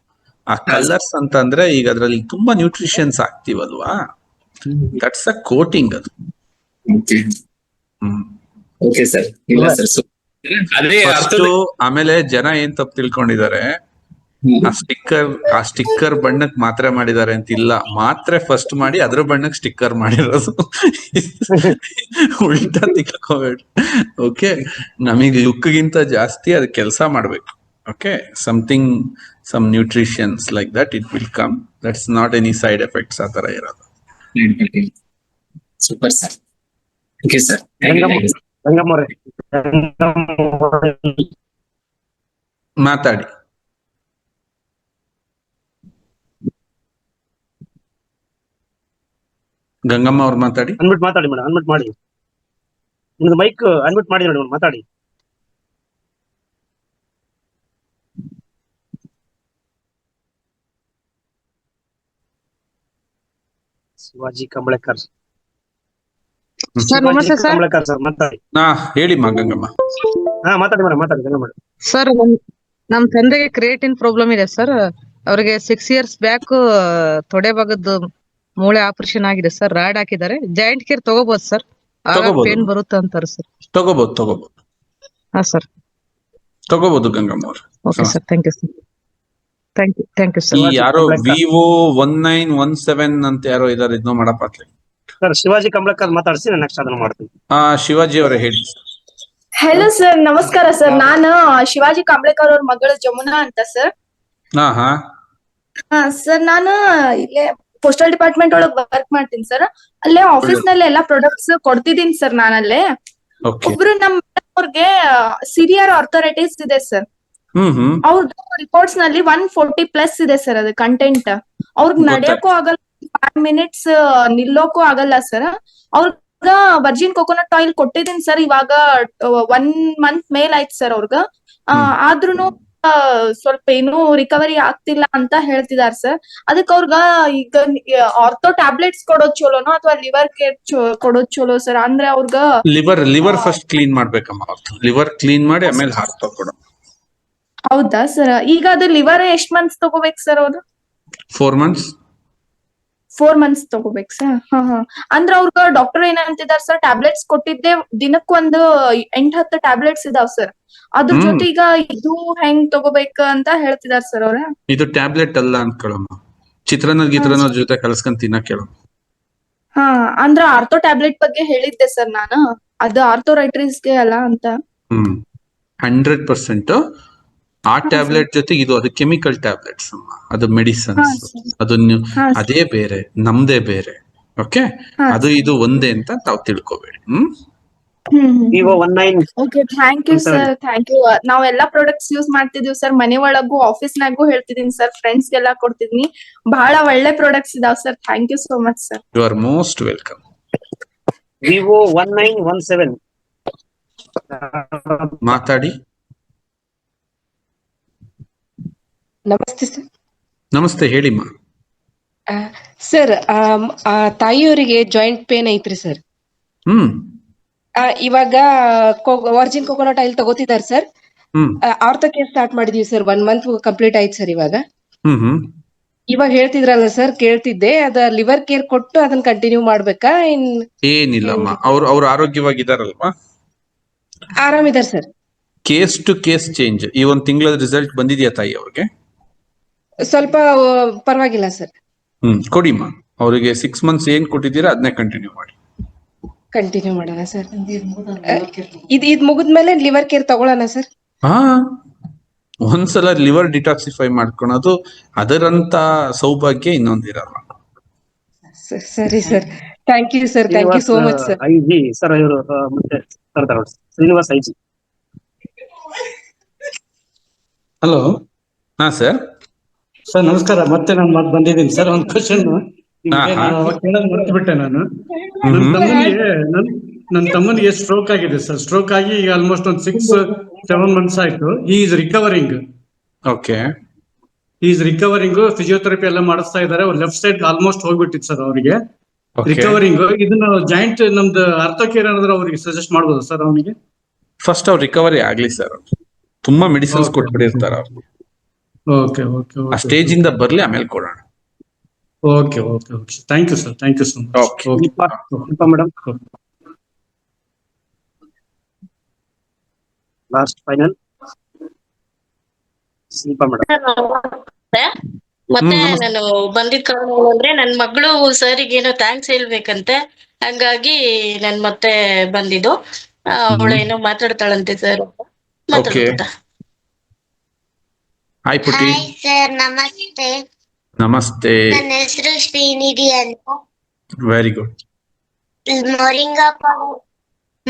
ಆ ಕಲರ್ಸ್ ಅಂತ ಅಂದ್ರೆ ಈಗ ಅದ್ರಲ್ಲಿ ತುಂಬಾ ನ್ಯೂಟ್ರಿಷನ್ಸ್ ಆಗ್ತಿವಲ್ವಾ, ದಟ್ಸ್ ಅ ಕೋಟಿಂಗ್ ಅದು. ಆಮೇಲೆ ಜನ ಏನ್ ತಪ್ಪು ತಿಳ್ಕೊಂಡಿದ್ದಾರೆ, ಆ ಸ್ಟಿಕ್ಕರ್ ಬಣ್ಣಕ್ ಮಾತ್ರೆ ಮಾಡಿದ್ದಾರೆ ಅಂತ. ಇಲ್ಲ, ಮಾತ್ರೆ ಫಸ್ಟ್ ಮಾಡಿ ಅದ್ರ ಬಣ್ಣಕ್ ಸ್ಟಿಕ್ಕರ್ ಮಾಡಿರೋದು. ಉಲ್ಟಾ ತಿಳ್ಕೋಬೇಡಿ. ಓಕೆ, ನಮಗ್ ಲುಕ್ ಗಿಂತ ಜಾಸ್ತಿ ಅದ್ ಕೆಲಸ ಮಾಡ್ಬೇಕು. Okay, something, some nutritions like that it will come. That's not any side effects ಆ ತರ ಇರೋದು. Super sir. Okay sir. ಮಾತಾಡಿ. ಗಂಗಮ್ಮ ಅವ್ರು ಮಾತಾಡಿ. ಅನ್ಮಿಟ್ ಮಾತಾಡಿ ಮೇಡಮ್, ಅನ್ಮಿಟ್ ಮಾಡಿ. ನಿಮ್ದು ಮೈಕ್ ಅನ್ಮಿಟ್ ಮಾಡಿ ನೋಡಿ, ಮಾತಾಡಿ. ಶಿವಾಜಿ ಕಂಬಳಕರ್ ಸರ್, ನಮಸ್ತೆ ಸರ್. ಕಂಬಳಕರ್ ಸರ್, ಮಾತಾಡಿ. ಹೇಳಿ ಗಂಗಮ್ಮ. ಮಾತಾಡಿ ಮೇಡಮ್, ಮಾತಾಡಿ ಗಂಗಮ್ಮ. ಸರ್, ನಮ್ ತಂದೆಗೆ ಕ್ರಿಯೇಟಿನ್ ಪ್ರಾಬ್ಲಮ್ ಇದೆ ಸರ್. ಅವ್ರಿಗೆ 6 years ಬ್ಯಾಕ್ ತೊಡೆ ಭಾಗದ ಮೂಳೆ ಆಪರೇಷನ್ ಆಗಿದೆ ಸರ್. ರಾಡ್ ಹಾಕಿದ್ದಾರೆ. ಜಾಯಿಂಟ್ ಕೇರ್ ತಗೋಬಹುದು ಸರ್? ಪೇನ್ ಬರುತ್ತೆ ಅಂತಾರೆ ಸರ್. ತಗೋಬಹುದು. ಹಾ ಸರ್, ತಗೋಬಹುದು ಗಂಗಮ್ಮ ಅವ್ರು. Okay sir, thank you sir. Thank you sir. ಯಾರೋ ವಿವೋ 1917 ಅಂತ ಯಾರೋ ಇದಾರೆ, ಇದನ್ನ ಮಾಡಪ್ಪಾತ್ಲಿ ಸರ್. ಶಿವಾಜಿ ಕಂಬಳಕರ್ ಮಾತಾಡಿಸಿ, ನಾನು ನೆಕ್ಸ್ಟ್ ಅದನ್ನ ಮಾಡ್ತೀನಿ. ಶಿವಾಜಿ ಅವರೇ ಹೇಳಿ. ಹಲೋ ಸರ್, ನಮಸ್ಕಾರ ಸರ್. ನಾನು ಶಿವಾಜಿ ಕಂಬಳಕರ್ ಅವ್ರ ಮಗಳು ಜಮುನಾ ಅಂತ ಸರ್. ಸರ್, ನಾನು ಇಲ್ಲೇ ಪೋಸ್ಟಲ್ ಡಿಪಾರ್ಟ್ಮೆಂಟ್ ಒಳಗ್ ವರ್ಕ್ ಮಾಡ್ತೀನಿ ಸರ್. ಅಲ್ಲೇ ಆಫೀಸ್ ನಲ್ಲಿ ಎಲ್ಲಾ ಪ್ರಾಡಕ್ಟ್ಸ್ ಕೊಡ್ತಿದ್ದೀನಿ ಸರ್. ನಾನಲ್ಲೇ ಒಬ್ರು ನಮ್ ಅವ್ರಿಗೆ ಸಿವಿಯರ್ ಆರ್ಥರೈಟಿಸ್ ಇದೆ ಸರ್. ಅವ್ರದ್ದು ರಿಪೋರ್ಟ್ಸ್ ನಲ್ಲಿ 140+ ಇದೆ ಸರ್ ಅದು ಕಂಟೆಂಟ್. ಅವ್ರಿಗೆ ನಡೆಯಕ್ಕೂ ಆಗಲ್ಲ, 5 minutes ನಿಲ್ಲೋಕು ಆಗಲ್ಲ ಸರ್. ಅವ್ರಗ ವರ್ಜಿನ್ ಕೊಕೊನಟ್ ಆಯಿಲ್ ಕೊಟ್ಟಿದ್ದೀನಿ ಸರ್. ಇವಾಗ 1 month ಮೇಲ್ ಆಯ್ತು ಸರ್ ಅವ್ರಗ. ಆದ್ರೂನು ಸ್ವಲ್ಪ ಏನೂ ರಿಕವರಿ ಆಗ್ತಿಲ್ಲ ಅಂತ ಹೇಳ್ತಿದಾರೆ ಸರ್. ಅದಕ್ಕೆ ಅವ್ರಗ ಈಗ ಆರ್ಥೋ ಟ್ಯಾಬ್ಲೆಟ್ಸ್ ಕೊಡೋದ್ ಚಲೋನೋ ಅಥವಾ ಲಿವರ್ ಕೇರ್ ಕೊಡೋದ್ ಚಲೋ ಸರ್? ಅಂದ್ರೆ ಅವ್ರಗ ಲಿವರ್ ಫಸ್ಟ್ ಕ್ಲೀನ್ ಮಾಡ್ಬೇಕಮ್ಮ. ಲಿವರ್ ಕ್ಲೀನ್ ಮಾಡಿ ಆಮೇಲೆ ಆರ್ಥೋ ಕೊಡೋ. ಹೌದಾ ಸರ್? ಈಗ ಅದು ಲಿವರ್ ಎಷ್ಟ್ ಮಂತ್ಸ್ ತಗೋಬೇಕು ಸರ್ ಅವ್ರು? 4 months. 4 months ತಗೋಬೇಕು ಸರ್. ಅಂದ್ರ ಅವ್ರಗ ಡಾಕ್ಟರ್ ಏನಂತಿದಾರ ಸರ್, ಟ್ಯಾಬ್ಲೆಟ್ಸ್ ಕೊಟ್ಟಿದ್ದೆ ದಿನಕ್ಕೊಂದು 8-10 ಟ್ಯಾಬ್ಲೆಟ್ಸ್ ಇದಾವ್ ಸರ್. ಅದ್ರ ಜೊತೆ ಈಗ ಇದು ಹೆಂಗ್ ತಗೋಬೇಕ ಅಂತ ಹೇಳ್ತಿದಾರ ಸರ್ ಅವ್ರ. ಇದು ಟ್ಯಾಬ್ಲೆಟ್ ಅಲ್ಲ ಅನ್ಕೊಳಮ್ಮ, ಚಿತ್ರಾನ್ನ ಜೊತೆ ಕಲಸ್ಕೊಂಡ್ ತಿನ್ನಕ್ ಹೇಳು. ಅಂದ್ರ ಆರ್ಥೋ ಟ್ಯಾಬ್ಲೆಟ್ ಬಗ್ಗೆ ಹೇಳಿದ್ದೆ ಸರ್ ನಾನು. ಅದು ಆರ್ಥೋರೈಟ್ರಿಸ್ಗೆ ಅಲ್ಲ ಅಂತ. 100% ಆ ಟ್ಯಾಬ್ಲೆಟ್ ಜೊತೆಗೆ ಇದು ಅದು ಕೆಮಿಕಲ್ ಟ್ಯಾಬ್ಲೆಟ್ಸ್ ಅಮ್ಮ, ಅದು ಮೆಡಿಸನ್ಸ್. ಅದನ್ನು ಅದೇ ಬೇರೆ, ನಮ್ದೇ ಬೇರೆ. ಓಕೆ, ಅದು ಇದು ಒಂದೇ ಅಂತ ತಾವ್ ತಿಳ್ಕೊಬೇಡಿ. Okay, thank you sir, thank you. ನಾವೆಲ್ಲಾ ಪ್ರಾಡಕ್ಟ್ಸ್ ಯೂಸ್ ಮಾಡ್ತಿದೀವಿ ಸರ್. ಮನೆ ಒಳಗೂ ಆಫೀಸ್ನಾಗೂ ಹೇಳ್ತಿದೀನಿ ಸರ್, ಫ್ರೆಂಡ್ಸ್ ಗೆಲ್ಲಾ ಕೊಡ್ತಿದೀನಿ. ಬಹಳ ಒಳ್ಳೆ ಪ್ರಾಡಕ್ಟ್ಸ್ ಇದಾವ್ sir. Thank you so much sir. You are most welcome. Vivo 1917 ಮಾತಾಡಿ. ನಮಸ್ತೆ ಸರ್. ನಮಸ್ತೆ, ಹೇಳಿಮ್ಮ. ಸರ್, ತಾಯಿಯವರಿಗೆ ಜಾಯಿಂಟ್ ಪೇನ್ ಐತ್ರಿ ಸರ್. ಇವಾಗ ವರ್ಜಿನ್ ಕೋಕೋನಟ್ ಆಯಿಲ್ ತಗೋತಿದ್ದಾರೆ ಸರ್. ಆರ್ಥೋ ಕೇರ್ ಸ್ಟಾರ್ಟ್ ಮಾಡಿದೀವಿ ಸರ್. 1 month ಕಂಪ್ಲೀಟ್ ಆಯ್ತು ಸರ್ ಇವಾಗ. ಇವಾಗ ಹೇಳ್ತಿದ್ರಲ್ಲ ಸರ್, ಕೇಳ್ತಿದ್ದೆ ಅದ ಲಿವರ್ ಕೇರ್ ಕೊಟ್ಟು ಅದನ್ನ ಕಂಟಿನ್ಯೂ ಮಾಡ್ಬೇಕಾ? ಏನಿಲ್ಲಮ್ಮ, ಅವ್ರು ಆರೋಗ್ಯವಾಗಿದಾರಲ್ವಾ? ಆರಾಮಿದಾರ್ sir. Case to case change. ಈ 1 ತಿಂಗಳ ರಿಸಲ್ಟ್ ಬಂದಿದ್ಯಾ ತಾಯಿ ಅವ್ರಿಗೆ? ಸ್ವಲ್ಪ ಪರವಾಗಿಲ್ಲ ಸರ್. ಕೊಡಿಮ್ಮ ಅವರಿಗೆ 6 months ಏನ್ ಕೊಟ್ಟಿದ್ದೀರಾ ಅದನ್ನೇ ಕಂಟಿನ್ಯೂ ಮಾಡಿ. ಕಂಟಿನ್ಯೂ ಮಾಡೋಣ ಸರ್. ಇದ್ ಮುಗಿದ್ಮೇಲೆ ಲಿವರ್ ಕೇರ್ ತಗೊಳ್ಳೋಣ ಸರ್. ಒಂದ್ಸಲ ಲಿವರ್ ಡಿಟಾಕ್ಸಿಫೈ ಮಾಡ್ಕೊಳೋದು ಅದರಂತ ಸೌಭಾಗ್ಯ ಇನ್ನೊಂದಿರಲ್ಲ. ಸರಿ sir, thank you sir, thank you so much sir. IG sir, ಇವರು ಮತ್ತೆ ಶ್ರೀನಿವಾಸ್ ಐಜಿ. ಹಲೋ. ಹಾ ಸರ್. ಸರ್ ನಮಸ್ಕಾರ. ಮತ್ತೆ ನಾನು ಬಂದಿದ್ದೀನಿ ಸರ್. ಒಂದು ಕ್ವಶನ್ ಕೇಳೋದು ಮರ್ತ್ಬಿಟ್ಟೆ ನಾನು. ನನ್ನ ತಮ್ಮನಿಗೆ ಸ್ಟ್ರೋಕ್ ಆಗಿದೆ ಸರ್. ಸ್ಟ್ರೋಕ್ ಆಗಿ ಈಗ ಆಲ್ಮೋಸ್ಟ್ ಒಂದು 6-7 months ಆಯ್ತು. ಈ is recovering. Okay. Is recovering. Physiotherapy ಎಲ್ಲ ಮಾಡಿಸ್ತಾ ಇದ್ದಾರೆ. ಲೆಫ್ಟ್ ಸೈಡ್ ಆಲ್ಮೋಸ್ಟ್ ಹೋಗ್ಬಿಟ್ಟಿತ್ತು ಸರ್ ಅವರಿಗೆ. ರಿಕವರಿಂಗ್. ಇದನ್ನ ಜಾಯಿಂಟ್ ನಮ್ದು ಆರ್ಥೋ ಕೇರ್ ಏನಾದ್ರು ಅವ್ರಿಗೆ ಸಜೆಸ್ಟ್ ಮಾಡ್ಬೋದು ಸರ್ ಅವನಿಗೆ? ಫಸ್ಟ್ ಅವ್ರು ರಿಕವರಿ ಆಗ್ಲಿ ಸರ್. ತುಂಬಾ ಮೆಡಿಸಿನ್ಸ್ ಕೊಟ್ಬಿಟ್ಟಿರ್ತಾರೆ ಅವ್ರಿಗೆ. Okay okay. ಆ ಸ್ಟೇಜ್ ಇಂದ ಬರ್ಲಿ, ಆಮೇಲೆ ಕೊಡೋಣ. Okay okay okay. Thank you sir, thank you so much. Madam, last final Shilpa madam. ಮತ್ತೆ ನಾನು ಬಂದಿದ್ ಕಾರಣ ಏನಂದ್ರೆ ನನ್ ಮಗಳು ಸರಿಗೆ ಏನೋ ಥ್ಯಾಂಕ್ಸ್ ಹೇಳ್ಬೇಕಂತೆ, ಹಂಗಾಗಿ ನಾನ್ ಮತ್ತೆ ಬಂದಿದ್ದು. ಅವಳೇನೋ ಮಾತಾಡ್ತಾಳಂತೆ ಸರ್. ಮಾತಾಡ್ತಾ. ಹಾಯ್ ಪುಟಿ. ಸರ್ ನಮಸ್ತೆ. ನಮಸ್ತೆ. ನನ್ನ ಹೆಸರು ಶ್ರೀನಿಧಿ ಅಂತ. Very good.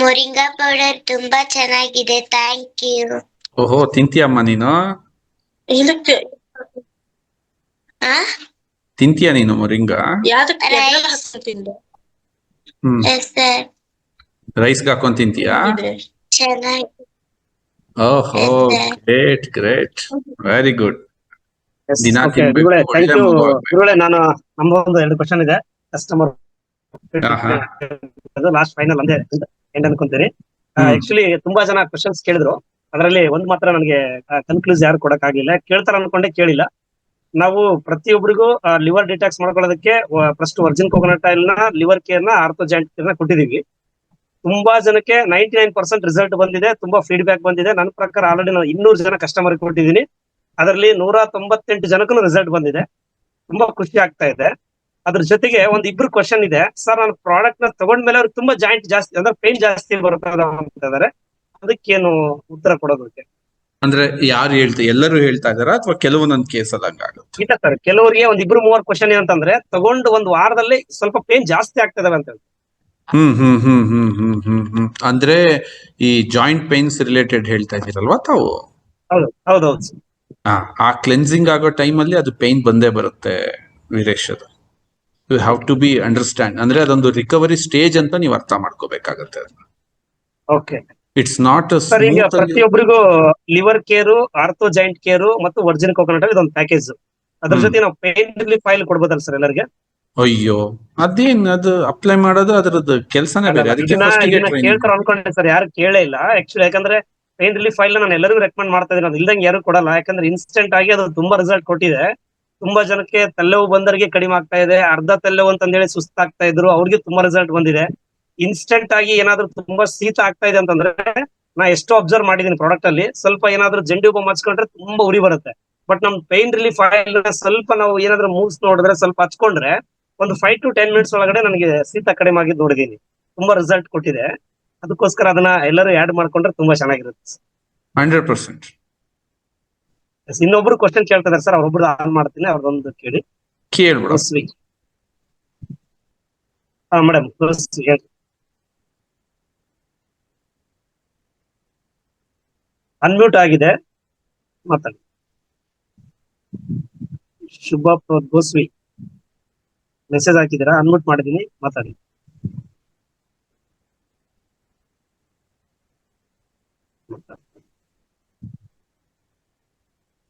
ಮೊರಿಂಗಾ ಪೌಡರ್ ತುಂಬಾ ಚೆನ್ನಾಗಿದೆ, ಥ್ಯಾಂಕ್ ಯು. ಓಹೋ, ತಿಂತೀಯಮ್ಮ ನೀನು? ತಿಂತೀಯ ನೀನು ಮೊರಿಂಗಾ? ರೈಸ್ಗೆ ಹಾಕೊಂಡ್ ತಿಂತೀಯಾ? ಚೆನ್ನಾಗಿ. ಓಹೋ, ಗ್ರೇಟ್ ಗ್ರೇಟ್, ವೆರಿ ಗುಡ್. ದಿನ ತಿನ್ಬೇಕು. ನಾನು ನಮ್ಮ ಒಂದು 2 ಕ್ವಶನ್ ಇದೆ. ಕಸ್ಟಮರ್ ಲಾಸ್ಟ್ ಫೈನಲ್ ಅಂದೇ ಎಂಡ್ ಅನ್ಕೊಂತೀರಿ. ಆಕ್ಚುಲಿ ತುಂಬಾ ಜನ ಕ್ವಶನ್ಸ್ ಕೇಳಿದ್ರು. ಅದರಲ್ಲಿ ಒಂದ್ ಮಾತ್ರ ನನಗೆ ಕನ್ಕ್ಲೂಸ್ ಯಾರು ಕೊಡಕ್ ಆಗಿಲ್ಲ. ಕೇಳ್ತಾರ ಅನ್ಕೊಂಡೆ ಕೇಳಿಲ್ಲ. ನಾವು ಪ್ರತಿಯೊಬ್ಬರಿಗೂ ಲಿವರ್ ಡಿಟಾಕ್ಸ್ ಮಾಡ್ಕೊಳ್ಳೋದಕ್ಕೆ ಫಸ್ಟ್ ವರ್ಜಿನ್ ಕೋಕೋನಟ್ ಆಯಿಲ್ ನ, ಲಿವರ್ ಕೇರ್ ನ, ಆರ್ಥೋ ಜಾಯಿಂಟ್ ಕೇರ್ ನ ಕೊಟ್ಟಿದೀವಿ. ತುಂಬಾ ಜನಕ್ಕೆ 99% ರಿಸಲ್ಟ್ ಬಂದಿದೆ. ತುಂಬಾ ಫೀಡ್ಬ್ಯಾಕ್ ಬಂದಿದೆ. ನನ್ನ ಪ್ರಕಾರ ಆಲ್ರೆಡಿ ನಾನು 200 ಜನ ಕಸ್ಟಮರ್ ಕೊಟ್ಟಿದ್ದೀನಿ. ಅದರಲ್ಲಿ 198 ಜನಕ್ಕೂ ರಿಸಲ್ಟ್ ಬಂದಿದೆ. ತುಂಬಾ ಖುಷಿ ಆಗ್ತಾ ಇದೆ. ಅದ್ರ ಜೊತೆಗೆ ಒಂದ್ 2 ಕ್ವಶನ್ ಇದೆ ಸರ್. ನಾನು ಪ್ರಾಡಕ್ಟ್ ನ ತಗೊಂಡ್ಮೇಲೆ ಅವ್ರಿಗೆ ತುಂಬಾ ಜಾಯಿಂಟ್ ಜಾಸ್ತಿ ಅಂದ್ರೆ ಪೇನ್ ಜಾಸ್ತಿ ಬರುತ್ತೆ. ಅದಕ್ಕೇನು ಉತ್ತರ ಕೊಡೋದಕ್ಕೆ? ಅಂದ್ರೆ ಯಾರು ಎಲ್ಲರೂ ಹೇಳ್ತಾ ಇದಾರ ಅಥವಾ ಕೆಲವೊಂದೊಂದು ಕೇಸಲ್ಲಿ ಹಂಗಾಗುತ್ತೆ? ಇಲ್ಲ ಸರ್, ಕೆಲವರಿಗೆ ಒಂದ್ 2-3 ಕ್ವಶನ್ ಏನಂತಂದ್ರೆ ತಗೊಂಡು 1 ವಾರದಲ್ಲಿ ಸ್ವಲ್ಪ ಪೇನ್ ಜಾಸ್ತಿ ಆಗ್ತದವೆ ಅಂತ ಹೇಳಿ. ಅಂದ್ರೆ ಈ ಜಾಯಿಂಟ್ ಪೇನ್ಸ್ ರಿಲೇಟೆಡ್ ಹೇಳ್ತಾ ಇದೀರಲ್ವಾ ತಾವು? ಹೌದೌದು. ಆ ಕ್ಲೆನ್ಸಿಂಗ್ ಆಗೋ ಟೈಮ್ ಅಲ್ಲಿ ಅದು ಪೇನ್ ಬಂದೇ ಬರುತ್ತೆ ವೀರೇಶ್. ಅದು you have to be understand. ಅಂದ್ರೆ ಅದೊಂದು ರಿಕವರಿ ಸ್ಟೇಜ್ ಅಂತ ನೀವು ಅರ್ಥ ಮಾಡ್ಕೋಬೇಕಾಗತ್ತೆ. ಓಕೆ. ಇಟ್ಸ್ ನಾಟ್ ಸರ್, ಈಗ ಪ್ರತಿಯೊಬ್ಬರಿಗೂ liver care, ortho joint care ಮತ್ತು ವರ್ಜಿನ್ ಕೋಕೋನಟ್ ಇದೊಂದು ಪ್ಯಾಕೇಜ್. ಅದ್ರ ಜೊತೆ ನಾವು ಪೇನ್ ರಿಲೀಫ್ ಆಯಿಲ್ ಕೊಡ್ಬೋದಲ್ಲ ಸರ್ ಎಲ್ಲರಿಗೆ? ಅಯ್ಯೋ, ಅದು ಅಪ್ಲೈ ಮಾಡೋದು ಅದರದ್ದು ಕೆಲಸನೇ ಬೇರೆ. ಕೇಳ್ತಾರ ಅನ್ಕೊಂಡೆ ಸರ್, ಯಾರು ಕೇಳೇ ಇಲ್ಲ ಆಕ್ಚುಲಿ. ಯಾಕಂದ್ರೆ ಪೇನ್ ರಿಲೀಫ್ ಆಯಿಲ್ ನಾನು ಎಲ್ಲರಿಗೂ ರೆಕಮೆಂಡ್ ಮಾಡ್ತಾ ಇದ್ದೀನಿ. ಅದು ಇಲ್ದಂಗೆ ಯಾರು ಕೊಡಲ್ಲ. ಯಾಕಂದ್ರೆ ಇನ್ಸ್ಟೆಂಟ್ ಆಗಿ ಅದು ತುಂಬಾ ರಿಸಲ್ಟ್ ಕೊಟ್ಟಿದೆ. ತುಂಬಾ ಜನಕ್ಕೆ ತಲೆವು ಬಂದವರಿಗೆ ಕಡಿಮೆ ಆಗ್ತಾ ಇದೆ. ಅರ್ಧ ತಲೆವು ಅಂತಂದೇಳಿ ಸುಸ್ತಾಗ್ತಾ ಇದ್ರು, ಅವ್ರಿಗೆ ತುಂಬಾ ರಿಸಲ್ಟ್ ಬಂದಿದೆ. ಇನ್ಸ್ಟೆಂಟ್ ಆಗಿ ಏನಾದ್ರು ತುಂಬಾ ಶೀತ ಆಗ್ತಾ ಇದೆ ಅಂತಂದ್ರೆ, ನಾ ಎಷ್ಟೋ ಅಬ್ಸರ್ವ್ ಮಾಡಿದೀನಿ ಪ್ರಾಡಕ್ಟ್ ಅಲ್ಲಿ, ಸ್ವಲ್ಪ ಏನಾದ್ರು ಜಂಡಿ ಉಬ್ಬ ಹಚ್ಕೊಂಡ್ರೆ ತುಂಬಾ ಉರಿ ಬರುತ್ತೆ. ಬಟ್ ನಮ್ ಪೇನ್ ರಿಲೀಫ್ ಆಯಿಲ್ ಸ್ವಲ್ಪ ನಾವು ಏನಾದ್ರು ಮೂವ್ಸ್ ನೋಡಿದ್ರೆ, ಸ್ವಲ್ಪ ಹಚ್ಕೊಂಡ್ರೆ ಒಂದು 5 to 10 minutes ಒಳಗಡೆ ನನಗೆ ಶೀತ ಕಡಿಮೆ ಆಗಿದ್ದು ನೋಡಿದೀನಿ. ತುಂಬಾ ರಿಸಲ್ಟ್ ಕೊಟ್ಟಿದೆ. ಅದಕ್ಕೋಸ್ಕರ ಅದನ್ನ ಎಲ್ಲರೂ ಆಡ್ ಮಾಡ್ಕೊಂಡ್ರೆ ತುಂಬಾ ಚೆನ್ನಾಗಿರುತ್ತೆ. 100%. ಇನ್ನೊಬ್ರು ಕ್ವಶನ್ ಕೇಳ್ತಿದಾರೆ ಸರ್, ಅವ್ರೊಬ್ರು ಆನ್ ಮಾಡ್ತೀನಿ, ಅವ್ರದೊಂದು ಕೇಳಿ. ಮೇಡಮ್ ಹೇಳಿ. ಅನ್ಮ್ಯೂಟ್ ಆಗಿದೆ, ಮಾತಾಡಿ. ಶುಭ ಗೋಸ್ವಿ ಮೆಸೇಜ್ ಹಾಕಿದ್ದೀರಾ? ಅನ್ಮ್ಯೂಟ್ ಮಾಡಿದೀನಿ, ಮಾತಾಡಿ.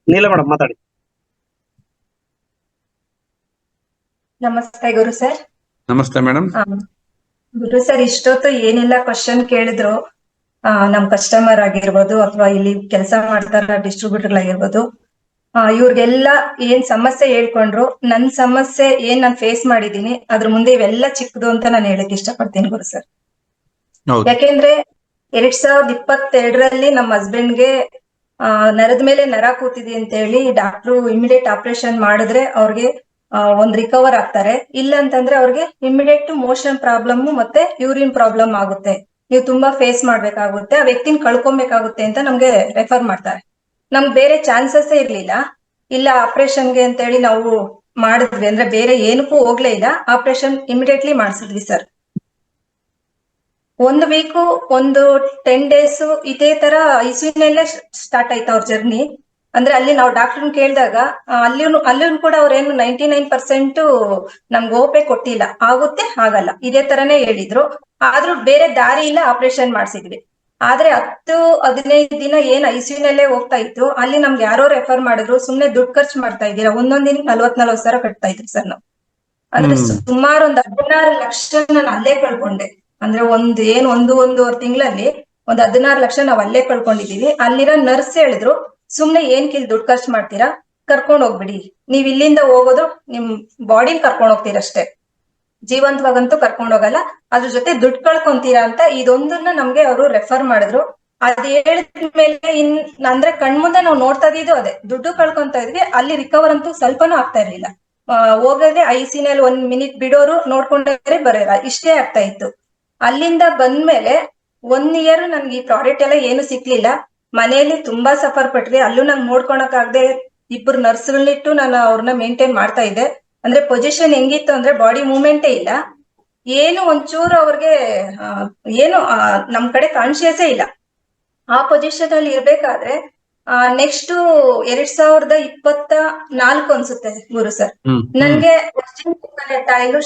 ನೀಲ ಮೇಡಮ್ ಮಾತಾಡಿ. ನಮಸ್ತೆ ಗುರು ಸರ್. ನಮಸ್ತೆ ಮೇಡಮ್. ಗುರು ಸರ್ ಇಷ್ಟೊತ್ತು ಏನೆಲ್ಲ ಕ್ವಶನ್ ಕೇಳಿದ್ರು ನಮ್ ಕಸ್ಟಮರ್ ಆಗಿರ್ಬೋದು ಅಥವಾ ಇಲ್ಲಿ ಕೆಲಸ ಮಾಡ್ತಾರ ಡಿಸ್ಟ್ರಿಬ್ಯೂಟರ್ ಆಗಿರ್ಬೋದು ಇವ್ರಿಗೆಲ್ಲ ಏನ್ ಸಮಸ್ಯೆ ಹೇಳ್ಕೊಂಡ್ರು ನನ್ ಸಮಸ್ಯೆ ಏನ್ ನಾನ್ ಫೇಸ್ ಮಾಡಿದೀನಿ ಅದ್ರ ಮುಂದೆ ಇವೆಲ್ಲ ಚಿಕ್ಕದು ಅಂತ ನಾನು ಹೇಳಕ್ ಇಷ್ಟಪಡ್ತೀನಿ ಗುರು ಸರ್. ಯಾಕೆಂದ್ರೆ 2022ರಲ್ಲಿ ನಮ್ಮ ಹಸ್ಬೆಂಡ್ಗೆ ನರದ ಮೇಲೆ ನರ ಕೂತಿದೆ ಅಂತ ಹೇಳಿ ಡಾಕ್ಟ್ರು ಇಮಿಡಿಯೇಟ್ ಆಪರೇಷನ್ ಮಾಡಿದ್ರೆ ಅವ್ರಿಗೆ ಒಂದ್ ರಿಕವರ್ ಆಗ್ತಾರೆ. ಇಲ್ಲ ಅಂತಂದ್ರೆ ಅವ್ರಿಗೆ ಇಮಿಡಿಯೇಟ್ ಮೋಷನ್ ಪ್ರಾಬ್ಲಮ್ ಮತ್ತೆ ಯೂರಿನ್ ಪ್ರಾಬ್ಲಮ್ ಆಗುತ್ತೆ, ನೀವು ತುಂಬಾ ಫೇಸ್ ಮಾಡ್ಬೇಕಾಗುತ್ತೆ, ಆ ವ್ಯಕ್ತಿನ ಕಳ್ಕೊಬೇಕಾಗುತ್ತೆ ಅಂತ ನಮ್ಗೆ ರೆಫರ್ ಮಾಡ್ತಾರೆ. ನಮ್ಗೆ ಬೇರೆ ಚಾನ್ಸಸ್ ಇರ್ಲಿಲ್ಲ. ಇಲ್ಲ ಆಪರೇಷನ್ಗೆ ಅಂತ ಹೇಳಿ ನಾವು ಮಾಡಿದ್ವಿ, ಅಂದ್ರೆ ಬೇರೆ ಏನಕ್ಕೂ ಹೋಗ್ಲೇ ಇಲ್ಲ, ಆಪರೇಷನ್ ಇಮಿಡಿಯೇಟ್ಲಿ ಮಾಡಿಸಿದ್ವಿ ಸರ್. 1 ವೀಕು ಒಂದು 10 days ಇದೇ ತರ ಐಸಿಯುನಲ್ಲೇ ಸ್ಟಾರ್ಟ್ ಆಯ್ತು ಅವ್ರ ಜರ್ನಿ. ಅಂದ್ರೆ ಅಲ್ಲಿ ನಾವು ಡಾಕ್ಟರ್ನ ಕೇಳಿದಾಗ ಅಲ್ಲೂ ಕೂಡ ಅವ್ರೇನು 99% ನಮ್ಗೆ ಓಪೆ ಕೊಟ್ಟಿಲ್ಲ, ಆಗುತ್ತೆ ಆಗಲ್ಲ ಇದೇ ತರನೇ ಹೇಳಿದ್ರು. ಆದ್ರೂ ಬೇರೆ ದಾರಿ ಇಲ್ಲ, ಆಪರೇಷನ್ ಮಾಡಿಸಿದ್ವಿ. ಆದ್ರೆ 10-15 ದಿನ ಏನ್ ಐಸಿಯುನಲ್ಲೇ ಹೋಗ್ತಾ ಇತ್ತು, ಅಲ್ಲಿ ನಮ್ಗೆ ಯಾರೋ ರೆಫರ್ ಮಾಡಿದ್ರು, ಸುಮ್ನೆ ದುಡ್ಡು ಖರ್ಚು ಮಾಡ್ತಾ ಇದ್ದೀರಾ, ಒಂದೊಂದ್ ದಿನ 40 ಸಾವಿರ ಕಟ್ತಾ ಇದ್ರಿ ಸರ್ ನಾವು. ಅಂದ್ರೆ ಸುಮಾರು ಒಂದು 16 ಲಕ್ಷ ನಾನು ಅಲ್ಲೇ ಕಳ್ಕೊಂಡೆ. ಅಂದ್ರೆ ಒಂದೂವರೆ ತಿಂಗಳಲ್ಲಿ ಒಂದ್ 16 ಲಕ್ಷ ನಾವ್ ಅಲ್ಲೇ ಕಳ್ಕೊಂಡಿದೀವಿ. ಅಲ್ಲಿರೋ ನರ್ಸ್ ಹೇಳಿದ್ರು, ಸುಮ್ನೆ ಏನ್ ಕಿಲ್ ದುಡ್ಡು ಖರ್ಚು ಮಾಡ್ತೀರಾ, ಕರ್ಕೊಂಡ್ ಹೋಗ್ಬಿಡಿ, ನೀವ್ ಇಲ್ಲಿಂದ ಹೋಗೋದು ನಿಮ್ ಬಾಡಿನ ಕರ್ಕೊಂಡ್ ಹೋಗ್ತೀರಷ್ಟೇ, ಜೀವಂತವಾಗಂತೂ ಕರ್ಕೊಂಡ್ ಹೋಗಲ್ಲ, ಅದ್ರ ಜೊತೆ ದುಡ್ಡು ಕಳ್ಕೊಂತೀರಾ ಅಂತ ಇದೊಂದನ್ನ ನಮ್ಗೆ ಅವರು ರೆಫರ್ ಮಾಡಿದ್ರು. ಅದ್ ಹೇಳಿದ್ಮೇಲೆ ಅಂದ್ರೆ ಕಣ್ಮುಂದೆ ನಾವು ನೋಡ್ತಾ ಇದ್ದಿದ್ದು ಅದೇ, ದುಡ್ಡು ಕಳ್ಕೊಂತ ಇದ್ವಿ, ಅಲ್ಲಿ ರಿಕವರ್ ಅಂತೂ ಸ್ವಲ್ಪನೂ ಆಗ್ತಾ ಇರ್ಲಿಲ್ಲ. ಹೋಗದೆ ಐಸಿನಲ್ಲಿ 1 minute ಬಿಡೋರು, ನೋಡ್ಕೊಂಡ್ರೆ ಬರೋಲ್ಲ, ಇಷ್ಟೇ ಆಗ್ತಾ ಇತ್ತು. ಅಲ್ಲಿಂದ ಬಂದ್ಮೇಲೆ 1 year ನನ್ಗೆ ಈ ಪ್ರಾಡಕ್ಟ್ ಎಲ್ಲ ಏನು ಸಿಕ್ಲಿಲ್ಲ. ಮನೆಯಲ್ಲಿ ತುಂಬಾ ಸಫರ್ ಪಟ್ವಿ, ಅಲ್ಲೂ ನಂಗೆ ನೋಡ್ಕೊಳಕ್ ಆಗದೆ 2 ನರ್ಸ್ಗಳನ್ನಿಟ್ಟು ನಾನು ಅವ್ರನ್ನ ಮೇಂಟೈನ್ ಮಾಡ್ತಾ ಇದ್ದೆ. ಅಂದ್ರೆ ಪೊಸಿಷನ್ ಹೆಂಗಿತ್ತು ಅಂದ್ರೆ ಬಾಡಿ ಮೂವ್ಮೆಂಟೇ ಇಲ್ಲ, ಏನು ಒಂಚೂರು ಅವ್ರಿಗೆ ಏನು ನಮ್ ಕಡೆ ಕಾನ್ಶಿಯಸ್ಸೇ ಇಲ್ಲ. ಆ ಪೊಸಿಷನ್ ಅಲ್ಲಿ ಇರ್ಬೇಕಾದ್ರೆ ನೆಕ್ಸ್ಟ್ 2024 ಅನ್ಸುತ್ತೆ ಗುರು ಸರ್, ನನ್ಗೆ ಆಯಿಲ್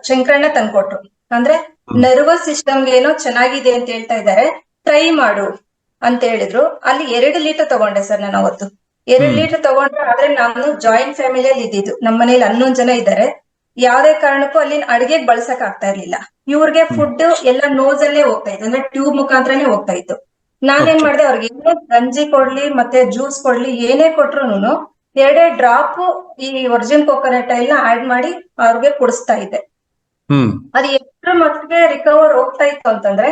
ಶಂಕರಣ್ಣ ತಂದ್ಕೊಟ್ರು. ಅಂದ್ರೆ ನರ್ವಸ್ ಸಿಸ್ಟಮ್ಗೆ ಏನೋ ಚೆನ್ನಾಗಿದೆ ಅಂತ ಹೇಳ್ತಾ ಇದ್ದಾರೆ, ಟ್ರೈ ಮಾಡು ಅಂತ ಹೇಳಿದ್ರು. ಅಲ್ಲಿ 2 ಲೀಟರ್ ತಗೊಂಡೆ ಸರ್ ನಾನು ಅವತ್ತು. 2 ಲೀಟರ್ ತಗೊಂಡ್ರೆ, ಆದ್ರೆ ನಾನು ಜಾಯಿಂಟ್ ಫ್ಯಾಮಿಲಿಯಲ್ಲಿ ಇದ್ದಿದ್ದು, ನಮ್ಮ ಮನೇಲಿ 11 ಜನ ಇದ್ದಾರೆ. ಯಾವ್ದೇ ಕಾರಣಕ್ಕೂ ಅಲ್ಲಿ ಅಡಿಗೆಗೆ ಬಳಸಕ್ ಆಗ್ತಾ ಇರ್ಲಿಲ್ಲ. ಇವ್ರಿಗೆ ಫುಡ್ ಎಲ್ಲ ನೋಸ್ ಅಲ್ಲೇ ಹೋಗ್ತಾ ಇತ್ತು, ಅಂದ್ರೆ ಟ್ಯೂಬ್ ಮುಖಾಂತರನೇ ಹೋಗ್ತಾ ಇತ್ತು. ನಾನೇನ್ ಮಾಡ್ದೆ, ಅವ್ರಿಗೆ ಏನೇ ಗಂಜಿ ಕೊಡ್ಲಿ ಮತ್ತೆ ಜ್ಯೂಸ್ ಕೊಡ್ಲಿ ಏನೇ ಕೊಟ್ರುನು 2 ಡ್ರಾಪ್ ಈ ವರ್ಜಿನ್ ಕೋಕೋನಟ್ ಆಯಿಲ್ ನ ಆಡ್ ಮಾಡಿ ಅವ್ರಿಗೆ ಕುಡಿಸ್ತಾ ಇದ್ದೆ. ಅದು ಎಷ್ಟರ ಮಟ್ಟಿಗೆ ರಿಕವರ್ ಹೋಗ್ತಾ ಇತ್ತು ಅಂತಂದ್ರೆ,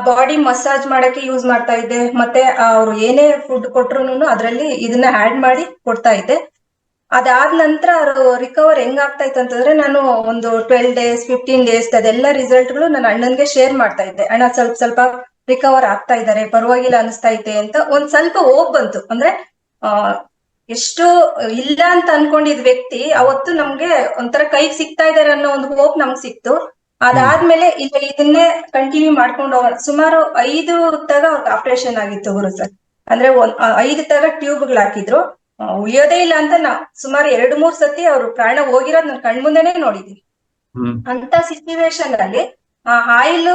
ಬಾಡಿ ಮಸಾಜ್ ಮಾಡಕ್ಕೆ ಯೂಸ್ ಮಾಡ್ತಾ ಇದ್ದೆ, ಮತ್ತೆ ಅವ್ರು ಏನೇ ಫುಡ್ ಕೊಟ್ರುನು ಅದ್ರಲ್ಲಿ ಇದನ್ನ ಆಡ್ ಮಾಡಿ ಕೊಡ್ತಾ ಇದ್ದೆ. ಅದಾದ ನಂತರ ರಿಕವರ್ ಹೆಂಗಾಗ್ತಾ ಇತ್ತು ಅಂತಂದ್ರೆ, ನಾನು ಒಂದು 12 days 15 days ಅದೆಲ್ಲ ರಿಸಲ್ಟ್ಗಳು ನನ್ನ ಅಣ್ಣನ್ಗೆ ಶೇರ್ ಮಾಡ್ತಾ ಇದ್ದೆ. ಅಣ್ಣ ಸ್ವಲ್ಪ ರಿಕವರ್ ಆಗ್ತಾ ಇದ್ದಾರೆ, ಪರವಾಗಿಲ್ಲ ಅನಿಸ್ತಾ ಇದೆ ಅಂತ ಒಂದ್ ಸ್ವಲ್ಪ ಹೋಗ್ ಬಂತು. ಅಂದ್ರೆ ಎಷ್ಟು ಇಲ್ಲ ಅಂತ ಅನ್ಕೊಂಡಿದ್ ವ್ಯಕ್ತಿ ಅವತ್ತು ನಮ್ಗೆ ಒಂಥರ ಕೈಗೆ ಸಿಗ್ತಾ ಇದಾರೆ ಅನ್ನೋ ಒಂದು ಹೋಪ್ ನಮ್ಗೆ ಸಿಕ್ತು. ಅದಾದ್ಮೇಲೆ ಇಲ್ಲ ಇದನ್ನೇ ಕಂಟಿನ್ಯೂ ಮಾಡ್ಕೊಂಡು ಹೋಗೋಣ. ಸುಮಾರು 5 ತರ ಆಪರೇಷನ್ ಆಗಿತ್ತು ಗುರು ಸರ್. ಅಂದ್ರೆ 5 ತರ ಟ್ಯೂಬ್ಗಳು ಹಾಕಿದ್ರು, ಉಳಿಯೋದೇ ಇಲ್ಲ ಅಂತ ಸುಮಾರು 2-3 ಸತಿ ಅವ್ರು ಪ್ರಾಣ ಹೋಗಿರೋದ್ ನನ್ ಕಣ್ಮುಂದೆನೆ ನೋಡಿದೀನಿ. ಅಂತ ಸಿಚುವೇಶನ್ ಅಲ್ಲಿ ಆಯಿಲ್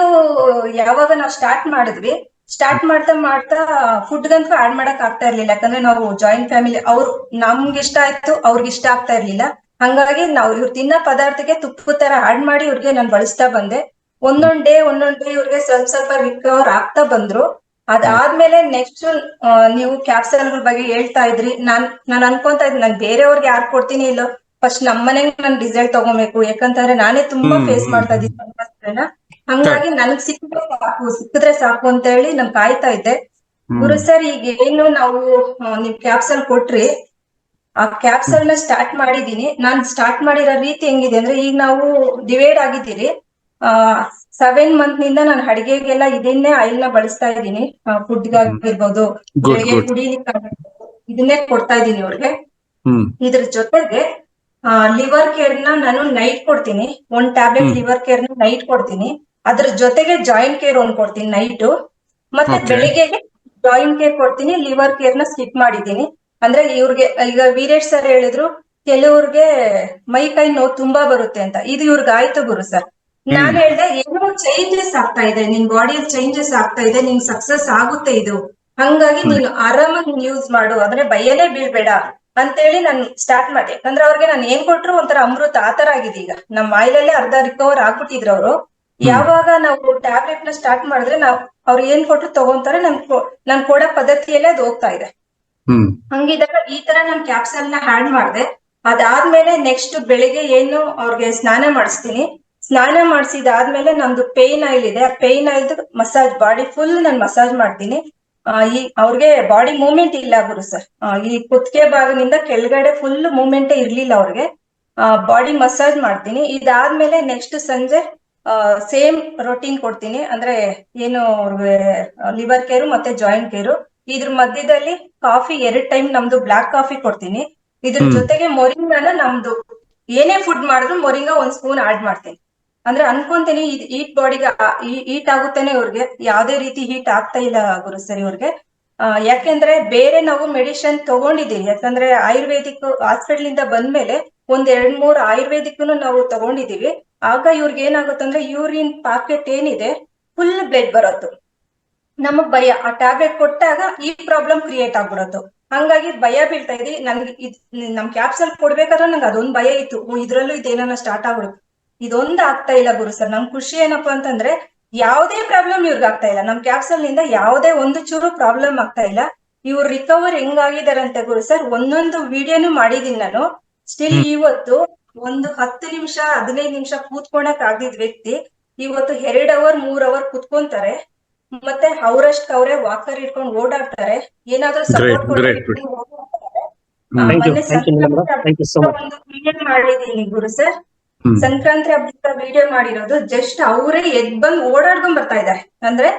ಯಾವಾಗ ನಾವು ಸ್ಟಾರ್ಟ್ ಮಾಡಿದ್ವಿ, ಸ್ಟಾರ್ಟ್ ಮಾಡ್ತಾ ಫುಡ್ಗಂತೂ ಆಡ್ ಮಾಡಕ್ ಆಗ್ತಾ ಇರ್ಲಿಲ್ಲ. ಯಾಕಂದ್ರೆ ನಾವು ಜಾಯಿಂಟ್ ಫ್ಯಾಮಿಲಿ, ಅವ್ರು ನಮ್ಗೆ ಇಷ್ಟ ಆಯ್ತು, ಅವ್ರಿಗೆ ಇಷ್ಟ ಆಗ್ತಾ ಇರ್ಲಿಲ್ಲ. ಹಂಗಾಗಿ ನಾವು ಇವ್ರು ತಿನ್ನೋ ಪದಾರ್ಥಕ್ಕೆ ತುಪ್ಪ ತರ ಆಡ್ ಮಾಡಿ ಇವ್ರಿಗೆ ನಾನು ಬಳಸ್ತಾ ಬಂದೆ. ಒಂದೊಂದ್ ಡೇ ಇವ್ರಿಗೆ ಸ್ವಲ್ಪ ರಿಕವರ್ ಆಗ್ತಾ ಬಂದ್ರು. ಅದಾದ್ಮೇಲೆ ನೆಕ್ಸ್ಟ್ ನೀವು ಕ್ಯಾಪ್ಸಲ್ಗಳ ಬಗ್ಗೆ ಹೇಳ್ತಾ ಇದ್ರಿ. ನಾನ್ ಅನ್ಕೊಂತಾ ಇದ್ದೆ, ನಾನು ಬೇರೆಯವ್ರಿಗೆ ಯಾರು ಕೊಡ್ತೀನಿ ಇಲ್ಲೋ, ಫಸ್ಟ್ ನಮ್ಮನೆಗೆ ನಾನು ರಿಸಲ್ಟ್ ತಗೋಬೇಕು. ಯಾಕಂತಂದ್ರೆ ನಾನೇ ತುಂಬಾ ಫೇಸ್ ಮಾಡ್ತಾ ಇದ್ದೀನಿ. ಹಂಗಾಗಿ ನನ್ಗ್ ಸಿಕ್ಕಿದ್ರೆ ಸಾಕು ಅಂತ ಹೇಳಿ ನಾನು ಕಾಯ್ತಾ ಇದ್ದೆ. ಗುರು ಸರ್, ಈಗ ಏನು ನಾವು ನೀವ್ ಕ್ಯಾಪ್ಸಲ್ ಕೊಟ್ರಿ, ಆ ಕ್ಯಾಪ್ಸಲ್ ನ ಸ್ಟಾರ್ಟ್ ಮಾಡಿದೀನಿ. ನಾನ್ ಸ್ಟಾರ್ಟ್ ಮಾಡಿರೋ ರೀತಿ ಹೆಂಗಿದೆ ಅಂದ್ರೆ, ಈಗ ನಾವು ಡಿವೈಡ್ ಆಗಿದ್ದೀರಿ. 7 month ನಿಂದ ನಾನು ಅಡಿಗೆಗೆಲ್ಲ ಇದನ್ನೇ ಆಯಿಲ್ ನ ಬಳಸ್ತಾ ಇದ್ದೀನಿ. ಫುಡ್ಗಾಗಿರ್ಬೋದು, ಬೆಳಿಗ್ಗೆ ಕುಡಿಲಿಕ್ಕೆ ಇದನ್ನೇ ಕೊಡ್ತಾ ಇದ್ದೀನಿ ಅವ್ರಿಗೆ. ಇದ್ರ ಜೊತೆಗೆ ಲಿವರ್ ಕೇರ್ ನ ನಾನು ನೈಟ್ ಕೊಡ್ತೀನಿ, 1 ಟ್ಯಾಬ್ಲೆಟ್ ಲಿವರ್ ಕೇರ್ ನ ನೈಟ್ ಕೊಡ್ತೀನಿ. ಅದ್ರ ಜೊತೆಗೆ ಜಾಯಿಂಟ್ ಕೇರ್ 1 ಕೊಡ್ತೀನಿ ನೈಟ್, ಮತ್ತೆ ಬೆಳಿಗ್ಗೆಗೆ ಜಾಯಿಂಟ್ ಕೇರ್ ಕೊಡ್ತೀನಿ. ಲಿವರ್ ಕೇರ್ ನ ಸ್ಕಿಪ್ ಮಾಡಿದ್ದೀನಿ. ಅಂದ್ರೆ ಇವ್ರಿಗೆ ಈಗ ವೀರೇಶ್ ಸರ್ ಹೇಳಿದ್ರು, ಕೆಲವ್ರಿಗೆ ಮೈ ಕೈ ನೋವು ತುಂಬಾ ಬರುತ್ತೆ ಅಂತ. ಇದು ಇವ್ರಿಗೆ ಆಯ್ತು ಗುರು ಸರ್. ನಾನ್ ಹೇಳ್ದೆ, ಏನೋ ಚೇಂಜಸ್ ಆಗ್ತಾ ಇದೆ, ನಿನ್ ಬಾಡಿಯಲ್ಲಿ ಚೇಂಜಸ್ ಆಗ್ತಾ ಇದೆ, ನಿನ್ ಸಕ್ಸಸ್ ಆಗುತ್ತೆ ಇದು. ಹಂಗಾಗಿ ನೀನು ಆರಾಮಾಗಿ ಯೂಸ್ ಮಾಡು, ಅಂದ್ರೆ ಭಯನೇ ಬೀಳ್ಬೇಡ ಅಂತೇಳಿ ನಾನು ಸ್ಟಾರ್ಟ್ ಮಾಡಿ. ಯಾಕಂದ್ರೆ ಅವ್ರಿಗೆ ನಾನು ಏನ್ ಕೊಟ್ರು ಒಂಥರ ಅಮೃತ ಆತರ ಆಗಿದೆ. ಈಗ ನಮ್ ಆಯಿಲಲ್ಲೇ ಅರ್ಧ ರಿಕವರ್ ಆಗ್ಬಿಟ್ಟಿದ್ರು ಅವರು. ಯಾವಾಗ ನಾವು ಟ್ಯಾಬ್ಲೆಟ್ ನ ಸ್ಟಾರ್ಟ್ ಮಾಡಿದ್ರೆ ಅವ್ರು ಏನ್ ಕೊಟ್ರು ತಗೊಂತಾರೆ, ನನ್ ಕೊಡೋ ಪದ್ಧತಿಯಲ್ಲೇ ಅದು ಹೋಗ್ತಾ ಇದೆ. ಹಂಗಿದಾಗ ಈ ತರ ನಾನು ಕ್ಯಾಪ್ಸಲ್ ನ ಹ್ಯಾಡ್ ಮಾಡಿದೆ. ಅದಾದ್ಮೇಲೆ ನೆಕ್ಸ್ಟ್ ಬೆಳಿಗ್ಗೆ ಏನು ಅವ್ರಿಗೆ ಸ್ನಾನ ಮಾಡಿಸ್ತೀನಿ. ಸ್ನಾನ ಮಾಡಿಸಿದಾದ್ಮೇಲೆ ನಮ್ದು ಪೇನ್ ಆಯಿಲ್ ಇದೆ, ಆ pain oil massage body full ನಾನು ಮಸಾಜ್ ಮಾಡ್ತೀನಿ. ಈ ಅವ್ರಿಗೆ ಬಾಡಿ ಮೂವ್ಮೆಂಟ್ ಇಲ್ಲ ಗುರು ಸರ್, ಈ ಕುತ್ತಿಗೆ ಭಾಗದಿಂದ ಕೆಳಗಡೆ ಫುಲ್ ಮೂವ್ಮೆಂಟೇ ಇರ್ಲಿಲ್ಲ ಅವ್ರಿಗೆ. ಬಾಡಿ ಮಸಾಜ್ ಮಾಡ್ತೀನಿ. ಇದಾದ್ಮೇಲೆ ನೆಕ್ಸ್ಟ್ ಸಂಜೆ ಸೇಮ್ ರೊಟೀನ್ ಕೊಡ್ತೀನಿ. ಅಂದ್ರೆ ಏನು ಅವ್ರಿಗೆ ಲಿವರ್ ಕೇರು ಮತ್ತೆ ಜಾಯಿಂಟ್ ಕೇರು. ಇದ್ರ ಮಧ್ಯದಲ್ಲಿ ಕಾಫಿ 2 ಟೈಮ್ ನಮ್ದು ಬ್ಲಾಕ್ ಕಾಫಿ ಕೊಡ್ತೀನಿ. ಇದ್ರ ಜೊತೆಗೆ ಮೊರಿಂಗಾನ ನಮ್ದು ಏನೇ ಫುಡ್ ಮಾಡಿದ್ರು ಮೊರಿಂಗಾ 1 ಸ್ಪೂನ್ ಆಡ್ ಮಾಡ್ತೀನಿ. ಅಂದ್ರೆ ಅನ್ಕೊಂತೀನಿ ಹೀಟ್ ಬಾಡಿಗೆ ಹೀಟ್ ಆಗುತ್ತಾನೆ ಇವ್ರಿಗೆ, ಯಾವ್ದೇ ರೀತಿ ಹೀಟ್ ಆಗ್ತಾ ಇಲ್ಲ ಗುರು ಸರ್ ಇವ್ರಿಗೆ. ಯಾಕೆಂದ್ರೆ ಬೇರೆ ನಾವು ಮೆಡಿಸಿನ್ ತಗೊಂಡಿದೀವಿ, ಯಾಕಂದ್ರೆ ಆಯುರ್ವೇದಿಕ್ ಹಾಸ್ಪಿಟಲ್ ಇಂದ ಬಂದ್ಮೇಲೆ 1-2-3 ಆಯುರ್ವೇದಿಕ್ ನಾವು ತಗೊಂಡಿದೀವಿ. ಆಗ ಇವ್ರಿಗೆ ಏನಾಗುತ್ತಂದ್ರೆ ಯೂರಿನ್ ಪಾಕೆಟ್ ಏನಿದೆ ಫುಲ್ ಬ್ಲಡ್ ಬರೋದು. ನಮಗ್ ಭಯ, ಆ ಟ್ಯಾಬ್ಲೆಟ್ ಕೊಟ್ಟಾಗ ಈ ಪ್ರಾಬ್ಲಮ್ ಕ್ರಿಯೇಟ್ ಆಗ್ಬಿಡೋದು. ಹಂಗಾಗಿ ಭಯ ಬೀಳ್ತಾ ಇದ್ವಿ. ನನ್ಗೆ ನಮ್ ಕ್ಯಾಪ್ಸಲ್ ಕೊಡ್ಬೇಕಾದ್ರೆ ನಂಗೆ ಅದೊಂದ್ ಭಯ ಇತ್ತು, ಇದ್ರಲ್ಲೂ ಇದೇನ ಸ್ಟಾರ್ಟ್ ಆಗ್ಬಿಡುತ್ತೆ. ಇದೊಂದ್ ಆಗ್ತಾ ಇಲ್ಲ ಗುರು ಸರ್. ನಮ್ ಖುಷಿ ಏನಪ್ಪಾ ಅಂತಂದ್ರೆ ಯಾವ್ದೇ ಪ್ರಾಬ್ಲಮ್ ಇವ್ರಿಗೆ ಆಗ್ತಾ ಇಲ್ಲ. ನಮ್ ಕ್ಯಾಪ್ಸಲ್ ನಿಂದ ಯಾವ್ದೇ ಒಂದು ಚೂರು ಪ್ರಾಬ್ಲಮ್ ಆಗ್ತಾ ಇಲ್ಲ. ಇವ್ರು ರಿಕವರ್ ಹೆಂಗಾಗಿದಾರಂತೆ ಗುರು ಸರ್, ಒಂದೊಂದು ವಿಡಿಯೋನು ಮಾಡಿದೀನಿ ನಾನು. ಸ್ಟಿಲ್ ಇವತ್ತು ಒಂದು 10 ನಿಮಿಷ 15 ನಿಮಿಷ ಕೂತ್ಕೊಳಕ್ ಆಗಿದ್ ವ್ಯಕ್ತಿ ಇವತ್ತು 2 ಅವರ್ 3 ಅವರ್ ಕೂತ್ಕೊಂತಾರೆ. ಮತ್ತೆ ಅವರೇ ವಾಕರ್ ಇಟ್ಕೊಂಡು ಓಡಾಡ್ತಾರೆ. ಏನಾದ್ರೂ ಸಪೋರ್ಟ್ ಮಾಡಿದೀನಿ ಗುರು ಸರ್. ಸಂಕ್ರಾಂತಿ ಹಬ್ಬದ ವಿಡಿಯೋ ಮಾಡಿರೋದು ಜಸ್ಟ್ ಅವರೇ ಎದ್ ಬಂದು ಓಡಾಡ್ಕೊಂಡ್ ಬರ್ತಾ ಇದ್ದಾರೆ. ಅಂದ್ರೆ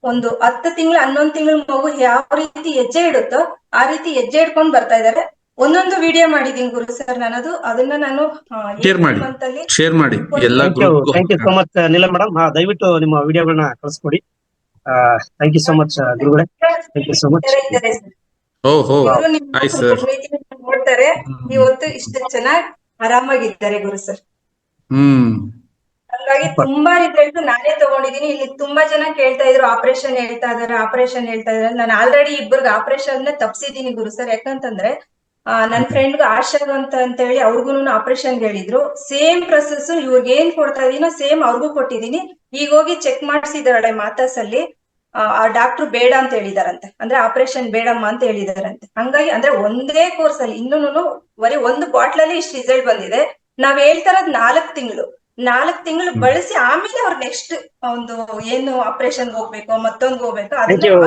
ಒಂದು 10 ತಿಂಗಳು 11 ತಿಂಗಳ ಮಗು ಯಾವ ರೀತಿ ಹೆಜ್ಜೆ ಇಡುತ್ತೋ ಆ ರೀತಿ ಹೆಜ್ಜೆ ಇಡ್ಕೊಂಡ್ ಬರ್ತಾ ಇದ್ದಾರೆ. ಒಂದೊಂದು ವಿಡಿಯೋ ಮಾಡಿದೀನಿ ಗುರು ಸರ್ ನಾನದು. ಅದನ್ನ ನಾನು ಶೇರ್ ಮಾಡಿ ಎಲ್ಲ thank you so much Neelam madam. ದಯವಿಟ್ಟು ನಿಮ್ಮ ವಿಡಿಯೋಗಳನ್ನ ಕಳಿಸ್ಕೊಡಿ. ಥ್ಯಾಂಕ್ ಯು ಸೋ ಮಚ್ ಗುರುಗಳೇ, ಥ್ಯಾಂಕ್ ಯು ಸೋ ಮಚ್. ನೋಡ್ತಾರೆ ಇವತ್ತು ಇಷ್ಟು ಚೆನ್ನಾಗಿ ಆರಾಮಾಗಿದ್ದಾರೆ ಗುರು ಸರ್. ಹಾಗಾಗಿ ತುಂಬಾ ರಿಸಲ್ಟ್ ನಾನೇ ತಗೊಂಡಿದೀನಿ. ಇಲ್ಲಿ ತುಂಬಾ ಜನ ಕೇಳ್ತಾ ಇದ್ರು ಆಪರೇಷನ್ ಹೇಳ್ತಾ ಇದಾರೆ. ನಾನು ಆಲ್ರೆಡಿ ಇಬ್ಬರಿಗೆ ಆಪರೇಷನ್ ತಪ್ಸಿದೀನಿ ಗುರು ಸರ್. ಯಾಕಂತಂದ್ರೆ ನನ್ ಫ್ರೆಂಡ್ಗೆ ಆಶಾ ಅಂತ ಹೇಳಿ ಅವ್ರಿಗೂ ಆಪರೇಷನ್ ಹೇಳಿದ್ರು. ಸೇಮ್ ಪ್ರೊಸೆಸ್ ಇವ್ರಿಗೆ ಏನ್ ಕೊಡ್ತಾ ಇದೀನೋ ಸೇಮ್ ಅವ್ರಿಗೂ ಕೊಟ್ಟಿದೀನಿ. ಈಗ ಹೋಗಿ ಚೆಕ್ ಮಾಡಿಸಿದಾರೆ ಮಾತಾಸ್ ಅಲ್ಲಿ. ಆ ಡಾಕ್ಟ್ರು ಬೇಡ ಅಂತ ಹೇಳಿದಾರಂತೆ, ಅಂದ್ರೆ ಆಪರೇಷನ್ ಬೇಡಮ್ಮ ಅಂತ ಹೇಳಿದಾರಂತೆ. ಹಂಗಾಗಿ ಅಂದ್ರೆ ಒಂದೇ ಕೋರ್ಸ್ ಅಲ್ಲಿ ಇನ್ನೂ ಬರೀ ಒಂದು ಬಾಟ್ಲ್ ಅಲ್ಲಿ ಇಷ್ಟು ರಿಸಲ್ಟ್ ಬಂದಿದೆ. ನಾವ್ ಹೇಳ್ತಾ ಇರೋದ್ 4 ತಿಂಗಳು ಬಳಸಿ ಆಮೇಲೆ ಅವ್ರು ನೆಕ್ಸ್ಟ್ ಒಂದು ಏನು ಆಪರೇಷನ್ ಹೋಗ್ಬೇಕು ಮತ್ತೊಂದು ಹೋಗ್ಬೇಕು ಅದನ್ನ